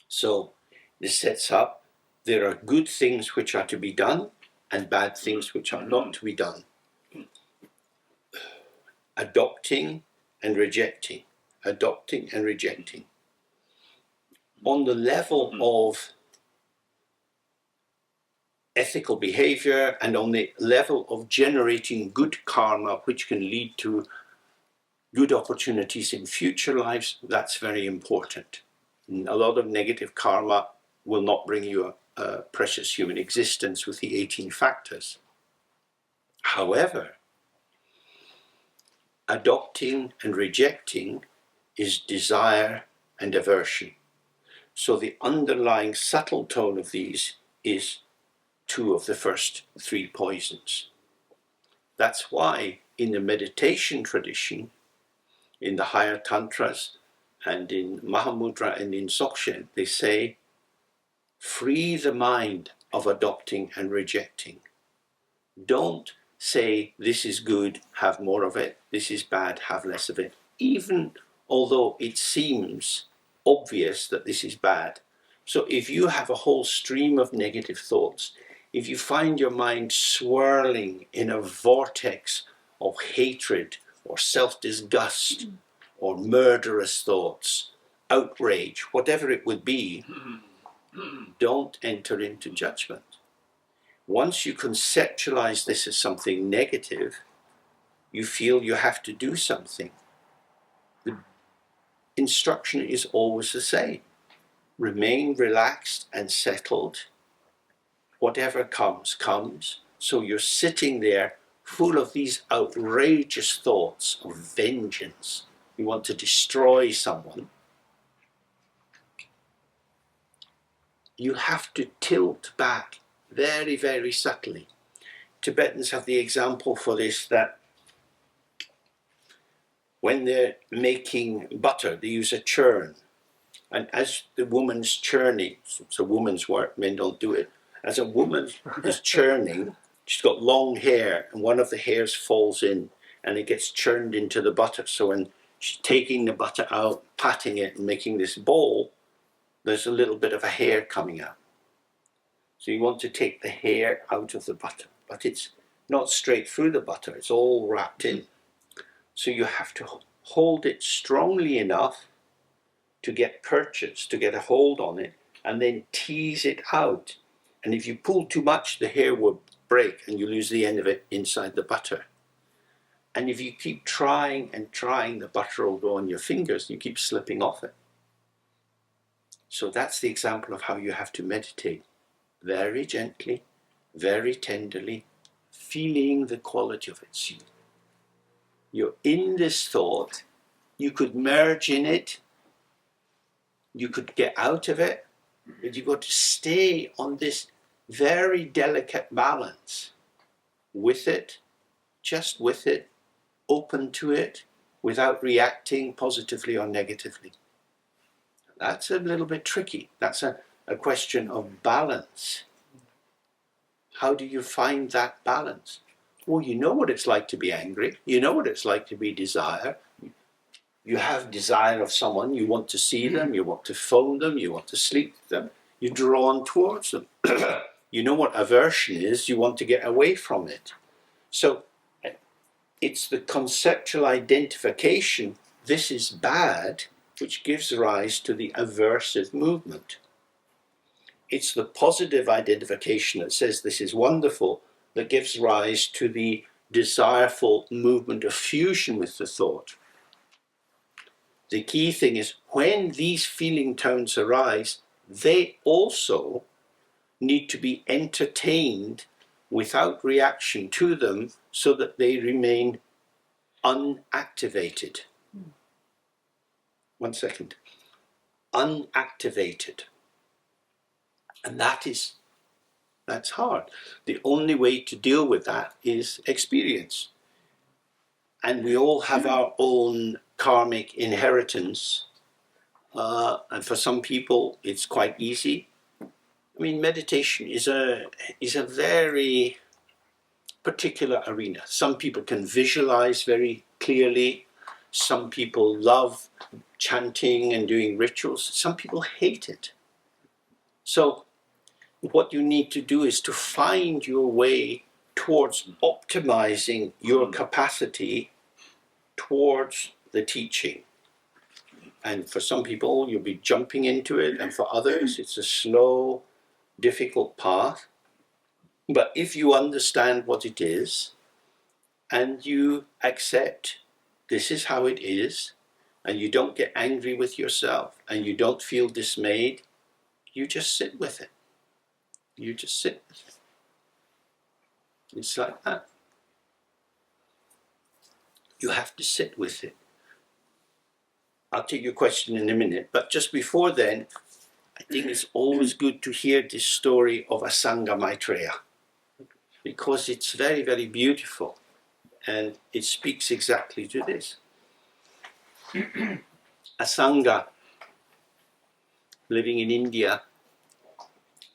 S1: So this sets up, there are good things which are to be done and bad things which are not to be done. Adopting and rejecting. Adopting and rejecting. On the level of ethical behavior and on the level of generating good karma, which can lead to good opportunities in future lives, that's very important. A lot of negative karma will not bring you a precious human existence with the 18 factors. However, adopting and rejecting is desire and aversion. So the underlying subtle tone of these is 2 of the first 3 poisons. That's why in the meditation tradition, in the higher tantras and in Mahamudra and in Dzogchen, they say, free the mind of adopting and rejecting. Don't say this is good, have more of it, this is bad, have less of it, even although it seems obvious that this is bad. So if you have a whole stream of negative thoughts, if you find your mind swirling in a vortex of hatred or self-disgust or murderous thoughts, outrage, whatever it would be, Don't enter into judgment. Once you conceptualize this as something negative, you feel you have to do something. The instruction is always the same. Remain relaxed and settled. Whatever comes, comes. So you're sitting there full of these outrageous thoughts of vengeance. You want to destroy someone. You have to tilt back very, very subtly. Tibetans have the example for this that when they're making butter, they use a churn. And as the woman's churning, it's a woman's work, men don't do it. As a woman is churning, she's got long hair, and one of the hairs falls in, and it gets churned into the butter. So when she's taking the butter out, patting it, and making this bowl, there's a little bit of a hair coming out. So you want to take the hair out of the butter, but it's not straight through the butter, it's all wrapped in. So you have to hold it strongly enough to get purchase, to get a hold on it, and then tease it out. And if you pull too much, the hair will break and you lose the end of it inside the butter. And if you keep trying and trying, the butter will go on your fingers and you keep slipping off it. So that's the example of how you have to meditate. Very gently, very tenderly, feeling the quality of it. You're in this thought, you could merge in it, you could get out of it, but you've got to stay on this very delicate balance with it, just with it, open to it, without reacting positively or negatively. That's a little bit tricky. That's a question of balance. How do you find that balance? Well, you know what it's like to be angry. You know what it's like to be desire. You have desire of someone, you want to see them, you want to phone them, you want to sleep with them, you're drawn towards them. You know what aversion is, you want to get away from it. So it's the conceptual identification, this is bad, which gives rise to the aversive movement. It's the positive identification that says this is wonderful that gives rise to the desireful movement of fusion with the thought. The key thing is when these feeling tones arise, they also need to be entertained without reaction to them so that they remain unactivated. 1 second. Unactivated. And that's hard. The only way to deal with that is experience. And we all have our own karmic inheritance. And for some people, it's quite easy. I mean, meditation is a very particular arena. Some people can visualize very clearly. Some people love chanting and doing rituals. Some people hate it. So what you need to do is to find your way towards optimizing your capacity towards the teaching. And for some people, you'll be jumping into it, and for others, it's a slow, difficult path. But if you understand what it is, and you accept this is how it is, and you don't get angry with yourself, and you don't feel dismayed, you just sit with it. You just sit with it. It's like that. You have to sit with it. I'll take your question in a minute, but just before then, I think it's always good to hear this story of Asanga Maitreya, because it's very, very beautiful, and it speaks exactly to this. Asanga, living in India,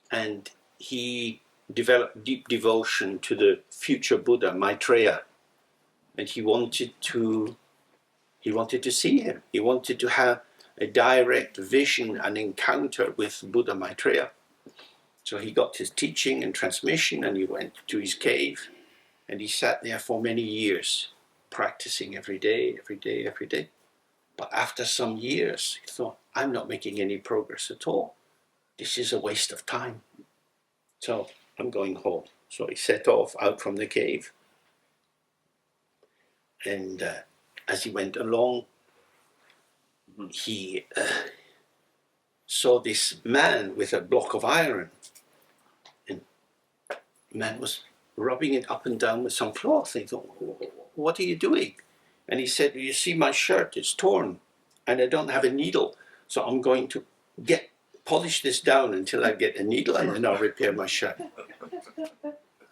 S1: and he developed deep devotion to the future Buddha, Maitreya, and he wanted to see him. He wanted to have a direct vision and encounter with Buddha Maitreya. So he got his teaching and transmission, and he went to his cave, and he sat there for many years, practicing every day, every day, every day. But after some years, he thought, I'm not making any progress at all. this is a waste of time. So I'm going home. So he set off out from the cave. And as he went along, he saw this man with a block of iron. And the man was rubbing it up and down with some cloth. And he thought, what are you doing? And he said, you see my shirt, it's torn and I don't have a needle. So I'm going to polish this down until I get a needle and then I'll repair my shirt.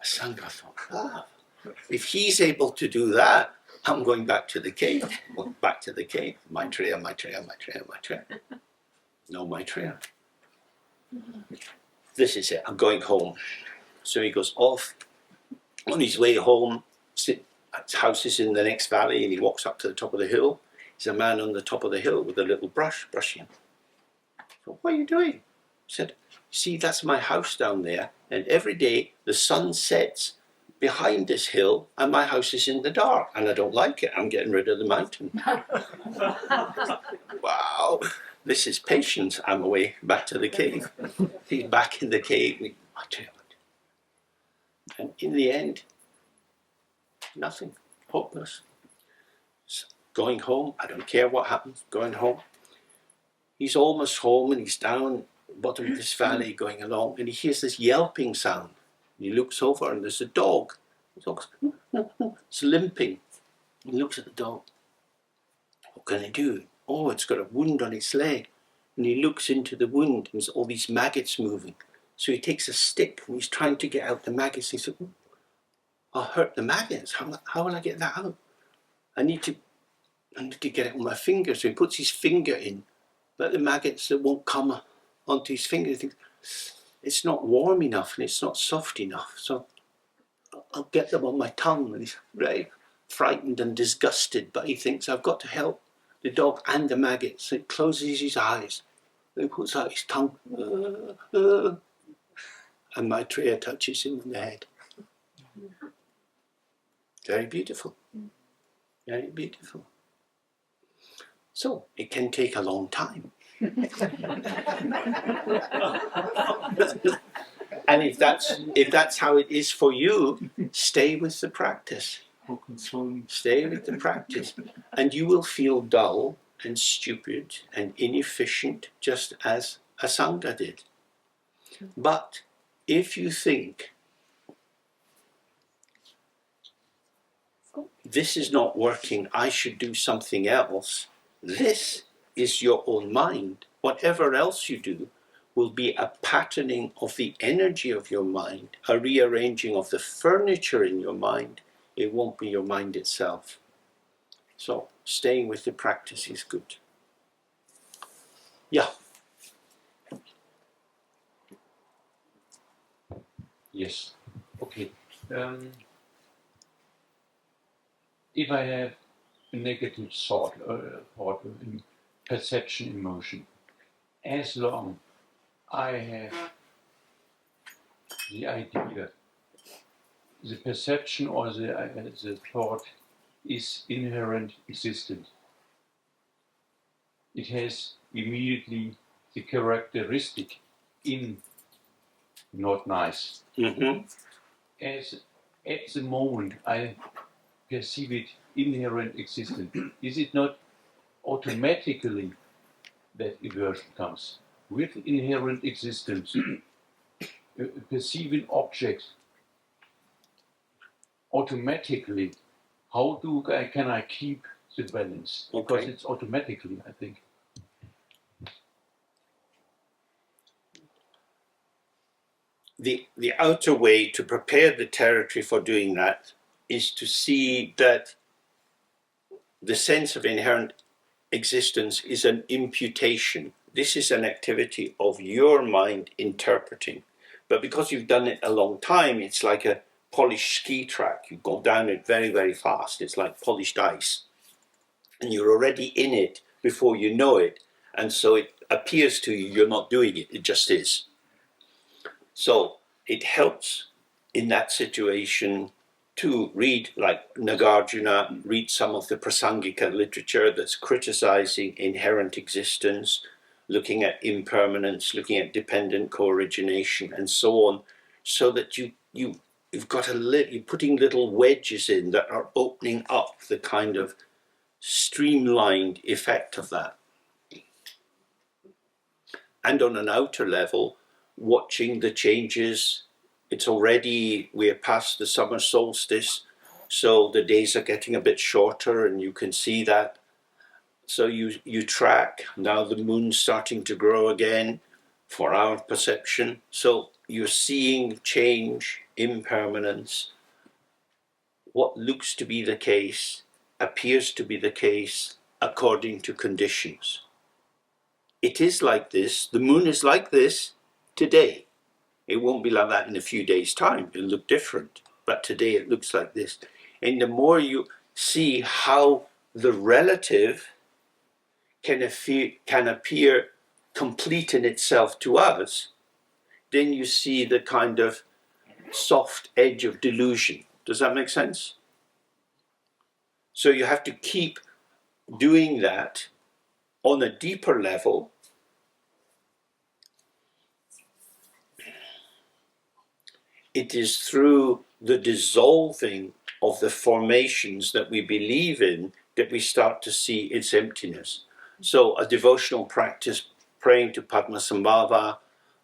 S1: Sangha thought, if he's able to do that, I'm going back to the cave. Back to the cave. Maitreya, Maitreya, Maitreya, Maitreya. No Maitreya. This is it. I'm going home. So he goes off. On his way home, his house is in the next valley, and he walks up to the top of the hill. There's a man on the top of the hill with a little brush brushing. So, what are you doing? He said, see, that's my house down there, and every day the sun sets behind this hill and my house is in the dark and I don't like it. I'm getting rid of the mountain. Wow, this is patience. I'm away back to the cave. He's back in the cave. And in the end, nothing, hopeless. So going home, I don't care what happens, going home. He's almost home and he's down the bottom of this valley going along and he hears this yelping sound. He looks over and there's a dog. The dog's it's limping. He looks at the dog. What can I do? Oh, it's got a wound on its leg. And he looks into the wound and there's all these maggots moving. So he takes a stick and he's trying to get out the maggots. He said, I'll hurt the maggots. How will I get that out? I need to get it on my finger. So he puts his finger in, but the maggots that won't come onto his finger. He thinks, it's not warm enough and it's not soft enough, so I'll get them on my tongue. And he's very frightened and disgusted, but he thinks I've got to help the dog and the maggots. So he closes his eyes, he puts out his tongue, and Maitreya touches him on the head. Very beautiful, very beautiful. So it can take a long time. And if that's how it is for you, stay with the practice. Stay with the practice. And you will feel dull and stupid and inefficient just as Asanga did. But if you think, this is not working, I should do something else, this is your own mind. Whatever else you do will be a patterning of the energy of your mind, a rearranging of the furniture in your mind. It won't be your mind itself. So staying with the practice is good. Yeah.
S6: Yes. Okay. If I have a negative thought or perception, emotion, as long I have the idea, the perception or the thought is inherent existent. It has immediately the characteristic in not nice.
S1: Mm-hmm.
S6: As at the moment I perceive it inherent existent, is it not automatically that aversion comes? With inherent existence, perceiving objects automatically, how can I keep the balance? Because it's automatically, I think.
S1: The outer way to prepare the territory for doing that is to see that the sense of inherent existence is an imputation. This is an activity of your mind interpreting. But because you've done it a long time, it's like a polished ski track. You go down it very, very fast. It's like polished ice. And you're already in it before you know it. And so it appears to you you're not doing it. It just is. So it helps in that situation to read, like Nagarjuna, read some of the Prasangika literature that's criticizing inherent existence, looking at impermanence, looking at dependent co-origination, and so on, so that you've got you're putting little wedges in that are opening up the kind of streamlined effect of that. And on an outer level, watching the changes. We're past the summer solstice, so the days are getting a bit shorter, and you can see that. So you track, now the moon's starting to grow again for our perception. So you're seeing change, impermanence. What looks to be the case appears to be the case according to conditions. It is like this, the moon is like this today. It won't be like that in a few days' time. It'll look different. But today it looks like this. And the more you see how the relative can appear complete in itself to us, then you see the kind of soft edge of delusion. Does that make sense? So you have to keep doing that on a deeper level. It is through the dissolving of the formations that we believe in that we start to see its emptiness. So a devotional practice, praying to Padmasambhava,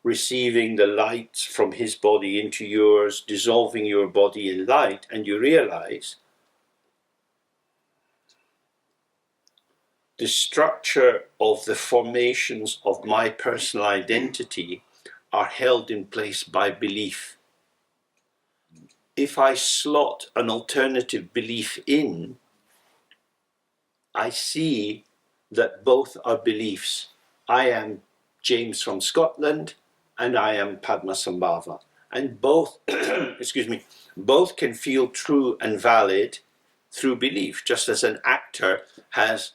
S1: receiving the light from his body into yours, dissolving your body in light, and you realize the structure of the formations of my personal identity are held in place by belief. If I slot an alternative belief in, I see that both are beliefs. I am James from Scotland and I am Padmasambhava. And both, both can feel true and valid through belief, just as an actor has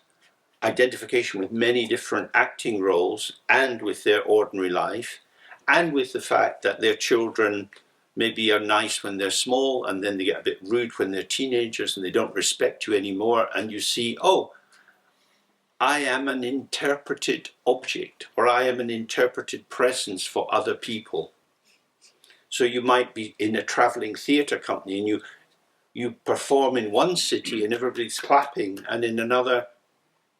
S1: identification with many different acting roles and with their ordinary life and with the fact that their children maybe are nice when they're small and then they get a bit rude when they're teenagers and they don't respect you anymore, and you see, oh, I am an interpreted object, or I am an interpreted presence for other people. So you might be in a traveling theatre company and you perform in one city and everybody's clapping, and in another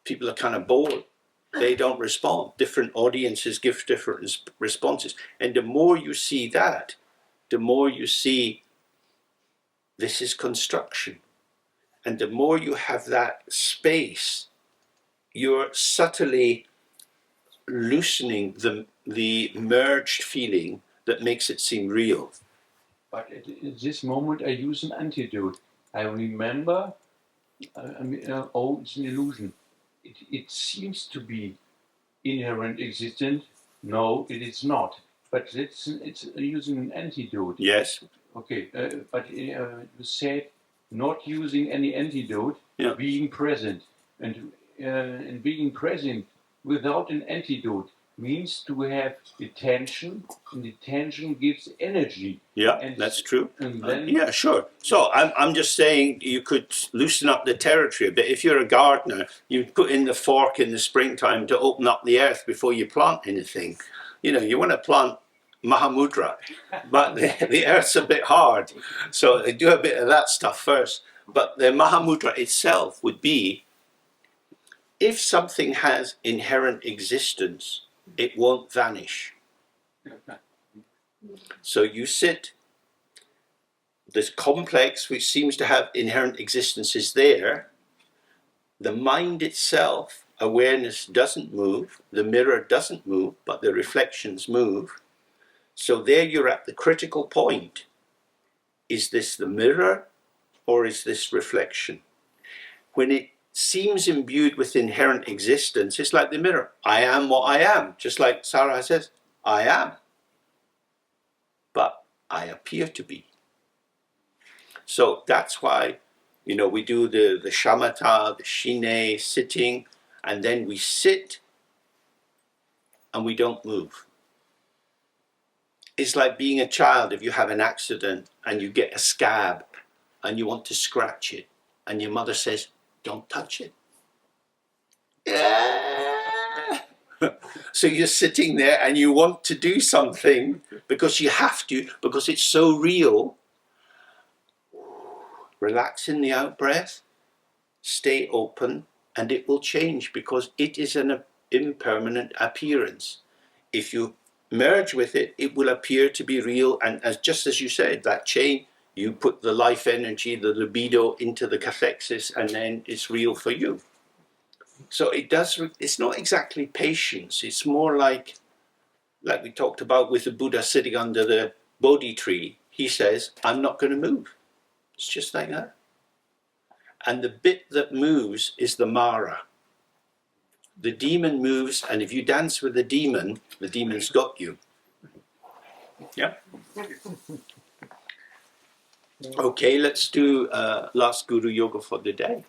S1: people are kind of bored. They don't respond. Different audiences give different responses. And the more you see that, the more you see this is construction. And the more you have that space, you're subtly loosening the merged feeling that makes it seem real.
S6: But at this moment, I use an antidote. I remember, oh, it's an illusion. It seems to be inherent existent. No, it is not. But it's using an antidote.
S1: Yes.
S6: Okay, but you said not using any antidote,
S1: Yeah.
S6: being present. And being present without an antidote means to have attention, and attention gives energy.
S1: Yeah,
S6: And
S1: that's true.
S6: And then
S1: Yeah, sure. So I'm just saying you could loosen up the territory a bit. If you're a gardener, you put in the fork in the springtime to open up the earth before you plant anything. You know, you want to plant Mahamudra, but the earth's a bit hard. So they do a bit of that stuff first. But the Mahamudra itself would be, if something has inherent existence, it won't vanish. So you sit, this complex which seems to have inherent existence is there. The mind itself, awareness doesn't move, the mirror doesn't move, but the reflections move. So there you're at the critical point. Is this the mirror or is this reflection? When it seems imbued with inherent existence, it's like the mirror. I am what I am, just like Sarah says, I am. But I appear to be. So that's why, you know, we do the shamatha, the shine, sitting, and then we sit and we don't move. It's like being a child. If you have an accident and you get a scab and you want to scratch it, and your mother says, don't touch it. Yeah. So you're sitting there and you want to do something because you have to, because it's so real. Relax in the out breath, stay open, and it will change because it is an impermanent appearance. If you merge with it, it will appear to be real. And just as you said, that chain, you put the life energy, the libido into the cathexis, and then it's real for you. So it's not exactly patience. It's more like we talked about with the Buddha sitting under the Bodhi tree. He says, I'm not going to move. It's just like that. And the bit that moves is the Mara. The demon moves, and if you dance with the demon's got you. Yeah. Okay, let's do last Guru Yoga for the day.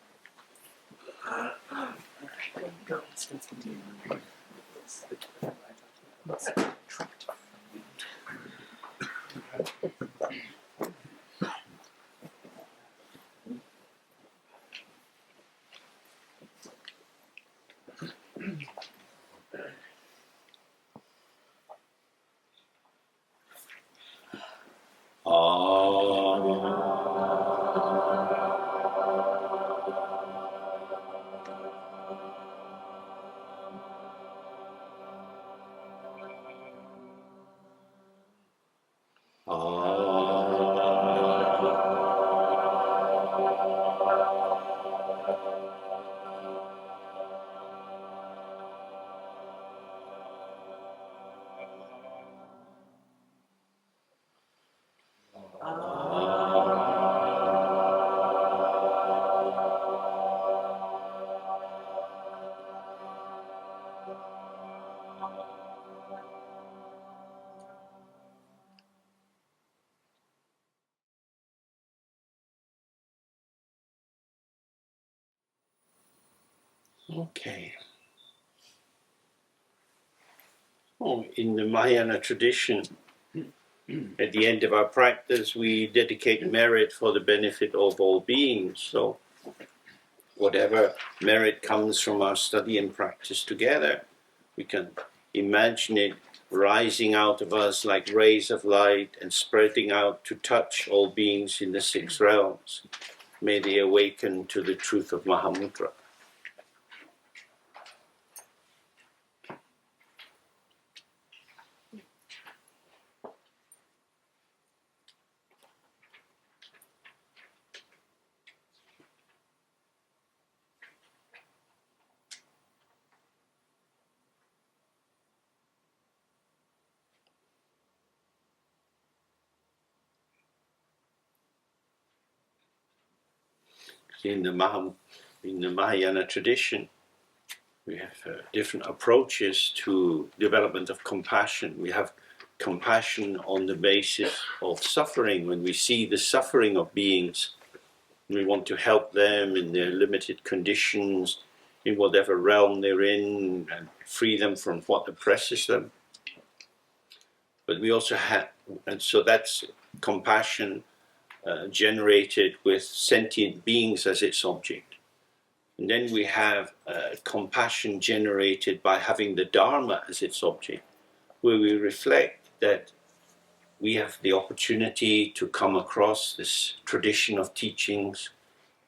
S1: Okay. Oh, in the Mahayana tradition, at the end of our practice, we dedicate merit for the benefit of all beings. So whatever merit comes from our study and practice together, we can imagine it rising out of us like rays of light and spreading out to touch all beings in the 6 realms. May they awaken to the truth of Mahamudra. In the Mahayana tradition, we have different approaches to development of compassion. We have compassion on the basis of suffering. When we see the suffering of beings, we want to help them in their limited conditions, in whatever realm they're in, and free them from what oppresses them. But we also have, and so that's compassion generated with sentient beings as its object. And then we have compassion generated by having the Dharma as its object, where we reflect that we have the opportunity to come across this tradition of teachings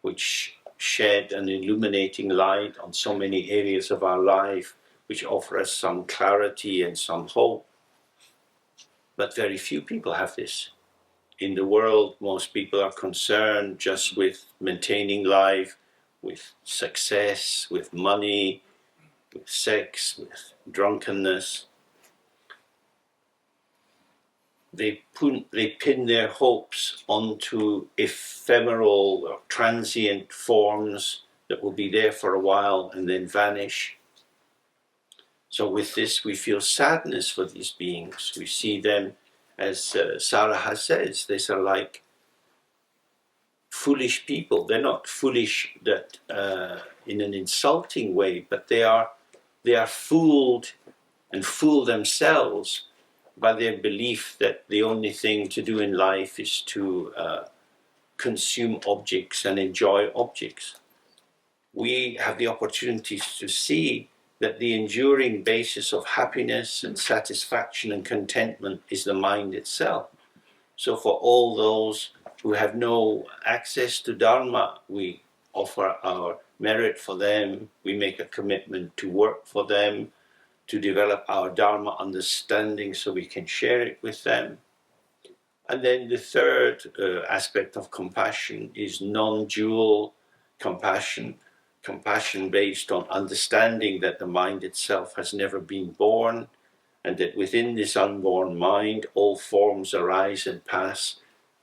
S1: which shed an illuminating light on so many areas of our life, which offer us some clarity and some hope. But very few people have this. In the world, most people are concerned just with maintaining life, with success, with money, with sex, with drunkenness. They pin their hopes onto ephemeral or transient forms that will be there for a while and then vanish. So with this, we feel sadness for these beings. We see them, as Saraha says, these are like foolish people. They're not foolish that in an insulting way, but they are fooled and fool themselves by their belief that the only thing to do in life is to consume objects and enjoy objects. We have the opportunities to see that the enduring basis of happiness and satisfaction and contentment is the mind itself. So for all those who have no access to Dharma, we offer our merit for them, we make a commitment to work for them, to develop our Dharma understanding so we can share it with them. And then the third aspect of compassion is non-dual compassion, compassion based on understanding that the mind itself has never been born, and that within this unborn mind all forms arise and pass,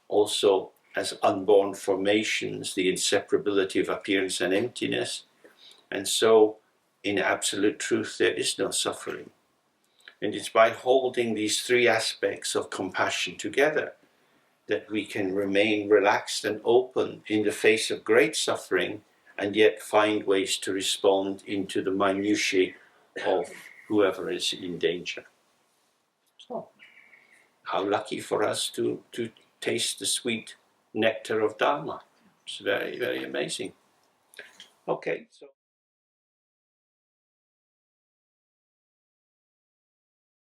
S1: also as unborn formations, the inseparability of appearance and emptiness. And so, in absolute truth, there is no suffering. And it's by holding these three aspects of compassion together that we can remain relaxed and open in the face of great suffering, and yet find ways to respond into the minutiae of whoever is in danger. So, how lucky for us to taste the sweet nectar of Dharma. It's very, very amazing. Okay, so